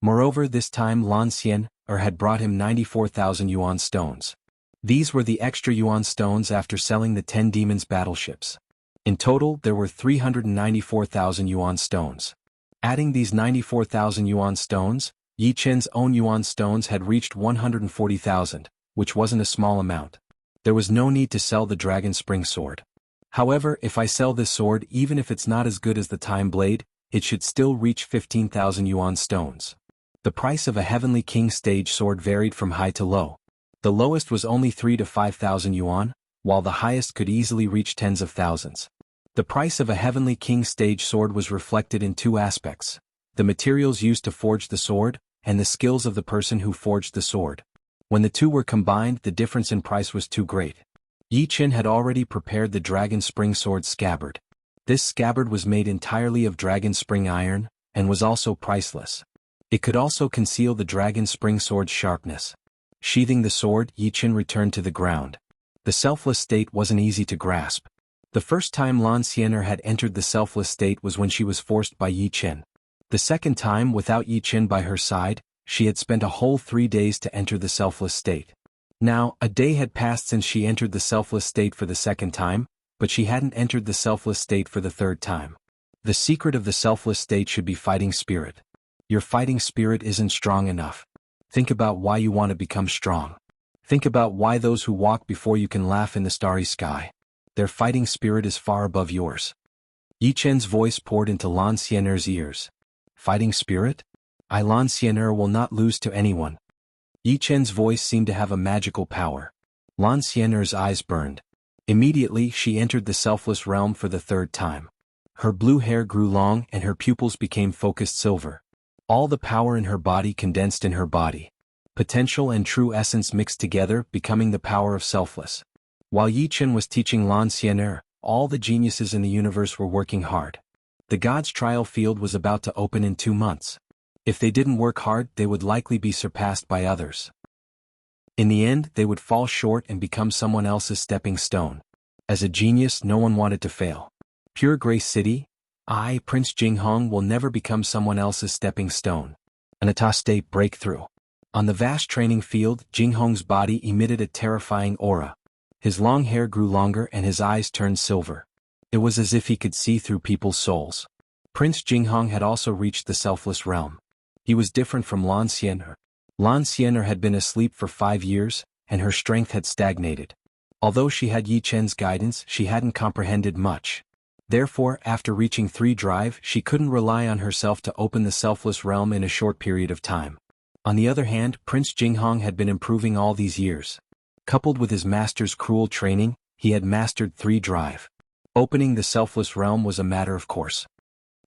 Moreover, this time Lan Xiener had brought him 94,000 yuan stones. These were the extra yuan stones after selling the 10 demons battleships. In total, there were 394,000 yuan stones. Adding these 94,000 yuan stones, Yi Chen's own yuan stones had reached 140,000, which wasn't a small amount. There was no need to sell the Dragon Spring Sword. However, if I sell this sword, even if it's not as good as the Time Blade, it should still reach 15,000 yuan stones. The price of a Heavenly King stage sword varied from high to low. The lowest was only 3 to 5,000 yuan, while the highest could easily reach tens of thousands. The price of a Heavenly King stage sword was reflected in 2 aspects: the materials used to forge the sword, and the skills of the person who forged the sword. When the 2 were combined, the difference in price was too great. Yi Chen had already prepared the Dragon Spring Sword scabbard. This scabbard was made entirely of Dragon Spring iron, and was also priceless. It could also conceal the Dragon Spring Sword's sharpness. Sheathing the sword, Yi Chen returned to the ground. The selfless state wasn't easy to grasp. The first time Lan Xiener had entered the selfless state was when she was forced by Yi Chen. The second time, without Yi Chen by her side, she had spent a whole 3 days to enter the selfless state. Now, a day had passed since she entered the selfless state for the second time, but she hadn't entered the selfless state for the third time. The secret of the selfless state should be fighting spirit. Your fighting spirit isn't strong enough. Think about why you want to become strong. Think about why those who walk before you can laugh in the starry sky. Their fighting spirit is far above yours. Yi Chen's voice poured into Lan Xiener's ears. Fighting spirit? I, Lan Xiener, will not lose to anyone. Yi Chen's voice seemed to have a magical power. Lan Xiener's eyes burned. Immediately she entered the selfless realm for the third time. Her blue hair grew long and her pupils became focused silver. All the power in her body condensed in her body. Potential and true essence mixed together, becoming the power of selfless. While Yi Chen was teaching Lan Xiener, all the geniuses in the universe were working hard. The gods' trial field was about to open in 2 months. If they didn't work hard, they would likely be surpassed by others. In the end, they would fall short and become someone else's stepping stone. As a genius, no one wanted to fail. Pure Grace City, I, Prince Jinghong, will never become someone else's stepping stone. An apostate breakthrough. On the vast training field, Jinghong's body emitted a terrifying aura. His long hair grew longer and his eyes turned silver. It was as if he could see through people's souls. Prince Jinghong had also reached the selfless realm. He was different from Lan Xian'er. Lan Xian'er had been asleep for 5 years, and her strength had stagnated. Although she had Yi Chen's guidance, she hadn't comprehended much. Therefore, after reaching 3 drive, she couldn't rely on herself to open the selfless realm in a short period of time. On the other hand, Prince Jinghong had been improving all these years. Coupled with his master's cruel training, he had mastered 3 drive. Opening the selfless realm was a matter of course.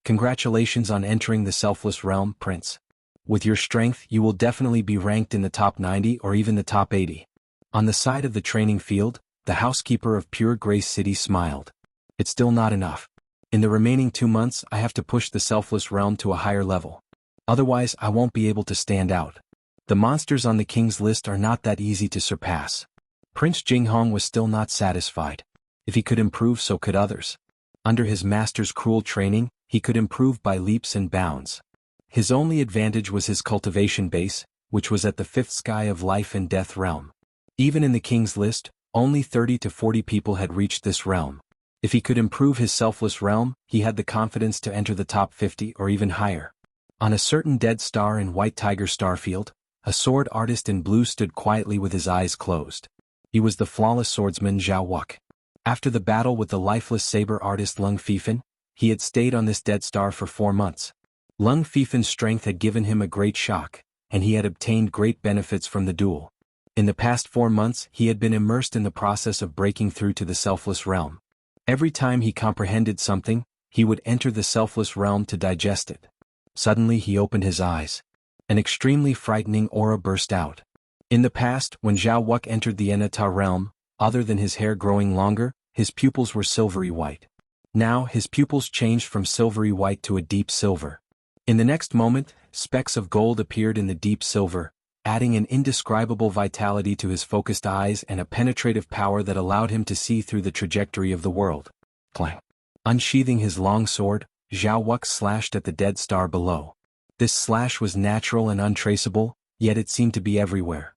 Congratulations on entering the selfless realm, Prince. With your strength, you will definitely be ranked in the top 90 or even the top 80. On the side of the training field, the housekeeper of Pure Grace City smiled. It's still not enough. In the remaining 2 months, I have to push the selfless realm to a higher level. Otherwise, I won't be able to stand out. The monsters on the king's list are not that easy to surpass. Prince Jinghong was still not satisfied. If he could improve, so could others. Under his master's cruel training, he could improve by leaps and bounds. His only advantage was his cultivation base, which was at the 5th sky of life and death realm. Even in the king's list, only 30 to 40 people had reached this realm. If he could improve his selfless realm, he had the confidence to enter the top 50 or even higher. On a certain dead star in White Tiger Starfield, a sword artist in blue stood quietly with his eyes closed. He was the flawless swordsman Zhao Wuk. After the battle with the lifeless saber artist Lung Fifan, he had stayed on this dead star for 4 months. Lung Fifan's strength had given him a great shock, and he had obtained great benefits from the duel. In the past 4 months, he had been immersed in the process of breaking through to the selfless realm. Every time he comprehended something, he would enter the selfless realm to digest it. Suddenly he opened his eyes. An extremely frightening aura burst out. In the past, when Zhao Wuk entered the Enata realm, other than his hair growing longer, his pupils were silvery white. Now his pupils changed from silvery white to a deep silver. In the next moment, specks of gold appeared in the deep silver, adding an indescribable vitality to his focused eyes and a penetrative power that allowed him to see through the trajectory of the world. Clang. Unsheathing his long sword, Zhao Wuk slashed at the dead star below. This slash was natural and untraceable, yet it seemed to be everywhere.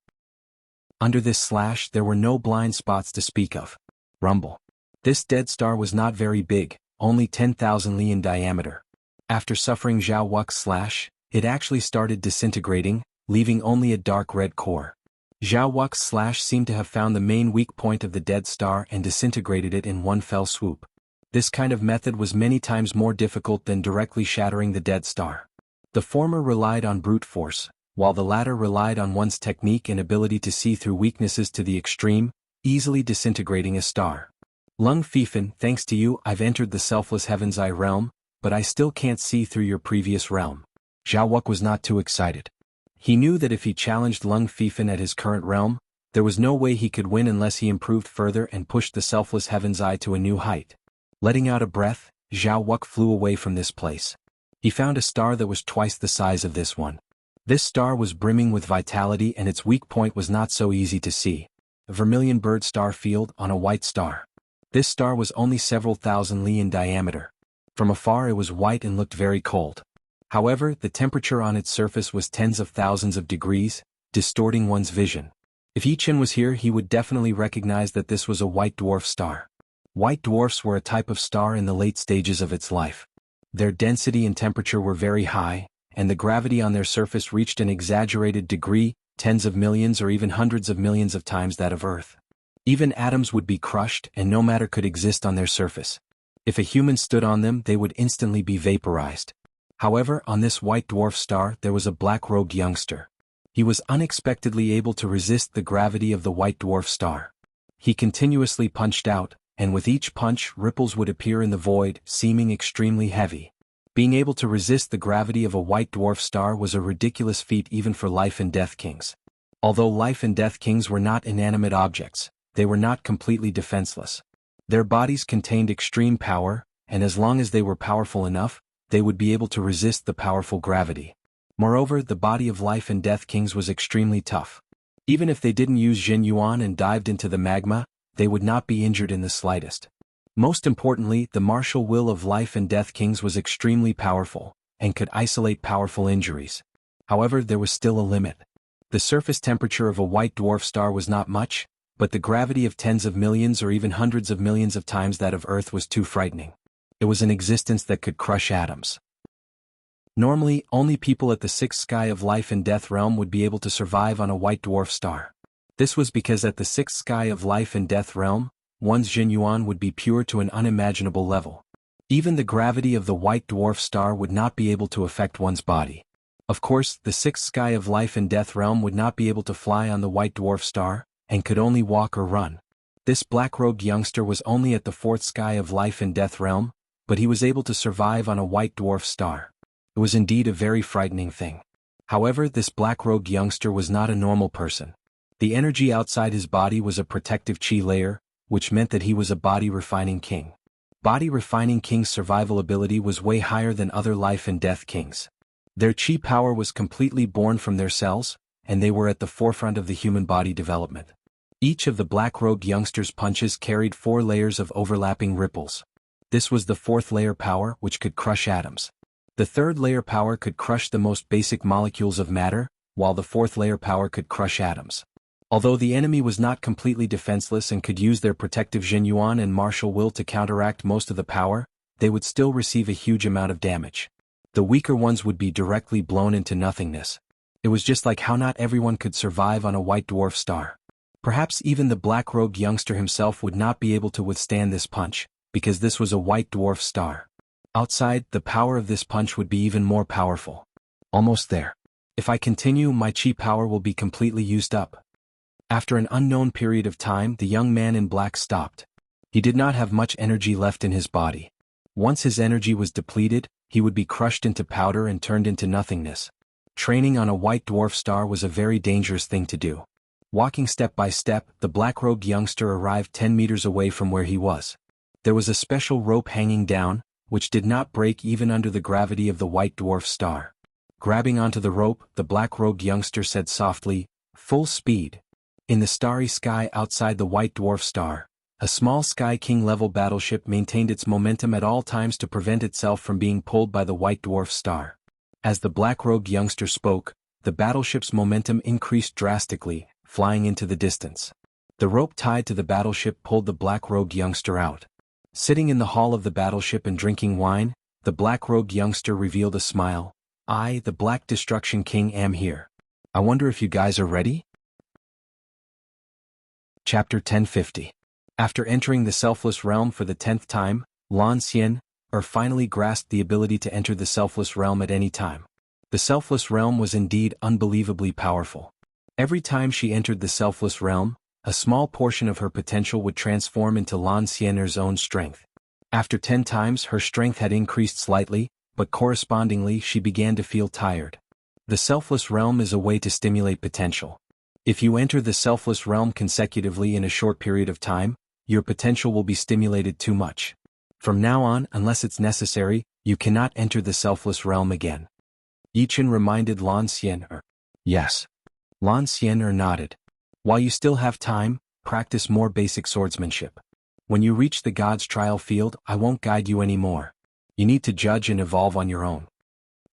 Under this slash there were no blind spots to speak of. Rumble. This dead star was not very big, only 10,000 li in diameter. After suffering Zhao Wuk's slash, it actually started disintegrating, leaving only a dark red core. Zhao Wuk's slash seemed to have found the main weak point of the dead star and disintegrated it in one fell swoop. This kind of method was many times more difficult than directly shattering the dead star. The former relied on brute force, while the latter relied on one's technique and ability to see through weaknesses to the extreme, easily disintegrating a star. Lung Fifan, thanks to you, I've entered the selfless Heaven's Eye realm, but I still can't see through your previous realm. Zhao Wuk was not too excited. He knew that if he challenged Lung Fifan at his current realm, there was no way he could win unless he improved further and pushed the selfless Heaven's Eye to a new height. Letting out a breath, Zhao Wuk flew away from this place. He found a star that was twice the size of this one. This star was brimming with vitality and its weak point was not so easy to see. A vermilion bird star field on a white star. This star was only several thousand li in diameter. From afar it was white and looked very cold. However, the temperature on its surface was tens of thousands of degrees, distorting one's vision. If Yi Chen was here, he would definitely recognize that this was a white dwarf star. White dwarfs were a type of star in the late stages of its life. Their density and temperature were very high, and the gravity on their surface reached an exaggerated degree, tens of millions or even hundreds of millions of times that of Earth. Even atoms would be crushed and no matter could exist on their surface. If a human stood on them, they would instantly be vaporized. However, on this white dwarf star there was a black-robed youngster. He was unexpectedly able to resist the gravity of the white dwarf star. He continuously punched out, and with each punch ripples would appear in the void, seeming extremely heavy. Being able to resist the gravity of a white dwarf star was a ridiculous feat even for life and death kings. Although life and death kings were not inanimate objects, they were not completely defenseless. Their bodies contained extreme power, and as long as they were powerful enough, they would be able to resist the powerful gravity. Moreover, the body of life and death kings was extremely tough. Even if they didn't use Jin Yuan and dived into the magma, they would not be injured in the slightest. Most importantly, the martial will of life and death kings was extremely powerful, and could isolate powerful injuries. However, there was still a limit. The surface temperature of a white dwarf star was not much, but the gravity of tens of millions or even hundreds of millions of times that of Earth was too frightening. It was an existence that could crush atoms. Normally, only people at the sixth sky of life and death realm would be able to survive on a white dwarf star. This was because at the sixth sky of life and death realm, one's Jin Yuan would be pure to an unimaginable level. Even the gravity of the white dwarf star would not be able to affect one's body. Of course, the sixth sky of life and death realm would not be able to fly on the white dwarf star, and could only walk or run. This black-robed youngster was only at the fourth sky of life and death realm, but he was able to survive on a white dwarf star. It was indeed a very frightening thing. However, this black-robed youngster was not a normal person. The energy outside his body was a protective chi layer, which meant that he was a body-refining king. Body-refining king's survival ability was way higher than other life and death kings. Their chi power was completely born from their cells, and they were at the forefront of the human body development. Each of the black-robed youngster's punches carried 4 layers of overlapping ripples. This was the 4th layer power, which could crush atoms. The 3rd layer power could crush the most basic molecules of matter, while the 4th layer power could crush atoms. Although the enemy was not completely defenseless and could use their protective Jin Yuan and martial will to counteract most of the power, they would still receive a huge amount of damage. The weaker ones would be directly blown into nothingness. It was just like how not everyone could survive on a white dwarf star. Perhaps even the black-robed youngster himself would not be able to withstand this punch, because this was a white dwarf star. Outside, the power of this punch would be even more powerful. Almost there. If I continue, my chi power will be completely used up. After an unknown period of time, the young man in black stopped. He did not have much energy left in his body. Once his energy was depleted, he would be crushed into powder and turned into nothingness. Training on a white dwarf star was a very dangerous thing to do. Walking step by step, the black-robed youngster arrived 10 meters away from where he was. There was a special rope hanging down, which did not break even under the gravity of the white dwarf star. Grabbing onto the rope, the black-robed youngster said softly, "Full speed." In the starry sky outside the white dwarf star, a small Sky King-level battleship maintained its momentum at all times to prevent itself from being pulled by the white dwarf star. As the black-robed youngster spoke, the battleship's momentum increased drastically, flying into the distance. The rope tied to the battleship pulled the black-robed youngster out. Sitting in the hull of the battleship and drinking wine, the black-robed youngster revealed a smile. "I, the Black Destruction King, am here. I wonder if you guys are ready?" Chapter 1050. After entering the Selfless Realm for the 10th time, Lan Xian finally grasped the ability to enter the Selfless Realm at any time. The Selfless Realm was indeed unbelievably powerful. Every time she entered the Selfless Realm, a small portion of her potential would transform into Lan Xian's own strength. After 10 times her strength had increased slightly, but correspondingly she began to feel tired. The Selfless Realm is a way to stimulate potential. If you enter the Selfless Realm consecutively in a short period of time, your potential will be stimulated too much. From now on, unless it's necessary, you cannot enter the Selfless Realm again. Yichen reminded Lan Xian. Yes. Lan Xian nodded. While you still have time, practice more basic swordsmanship. When you reach the God's trial field, I won't guide you anymore. You need to judge and evolve on your own.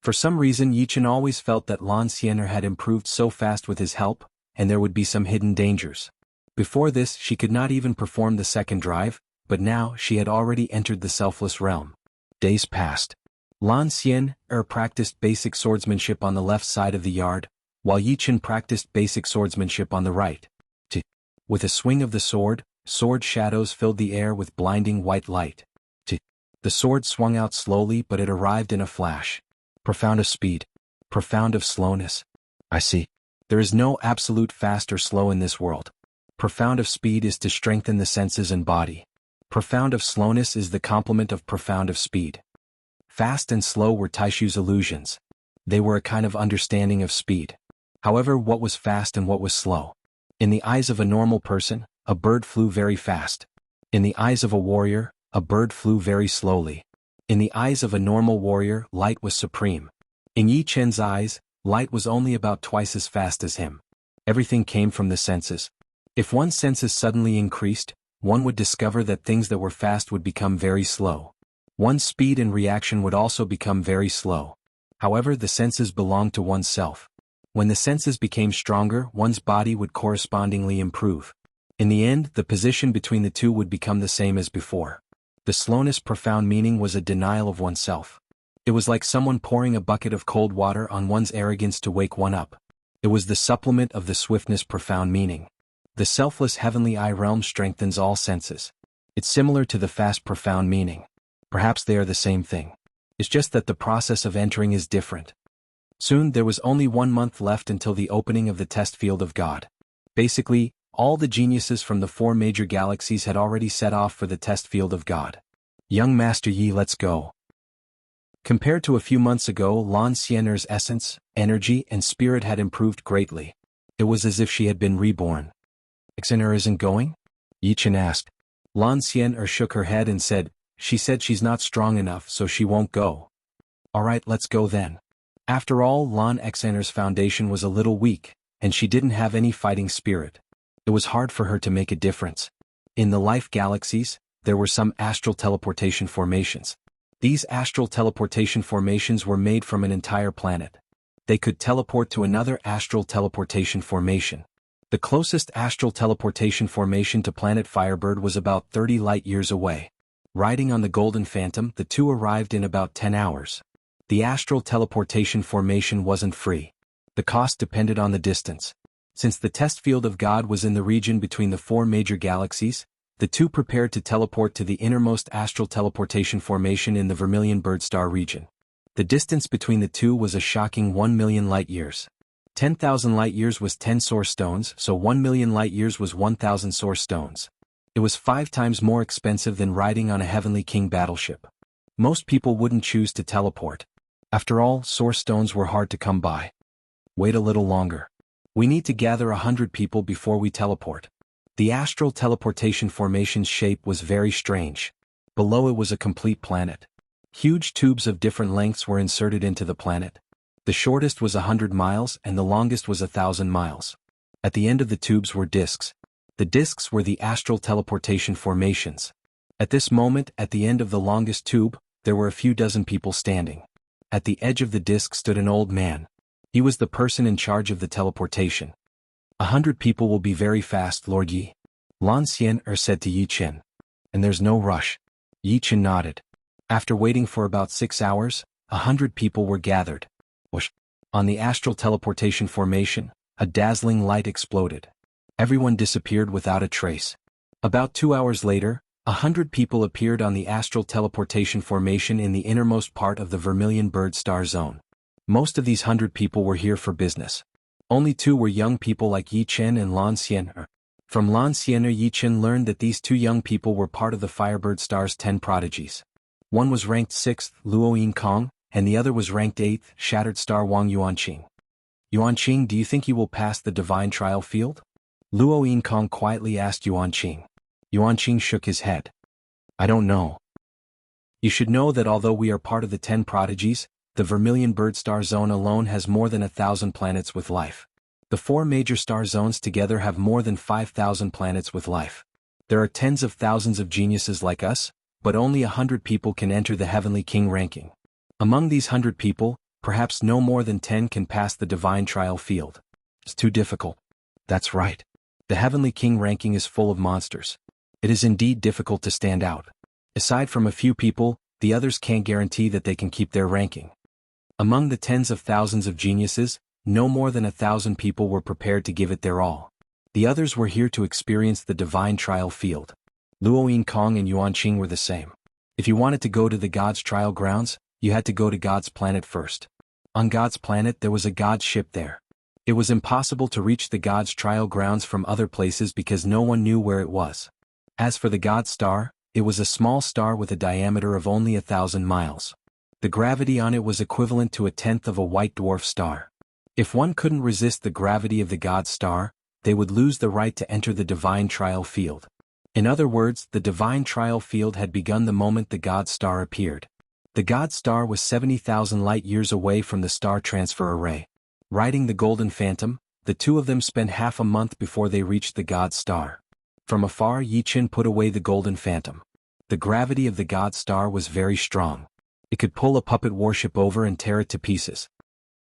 For some reason Yichen always felt that Lan Xian had improved so fast with his help, and there would be some hidden dangers. Before this she could not even perform the second drive, but now she had already entered the Selfless Realm. Days passed. Lan Xian practiced basic swordsmanship on the left side of the yard, while Yichen practiced basic swordsmanship on the right. With a swing of the sword shadows filled the air with blinding white light. The sword swung out slowly, but it arrived in a flash. Profound of speed. Profound of slowness. I see. There is no absolute fast or slow in this world. Profound of speed is to strengthen the senses and body. Profound of slowness is the complement of profound of speed. Fast and slow were Taishu's illusions. They were a kind of understanding of speed. However, what was fast and what was slow? In the eyes of a normal person, a bird flew very fast. In the eyes of a warrior, a bird flew very slowly. In the eyes of a normal warrior, light was supreme. In Yi Chen's eyes, light was only about twice as fast as him. Everything came from the senses. If one's senses suddenly increased, one would discover that things that were fast would become very slow. One's speed and reaction would also become very slow. However, the senses belonged to oneself. When the senses became stronger, one's body would correspondingly improve. In the end, the position between the two would become the same as before. The slowness' profound meaning was a denial of oneself. It was like someone pouring a bucket of cold water on one's arrogance to wake one up. It was the supplement of the swiftness' profound meaning. The selfless heavenly eye realm strengthens all senses. It's similar to the fast profound meaning. Perhaps they are the same thing. It's just that the process of entering is different. Soon there was only 1 month left until the opening of the test field of God. Basically, all the geniuses from the 4 major galaxies had already set off for the test field of God. Young Master Yi, let's go. Compared to a few months ago, Lan Xianer's essence, energy, and spirit had improved greatly. It was as if she had been reborn. Xianer isn't going? Yi Chen asked. Lan Xianer shook her head and said, she said she's not strong enough so she won't go. Alright, let's go then. After all, Lan Xianer's foundation was a little weak, and she didn't have any fighting spirit. It was hard for her to make a difference. In the life galaxies, there were some astral teleportation formations. These astral teleportation formations were made from an entire planet. They could teleport to another astral teleportation formation. The closest astral teleportation formation to planet Firebird was about 30 light-years away. Riding on the Golden Phantom, the two arrived in about 10 hours. The astral teleportation formation wasn't free. The cost depended on the distance. Since the test field of God was in the region between the 4 major galaxies, the two prepared to teleport to the innermost astral teleportation formation in the Vermilion Bird Star region. The distance between the two was a shocking 1 million light-years. 10,000 light-years was 10 source stones, so 1 million light-years was 1,000 source stones. It was 5 times more expensive than riding on a Heavenly King battleship. Most people wouldn't choose to teleport. After all, source stones were hard to come by. Wait a little longer. We need to gather 100 people before we teleport. The astral teleportation formation's shape was very strange. Below it was a complete planet. Huge tubes of different lengths were inserted into the planet. The shortest was 100 miles and the longest was 1,000 miles. At the end of the tubes were discs. The discs were the astral teleportation formations. At this moment, at the end of the longest tube, there were a few dozen people standing. At the edge of the disc stood an old man. He was the person in charge of the teleportation. 100 people will be very fast, Lord Yi. Lan Xianer said to Yi Chen. And there's no rush. Yi Chen nodded. After waiting for about 6 hours, 100 people were gathered. Whoosh! On the astral teleportation formation, a dazzling light exploded. Everyone disappeared without a trace. About 2 hours later, 100 people appeared on the astral teleportation formation in the innermost part of the Vermilion Bird Star Zone. Most of these 100 people were here for business. Only 2 were young people like Yi Chen and Lan Xianer. From Lan Xianer, Yi Chen learned that these 2 young people were part of the Firebird Star's 10 prodigies. One was ranked 6th, Luo Yinkong, and the other was ranked 8th, Shattered Star Wang Yuanqing. Yuanqing, do you think you will pass the divine trial field? Luo Yinkong quietly asked Yuanqing. Yuanqing shook his head. I don't know. You should know that although we are part of the 10 prodigies, the Vermilion Bird Star Zone alone has more than 1,000 planets with life. The 4 major star zones together have more than 5,000 planets with life. There are tens of thousands of geniuses like us, but only 100 people can enter the Heavenly King ranking. Among these 100 people, perhaps no more than 10 can pass the divine trial field. It's too difficult. That's right. The Heavenly King ranking is full of monsters. It is indeed difficult to stand out. Aside from a few people, the others can't guarantee that they can keep their ranking. Among the tens of thousands of geniuses, no more than 1,000 people were prepared to give it their all. The others were here to experience the divine trial field. Luo Yinkong and Yuanqing were the same. If you wanted to go to the God's trial grounds, you had to go to God's planet first. On God's planet there was a God ship there. It was impossible to reach the God's trial grounds from other places because no one knew where it was. As for the God star, it was a small star with a diameter of only 1,000 miles. The gravity on it was equivalent to 1/10 of a white dwarf star. If one couldn't resist the gravity of the God star, they would lose the right to enter the divine trial field. In other words, the divine trial field had begun the moment the God star appeared. The God star was 70,000 light-years away from the star transfer array. Riding the Golden Phantom, The two of them spent half a month before they reached the God Star. From afar, Yi Qin put away the golden phantom. The gravity of the God Star was very strong. It could pull a puppet warship over and tear it to pieces.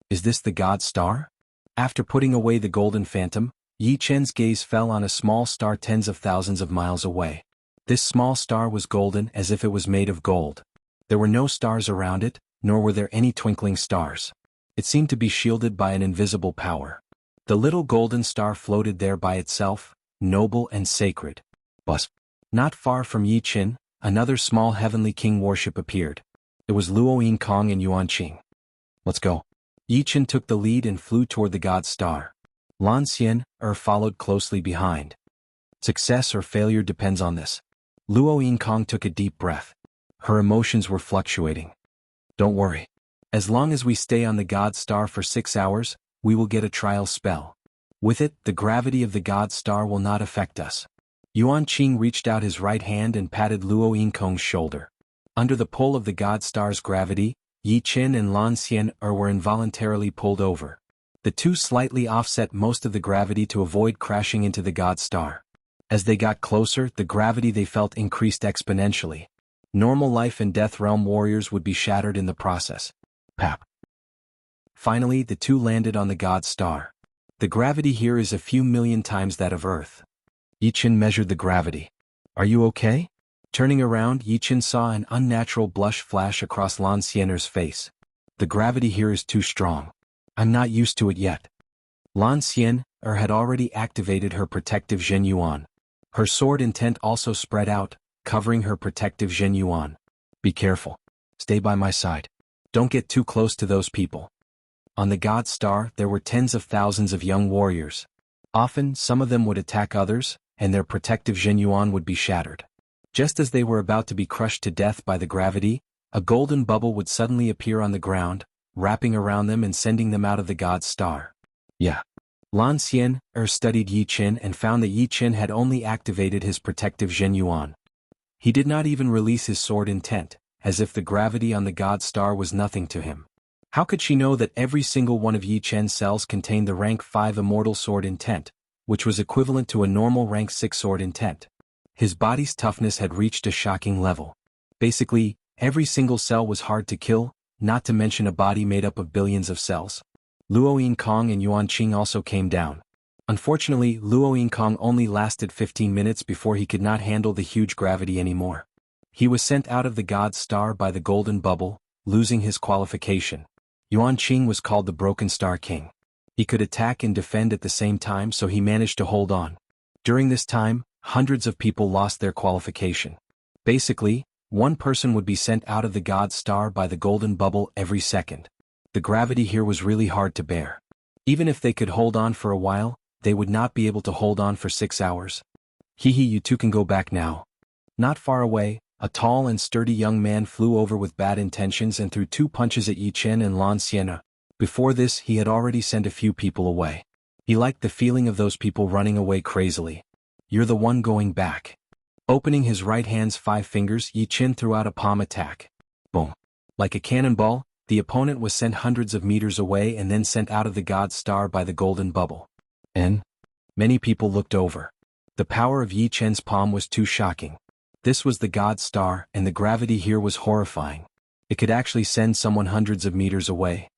Is this the God Star? After putting away the golden phantom, Yi Qin's gaze fell on a small star tens of thousands of miles away. This small star was golden as if it was made of gold. There were no stars around it, nor were there any twinkling stars. It seemed to be shielded by an invisible power. The little golden star floated there by itself, noble and sacred. But not far from Yi Qin, another small heavenly king warship appeared. It was Luo Yinkong and Yuan Qing. Let's go. Yi Qin took the lead and flew toward the God Star. Lan Xian, followed closely behind. Success or failure depends on this. Luo Yinkong took a deep breath. Her emotions were fluctuating. Don't worry. As long as we stay on the God Star for 6 hours, we will get a trial spell. With it, the gravity of the God Star will not affect us. Yuan Qing reached out his right hand and patted Luo Yinkong's shoulder. Under the pull of the God Star's gravity, Yi Qin and Lan Xian were involuntarily pulled over. The two slightly offset most of the gravity to avoid crashing into the God Star. As they got closer, the gravity they felt increased exponentially. Normal life and death realm warriors would be shattered in the process. Pap. Finally, the two landed on the God Star. The gravity here is a few million times that of Earth. Yi Qin measured the gravity. Are you okay? Turning around, Yi Qin saw an unnatural blush flash across Lan Xianer's face. The gravity here is too strong. I'm not used to it yet. Lan Xian had already activated her protective Zhen Yuan. Her sword intent also spread out, covering her protective Zhen Yuan. Be careful. Stay by my side. Don't get too close to those people. On the God Star, there were tens of thousands of young warriors. Often, some of them would attack others, and their protective Zhen Yuan would be shattered. Just as they were about to be crushed to death by the gravity, a golden bubble would suddenly appear on the ground, wrapping around them and sending them out of the God Star. Yeah. Lan Xian studied Yi Qin and found that Yi Qin had only activated his protective Zhen Yuan. He did not even release his sword intent, as if the gravity on the God Star was nothing to him. How could she know that every single one of Yi Qin's cells contained the rank 5 immortal sword intent, which was equivalent to a normal rank 6 sword intent? His body's toughness had reached a shocking level. Basically, every single cell was hard to kill, not to mention a body made up of billions of cells. Luo Yinkong and Yuan Qing also came down. Unfortunately, Luo Yinkong only lasted 15 minutes before he could not handle the huge gravity anymore. He was sent out of the God Star by the golden bubble, losing his qualification. Yuan Qing was called the Broken Star King. He could attack and defend at the same time, so he managed to hold on. During this time, hundreds of people lost their qualification. Basically, one person would be sent out of the God Star by the golden bubble every second. The gravity here was really hard to bear. Even if they could hold on for a while, they would not be able to hold on for 6 hours. You two can go back now. Not far away, a tall and sturdy young man flew over with bad intentions and threw 2 punches at Yi Qin and Lan Xian. Before this, he had already sent a few people away. He liked the feeling of those people running away crazily. You're the one going back. Opening his right hand's 5 fingers, Yi Qin threw out a palm attack. Boom. Like a cannonball, the opponent was sent hundreds of meters away and then sent out of the God Star by the golden bubble. And many people looked over. The power of Yi Qin's palm was too shocking. This was the God Star, and the gravity here was horrifying. It could actually send someone hundreds of meters away.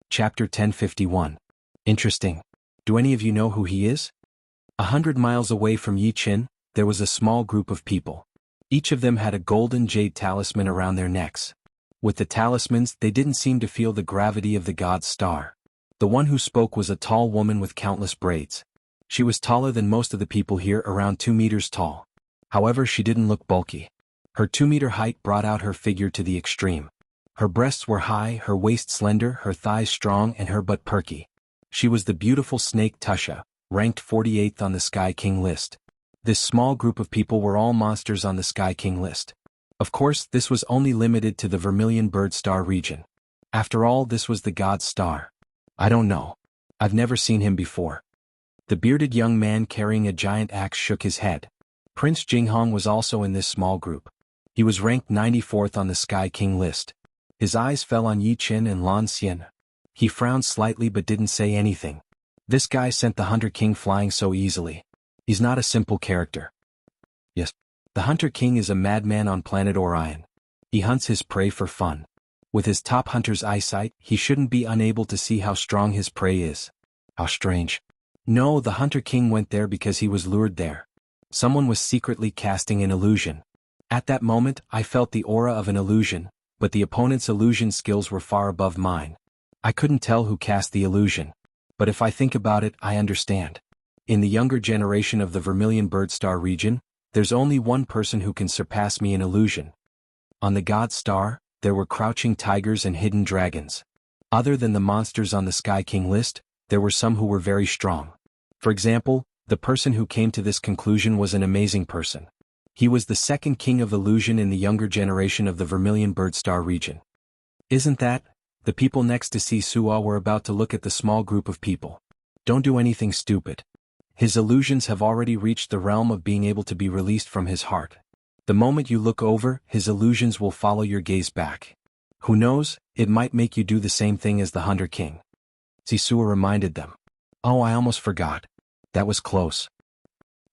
Chapter 1051. Interesting. Do any of you know who he is? 100 miles away from Yi Qin, there was a small group of people. Each of them had a golden jade talisman around their necks. With the talismans, they didn't seem to feel the gravity of the God Star. The one who spoke was a tall woman with countless braids. She was taller than most of the people here, around 2 meters tall. However, she didn't look bulky. Her 2-meter height brought out her figure to the extreme. Her breasts were high, her waist slender, her thighs strong, and her butt perky. She was the beautiful snake Tusha, ranked 48th on the Sky King list. This small group of people were all monsters on the Sky King list. Of course, this was only limited to the Vermilion Bird Star region. After all, this was the God Star. I don't know. I've never seen him before. The bearded young man carrying a giant axe shook his head. Prince Jinghong was also in this small group. He was ranked 94th on the Sky King list. His eyes fell on Yi Qin and Lan Xian. He frowned slightly but didn't say anything. This guy sent the Hunter King flying so easily. He's not a simple character. Yes. The Hunter King is a madman on planet Orion. He hunts his prey for fun. With his top hunter's eyesight, he shouldn't be unable to see how strong his prey is. How strange. No, the Hunter King went there because he was lured there. Someone was secretly casting an illusion. At that moment, I felt the aura of an illusion, but the opponent's illusion skills were far above mine. I couldn't tell who cast the illusion. But if I think about it, I understand. In the younger generation of the Vermilion Bird Star region, there's only one person who can surpass me in illusion. On the God Star, there were crouching tigers and hidden dragons. Other than the monsters on the Sky King list, there were some who were very strong. For example, the person who came to this conclusion was an amazing person. He was the second king of illusion in the younger generation of the Vermilion Bird Star region. Isn't that? The people next to Sisua were about to look at the small group of people. Don't do anything stupid. His illusions have already reached the realm of being able to be released from his heart. The moment you look over, his illusions will follow your gaze back. Who knows, it might make you do the same thing as the Hunter King. Sisua reminded them. Oh, I almost forgot. That was close.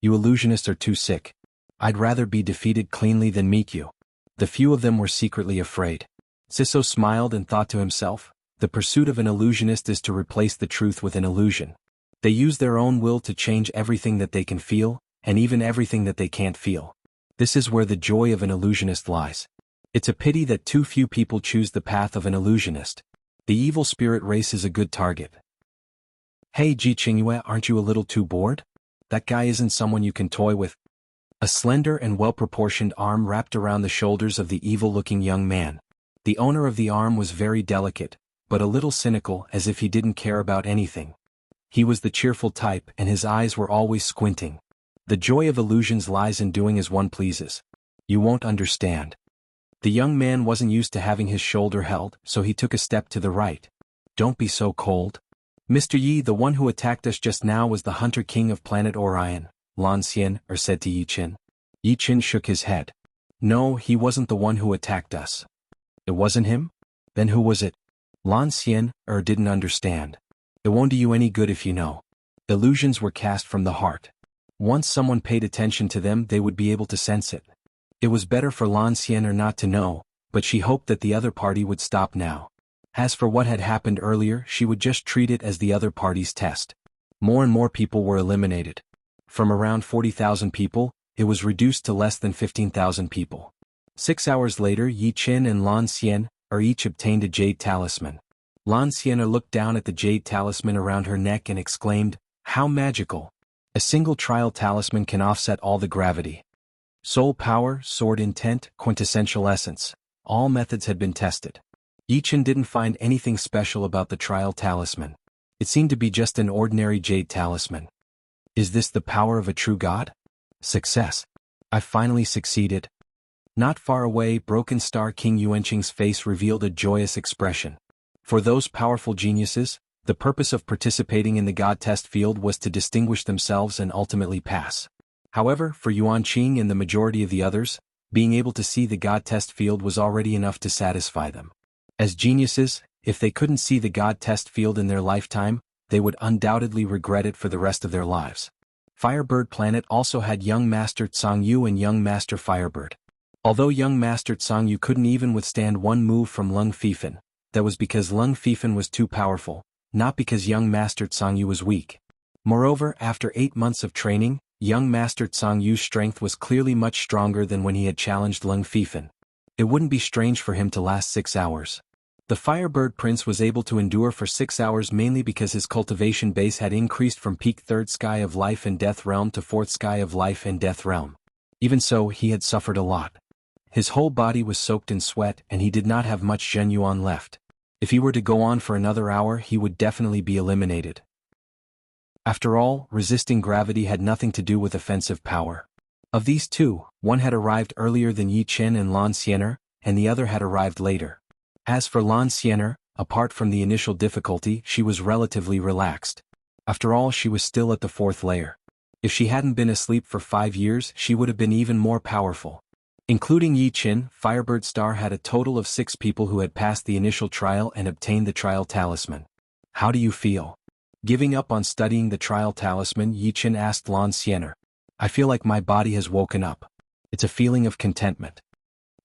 You illusionists are too sick. I'd rather be defeated cleanly than meet you. The few of them were secretly afraid. Siso smiled and thought to himself, the pursuit of an illusionist is to replace the truth with an illusion. They use their own will to change everything that they can feel, and even everything that they can't feel. This is where the joy of an illusionist lies. It's a pity that too few people choose the path of an illusionist. The evil spirit race is a good target. Hey Ji Qingyue, aren't you a little too bored? That guy isn't someone you can toy with. A slender and well-proportioned arm wrapped around the shoulders of the evil-looking young man. The owner of the arm was very delicate, but a little cynical, as if he didn't care about anything. He was the cheerful type and his eyes were always squinting. The joy of illusions lies in doing as one pleases. You won't understand. The young man wasn't used to having his shoulder held, so he took a step to the right. Don't be so cold. Mr. Yi, the one who attacked us just now was the Hunter King of planet Orion, Lan Xian said to Yi Qin. Yi Qin shook his head. No, he wasn't the one who attacked us. It wasn't him? Then who was it? Lan Xian didn't understand. It won't do you any good if you know. Illusions were cast from the heart. Once someone paid attention to them, they would be able to sense it. It was better for Lan Xian not to know, but she hoped that the other party would stop now. As for what had happened earlier, she would just treat it as the other party's test. More and more people were eliminated. From around 40,000 people, it was reduced to less than 15,000 people. 6 hours later, Yi Qin and Lan Xian each obtained a jade talisman. Lan Xian looked down at the jade talisman around her neck and exclaimed, "How magical! A single trial talisman can offset all the gravity. Soul power, sword intent, quintessential essence. All methods had been tested." Yi Qin didn't find anything special about the trial talisman. It seemed to be just an ordinary jade talisman. Is this the power of a true god? Success. I finally succeeded. Not far away, Broken Star King Yuanqing's face revealed a joyous expression. For those powerful geniuses, the purpose of participating in the god test field was to distinguish themselves and ultimately pass. However, for Yuanqing and the majority of the others, being able to see the god test field was already enough to satisfy them. As geniuses, if they couldn't see the god test field in their lifetime, they would undoubtedly regret it for the rest of their lives. Firebird Planet also had young Master Tsangyu and young Master Firebird. Although young Master Tsangyu couldn't even withstand one move from Lung Fifan, that was because Lung Fifan was too powerful, not because young Master Tsangyu was weak. Moreover, after 8 months of training, young Master Tsangyu's strength was clearly much stronger than when he had challenged Lung Fifan. It wouldn't be strange for him to last 6 hours. The Firebird Prince was able to endure for 6 hours mainly because his cultivation base had increased from peak 3rd Sky of Life and Death Realm to 4th Sky of Life and Death Realm. Even so, he had suffered a lot. His whole body was soaked in sweat and he did not have much Zhenyuan left. If he were to go on for another hour, he would definitely be eliminated. After all, resisting gravity had nothing to do with offensive power. Of these two, one had arrived earlier than Yi Qin and Lan Xian, and the other had arrived later. As for Lan Xian, apart from the initial difficulty, she was relatively relaxed. After all, she was still at the 4th layer. If she hadn't been asleep for 5 years, she would have been even more powerful. Including Yi Qin, Firebird Star had a total of 6 people who had passed the initial trial and obtained the trial talisman. How do you feel? Giving up on studying the trial talisman, Yichen asked Lan Xiener. I feel like my body has woken up. It's a feeling of contentment.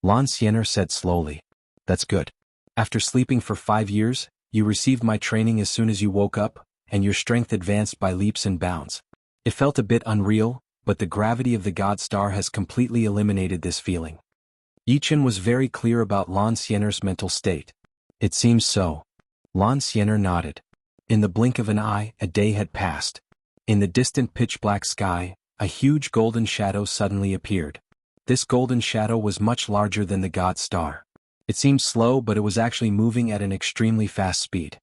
Lan Xiener said slowly. That's good. After sleeping for 5 years, you received my training as soon as you woke up, and your strength advanced by leaps and bounds. It felt a bit unreal, but the gravity of the God Star has completely eliminated this feeling. Yichen was very clear about Lan Xiener's mental state. It seems so. Lan Xiener nodded. In the blink of an eye, a day had passed. In the distant pitch-black sky, a huge golden shadow suddenly appeared. This golden shadow was much larger than the God Star. It seemed slow, but it was actually moving at an extremely fast speed.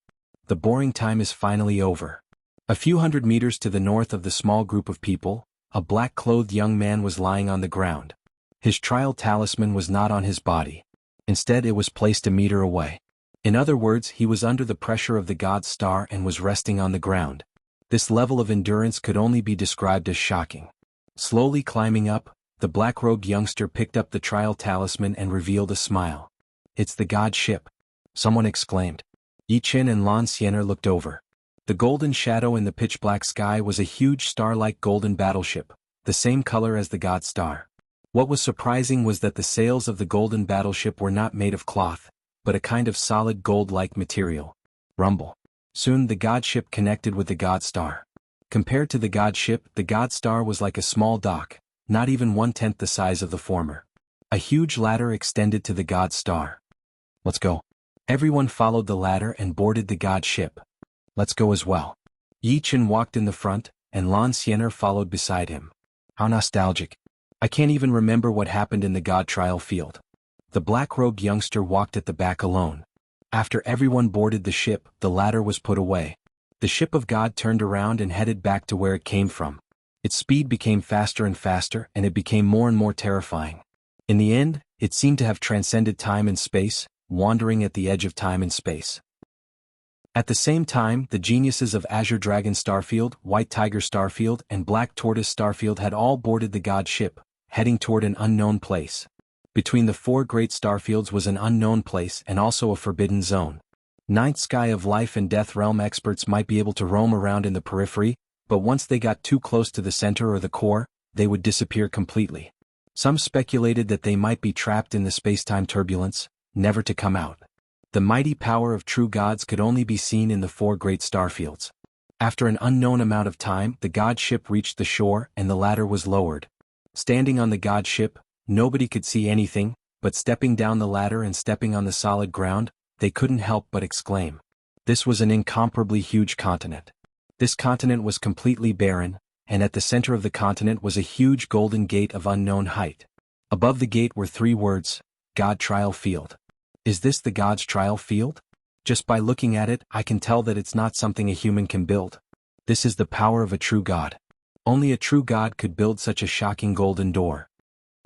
The boring time is finally over. A few hundred meters to the north of the small group of people, a black-clothed young man was lying on the ground. His trial talisman was not on his body. Instead, it was placed a meter away. In other words, he was under the pressure of the God Star and was resting on the ground. This level of endurance could only be described as shocking. Slowly climbing up, the black-robed youngster picked up the trial talisman and revealed a smile. It's the God ship, someone exclaimed. Yichen and Lan Xiener looked over. The golden shadow in the pitch-black sky was a huge star-like golden battleship, the same color as the God Star. What was surprising was that the sails of the golden battleship were not made of cloth, but a kind of solid gold-like material. Rumble. Soon the God ship connected with the God Star. Compared to the God ship, the God Star was like a small dock, not even 1/10 the size of the former. A huge ladder extended to the God Star. Let's go. Everyone followed the ladder and boarded the God ship. Let's go as well. Yichen walked in the front, and Lan Xiener followed beside him. How nostalgic. I can't even remember what happened in the God trial field. The black-robed youngster walked at the back alone. After everyone boarded the ship, the ladder was put away. The ship of God turned around and headed back to where it came from. Its speed became faster and faster, and it became more and more terrifying. In the end, it seemed to have transcended time and space, wandering at the edge of time and space. At the same time, the geniuses of Azure Dragon Starfield, White Tiger Starfield, and Black Tortoise Starfield had all boarded the God ship, heading toward an unknown place. Between the 4 great starfields was an unknown place and also a forbidden zone. Ninth Sky of Life and Death Realm experts might be able to roam around in the periphery, but once they got too close to the center or the core, they would disappear completely. Some speculated that they might be trapped in the space-time turbulence, never to come out. The mighty power of true gods could only be seen in the 4 great starfields. After an unknown amount of time, the God ship reached the shore and the ladder was lowered. Standing on the God ship, nobody could see anything, but stepping down the ladder and stepping on the solid ground, they couldn't help but exclaim. This was an incomparably huge continent. This continent was completely barren, and at the center of the continent was a huge golden gate of unknown height. Above the gate were 3 words, God Trial Field. Is this the God's Trial Field? Just by looking at it, I can tell that it's not something a human can build. This is the power of a true God. Only a true God could build such a shocking golden door.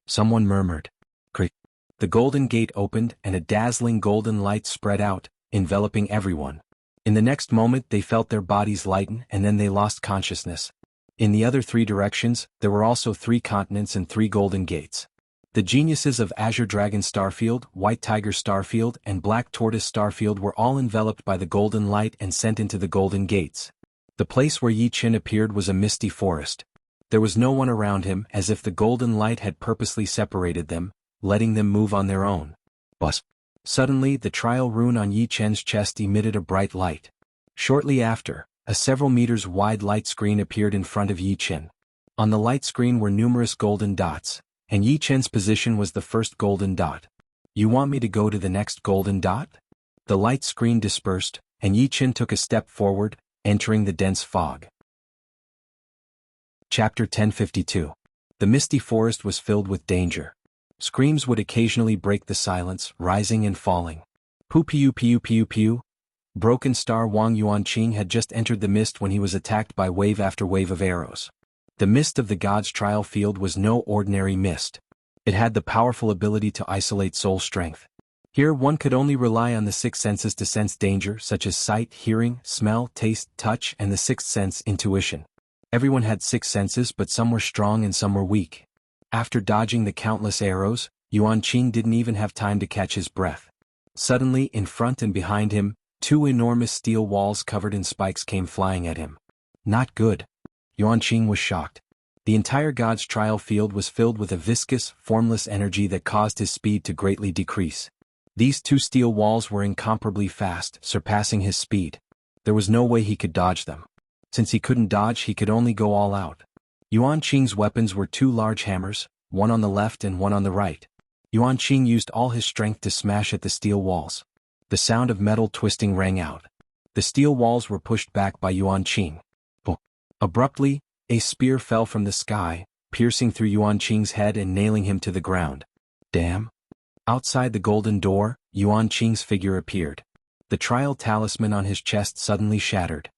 Someone murmured. Creak. The golden gate opened and a dazzling golden light spread out, enveloping everyone. In the next moment they felt their bodies lighten and then they lost consciousness. In the other 3 directions, there were also 3 continents and 3 golden gates. The geniuses of Azure Dragon Starfield, White Tiger Starfield, and Black Tortoise Starfield were all enveloped by the golden light and sent into the golden gates. The place where Yichen appeared was a misty forest. There was no one around him, as if the golden light had purposely separated them, letting them move on their own. Buzz. Suddenly, the trial rune on Yichen's chest emitted a bright light. Shortly after, a several meters wide light screen appeared in front of Yichen. On the light screen were numerous golden dots, and Yichen's position was the first golden dot. You want me to go to the next golden dot? The light screen dispersed, and Yichen took a step forward, entering the dense fog. Chapter 1052. The misty forest was filled with danger. Screams would occasionally break the silence, rising and falling. Pu piu piu piu piu. Broken Star Wang Yuanqing had just entered the mist when he was attacked by wave after wave of arrows. The mist of the God's trial field was no ordinary mist. It had the powerful ability to isolate soul strength. Here one could only rely on the 6 senses to sense danger, such as sight, hearing, smell, taste, touch, and the 6th sense, intuition. Everyone had 6 senses, but some were strong and some were weak. After dodging the countless arrows, Yuanqing didn't even have time to catch his breath. Suddenly, in front and behind him, Two enormous steel walls covered in spikes came flying at him. Not good. Yuanqing was shocked. The entire God's trial field was filled with a viscous, formless energy that caused his speed to greatly decrease. These two steel walls were incomparably fast, surpassing his speed. There was no way he could dodge them. Since he couldn't dodge, he could only go all out. Yuanqing's weapons were two large hammers, one on the left and one on the right. Yuanqing used all his strength to smash at the steel walls. The sound of metal twisting rang out. The steel walls were pushed back by Yuanqing. Abruptly, a spear fell from the sky, piercing through Yuanqing's head and nailing him to the ground. Damn! Outside the golden door, Yuanqing's figure appeared. The trial talisman on his chest suddenly shattered.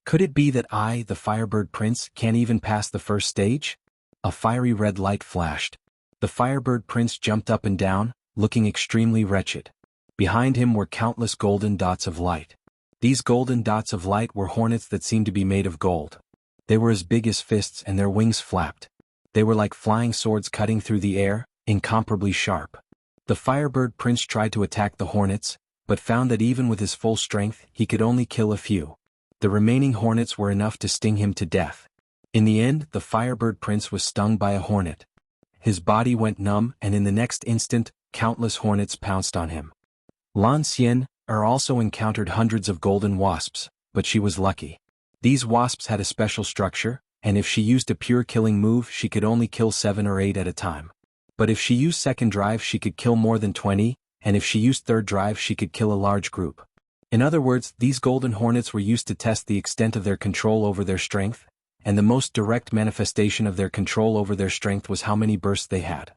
Could it be that I, the Firebird Prince, can't even pass the first stage? A fiery red light flashed. The Firebird Prince jumped up and down, looking extremely wretched. Behind him were countless golden dots of light. These golden dots of light were hornets that seemed to be made of gold. They were as big as fists and their wings flapped. They were like flying swords cutting through the air, incomparably sharp. The Firebird Prince tried to attack the hornets, but found that even with his full strength, he could only kill a few. The remaining hornets were enough to sting him to death. In the end, the Firebird Prince was stung by a hornet. His body went numb, and in the next instant, countless hornets pounced on him. Lan Xian also encountered hundreds of golden wasps, but she was lucky. These wasps had a special structure, and if she used a pure killing move, she could only kill 7 or 8 at a time. But if she used second drive, she could kill more than 20, and if she used third drive, she could kill a large group. In other words, these golden hornets were used to test the extent of their control over their strength, and the most direct manifestation of their control over their strength was how many bursts they had.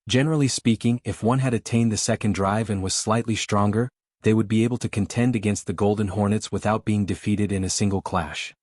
Generally speaking, if one had attained the second drive and was slightly stronger, they would be able to contend against the golden hornets without being defeated in a single clash.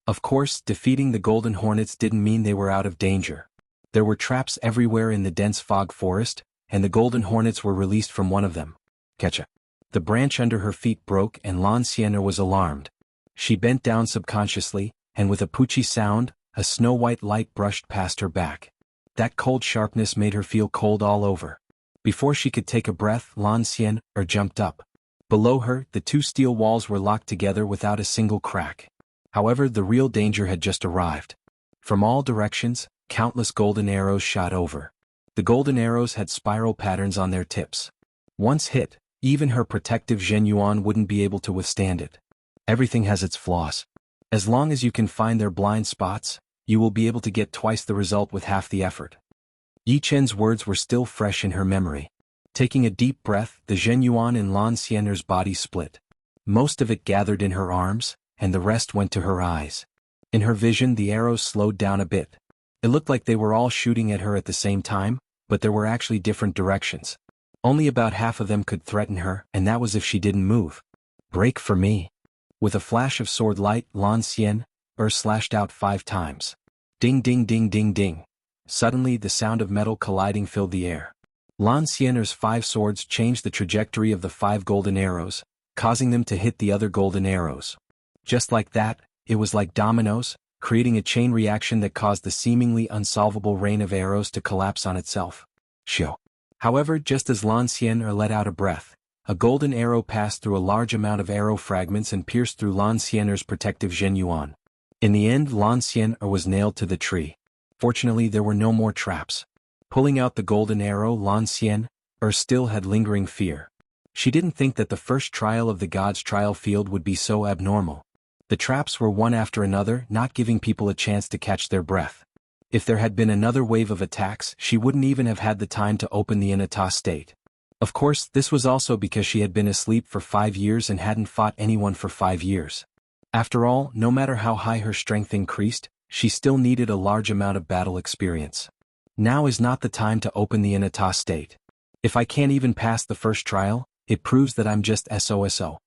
Of course, defeating the golden hornets didn't mean they were out of danger. There were traps everywhere in the dense fog forest, and the golden hornets were released from one of them. Ketcha. The branch under her feet broke and Lan Xian was alarmed. She bent down subconsciously, and with a poochie sound, a snow-white light brushed past her back. That cold sharpness made her feel cold all over. Before she could take a breath, Lan Xian jumped up. Below her, the two steel walls were locked together without a single crack. However, the real danger had just arrived. From all directions, countless golden arrows shot over. The golden arrows had spiral patterns on their tips. Once hit, even her protective Zhen Yuan wouldn't be able to withstand it. Everything has its flaws. As long as you can find their blind spots, you will be able to get twice the result with half the effort. Yi Chen's words were still fresh in her memory. Taking a deep breath, the Zhen Yuan in Lan Xian's body split. Most of it gathered in her arms, and the rest went to her eyes. In her vision, the arrows slowed down a bit. It looked like they were all shooting at her at the same time, but there were actually different directions. Only about half of them could threaten her, and that was if she didn't move. Break for me. With a flash of sword light, Lan Xian slashed out 5 times. Ding ding ding ding ding. Suddenly the sound of metal colliding filled the air. Lan Xian's 5 swords changed the trajectory of the 5 golden arrows, causing them to hit the other golden arrows. Just like that, it was like dominoes, creating a chain reaction that caused the seemingly unsolvable rain of arrows to collapse on itself. Shoo. However, just as Lan Xian let out a breath, a golden arrow passed through a large amount of arrow fragments and pierced through Lan Xian's protective Zhen Yuan. In the end, Lan Xian was nailed to the tree. Fortunately, there were no more traps. Pulling out the golden arrow, Lan Xian still had lingering fear. She didn't think that the first trial of the God's trial field would be so abnormal. The traps were one after another, not giving people a chance to catch their breath. If there had been another wave of attacks, she wouldn't even have had the time to open the Inata state. Of course, this was also because she had been asleep for 5 years and hadn't fought anyone for 5 years. After all, no matter how high her strength increased, she still needed a large amount of battle experience. Now is not the time to open the Inata state. If I can't even pass the first trial, it proves that I'm just SOSO.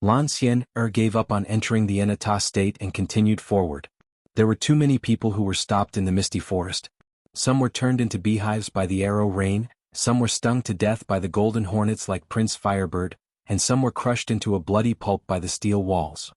Lan Xian gave up on entering the Inata state and continued forward. There were too many people who were stopped in the misty forest. Some were turned into beehives by the arrow rain, some were stung to death by the golden hornets like Prince Firebird, and some were crushed into a bloody pulp by the steel walls.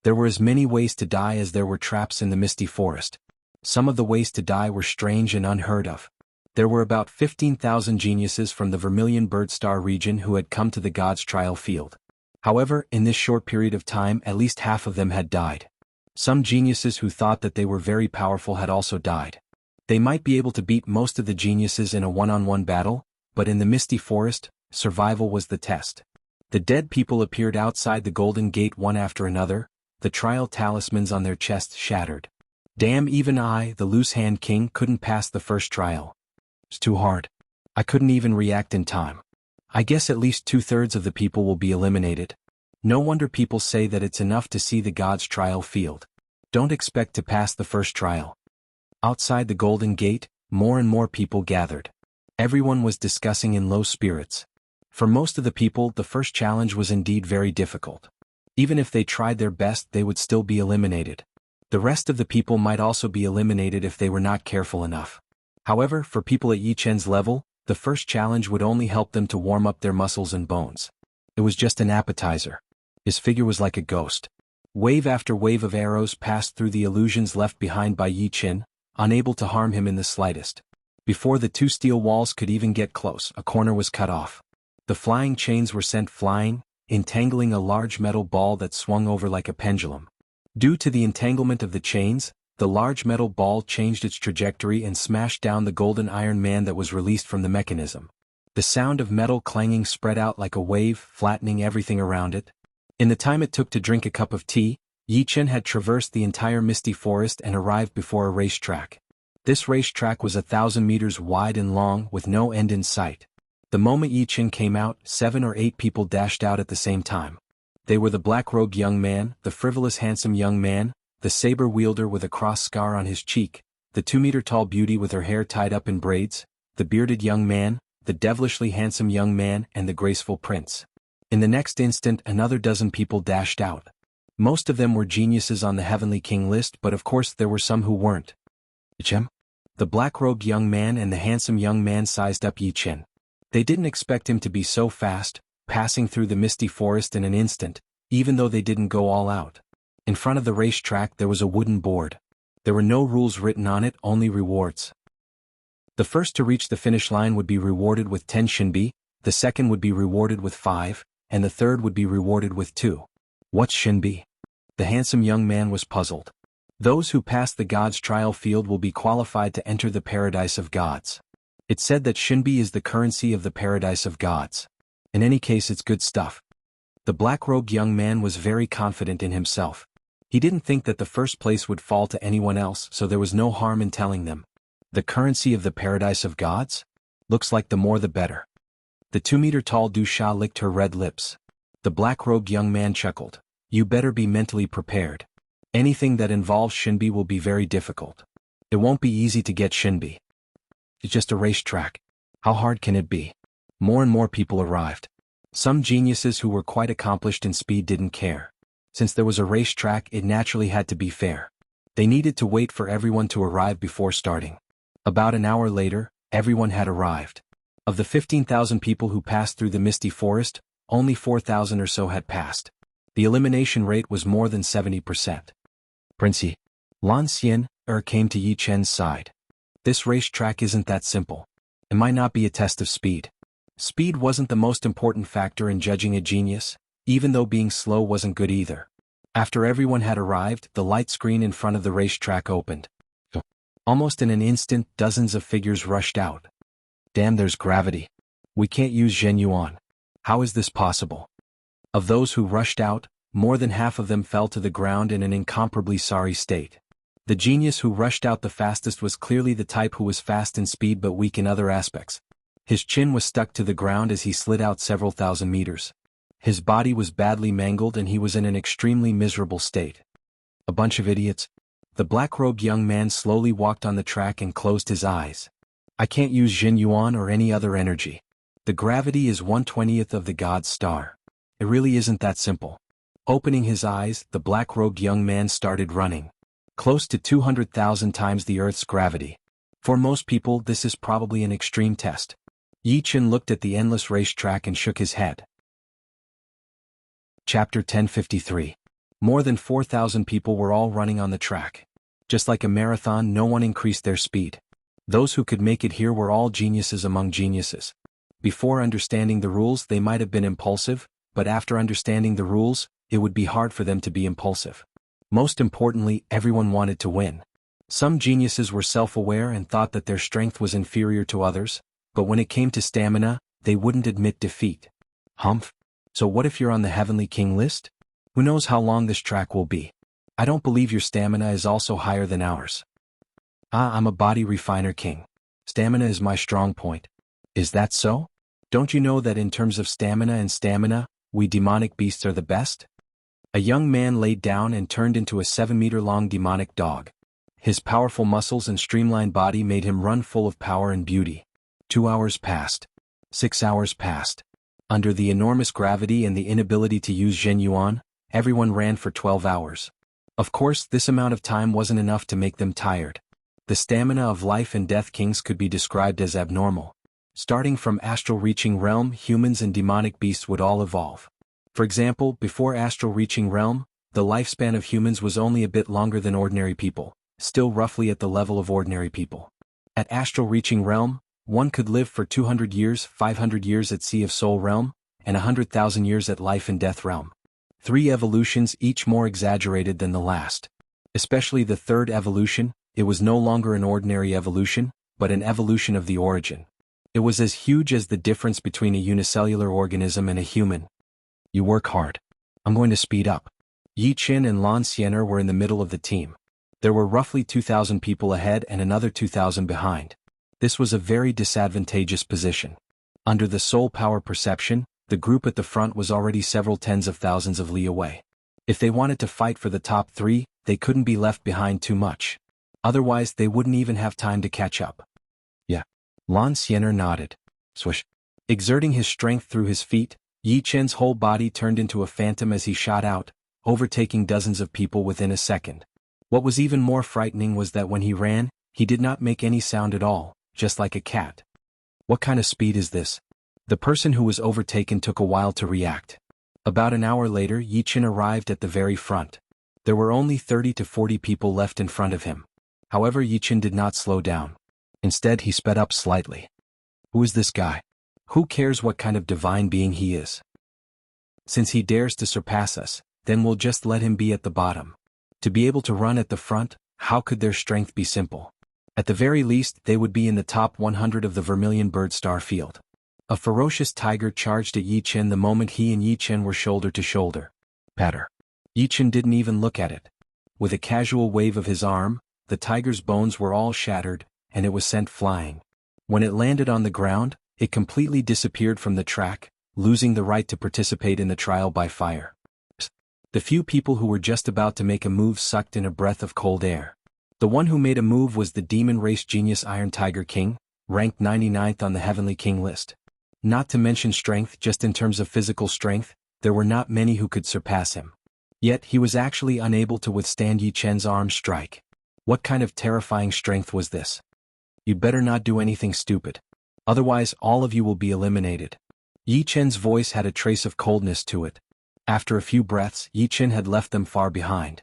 There were as many ways to die as there were traps in the misty forest. Some of the ways to die were strange and unheard of. There were about 15,000 geniuses from the Vermilion Bird Star region who had come to the God's trial field. However, in this short period of time at least half of them had died. Some geniuses who thought that they were very powerful had also died. They might be able to beat most of the geniuses in a one-on-one battle, but in the misty forest, survival was the test. The dead people appeared outside the Golden Gate one after another, the trial talismans on their chests shattered. Damn, even I, the loose-hand king, couldn't pass the first trial. It's too hard. I couldn't even react in time. I guess at least 2/3 of the people will be eliminated. No wonder people say that it's enough to see the gods' trial field. Don't expect to pass the first trial. Outside the Golden Gate, more and more people gathered. Everyone was discussing in low spirits. For most of the people, the first challenge was indeed very difficult. Even if they tried their best, they would still be eliminated. The rest of the people might also be eliminated if they were not careful enough. However, for people at Yi Chen's level, the first challenge would only help them to warm up their muscles and bones. It was just an appetizer. His figure was like a ghost. Wave after wave of arrows passed through the illusions left behind by Yi Chen, unable to harm him in the slightest. Before the two steel walls could even get close, a corner was cut off. The flying chains were sent flying, entangling a large metal ball that swung over like a pendulum. Due to the entanglement of the chains, the large metal ball changed its trajectory and smashed down the golden iron man that was released from the mechanism. The sound of metal clanging spread out like a wave, flattening everything around it. In the time it took to drink a cup of tea, Yi Chen had traversed the entire misty forest and arrived before a racetrack. This racetrack was 1,000 meters wide and long with no end in sight. The moment Yi Chen came out, 7 or 8 people dashed out at the same time. They were the black-robed young man, the frivolous handsome young man, the saber wielder with a cross scar on his cheek, the 2-meter-tall beauty with her hair tied up in braids, the bearded young man, the devilishly handsome young man, and the graceful prince. In the next instant, another dozen people dashed out. Most of them were geniuses on the Heavenly King list, but of course there were some who weren't. Yi Chen? The black-robed young man and the handsome young man sized up Yi Chen. They didn't expect him to be so fast, passing through the misty forest in an instant, even though they didn't go all out. In front of the racetrack there was a wooden board. There were no rules written on it, only rewards. The first to reach the finish line would be rewarded with 10 shinbi, the second would be rewarded with 5, and the third would be rewarded with 2. What's shinbi? The handsome young man was puzzled. Those who pass the gods' trial field will be qualified to enter the paradise of gods. It said that shinbi is the currency of the paradise of gods. In any case, it's good stuff. The black-robed young man was very confident in himself. He didn't think that the first place would fall to anyone else, so there was no harm in telling them. The currency of the paradise of gods? Looks like the more the better. The 2-meter-tall Du Sha licked her red lips. The black-robed young man chuckled. You better be mentally prepared. Anything that involves shinbi will be very difficult. It won't be easy to get shinbi. It's just a racetrack. How hard can it be? More and more people arrived. Some geniuses who were quite accomplished in speed didn't care. Since there was a racetrack, it naturally had to be fair. They needed to wait for everyone to arrive before starting. About an hour later, everyone had arrived. Of the 15,000 people who passed through the misty forest, only 4,000 or so had passed. The elimination rate was more than 70%. Prince Yi, Lan Xian, came to Yi Chen's side. This racetrack isn't that simple. It might not be a test of speed. Speed wasn't the most important factor in judging a genius, even though being slow wasn't good either. After everyone had arrived, the light screen in front of the racetrack opened. Almost in an instant, dozens of figures rushed out. Damn, there's gravity. We can't use Zhen Yuan. How is this possible? Of those who rushed out, more than half of them fell to the ground in an incomparably sorry state. The genius who rushed out the fastest was clearly the type who was fast in speed but weak in other aspects. His chin was stuck to the ground as he slid out several thousand meters. His body was badly mangled and he was in an extremely miserable state. A bunch of idiots. The black-robed young man slowly walked on the track and closed his eyes. I can't use Zhen Yuan or any other energy. The gravity is 1/20th of the god's star. It really isn't that simple. Opening his eyes, the black-robed young man started running. Close to 200,000 times the Earth's gravity. For most people, this is probably an extreme test. Yi Chen looked at the endless racetrack and shook his head. Chapter 1053. More than 4,000 people were all running on the track. Just like a marathon, no one increased their speed. Those who could make it here were all geniuses among geniuses. Before understanding the rules, they might have been impulsive, but after understanding the rules, it would be hard for them to be impulsive. Most importantly, everyone wanted to win. Some geniuses were self-aware and thought that their strength was inferior to others, but when it came to stamina, they wouldn't admit defeat. Humph. So what if you're on the Heavenly King list? Who knows how long this track will be? I don't believe your stamina is also higher than ours. I'm a body refiner king. Stamina is my strong point. Is that so? Don't you know that in terms of stamina, we demonic beasts are the best? A young man laid down and turned into a 7-meter-long demonic dog. His powerful muscles and streamlined body made him run full of power and beauty. 2 hours passed. 6 hours passed. Under the enormous gravity and the inability to use Zhen Yuan, everyone ran for 12 hours. Of course, this amount of time wasn't enough to make them tired. The stamina of life and death kings could be described as abnormal. Starting from astral reaching realm, humans and demonic beasts would all evolve. For example, before astral reaching realm, the lifespan of humans was only a bit longer than ordinary people, still roughly at the level of ordinary people. At astral reaching realm, one could live for 200 years, 500 years at Sea of Soul realm, and 100,000 years at life and death realm. 3 evolutions, each more exaggerated than the last. Especially the third evolution, it was no longer an ordinary evolution, but an evolution of the origin. It was as huge as the difference between a unicellular organism and a human. You work hard. I'm going to speed up. Yi Qin and Lan Xiener were in the middle of the team. There were roughly 2,000 people ahead and another 2,000 behind. This was a very disadvantageous position. Under the soul power perception, the group at the front was already several tens of thousands of li away. If they wanted to fight for the top 3, they couldn't be left behind too much. Otherwise, they wouldn't even have time to catch up. Yeah. Lan Xiener nodded. Swish. Exerting his strength through his feet, Yi Chen's whole body turned into a phantom as he shot out, overtaking dozens of people within a second. What was even more frightening was that when he ran, he did not make any sound at all, just like a cat. What kind of speed is this? The person who was overtaken took a while to react. About an hour later, Yi Chen arrived at the very front. There were only 30 to 40 people left in front of him. However, Yi Chen did not slow down. Instead, he sped up slightly. Who is this guy? Who cares what kind of divine being he is? Since he dares to surpass us, then we'll just let him be at the bottom. To be able to run at the front, how could their strength be simple? At the very least, they would be in the top 100 of the Vermilion Bird Star field. A ferocious tiger charged at Yi Chen the moment he and Yi Chen were shoulder to shoulder. Patter. Yi Chen didn't even look at it. With a casual wave of his arm, the tiger's bones were all shattered, and it was sent flying. When it landed on the ground, it completely disappeared from the track, losing the right to participate in the trial by fire. The few people who were just about to make a move sucked in a breath of cold air. The one who made a move was the demon race genius Iron Tiger King, ranked 99th on the Heavenly King list. Not to mention strength, just in terms of physical strength, there were not many who could surpass him. Yet he was actually unable to withstand Yi Chen's arm strike. What kind of terrifying strength was this? You better not do anything stupid. Otherwise, all of you will be eliminated. Yi Chen's voice had a trace of coldness to it. After a few breaths, Yi Chen had left them far behind.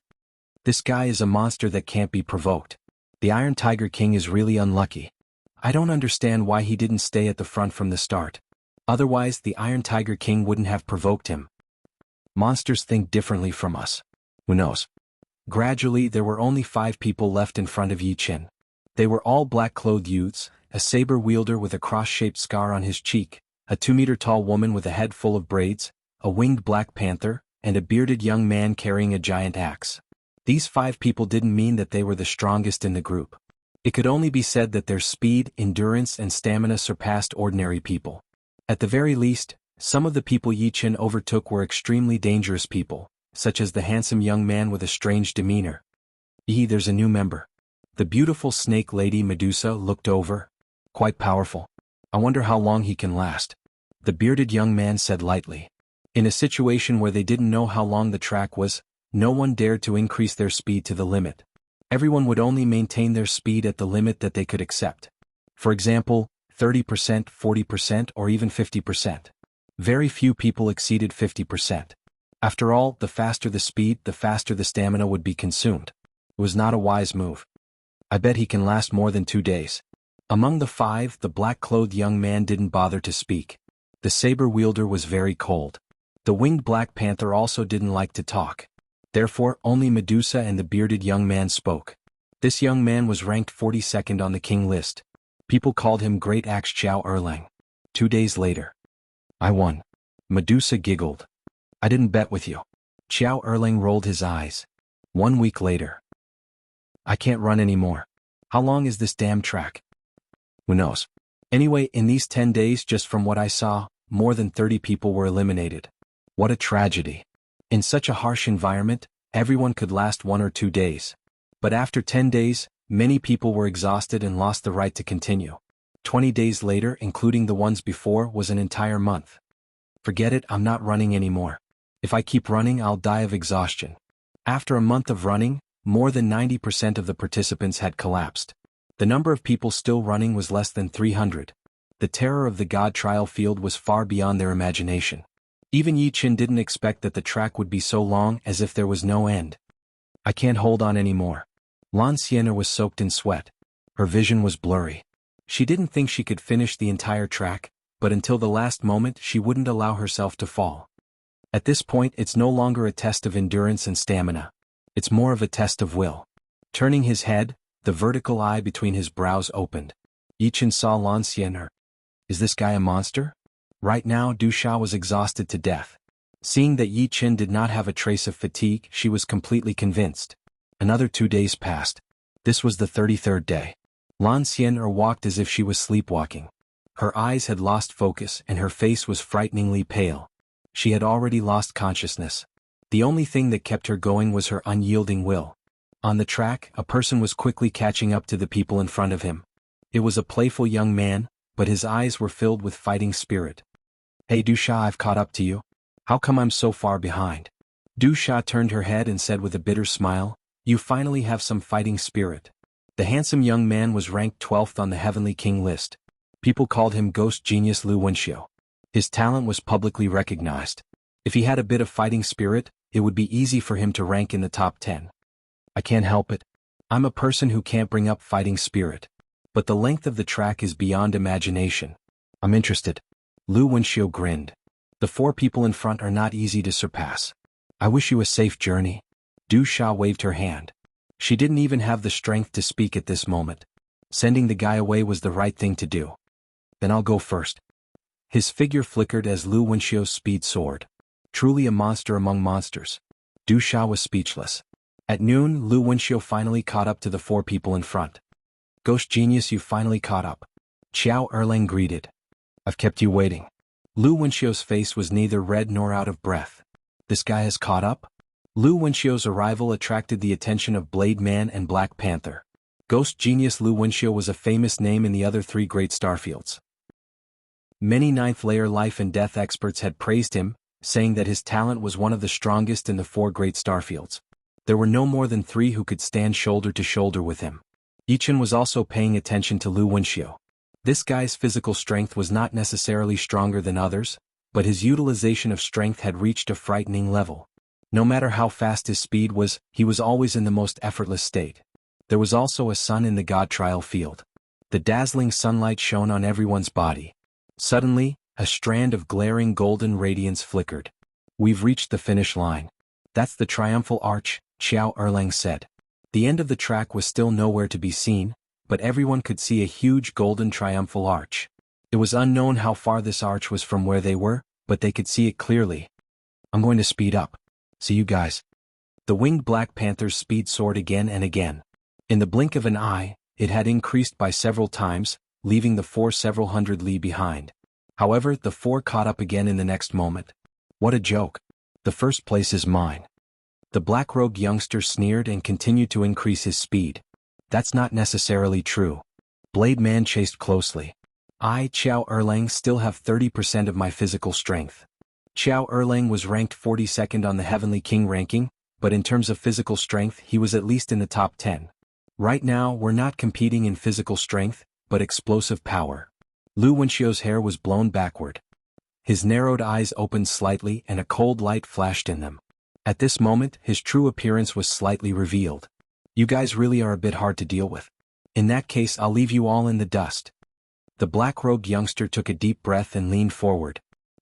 This guy is a monster that can't be provoked. The Iron Tiger King is really unlucky. I don't understand why he didn't stay at the front from the start. Otherwise, the Iron Tiger King wouldn't have provoked him. Monsters think differently from us. Who knows? Gradually, there were only 5 people left in front of Yi Chen. They were all black-clothed youths, a saber wielder with a cross-shaped scar on his cheek, a 2-meter-tall woman with a head full of braids, a winged black panther, and a bearded young man carrying a giant axe. These 5 people didn't mean that they were the strongest in the group. It could only be said that their speed, endurance, and stamina surpassed ordinary people. At the very least, some of the people Yi Chen overtook were extremely dangerous people, such as the handsome young man with a strange demeanor. There's a new member. The beautiful snake lady Medusa looked over. Quite powerful. I wonder how long he can last. The bearded young man said lightly. In a situation where they didn't know how long the track was, no one dared to increase their speed to the limit. Everyone would only maintain their speed at the limit that they could accept. For example, 30%, 40%, or even 50%. Very few people exceeded 50%. After all, the faster the speed, the faster the stamina would be consumed. It was not a wise move. I bet he can last more than 2 days. Among the 5, the black-clothed young man didn't bother to speak. The saber wielder was very cold. The winged Black Panther also didn't like to talk. Therefore, only Medusa and the bearded young man spoke. This young man was ranked 42nd on the king list. People called him Great Axe Xiao Erlang. 2 days later. I won. Medusa giggled. I didn't bet with you. Xiao Erlang rolled his eyes. 1 week later. I can't run anymore. How long is this damn track? Who knows? Anyway, in these 10 days, just from what I saw, more than 30 people were eliminated. What a tragedy. In such a harsh environment, everyone could last 1 or 2 days. But after 10 days, many people were exhausted and lost the right to continue. 20 days later, including the ones before, was an entire month. Forget it, I'm not running anymore. If I keep running, I'll die of exhaustion. After a month of running, more than 90% of the participants had collapsed. The number of people still running was less than 300. The terror of the God trial field was far beyond their imagination. Even Yi Qin didn't expect that the track would be so long, as if there was no end. I can't hold on anymore. Lan Xian'er was soaked in sweat. Her vision was blurry. She didn't think she could finish the entire track, but until the last moment she wouldn't allow herself to fall. At this point, it's no longer a test of endurance and stamina. It's more of a test of will. Turning his head, the vertical eye between his brows opened. Yi Qin saw Lan Xian'er. Is this guy a monster? Right now, Du Sha was exhausted to death. Seeing that Yi Qin did not have a trace of fatigue, she was completely convinced. Another 2 days passed. This was the 33rd day. Lan Xian'er walked as if she was sleepwalking. Her eyes had lost focus and her face was frighteningly pale. She had already lost consciousness. The only thing that kept her going was her unyielding will. On the track, a person was quickly catching up to the people in front of him. It was a playful young man, but his eyes were filled with fighting spirit. Hey Du Sha, I've caught up to you. How come I'm so far behind? Du Sha turned her head and said with a bitter smile, You finally have some fighting spirit. The handsome young man was ranked 12th on the Heavenly King list. People called him Ghost Genius Lu Wenxiu. His talent was publicly recognized. If he had a bit of fighting spirit, it would be easy for him to rank in the top 10. I can't help it. I'm a person who can't bring up fighting spirit. But the length of the track is beyond imagination. I'm interested. Lu Wenxiu grinned. The 4 people in front are not easy to surpass. I wish you a safe journey. Du Sha waved her hand. She didn't even have the strength to speak at this moment. Sending the guy away was the right thing to do. Then I'll go first. His figure flickered as Lu Wenxiu's speed soared. Truly a monster among monsters. Du Sha was speechless. At noon, Lu Wenxiu finally caught up to the 4 people in front. Ghost Genius, you finally caught up. Xiao Erlang greeted. I've kept you waiting. Lu Wenxiu's face was neither red nor out of breath. This guy has caught up? Lu Wenxiu's arrival attracted the attention of Blade Man and Black Panther. Ghost Genius Lu Wenxiu was a famous name in the other 3 great starfields. Many 9th-layer life and death experts had praised him, saying that his talent was one of the strongest in the 4 great starfields. There were no more than 3 who could stand shoulder to shoulder with him. Yi Qin was also paying attention to Lu Wenxiu. This guy's physical strength was not necessarily stronger than others, but his utilization of strength had reached a frightening level. No matter how fast his speed was, he was always in the most effortless state. There was also a sun in the God trial field. The dazzling sunlight shone on everyone's body. Suddenly, a strand of glaring golden radiance flickered. We've reached the finish line. That's the triumphal arch, Xiao Erlang said. The end of the track was still nowhere to be seen, but everyone could see a huge golden triumphal arch. It was unknown how far this arch was from where they were, but they could see it clearly. I'm going to speed up. See you guys. The winged Black Panther's speed soared again and again. In the blink of an eye, it had increased by several times, leaving the 4 several hundred li behind. However, the 4 caught up again in the next moment. What a joke. The first place is mine. The black-robed youngster sneered and continued to increase his speed. That's not necessarily true. Blade Man chased closely. I, Xiao Erlang, still have 30% of my physical strength. Xiao Erlang was ranked 42nd on the Heavenly King ranking, but in terms of physical strength he was at least in the top 10. Right now we're not competing in physical strength, but explosive power. Lu Wenxiu's hair was blown backward. His narrowed eyes opened slightly and a cold light flashed in them. At this moment his true appearance was slightly revealed. You guys really are a bit hard to deal with. In that case I'll leave you all in the dust. The black-robed youngster took a deep breath and leaned forward.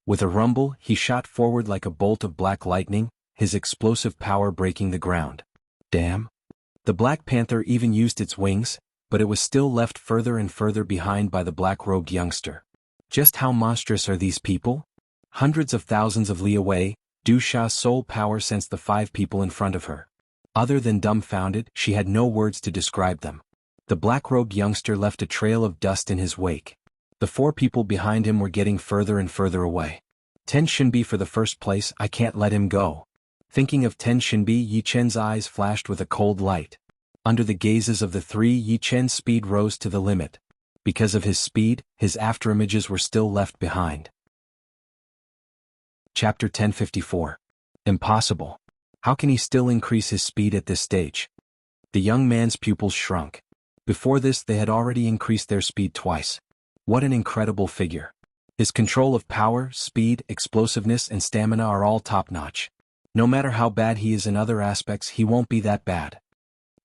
With a rumble, he shot forward like a bolt of black lightning, his explosive power breaking the ground. Damn! The Black Panther even used its wings, but it was still left further and further behind by the black-robed youngster. Just how monstrous are these people? Hundreds of thousands of li away, Du Sha's soul power sensed the 5 people in front of her. Other than dumbfounded, she had no words to describe them. The black-robed youngster left a trail of dust in his wake. The 4 people behind him were getting further and further away. Ten Shinbi for the first place, I can't let him go. Thinking of Ten Shinbi, Yi Chen's eyes flashed with a cold light. Under the gazes of the 3, Yi Chen's speed rose to the limit. Because of his speed, his afterimages were still left behind. Chapter 1054. Impossible. How can he still increase his speed at this stage? The young man's pupils shrunk. Before this they had already increased their speed twice. What an incredible figure. His control of power, speed, explosiveness and stamina are all top-notch. No matter how bad he is in other aspects, he won't be that bad.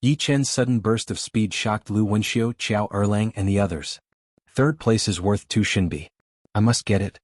Yi Chen's sudden burst of speed shocked Lu Wenxiu, Qiao Erlang and the others. 3rd place is worth 2 Shinbi. I must get it.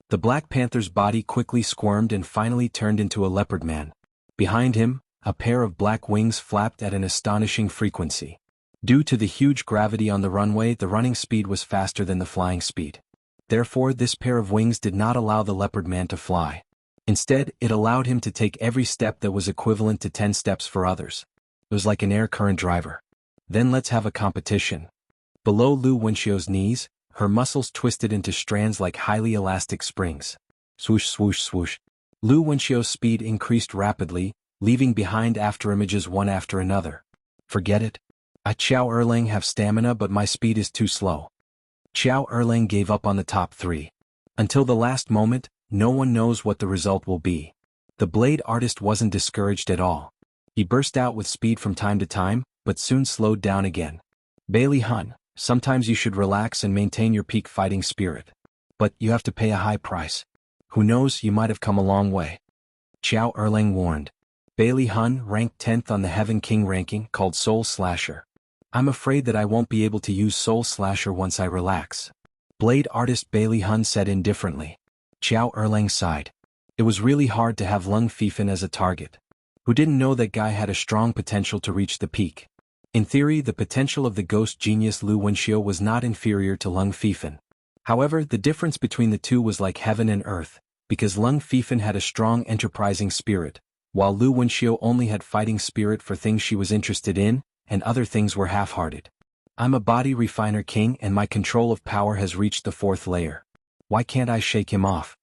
The Black Panther's body quickly squirmed and finally turned into a leopard man. Behind him, a pair of black wings flapped at an astonishing frequency. Due to the huge gravity on the runway, the running speed was faster than the flying speed. Therefore, this pair of wings did not allow the leopard man to fly. Instead, it allowed him to take every step that was equivalent to 10 steps for others. It was like an air current driver. Then let's have a competition. Below Lu Wenxiu's knees, her muscles twisted into strands like highly elastic springs. Swoosh swoosh swoosh. Lu Wenxiu's speed increased rapidly, leaving behind afterimages one after another. Forget it. I Qiao Erlang have stamina but my speed is too slow. Qiao Erlang gave up on the top 3. Until the last moment, no one knows what the result will be. The blade artist wasn't discouraged at all. He burst out with speed from time to time, but soon slowed down again. Bailey Hun, sometimes you should relax and maintain your peak fighting spirit. But you have to pay a high price. Who knows, you might have come a long way. Qiao Erlang warned. Bailey Hun ranked 10th on the Heaven King ranking called Soul Slasher. I'm afraid that I won't be able to use Soul Slasher once I relax. Blade artist Bailey Hun said indifferently. Qiao Erlang sighed. It was really hard to have Lung Fifan as a target. Who didn't know that guy had a strong potential to reach the peak? In theory, the potential of the ghost genius Lu Wenxiu was not inferior to Lung Fifan. However, the difference between the two was like heaven and earth, because Lung Fifan had a strong enterprising spirit, while Lu Wenxiu only had fighting spirit for things she was interested in, and other things were half-hearted. I'm a body refiner king and my control of power has reached the 4th layer. Why can't I shake him off?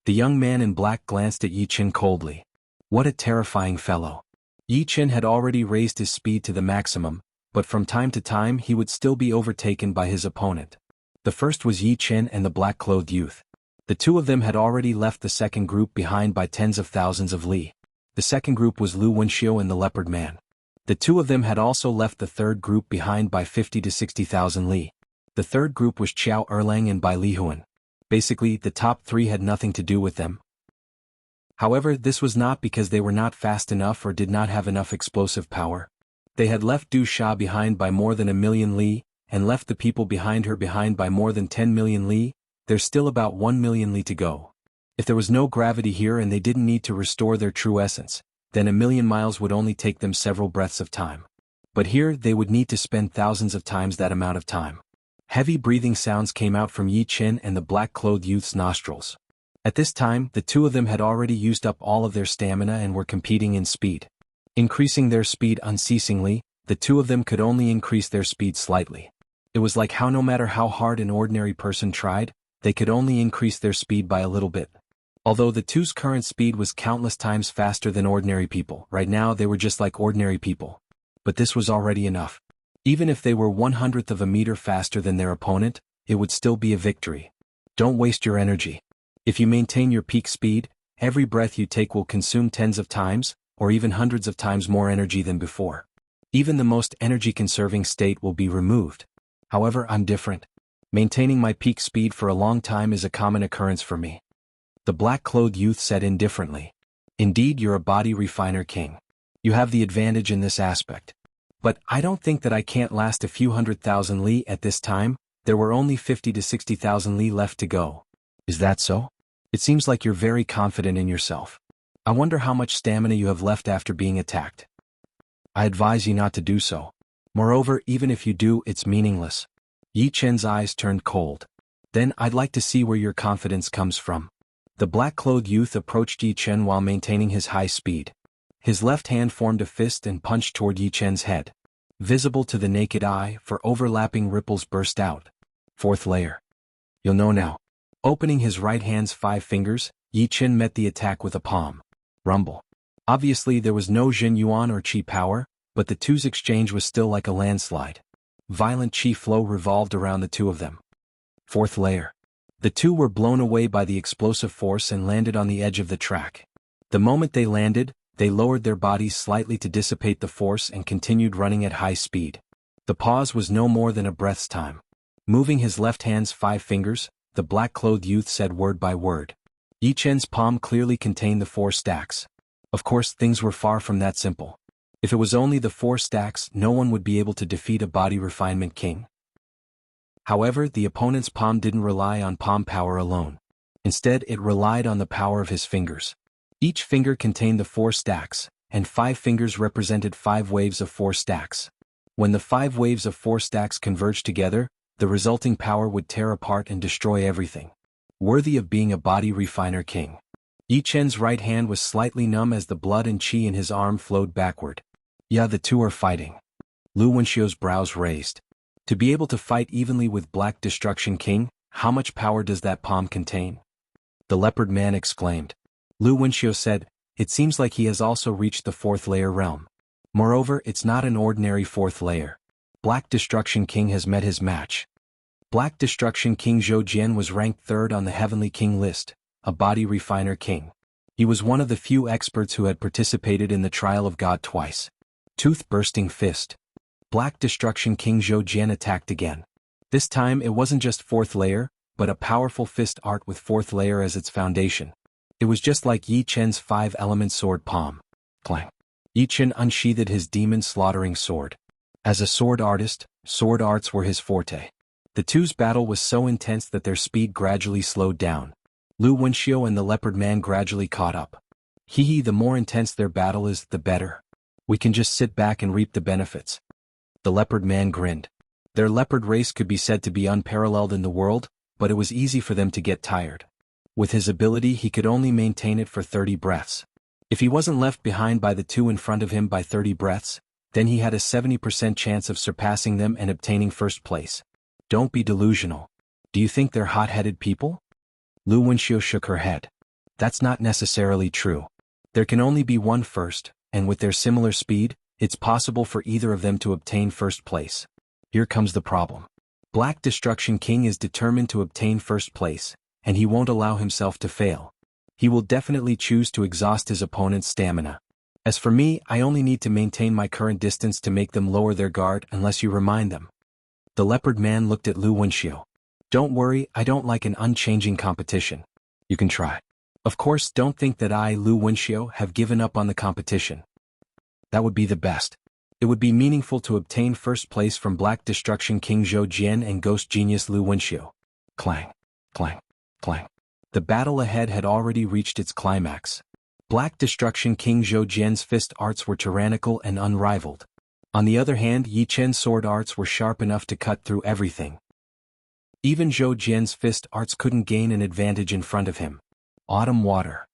The young man in black glanced at Yi Chen coldly. What a terrifying fellow. Yi Chen had already raised his speed to the maximum, but from time to time he would still be overtaken by his opponent. The first was Yi Chen and the black-clothed youth. The 2 of them had already left the second group behind by tens of thousands of li. The second group was Lu Wenxiu and the leopard man. The 2 of them had also left the third group behind by 50 to 60,000 li. The third group was Qiao Erlang and Bai Lihuan. Basically, the top 3 had nothing to do with them. However, this was not because they were not fast enough or did not have enough explosive power. They had left Du Sha behind by more than 1 million li, and left the people behind her behind by more than 10 million li. There's still about 1 million li to go. If there was no gravity here and they didn't need to restore their true essence, then 1 million miles would only take them several breaths of time. But here they would need to spend thousands of times that amount of time. Heavy breathing sounds came out from Yi Chen and the black-clothed youth's nostrils. At this time, the 2 of them had already used up all of their stamina and were competing in speed. Increasing their speed unceasingly, the 2 of them could only increase their speed slightly. It was like how no matter how hard an ordinary person tried, they could only increase their speed by a little bit. Although the 2's current speed was countless times faster than ordinary people, right now they were just like ordinary people. But this was already enough. Even if they were 1/100th of a meter faster than their opponent, it would still be a victory. Don't waste your energy. If you maintain your peak speed, every breath you take will consume tens of times, or even hundreds of times more energy than before. Even the most energy-conserving state will be removed. However, I'm different. Maintaining my peak speed for a long time is a common occurrence for me. The black-clothed youth said indifferently. Indeed, you're a body refiner king. You have the advantage in this aspect. But I don't think that I can't last a few 100,000 li at this time. There were only 50 to 60,000 li left to go. Is that so? It seems like you're very confident in yourself. I wonder how much stamina you have left after being attacked. I advise you not to do so. Moreover, even if you do, it's meaningless. Yi Chen's eyes turned cold. Then I'd like to see where your confidence comes from. The black-clothed youth approached Yi Chen while maintaining his high speed. His left hand formed a fist and punched toward Yi Chen's head. Visible to the naked eye, for overlapping ripples burst out. Fourth layer. You'll know now. Opening his right hand's 5 fingers, Yi Chen met the attack with a palm. Rumble. Obviously there was no Jin Yuan or Qi power, but the two's exchange was still like a landslide. Violent Qi flow revolved around the two of them. Fourth layer. The two were blown away by the explosive force and landed on the edge of the track. The moment they landed, they lowered their bodies slightly to dissipate the force and continued running at high speed. The pause was no more than a breath's time. Moving his left hand's 5 fingers, the black-clothed youth said word by word. Yi Chen's palm clearly contained the 4 stacks. Of course, things were far from that simple. If it was only the 4 stacks, no one would be able to defeat a body refinement king. However, the opponent's palm didn't rely on palm power alone. Instead, it relied on the power of his fingers. Each finger contained the 4 stacks, and 5 fingers represented 5 waves of 4 stacks. When the 5 waves of 4 stacks converged together, the resulting power would tear apart and destroy everything. Worthy of being a body refiner king. Yi Chen's right hand was slightly numb as the blood and qi in his arm flowed backward. Yeah, the two are fighting. Lu Wenxiu's brows raised. To be able to fight evenly with Black Destruction King, how much power does that palm contain? The leopard man exclaimed. Lu Wenxiu said, it seems like he has also reached the 4th layer realm. Moreover, it's not an ordinary 4th layer. Black Destruction King has met his match. Black Destruction King Zhou Jian was ranked 3rd on the Heavenly King list, a body refiner king. He was one of the few experts who had participated in the trial of God twice. Tooth-bursting fist. Black Destruction King Zhou Jian attacked again. This time it wasn't just 4th layer, but a powerful fist art with 4th layer as its foundation. It was just like Yi Chen's 5-element sword palm. Clang. Yi Chen unsheathed his demon-slaughtering sword. As a sword artist, sword arts were his forte. The two's battle was so intense that their speed gradually slowed down. Lu Wenxiu and the leopard man gradually caught up. The more intense their battle is, the better. We can just sit back and reap the benefits. The leopard man grinned. Their leopard race could be said to be unparalleled in the world, but it was easy for them to get tired. With his ability he could only maintain it for 30 breaths. If he wasn't left behind by the two in front of him by 30 breaths, then he had a 70% chance of surpassing them and obtaining 1st place. Don't be delusional. Do you think they're hot-headed people? Lu Wenxiu shook her head. That's not necessarily true. There can only be one first, and with their similar speed, it's possible for either of them to obtain 1st place. Here comes the problem. Black Destruction King is determined to obtain 1st place, and he won't allow himself to fail. He will definitely choose to exhaust his opponent's stamina. As for me, I only need to maintain my current distance to make them lower their guard unless you remind them. The leopard man looked at Lu Wenxiu. Don't worry, I don't like an unchanging competition. You can try. Of course, don't think that I, Lu Wenxiu, have given up on the competition. That would be the best. It would be meaningful to obtain 1st place from Black Destruction King Zhou Jian and Ghost Genius Lu Wenxiu. Clang, clang, clang. The battle ahead had already reached its climax. Black Destruction King Zhou Jian's fist arts were tyrannical and unrivaled. On the other hand, Yi Chen's sword arts were sharp enough to cut through everything. Even Zhou Jian's fist arts couldn't gain an advantage in front of him. Autumn water.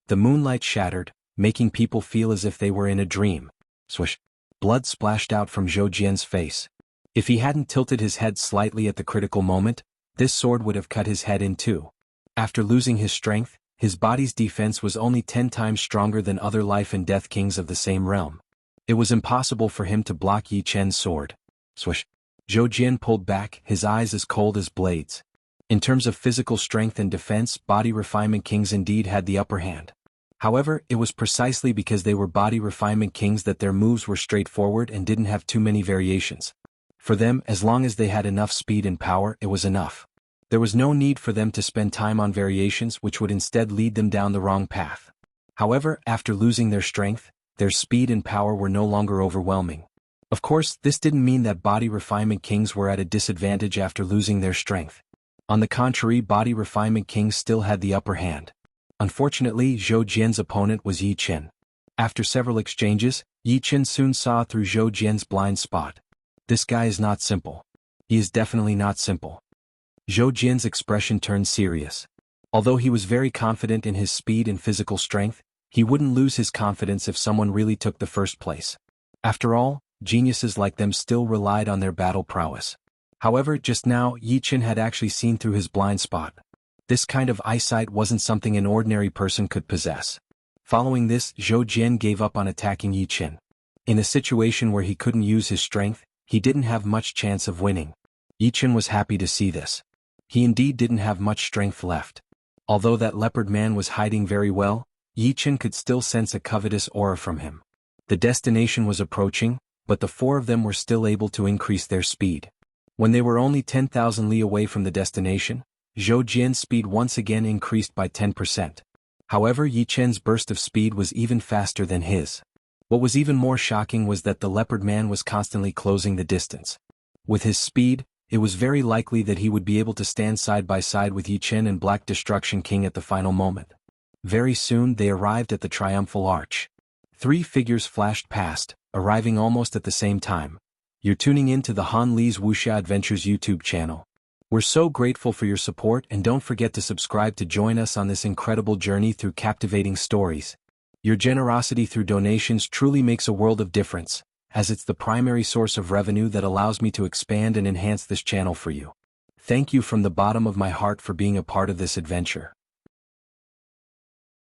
The moonlight shattered, making people feel as if they were in a dream. Swish. Blood splashed out from Zhou Jian's face. If he hadn't tilted his head slightly at the critical moment, this sword would have cut his head in two. After losing his strength, his body's defense was only 10 times stronger than other life and death kings of the same realm. It was impossible for him to block Yi Chen's sword. Swish. Zhou Jian pulled back, his eyes as cold as blades. In terms of physical strength and defense, body refinement kings indeed had the upper hand. However, it was precisely because they were body refinement kings that their moves were straightforward and didn't have too many variations. For them, as long as they had enough speed and power, it was enough. There was no need for them to spend time on variations which would instead lead them down the wrong path. However, after losing their strength, their speed and power were no longer overwhelming. Of course, this didn't mean that body refinement kings were at a disadvantage after losing their strength. On the contrary, Body Refinement King still had the upper hand. Unfortunately, Zhou Jian's opponent was Yi Qin. After several exchanges, Yi Qin soon saw through Zhou Jian's blind spot. This guy is not simple. He is definitely not simple. Zhou Jian's expression turned serious. Although he was very confident in his speed and physical strength, he wouldn't lose his confidence if someone really took the first place. After all, geniuses like them still relied on their battle prowess. However, just now, Yi Qin had actually seen through his blind spot. This kind of eyesight wasn't something an ordinary person could possess. Following this, Zhou Jian gave up on attacking Yi Qin. In a situation where he couldn't use his strength, he didn't have much chance of winning. Yi Qin was happy to see this. He indeed didn't have much strength left. Although that leopard man was hiding very well, Yi Qin could still sense a covetous aura from him. The destination was approaching, but the four of them were still able to increase their speed. When they were only 10,000 li away from the destination, Zhou Jian's speed once again increased by 10%. However, Yi Qin's burst of speed was even faster than his. What was even more shocking was that the leopard man was constantly closing the distance. With his speed, it was very likely that he would be able to stand side by side with Yi Qin and Black Destruction King at the final moment. Very soon they arrived at the Triumphal Arch. 3 figures flashed past, arriving almost at the same time. You're tuning in to the Han Li's Wuxia Adventures YouTube channel. We're so grateful for your support, and don't forget to subscribe to join us on this incredible journey through captivating stories. Your generosity through donations truly makes a world of difference, as it's the primary source of revenue that allows me to expand and enhance this channel for you. Thank you from the bottom of my heart for being a part of this adventure.